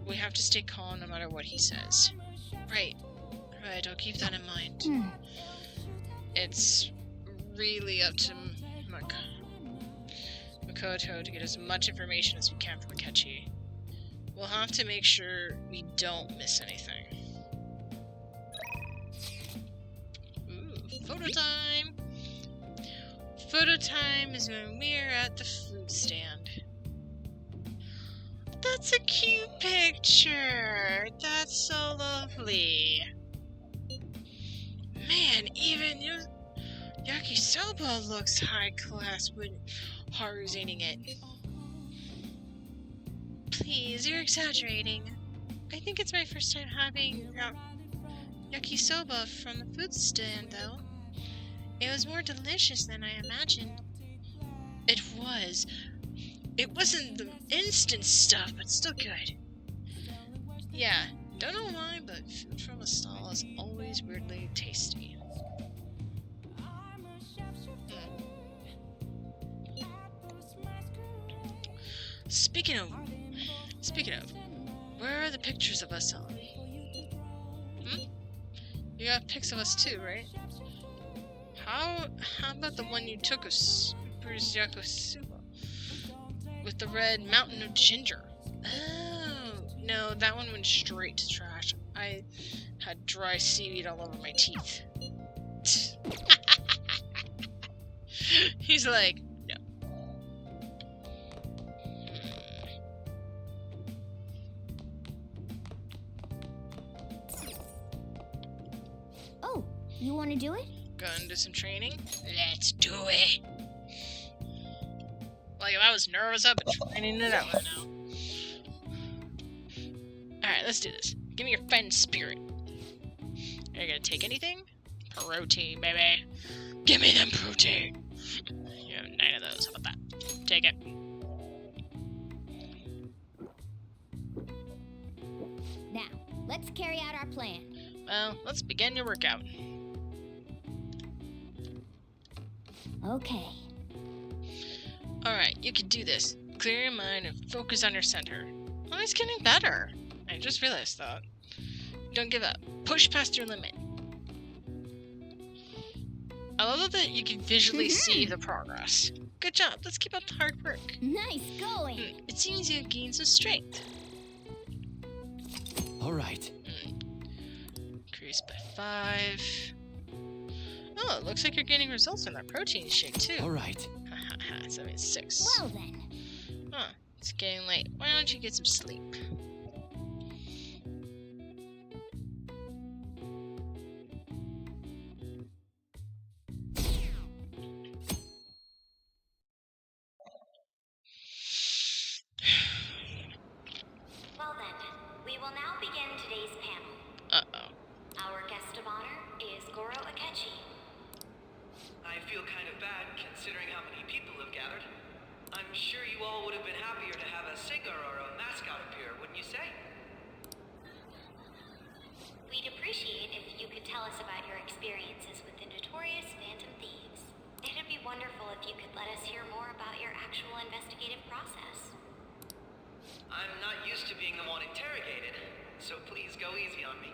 Speaker 1: We have to stay calm no matter what he says. Right. Right, I'll keep that in mind. It's really up to Makoto to get as much information as we can from Akechi. We'll have to make sure we don't miss anything. Ooh, photo time! Photo time is when we're at the food stand. That's a cute picture! That's so lovely! Man, even yakisoba looks high class when Haru's eating it. Please, you're exaggerating. I think it's my first time having yakisoba from the food stand, though. It was more delicious than I imagined. It was. It wasn't the instant stuff, but still good. Yeah, don't know why, but food from a stall is always weirdly tasty. Speaking of, where are the pictures of us all? You got pics of us too, right? How about the one you took of Super's Yakusuba? With the red mountain of ginger. Oh, no, that one went straight to trash. I had dry seaweed all over my teeth. He's like, no.
Speaker 2: Oh, you want to do it?
Speaker 1: Gonna do some training? Let's do it! Like, if I was nervous, I've been training it out right now. Alright, let's do this. Give me your fan spirit. Are you gonna take anything? Protein, baby. Give me them protein! You have 9 of those, how about that? Take it.
Speaker 2: Now, let's carry out our plan.
Speaker 1: Well, let's begin your workout.
Speaker 2: Okay.
Speaker 1: Alright, you can do this. Clear your mind and focus on your center. Oh, it's getting better. I just realized that. Don't give up. Push past your limit. I love that you can visually see the progress. Good job. Let's keep up the hard work.
Speaker 2: Nice going.
Speaker 1: It seems you've gained some strength.
Speaker 6: All right.
Speaker 1: Increase by 5. Oh, it looks like you're getting results from that protein shake too.
Speaker 6: All right.
Speaker 1: Haha, so it's 6.
Speaker 2: Well then.
Speaker 1: Huh, it's getting late. Why don't you get some sleep?
Speaker 12: Well then, we will now begin today's panel.
Speaker 1: Uh-oh.
Speaker 12: Our guest of honor is Goro Akechi.
Speaker 4: I feel kind of bad considering how many people have gathered. I'm sure you all would have been happier to have a singer or a mascot appear, wouldn't you say?
Speaker 12: We'd appreciate if you could tell us about your experiences with the notorious Phantom Thieves. It'd be wonderful if you could let us hear more about your actual investigative process.
Speaker 4: I'm not used to being the one interrogated, so please go easy on me.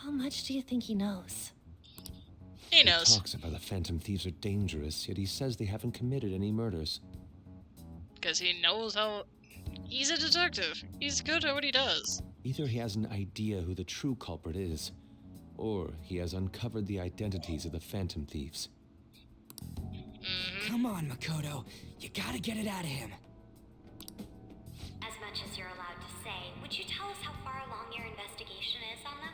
Speaker 18: How much do you think he knows?
Speaker 1: He knows.
Speaker 6: He talks about the Phantom Thieves are dangerous, yet he says they haven't committed any murders.
Speaker 1: Because he knows how... He's a detective. He's good at what he does.
Speaker 6: Either he has an idea who the true culprit is, or he has uncovered the identities of the Phantom Thieves.
Speaker 13: Come on, Makoto. You gotta get it out of him.
Speaker 12: As much as you're allowed to say, would you tell us how far along your investigation is on them?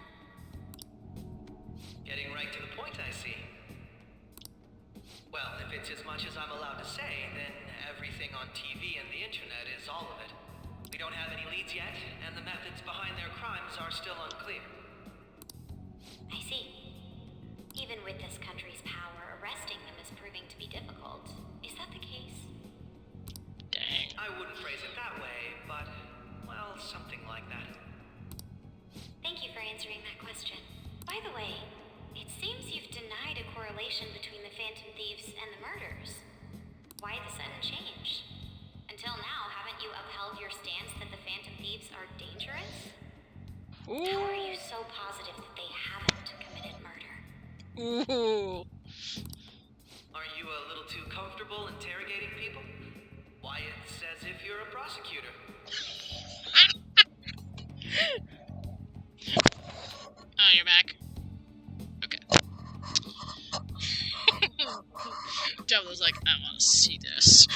Speaker 4: Getting right to the point, I see. Well, if it's as much as I'm allowed to say, then everything on TV and the internet is all of it. We don't have any leads yet, and the methods behind their crimes are still unclear.
Speaker 12: I see. Even with this country's power, arresting them is proving to be difficult. Is that the case?
Speaker 1: Dang.
Speaker 4: I wouldn't phrase it that way, but, well, something like that.
Speaker 12: Thank you for answering that question. By the way, it seems you've denied a correlation between the Phantom Thieves and the murders. Why the sudden change? Until now, haven't you upheld your stance that the Phantom Thieves are dangerous? How are you so positive that they haven't committed murder?
Speaker 1: Ooh.
Speaker 4: Aren't you a little too comfortable interrogating people? Why, it's as if you're a prosecutor.
Speaker 1: Oh, you're back. Okay. Devil's like, I want to see this.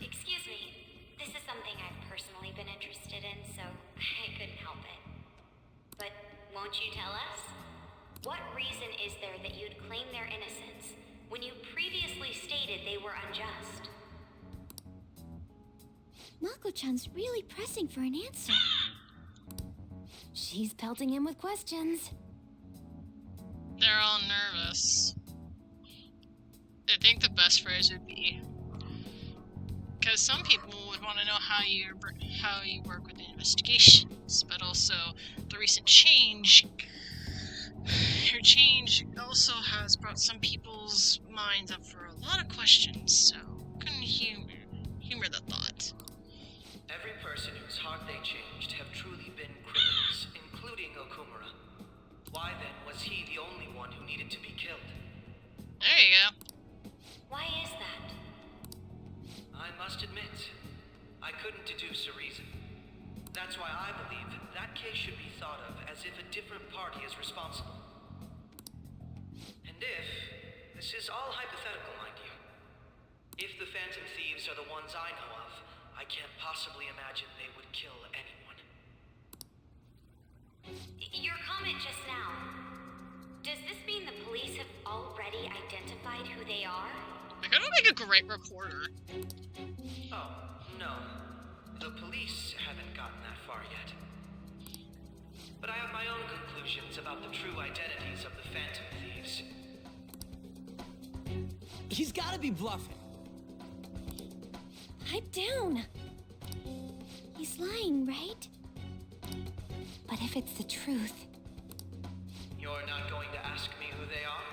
Speaker 12: Excuse me. This is something I've personally been interested in, so I couldn't help it. But won't you tell us? What reason is there that you'd claim their innocence when you previously stated they were unjust?
Speaker 2: Mako-chan's really pressing for an answer.
Speaker 12: She's pelting him with questions.
Speaker 1: They're all nervous. I think the best phrase would be, because some people would want to know how you work with the investigations, but also the recent change. Your change also has brought some people's minds up for a lot of questions, so couldn't humor the thought.
Speaker 4: Every person whose heart they changed have truly been criminals, including Okumura. Why then was he the only one who needed to be killed?
Speaker 1: There you go.
Speaker 12: Why is that?
Speaker 4: I must admit, I couldn't deduce a reason. That's why I believe that case should be thought of as if a different party is responsible. And if, this is all hypothetical, mind you, if the Phantom Thieves are the ones I know of, I can't possibly imagine they would kill anyone.
Speaker 12: Your comment just now, does this mean the police have already identified who they are?
Speaker 1: Like, I don't make a great reporter.
Speaker 4: Oh, no. The police haven't gotten that far yet. But I have my own conclusions about the true identities of the Phantom Thieves.
Speaker 20: He's gotta be bluffing.
Speaker 2: Pipe down. He's lying, right? But if it's the truth...
Speaker 4: You're not going to ask me who they are?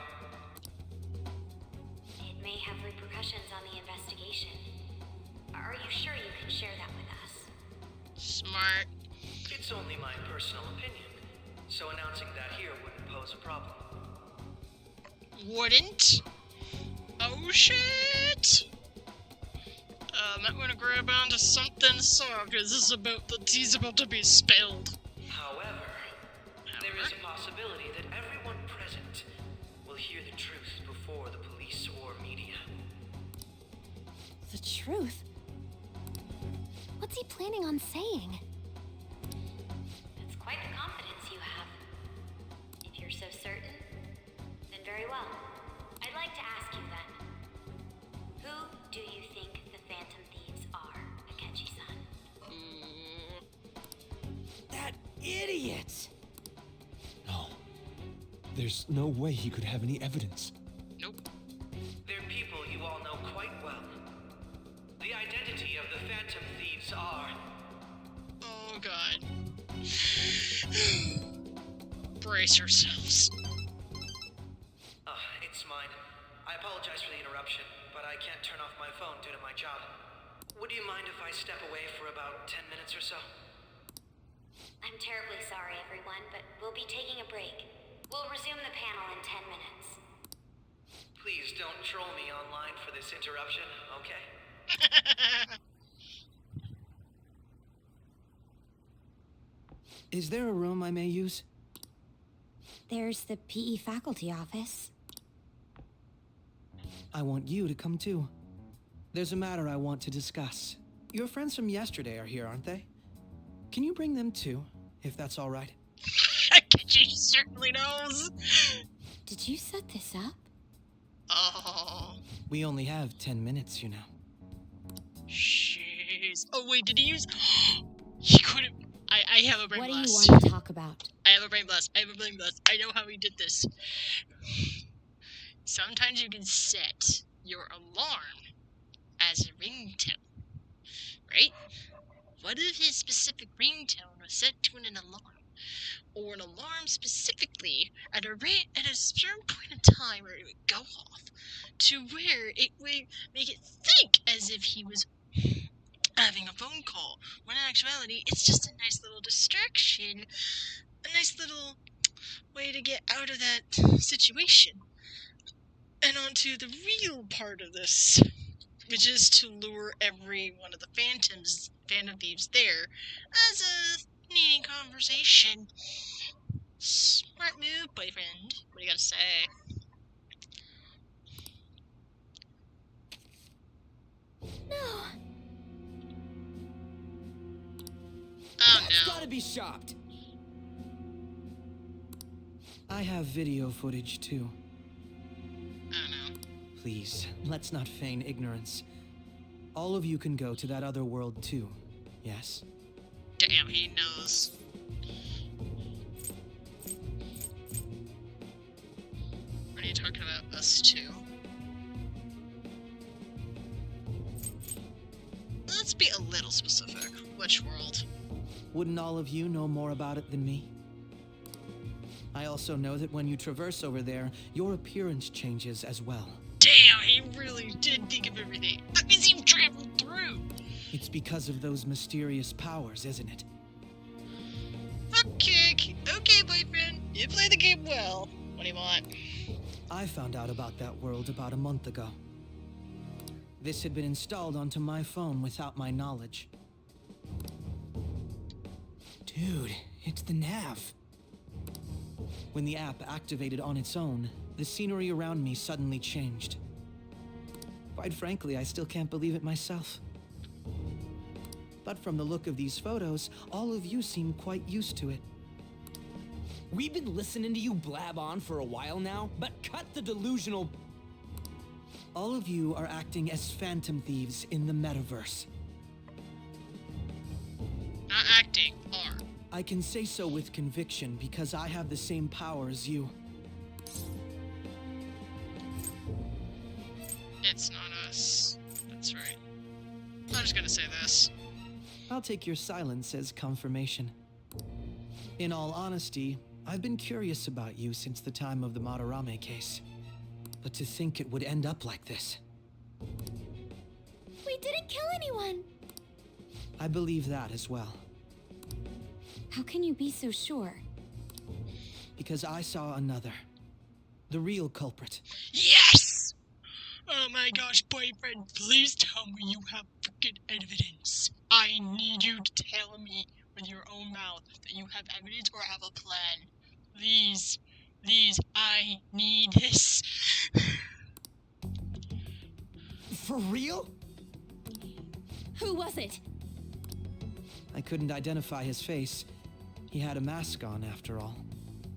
Speaker 12: It may have repercussions on the investigation. Are you sure you can share that with us?
Speaker 1: Smart.
Speaker 4: It's only my personal opinion, so announcing that here wouldn't pose a problem.
Speaker 1: Wouldn't? Oh shit! I'm gonna grab onto something soft, because this is about the tea's about to be spilled.
Speaker 4: However, there is a possibility that everyone present will hear the truth before the police or media.
Speaker 2: The truth? What's he planning on saying?
Speaker 12: That's quite the confidence you have. If you're so certain, then very well. I'd like to ask you then, who do you think the Phantom Thieves are, Akechi-san?
Speaker 20: That idiot!
Speaker 6: No. There's no way he could have any evidence.
Speaker 1: Nope.
Speaker 4: They're people you all know quite well. The identity of the Phantom Thieves are...
Speaker 1: Oh god. Brace yourselves.
Speaker 4: It's mine. I apologize for the interruption, but I can't turn off my phone due to my job. Would you mind if I step away for about 10 minutes or so?
Speaker 12: I'm terribly sorry, everyone, but we'll be taking a break. We'll resume the panel in 10 minutes.
Speaker 4: Please don't troll me online for this interruption, okay? Is there a room I may use?
Speaker 2: There's the PE faculty office.
Speaker 4: I want you to come too. There's a matter I want to discuss. Your friends from yesterday are here, aren't they? Can you bring them too, if that's all right?
Speaker 1: She certainly knows.
Speaker 2: Did you set this up?
Speaker 1: Oh.
Speaker 4: We only have 10 minutes, you know.
Speaker 1: Jeez. Oh wait, did he use... He couldn't... I have a brain blast.
Speaker 5: What do you want to talk about?
Speaker 1: I have a brain blast. I have a brain blast. I know how he did this. Sometimes you can set your alarm as a ringtone, right? What if his specific ringtone was set to an alarm? or an alarm specifically at a certain point in time where it would go off to where it would make it think as if he was having a phone call, when in actuality it's just a nice little distraction, a nice little way to get out of that situation and onto the real part of this, which is to lure every one of the Phantom Thieves there as a needing conversation. Smart move, boyfriend. What do you gotta say?
Speaker 2: No.
Speaker 1: Oh
Speaker 13: That's
Speaker 1: no.
Speaker 13: gotta be shopped.
Speaker 4: I have video footage too.
Speaker 1: Oh no.
Speaker 4: Please, let's not feign ignorance. All of you can go to that other world too, yes?
Speaker 1: Damn, he knows. What are you talking about, us two? Let's be a little specific. Which world?
Speaker 4: Wouldn't all of you know more about it than me? I also know that when you traverse over there, your appearance changes as well.
Speaker 1: Damn, he really did think of everything. That means he traveled through.
Speaker 4: It's because of those mysterious powers, isn't it?
Speaker 1: Okay, boyfriend. You play the game well. What do you want?
Speaker 4: I found out about that world about a month ago. This had been installed onto my phone without my knowledge.
Speaker 13: Dude, it's the nav.
Speaker 4: When the app activated on its own, the scenery around me suddenly changed. Quite frankly, I still can't believe it myself. But from the look of these photos, all of you seem quite used to it.
Speaker 13: We've been listening to you blab on for a while now, but cut the delusional...
Speaker 4: All of you are acting as Phantom Thieves in the metaverse.
Speaker 1: Not acting, are.
Speaker 4: I can say so with conviction because I have the same power as you.
Speaker 1: It's not us. That's right. I'm just gonna say this.
Speaker 4: I'll take your silence as confirmation. In all honesty, I've been curious about you since the time of the Madarame case. But to think it would end up like this.
Speaker 2: We didn't kill anyone.
Speaker 4: I believe that as well.
Speaker 2: How can you be so sure?
Speaker 4: Because I saw another. The real culprit.
Speaker 1: Yes! Oh my gosh, boyfriend, please tell me you have freaking evidence. I need you to tell me with your own mouth that you have evidence or have a plan. Please, I need this.
Speaker 13: For real?
Speaker 2: Who was it?
Speaker 4: I couldn't identify his face. He had a mask on, after all.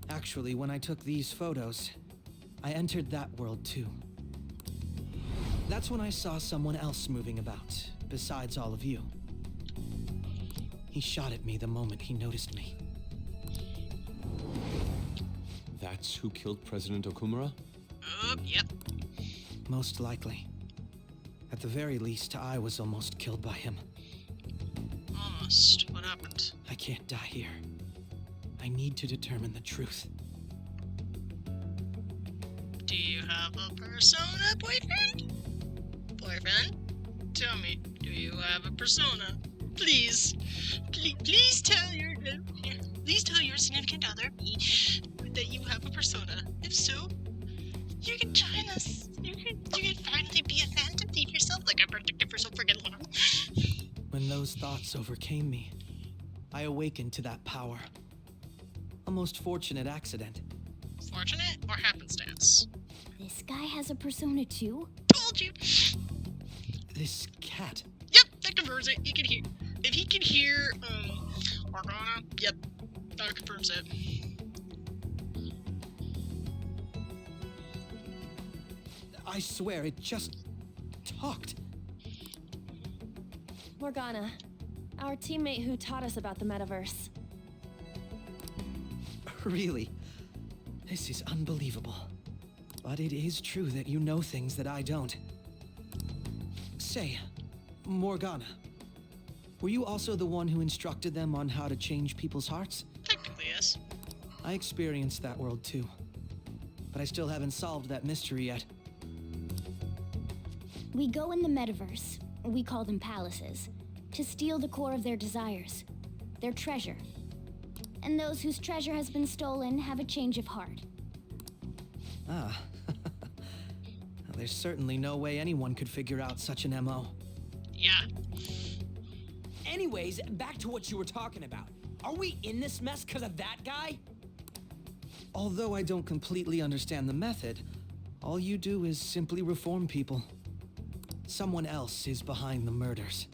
Speaker 4: Actually, when I took these photos, I entered that world too. That's when I saw someone else moving about, besides all of you. He shot at me the moment he noticed me.
Speaker 6: That's who killed President Okumura?
Speaker 1: Yep.
Speaker 4: Most likely. At the very least, I was almost killed by him.
Speaker 1: Almost. What happened?
Speaker 4: I can't die here. I need to determine the truth.
Speaker 1: Do you have a persona, boyfriend? Boyfriend? Tell me, do you have a persona? Please tell your significant other, me, that you have a persona. If so, you can join us. You can finally be a Phantom Thief yourself, like I predicted for so friggin' long.
Speaker 4: When those thoughts overcame me, I awakened to that power. A most fortunate accident.
Speaker 1: Fortunate or happenstance?
Speaker 2: This guy has a persona too?
Speaker 1: Told you.
Speaker 4: This cat.
Speaker 1: Yep, that confirms it. He can hear. If he can hear, Morgana, yep, that confirms it.
Speaker 4: I swear, it just talked.
Speaker 18: Morgana, our teammate who taught us about the metaverse.
Speaker 4: Really? This is unbelievable. But it is true that you know things that I don't. Say, Morgana, were you also the one who instructed them on how to change people's hearts?
Speaker 1: Technically, yes.
Speaker 4: I experienced that world too. But I still haven't solved that mystery yet.
Speaker 2: We go in the metaverse, we call them palaces, to steal the core of their desires, their treasure. And those whose treasure has been stolen have a change of heart.
Speaker 4: Ah. There's certainly no way anyone could figure out such an MO.
Speaker 1: Yeah.
Speaker 13: Anyways, back to what you were talking about. Are we in this mess because of that guy?
Speaker 4: Although I don't completely understand the method, all you do is simply reform people. Someone else is behind the murders.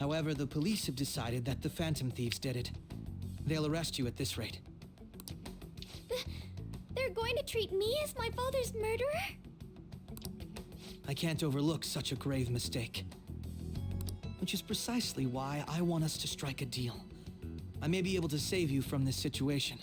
Speaker 4: However, the police have decided that the Phantom Thieves did it. They'll arrest you at this rate.
Speaker 2: They're going to treat me as my father's murderer?
Speaker 4: I can't overlook such a grave mistake. Which is precisely why I want us to strike a deal. I may be able to save you from this situation.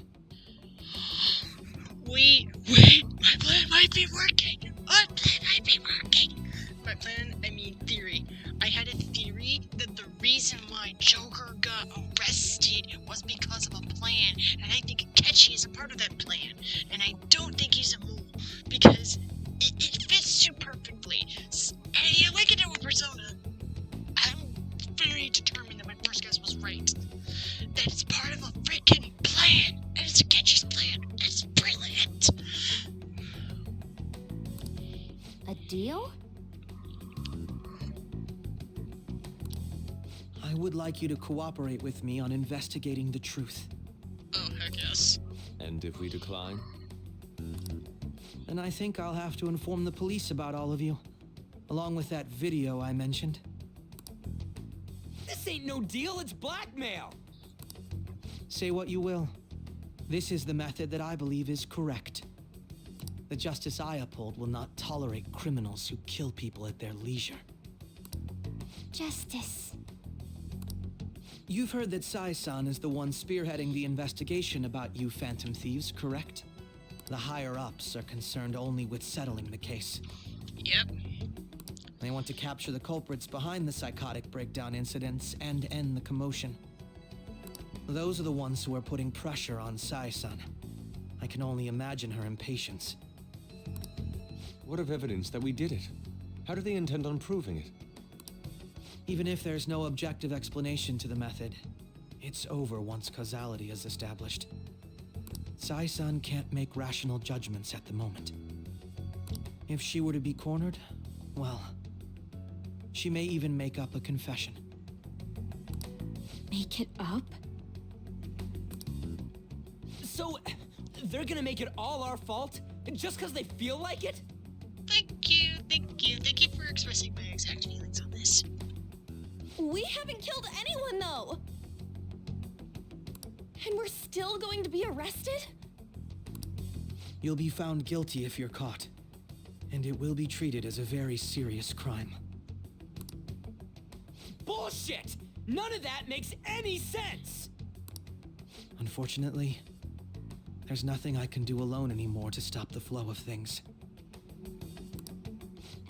Speaker 1: Wait, my plan might be working. My plan might be working. By plan, I mean theory. I had a theory that the reason why Joker got arrested was because of a plan, and I think Akechi is a part of that plan, and I don't think he's a mole, because it fits too perfectly. And like I did with Persona, I'm very determined that my first guess was right. That it's part of a freaking plan, and it's Akechi's plan. It's brilliant.
Speaker 2: A deal?
Speaker 4: I would like you to cooperate with me on investigating the truth.
Speaker 1: Oh, heck yes.
Speaker 6: And if we decline?
Speaker 4: Then I think I'll have to inform the police about all of you, along with that video I mentioned.
Speaker 13: This ain't no deal, it's blackmail!
Speaker 4: Say what you will. This is the method that I believe is correct. The justice I uphold will not tolerate criminals who kill people at their leisure.
Speaker 2: Justice.
Speaker 4: You've heard that Sai-san is the one spearheading the investigation about you Phantom Thieves, correct? The higher-ups are concerned only with settling the case.
Speaker 1: Yep.
Speaker 4: They want to capture the culprits behind the psychotic breakdown incidents and end the commotion. Those are the ones who are putting pressure on Sai-san. I can only imagine her impatience.
Speaker 6: What of evidence that we did it? How do they intend on proving it?
Speaker 4: Even if there's no objective explanation to the method, it's over once causality is established. Sai-san can't make rational judgments at the moment. If she were to be cornered, well, she may even make up a confession.
Speaker 5: Make it up?
Speaker 13: So, they're gonna make it all our fault? Just because they feel like it?
Speaker 1: Thank you for expressing my exact feelings on this.
Speaker 18: We haven't killed anyone, though! And we're still going to be arrested?
Speaker 4: You'll be found guilty if you're caught, and it will be treated as a very serious crime.
Speaker 13: Bullshit! None of that makes any sense!
Speaker 4: Unfortunately, there's nothing I can do alone anymore to stop the flow of things.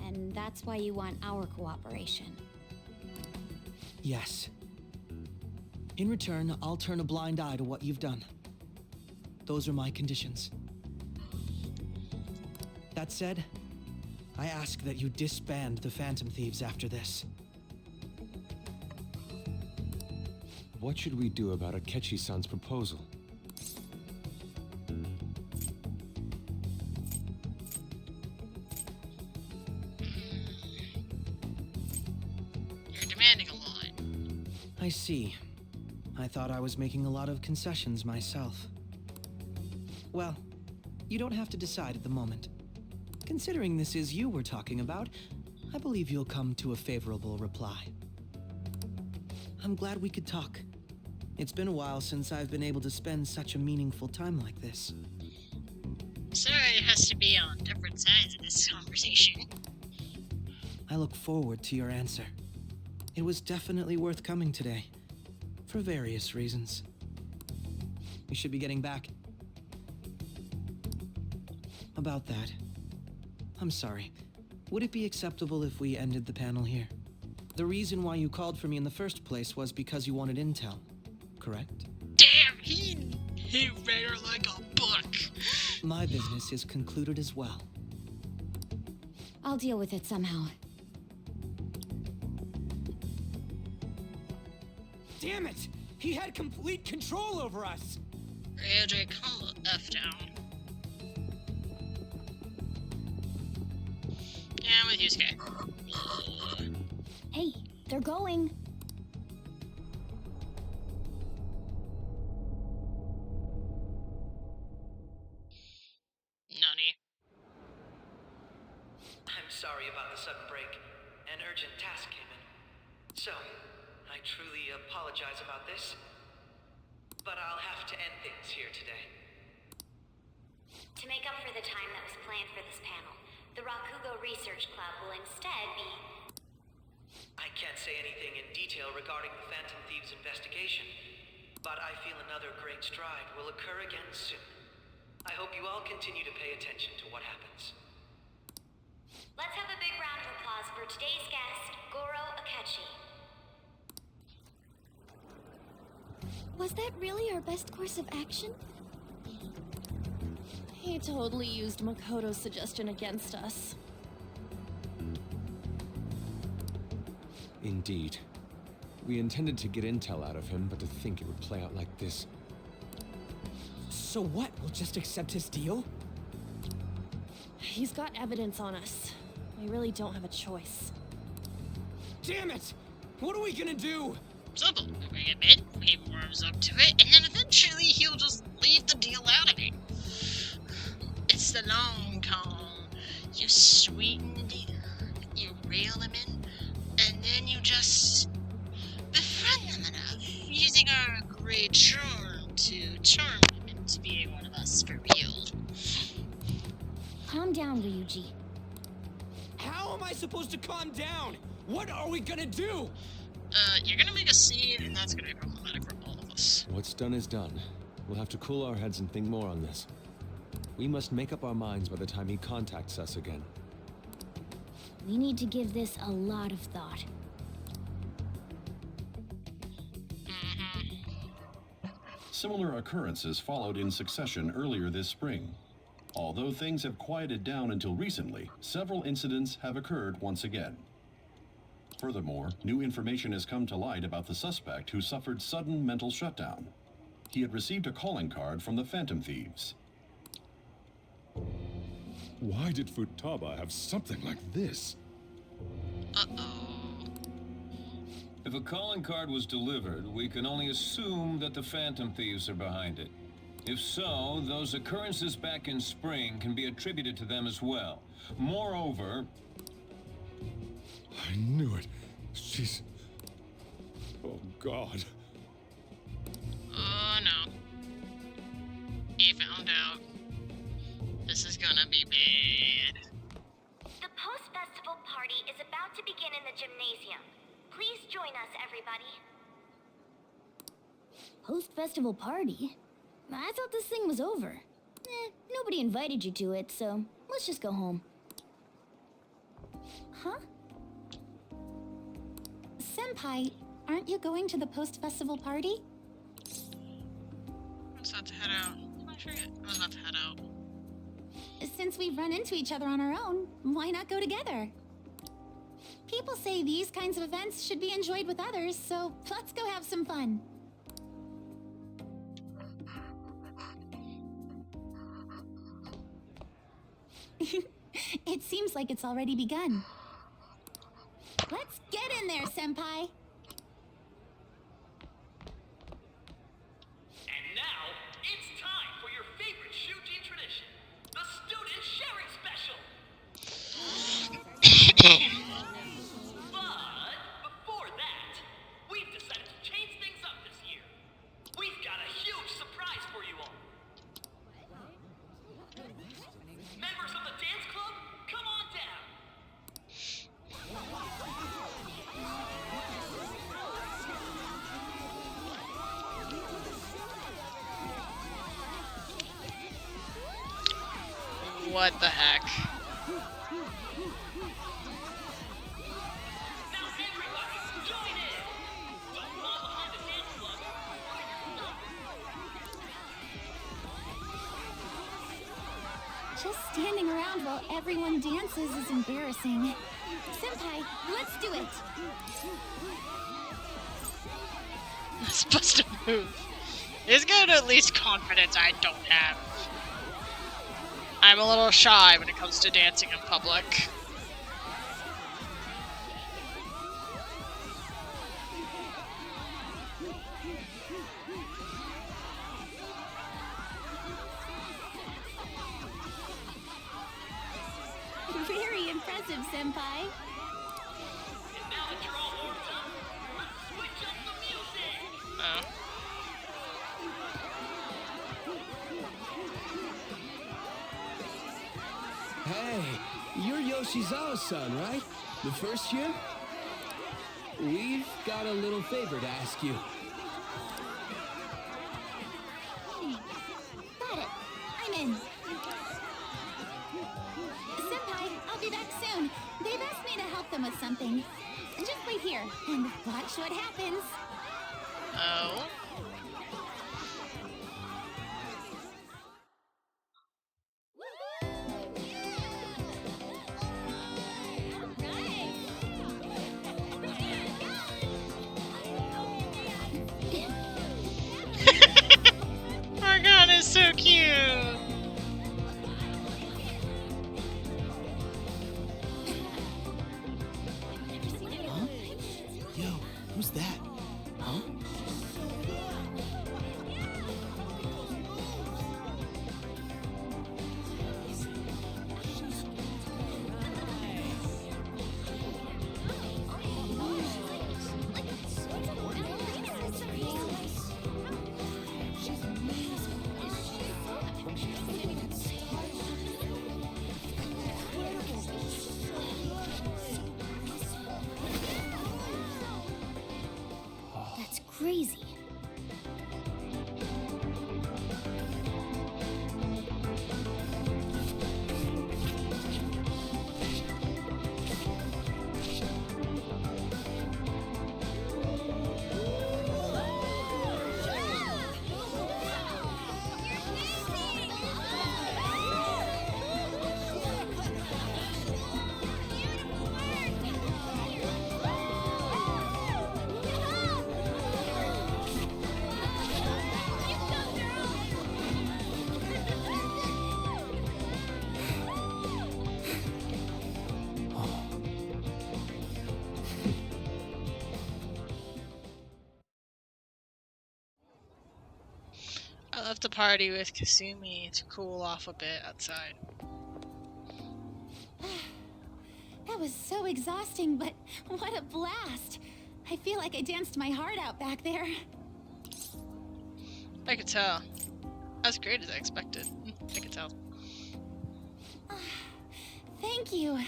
Speaker 2: And that's why you want our cooperation.
Speaker 4: Yes. In return, I'll turn a blind eye to what you've done. Those are my conditions. That said, I ask that you disband the Phantom Thieves after this.
Speaker 6: What should we do about Akechi-san's proposal?
Speaker 1: You're demanding a lot.
Speaker 4: I see. I thought I was making a lot of concessions myself. Well, you don't have to decide at the moment. Considering this is you we're talking about, I believe you'll come to a favorable reply. I'm glad we could talk. It's been a while since I've been able to spend such a meaningful time like this.
Speaker 1: Sorry it has to be on different sides of this conversation.
Speaker 4: I look forward to your answer. It was definitely worth coming today, for various reasons. We should be getting back. About that, I'm sorry. Would it be acceptable if we ended the panel here? The reason why you called for me in the first place was because you wanted intel, correct?
Speaker 1: Damn, he He read her like a book.
Speaker 4: My business is concluded as well.
Speaker 2: I'll deal with it somehow.
Speaker 13: Damn it! He had complete control over us!
Speaker 1: AJ, calm the F down. Yeah, I'm with you, Sky.
Speaker 2: Hey, they're going.
Speaker 1: Nani.
Speaker 4: I'm sorry about the sudden break. An urgent task came in. So, I truly apologize about this. But I'll have to end things here today.
Speaker 2: To make up for the time that was planned for this panel, the Rakugo Research Club will instead be...
Speaker 4: I can't say anything in detail regarding the Phantom Thieves investigation, but I feel another great stride will occur again soon. I hope you all continue to pay attention to what happens.
Speaker 2: Let's have a big round of applause for today's guest, Goro Akechi. Was that really our best course of action?
Speaker 18: He totally used Makoto's suggestion against us.
Speaker 6: Indeed. We intended to get intel out of him, but to think it would play out like this.
Speaker 4: So what? We'll just accept his deal?
Speaker 18: He's got evidence on us. We really don't have a choice.
Speaker 13: Damn it! What are we gonna do?
Speaker 1: Simple. We get bit, he warms up to it, and then eventually he'll just leave the deal out of it. It's the long con. You sweeten the deal, you reel them in, and then you just befriend them enough, using our great charm to charm them into being one of us for real.
Speaker 2: Calm down, Ryuji.
Speaker 13: How am I supposed to calm down? What are we gonna do?
Speaker 1: You're gonna make a scene, and that's gonna be problematic for all of us.
Speaker 6: What's done is done. We'll have to cool our heads and think more on this. We must make up our minds by the time he contacts us again.
Speaker 2: We need to give this a lot of thought.
Speaker 9: Similar occurrences followed in succession earlier this spring. Although things have quieted down until recently, several incidents have occurred once again. Furthermore, new information has come to light about the suspect who suffered sudden mental shutdown. He had received a calling card from the Phantom Thieves.
Speaker 21: Why did Futaba have something like this?
Speaker 15: If a calling card was delivered, we can only assume that the Phantom Thieves are behind it. If so, those occurrences back in spring can be attributed to them as well. Moreover...
Speaker 21: I knew it. She's... Oh, God.
Speaker 1: Oh, no. He found out. This is gonna be bad.
Speaker 2: The post-festival party is about to begin in the gymnasium. Please join us, everybody. Post-festival party? I thought this thing was over. Nobody invited you to it, so let's just go home. Huh? Senpai, aren't you going to the post-festival party?
Speaker 1: I was about to head out. I forget. I was about to head out.
Speaker 2: Since we've run into each other on our own, why not go together? People say these kinds of events should be enjoyed with others, so let's go have some fun. It seems like it's already begun. Let's get in there, Senpai!
Speaker 22: And now, it's time for your favorite Shujin tradition, the Student Sharing Special! But, before that, we've decided to change things up this year. We've got a huge surprise for you all. Members of the dance club, come on down!
Speaker 1: What the heck?
Speaker 2: standing around while everyone dances is embarrassing. Senpai, let's do it!
Speaker 1: I'm supposed to move. It's good at least confidence I don't have. I'm a little shy when it comes to dancing in public.
Speaker 2: Very impressive, Senpai.
Speaker 22: Now that you're all warmed up, let's switch up the music!
Speaker 1: Oh.
Speaker 4: Hey, you're Yoshizawa's son, right? The first year? We've got a little favor to ask you.
Speaker 2: Got it. I'm in. Senpai, I'll be back soon. They've asked me to help them with something. Just wait here and watch what happens.
Speaker 1: Oh. Oh god, it's so cute!
Speaker 10: Huh? Yo, who's that? Huh?
Speaker 2: That's crazy.
Speaker 1: I left the party with Kasumi to cool off a bit outside.
Speaker 2: That was so exhausting, but what a blast! I feel like I danced my heart out back there.
Speaker 1: I could tell. As great as I expected. I could tell.
Speaker 2: Thank you.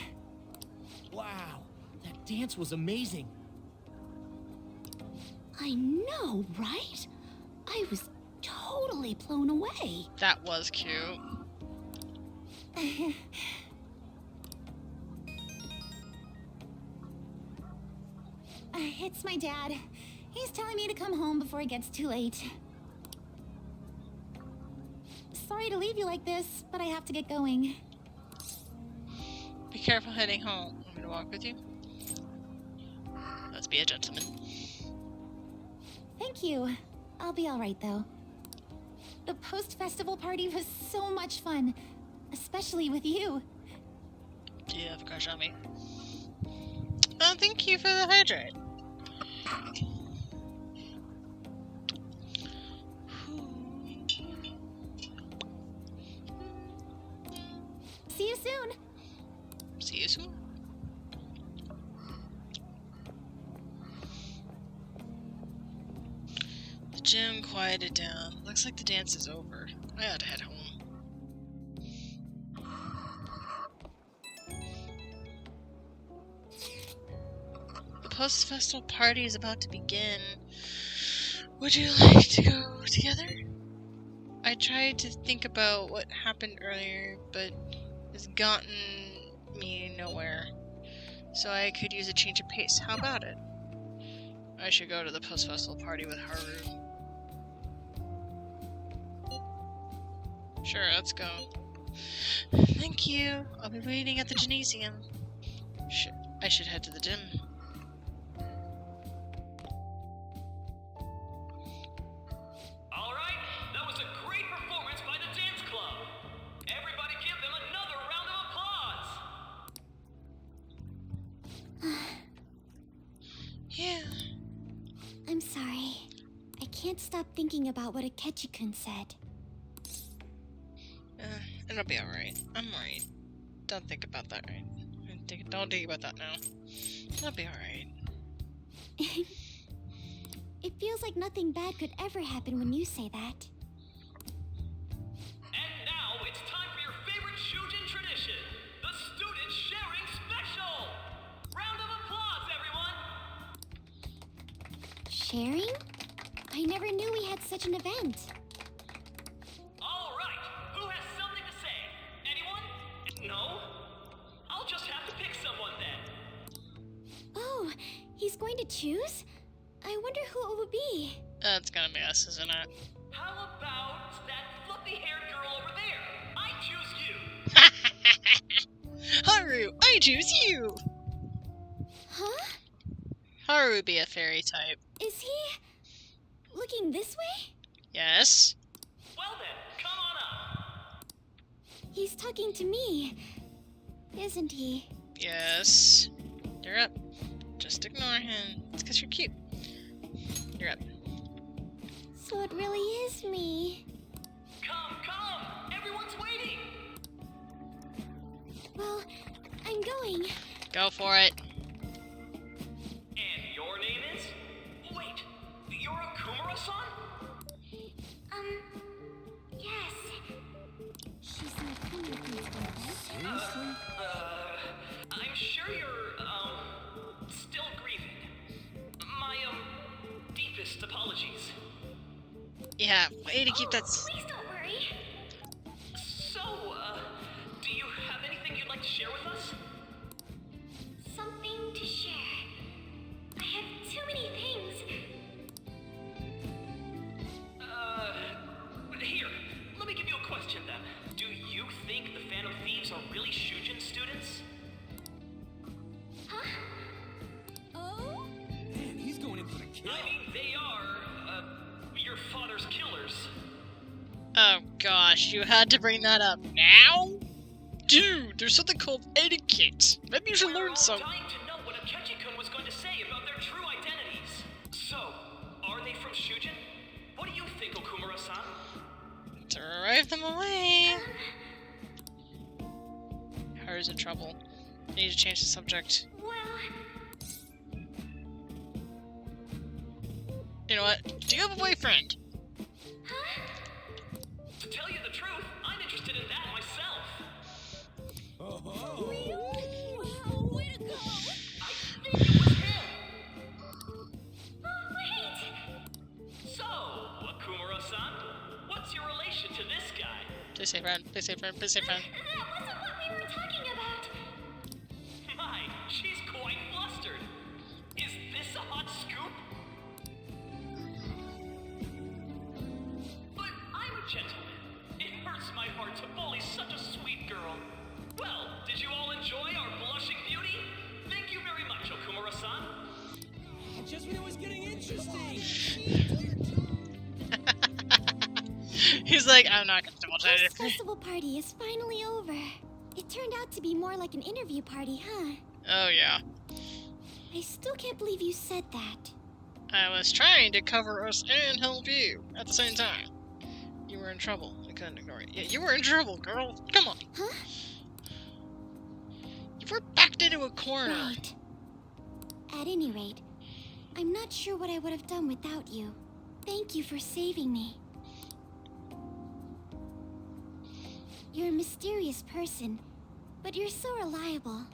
Speaker 10: Wow, that dance was amazing.
Speaker 2: I know, right? I was totally blown away.
Speaker 1: That was cute.
Speaker 2: It's my dad. He's telling me to come home before it gets too late. Sorry to leave you like this, but I have to get going.
Speaker 1: Be careful heading home. Want me to walk with you? Let's be a gentleman.
Speaker 2: Thank you. I'll be alright though. The post-festival party was so much fun. Especially with you.
Speaker 1: Do you have a crush on me? Oh, thank you for the hydrate.
Speaker 2: See you soon.
Speaker 1: See you soon. The gym quieted down. Looks like the dance is over. I ought to head home. The post-festival party is about to begin. Would you like to go together? I tried to think about what happened earlier, but it's gotten me nowhere. So I could use a change of pace. How about it? I should go to the post-festival party with Haru. Sure, let's go. Thank you. I'll be waiting at the gymnasium. I should head to the gym.
Speaker 22: Alright, that was a great performance by the dance club. Everybody give them another round of applause.
Speaker 2: Yeah. I'm sorry. I can't stop thinking about what Akechi-kun said.
Speaker 1: It'll be alright. I'm right. Don't think about that right. Don't think about that now. It'll be alright.
Speaker 2: It feels like nothing bad could ever happen when you say that.
Speaker 22: And now it's time for your favorite Shujin tradition, the Student Sharing Special! Round of applause, everyone!
Speaker 2: Sharing? I never knew we had such an event.
Speaker 22: All right, who has something to say? Anyone? No? I'll just have to pick someone then.
Speaker 2: Oh, he's going to choose? I wonder who it would be.
Speaker 1: It's gonna be us, isn't it?
Speaker 22: How about that fluffy-haired girl over there? I choose you!
Speaker 1: Haru, I choose you!
Speaker 2: Huh?
Speaker 1: Haru would be a fairy type.
Speaker 2: Is he looking this way?
Speaker 1: Yes.
Speaker 22: Well then, come on up.
Speaker 2: He's talking to me, isn't he?
Speaker 1: Yes. You're up. Just ignore him. It's because you're cute. You're up.
Speaker 2: So it really is me.
Speaker 22: Come! Everyone's waiting!
Speaker 2: Well, I'm going.
Speaker 1: Go for it.
Speaker 22: And your name is? Wait, you're Okumura-san?
Speaker 2: Yes. She's an Okumura.
Speaker 22: Seriously? I'm sure you're, still grieving. My, deepest apologies.
Speaker 1: Yeah, way to keep that.
Speaker 2: Please don't worry.
Speaker 22: So, do you have anything you'd like to share with us?
Speaker 2: Something to share. I have too many things.
Speaker 22: Here, let me give you a question then. Do you think the Phantom Thieves are really Shujin students?
Speaker 2: Huh? Oh?
Speaker 11: Man, he's going in for the kill.
Speaker 22: I mean, they are, your father's killers.
Speaker 1: Oh gosh, you had to bring that up now? Dude, there's something called etiquette. Maybe you should learn some.
Speaker 22: Dying to know what Akechi-kun was going to say about their true identities. So, are they from Shujin? What do you think, Okumura-san?
Speaker 1: Drive them away. Haru's in trouble. I need to change the subject.
Speaker 2: Well...
Speaker 1: You know what? Do you have a boyfriend?
Speaker 2: Huh?
Speaker 22: To tell you the truth, I'm interested in that myself.
Speaker 11: Oh,
Speaker 2: Wow, way to go!
Speaker 22: I think it was him.
Speaker 2: Oh, wait!
Speaker 22: So, Okumura-san, what's your relation to this guy?
Speaker 1: Please say friend, please say friend, please say friend.
Speaker 2: That wasn't what we were talking about.
Speaker 22: My, she's quite flustered. Is this a hot scoop? But I'm a gentleman. It hurts my heart to bully such a sweet girl. Well, did you all enjoy our blushing beauty? Thank you very much, Okumura-san.
Speaker 11: Just when it was getting interesting.
Speaker 1: He's like, I'm not gonna double check
Speaker 2: This festival party is finally over. It turned out to be more like an interview party, huh?
Speaker 1: Oh yeah.
Speaker 2: I still can't believe you said that.
Speaker 1: I was trying to cover us and help you at the same time. You were in trouble. I couldn't ignore it. Yeah, you were in trouble, girl. Come on.
Speaker 2: Huh?
Speaker 1: You were backed into a corner.
Speaker 2: Right. At any rate, I'm not sure what I would have done without you. Thank you for saving me. You're a mysterious person, but you're so reliable.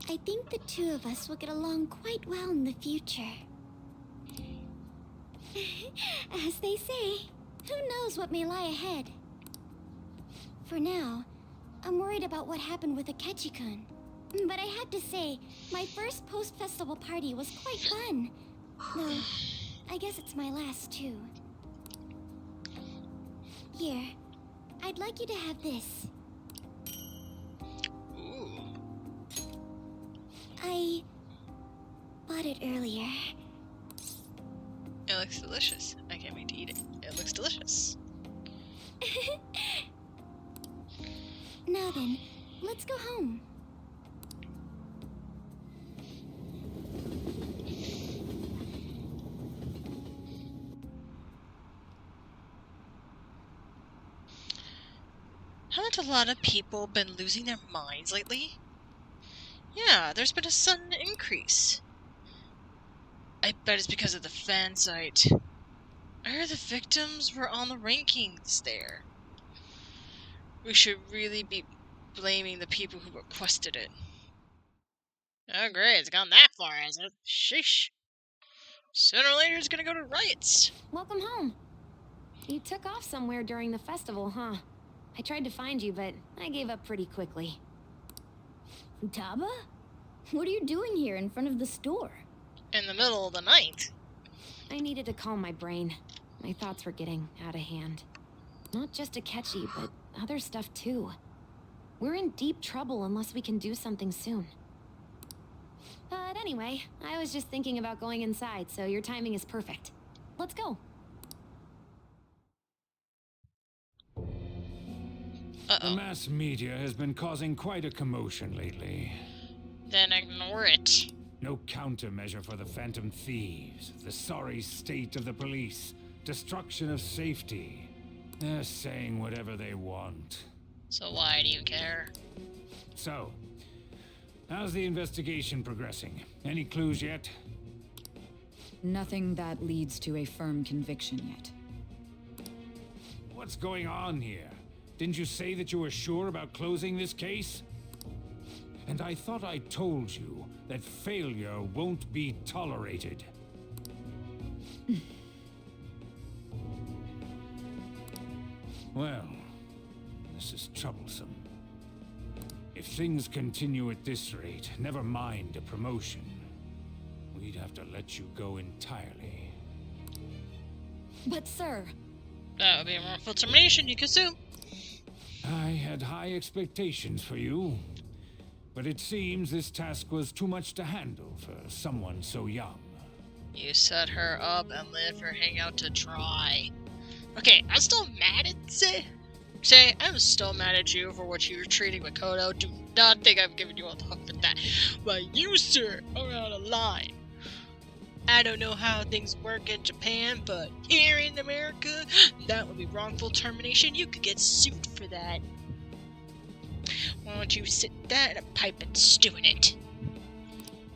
Speaker 2: I think the two of us will get along quite well in the future. As they say, who knows what may lie ahead? For now, I'm worried about what happened with Akechi-kun. But I have to say, my first post-festival party was quite fun. Though, I guess it's my last too. Here, I'd like you to have this. bought it earlier.
Speaker 1: It looks delicious. I can't wait to eat it. It looks delicious.
Speaker 2: Now then, let's go home.
Speaker 1: Haven't a lot of people been losing their minds lately? Yeah, there's been a sudden increase. I bet it's because of the fan site. I heard the victims were on the rankings there. We should really be blaming the people who requested it. Oh great, it's gone that far, has it? Sheesh. Sooner or later it's gonna go to riots.
Speaker 12: Welcome home. You took off somewhere during the festival, huh? I tried to find you, but I gave up pretty quickly.
Speaker 2: Futaba? What are you doing here in front of the store?
Speaker 1: In the middle of the night.
Speaker 12: I needed to calm my brain. My thoughts were getting out of hand. Not just Akechi, but other stuff too. We're in deep trouble unless we can do something soon. But anyway, I was just thinking about going inside, so your timing is perfect. Let's go.
Speaker 3: The mass media has been causing quite a commotion lately.
Speaker 1: Then ignore it.
Speaker 3: No countermeasure for the Phantom Thieves, the sorry state of the police, destruction of safety. They're saying whatever they want.
Speaker 1: So why do you care?
Speaker 3: So, how's the investigation progressing? Any clues yet?
Speaker 14: Nothing that leads to a firm conviction yet.
Speaker 3: What's going on here? Didn't you say that you were sure about closing this case? And I thought I told you that failure won't be tolerated. Well, this is troublesome. If things continue at this rate, never mind a promotion, we'd have to let you go entirely.
Speaker 14: But sir...
Speaker 1: That would be a wrongful termination, you could assume.
Speaker 3: I had high expectations for you, but it seems this task was too much to handle for someone so young.
Speaker 1: You set her up and let her hang out to dry. Okay, I'm still mad at Say, I'm still mad at you for what you were treating with Kodo. Do not think I've given you a hook for that. But you, sir, are out of line. I don't know how things work in Japan, but here in America, that would be wrongful termination. You could get sued for that. Why don't you sit that in a pipe and stew in it?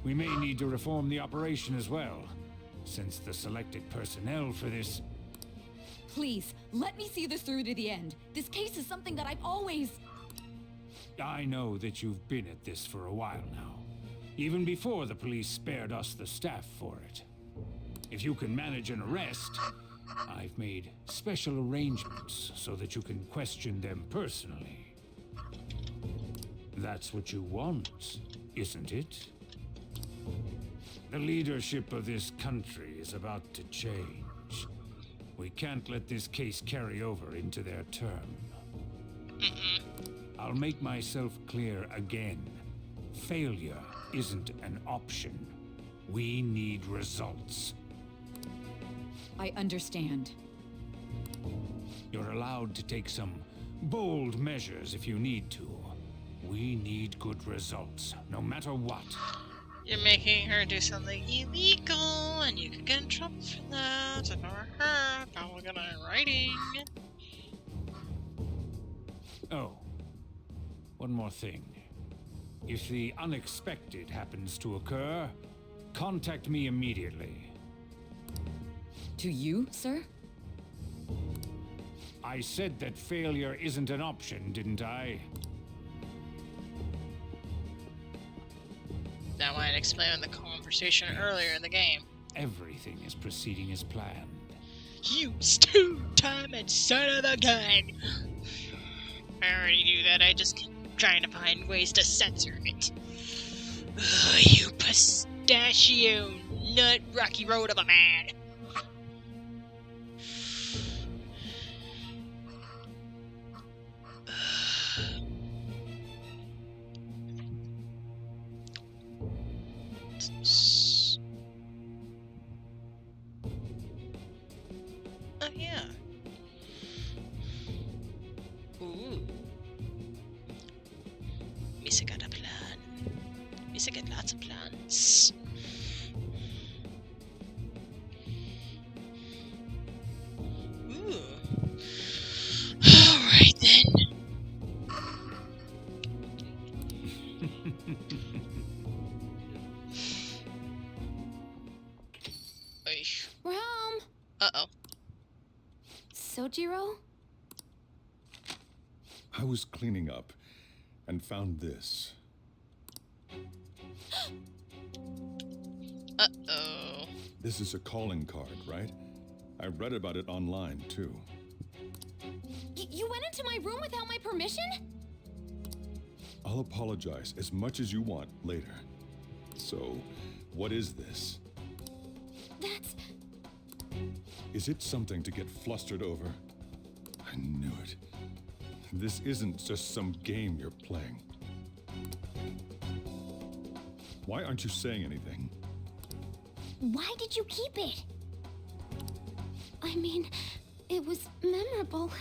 Speaker 3: We may need to reform the operation as well, since the selected personnel for this...
Speaker 14: Please, let me see this through to the end. This case is something that I've always...
Speaker 3: I know that you've been at this for a while now, even before the police spared us the staff for it. If you can manage an arrest, I've made special arrangements so that you can question them personally. That's what you want, isn't it? The leadership of this country is about to change. We can't let this case carry over into their term. I'll make myself clear again. Failure isn't an option. We need results.
Speaker 14: I understand.
Speaker 3: You're allowed to take some bold measures if you need to. We need good results, no matter what.
Speaker 1: You're making her do something illegal, and you could get in trouble for that. Ignore her. Now we're gonna writing.
Speaker 3: Oh, one more thing. If the unexpected happens to occur, contact me immediately.
Speaker 14: To you, sir?
Speaker 3: I said that failure isn't an option, didn't I?
Speaker 1: That might explain the conversation earlier in the game.
Speaker 3: Everything is proceeding as planned.
Speaker 1: You two-time and son of a gun! I already knew that, I just keep trying to find ways to censor it. Ugh, you pistachio nut rocky road of a man! least I get lots of plants. Ooh. Alright then.
Speaker 12: Rom!
Speaker 1: Uh-oh.
Speaker 12: Sojiro?
Speaker 21: I was cleaning up and found this.
Speaker 1: Uh-oh.
Speaker 21: This is a calling card, right? I read about it online, too.
Speaker 12: You went into my room without my permission?
Speaker 21: I'll apologize as much as you want later. So, what is this?
Speaker 12: That's...
Speaker 21: Is it something to get flustered over? I knew it. This isn't just some game you're playing. Why aren't you saying anything?
Speaker 2: Why did you keep it?
Speaker 12: I mean, it was memorable.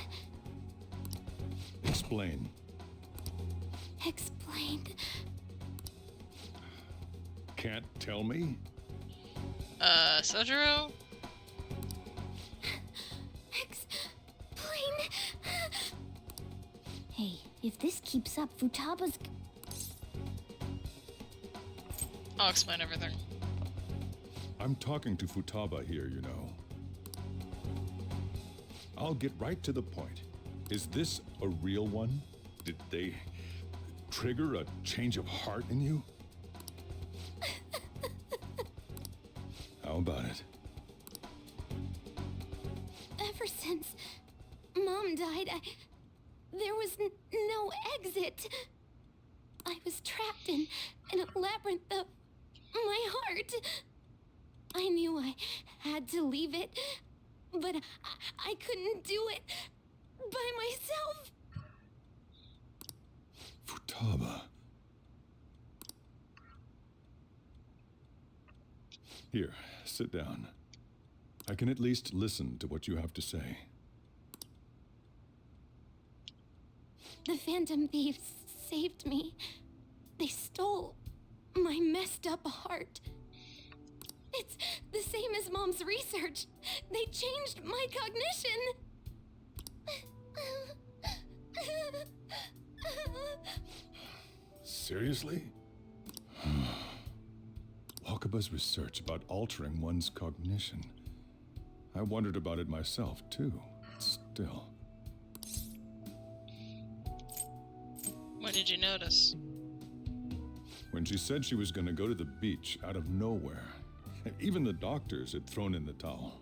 Speaker 21: Explain.
Speaker 12: Explain.
Speaker 21: Can't tell me?
Speaker 1: Sojiro?
Speaker 12: Explain.
Speaker 2: Hey, if this keeps up, Futaba's...
Speaker 1: I'll explain everything.
Speaker 21: I'm talking to Futaba here, you know. I'll get right to the point. Is this a real one? Did they trigger a change of heart in you? How about it?
Speaker 12: Ever since Mom died, there was no exit. I was trapped in a labyrinth of my heart. I knew I had to leave it, but I couldn't do it by myself.
Speaker 21: Futaba. Here, sit down. I can at least listen to what you have to say.
Speaker 12: The Phantom Thieves saved me. They stole my messed up heart. It's the same as Mom's research. They changed my cognition.
Speaker 21: Seriously? Wakaba's research about altering one's cognition. I wondered about it myself, too. Still.
Speaker 1: When did you notice?
Speaker 21: When she said she was going to go to the beach out of nowhere. And even the doctors had thrown in the towel.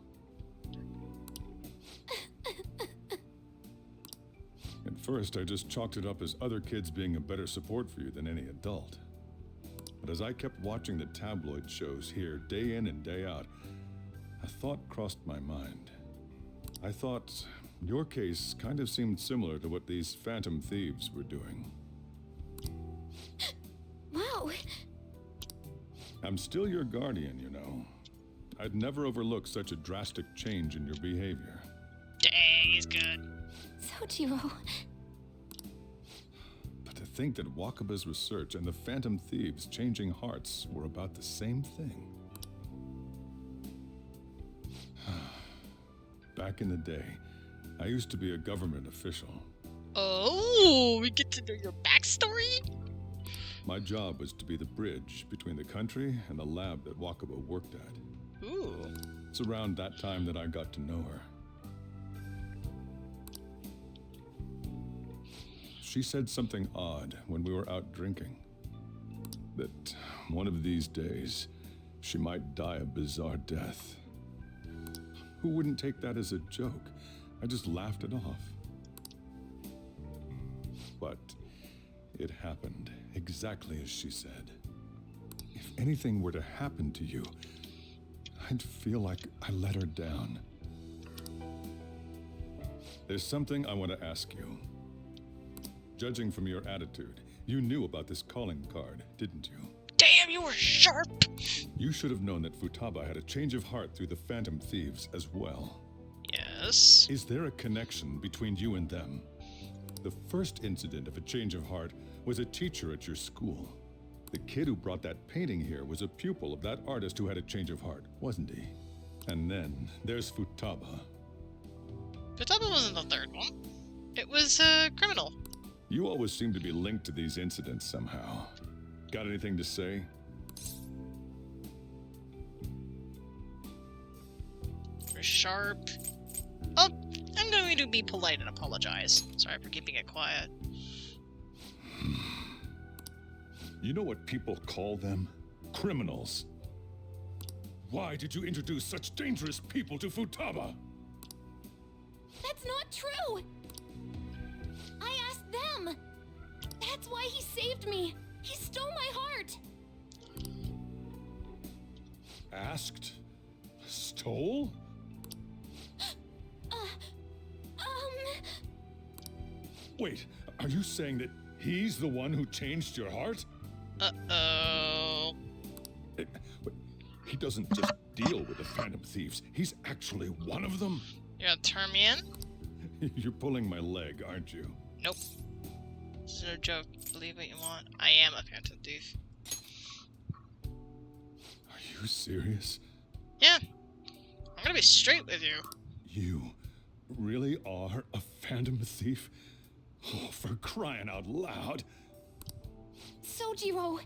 Speaker 21: At first, I just chalked it up as other kids being a better support for you than any adult. But as I kept watching the tabloid shows here, day in and day out, a thought crossed my mind. I thought your case kind of seemed similar to what these Phantom Thieves were doing.
Speaker 12: Wow.
Speaker 21: I'm still your guardian, you know. I'd never overlook such a drastic change in your behavior.
Speaker 1: Dang, he's good.
Speaker 12: Sojiro.
Speaker 21: But to think that Wakaba's research and the Phantom Thieves changing hearts were about the same thing. Back in the day, I used to be a government official.
Speaker 1: Oh, we get to know your backstory?
Speaker 21: My job was to be the bridge between the country and the lab that Wakaba worked at.
Speaker 1: Ooh.
Speaker 21: It's around that time that I got to know her. She said something odd when we were out drinking. That one of these days, she might die a bizarre death. Who wouldn't take that as a joke? I just laughed it off. But it happened exactly as she said. If anything were to happen to you, I'd feel like I let her down. There's something I want to ask you. Judging from your attitude, you knew about this calling card, didn't you?
Speaker 1: Damn, you were sharp!
Speaker 21: You should have known that Futaba had a change of heart through the Phantom Thieves as well.
Speaker 1: Yes.
Speaker 21: Is there a connection between you and them? The first incident of a change of heart was a teacher at your school. The kid who brought that painting here was a pupil of that artist who had a change of heart, wasn't he? And then there's Futaba.
Speaker 1: Futaba wasn't the third one. It was a criminal.
Speaker 21: You always seem to be linked to these incidents somehow. Got anything to say?
Speaker 1: For sharp. Oh, I'm going to be polite and apologize. Sorry for keeping it quiet.
Speaker 21: You know what people call them? Criminals. Why did you introduce such dangerous people to Futaba?
Speaker 12: That's not true! I asked them! That's why he saved me! He stole my heart!
Speaker 21: Asked? Stole? Wait, are you saying that he's the one who changed your heart?
Speaker 1: Uh-oh.
Speaker 21: He doesn't just deal with the Phantom Thieves. He's actually one of them?
Speaker 1: You gonna turn me in?
Speaker 21: You're pulling my leg, aren't you?
Speaker 1: Nope. This is no joke. Believe what you want. I am a Phantom Thief.
Speaker 21: Are you serious?
Speaker 1: Yeah. I'm gonna be straight with you.
Speaker 21: You really are a Phantom Thief? Oh, for crying out loud.
Speaker 12: Sojiro!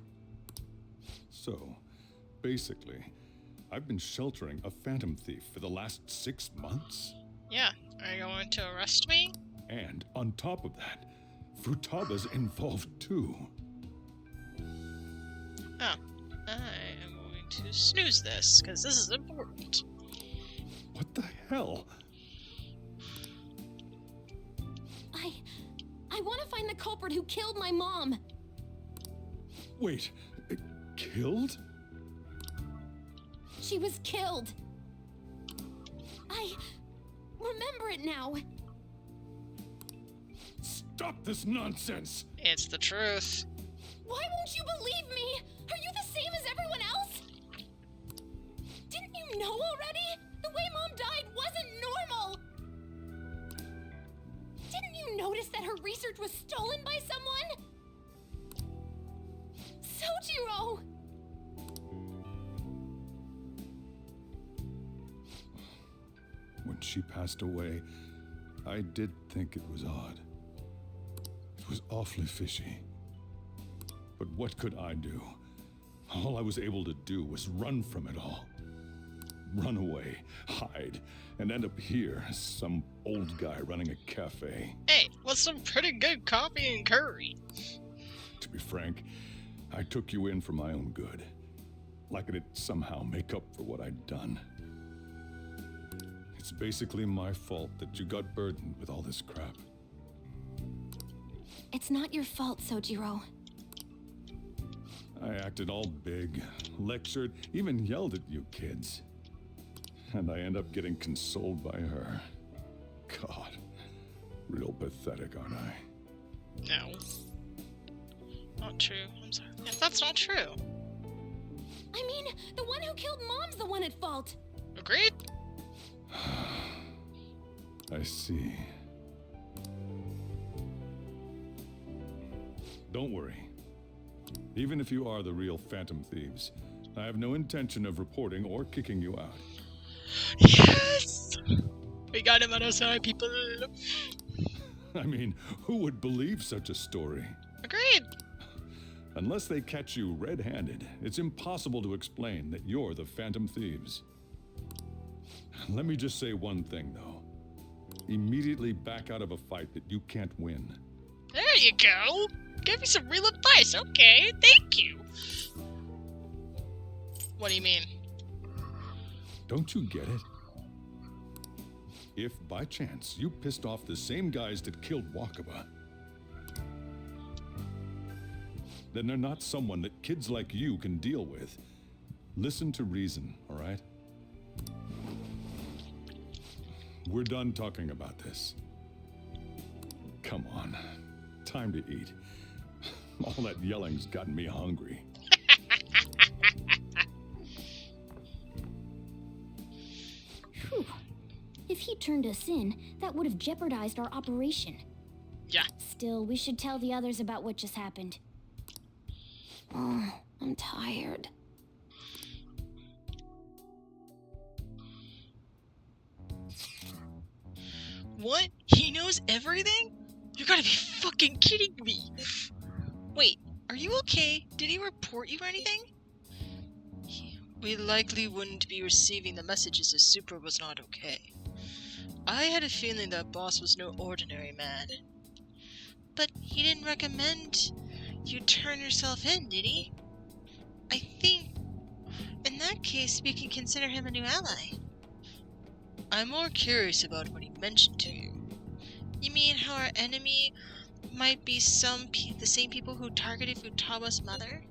Speaker 21: So, basically, I've been sheltering a Phantom Thief for the last 6 months?
Speaker 1: Yeah. Are you going to arrest me?
Speaker 21: And on top of that, Futaba's involved too.
Speaker 1: Oh. I am going to snooze this, because this is important.
Speaker 21: What the hell?
Speaker 12: I want to find the culprit who killed my mom!
Speaker 21: Wait, killed?
Speaker 12: She was killed! I remember it now!
Speaker 21: Stop this nonsense!
Speaker 1: It's the truth.
Speaker 12: Why won't you believe me? Are you the same as everyone else? Didn't you know already? The way Mom died wasn't normal! Didn't you notice that her research was stolen by someone? Sojiro!
Speaker 21: When she passed away, I did think it was odd. It was awfully fishy. But what could I do? All I was able to do was run from it all. Run away, hide, and end up here as some old guy running a cafe.
Speaker 1: Hey, with some pretty good coffee and curry.
Speaker 21: To be frank, I took you in for my own good. Like it'd somehow make up for what I'd done. It's basically my fault that you got burdened with all this crap.
Speaker 12: It's not your fault, Sojiro.
Speaker 21: I acted all big, lectured, even yelled at you kids. And I end up getting consoled by her. God, real pathetic, aren't I?
Speaker 1: No. Not true. I'm sorry. If that's not true.
Speaker 12: I mean, the one who killed Mom's the one at fault.
Speaker 1: Agreed?
Speaker 21: I see. Don't worry. Even if you are the real Phantom Thieves, I have no intention of reporting or kicking you out.
Speaker 1: Yes! We got him on our side, people.
Speaker 21: I mean, who would believe such a story?
Speaker 1: Agreed.
Speaker 21: Unless they catch you red-handed, it's impossible to explain that you're the Phantom Thieves. Let me just say one thing, though. Immediately back out of a fight that you can't win.
Speaker 1: There you go. Give me some real advice, okay? Thank you. What do you mean?
Speaker 21: Don't you get it? If, by chance, you pissed off the same guys that killed Wakaba, then they're not someone that kids like you can deal with. Listen to reason, all right? We're done talking about this. Come on. Time to eat. All that yelling's gotten me hungry.
Speaker 2: Whew. If he turned us in, that would have jeopardized our operation.
Speaker 1: Yeah.
Speaker 2: Still, we should tell the others about what just happened. Oh,
Speaker 12: tired.
Speaker 1: What? He knows everything? You gotta be fucking kidding me! Wait, are you okay? Did he report you or anything? We likely wouldn't be receiving the messages if Super was not okay. I had a feeling that boss was no ordinary man. But he didn't recommend you turn yourself in, did he? I think, in that case, we can consider him a new ally. I'm more curious about what he mentioned to you. You mean how our enemy might be the same people who targeted Futaba's mother?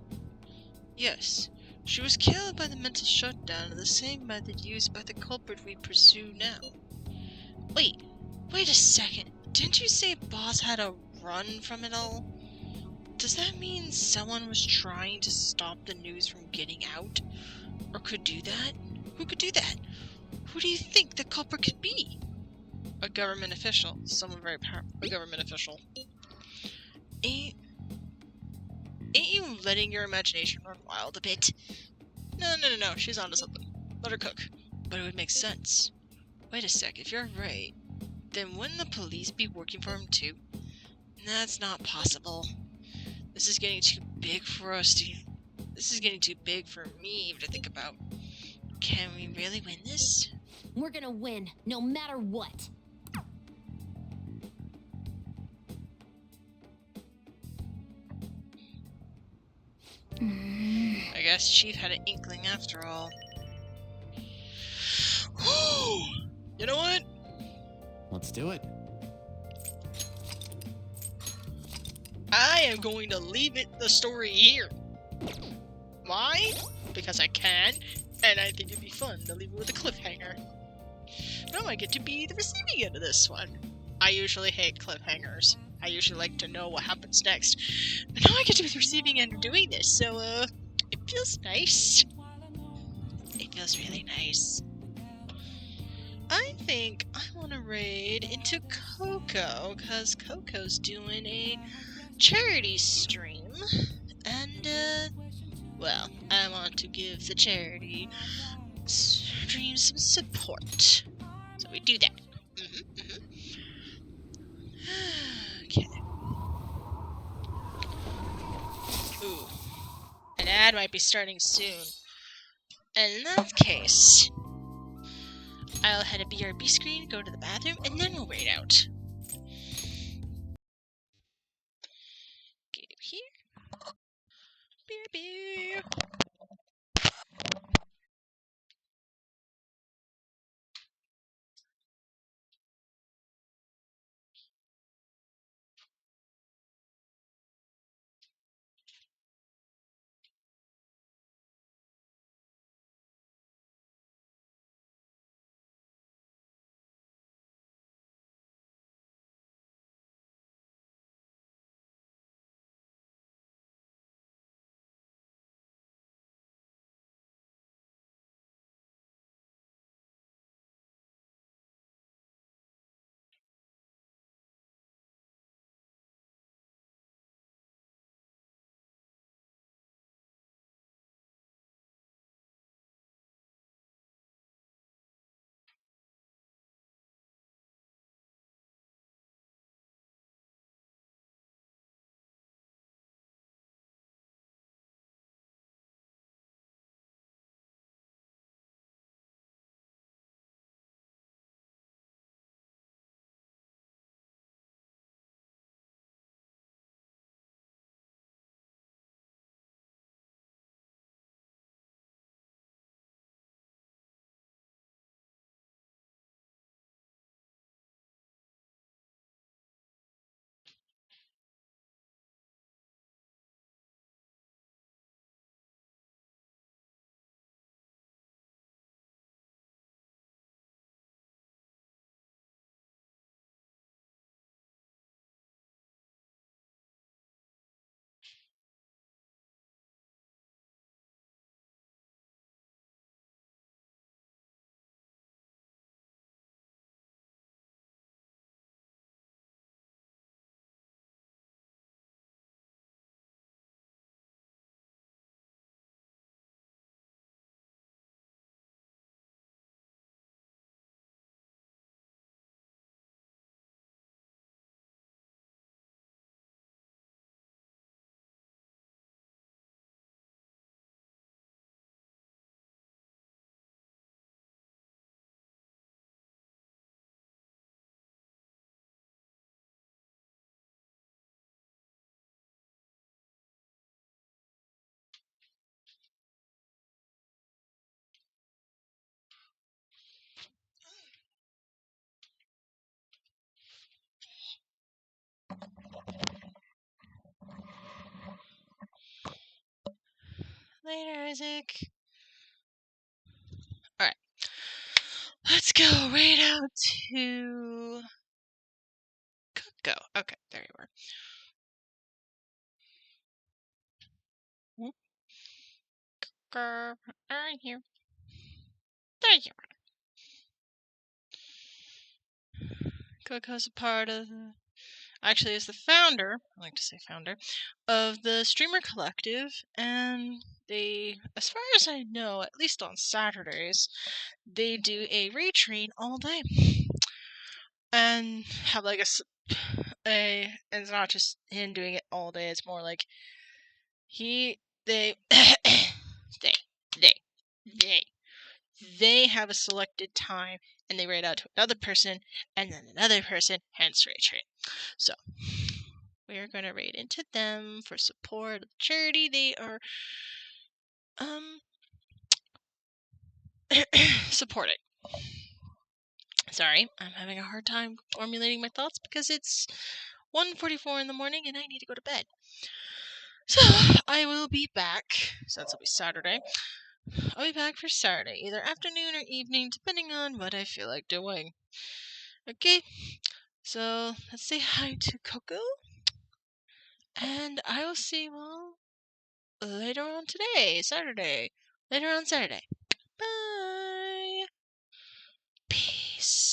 Speaker 1: Yes. She was killed by the mental shutdown of the same method used by the culprit we pursue now. Wait a second. Didn't you say Boss had a run from it all? Does that mean someone was trying to stop the news from getting out? Or could do that? Who could do that? Who do you think the culprit could be? A government official. Someone very powerful. A government official. Ain't you letting your imagination run wild a bit? No. She's onto something. Let her cook. But it would make sense. Wait a sec. If you're right, then wouldn't the police be working for him too? That's not possible. This is getting too big for us to... This is getting too big for me to think about. Can we really win this?
Speaker 12: We're gonna win, no matter what.
Speaker 1: I guess Chief had an inkling after all. You know what?
Speaker 10: Let's do it.
Speaker 1: I am going to leave the story here. Why? Because I can, and I think it'd be fun to leave it with a cliffhanger. Now I get to be the receiving end of this one. I usually hate cliffhangers. I usually like to know what happens next. But now I get to be the receiving end of doing this, so, it feels nice. It feels really nice. I think I want to raid into Coco, because Coco's doing a charity stream, and, well, I want to give the charity stream some support. So we do that. Okay. Ooh. An ad might be starting soon. And in that case, I'll head a BRB screen, go to the bathroom, and then we'll raid out. Get up here. BRB. Later, Isaac. Alright. Let's go right out to Coco. Okay, there you are. Coco, are you? There you are. Coco's a part of the... Actually, is the founder, I like to say founder, of the Streamer Collective, and they, as far as I know, at least on Saturdays, they do a raid train all day. And have like and it's not just him doing it all day, it's more like they they have a selected time and they raid out to another person and then another person, hence raid train. So we are gonna raid into them for support of the charity they are supporting. Sorry, I'm having a hard time formulating my thoughts because it's 1:44 in the morning and I need to go to bed. So, I will be back, since it'll be Saturday. I'll be back for Saturday, either afternoon or evening, depending on what I feel like doing. Okay, so let's say hi to Coco, and I will see you all later on today, Saturday. Later on Saturday.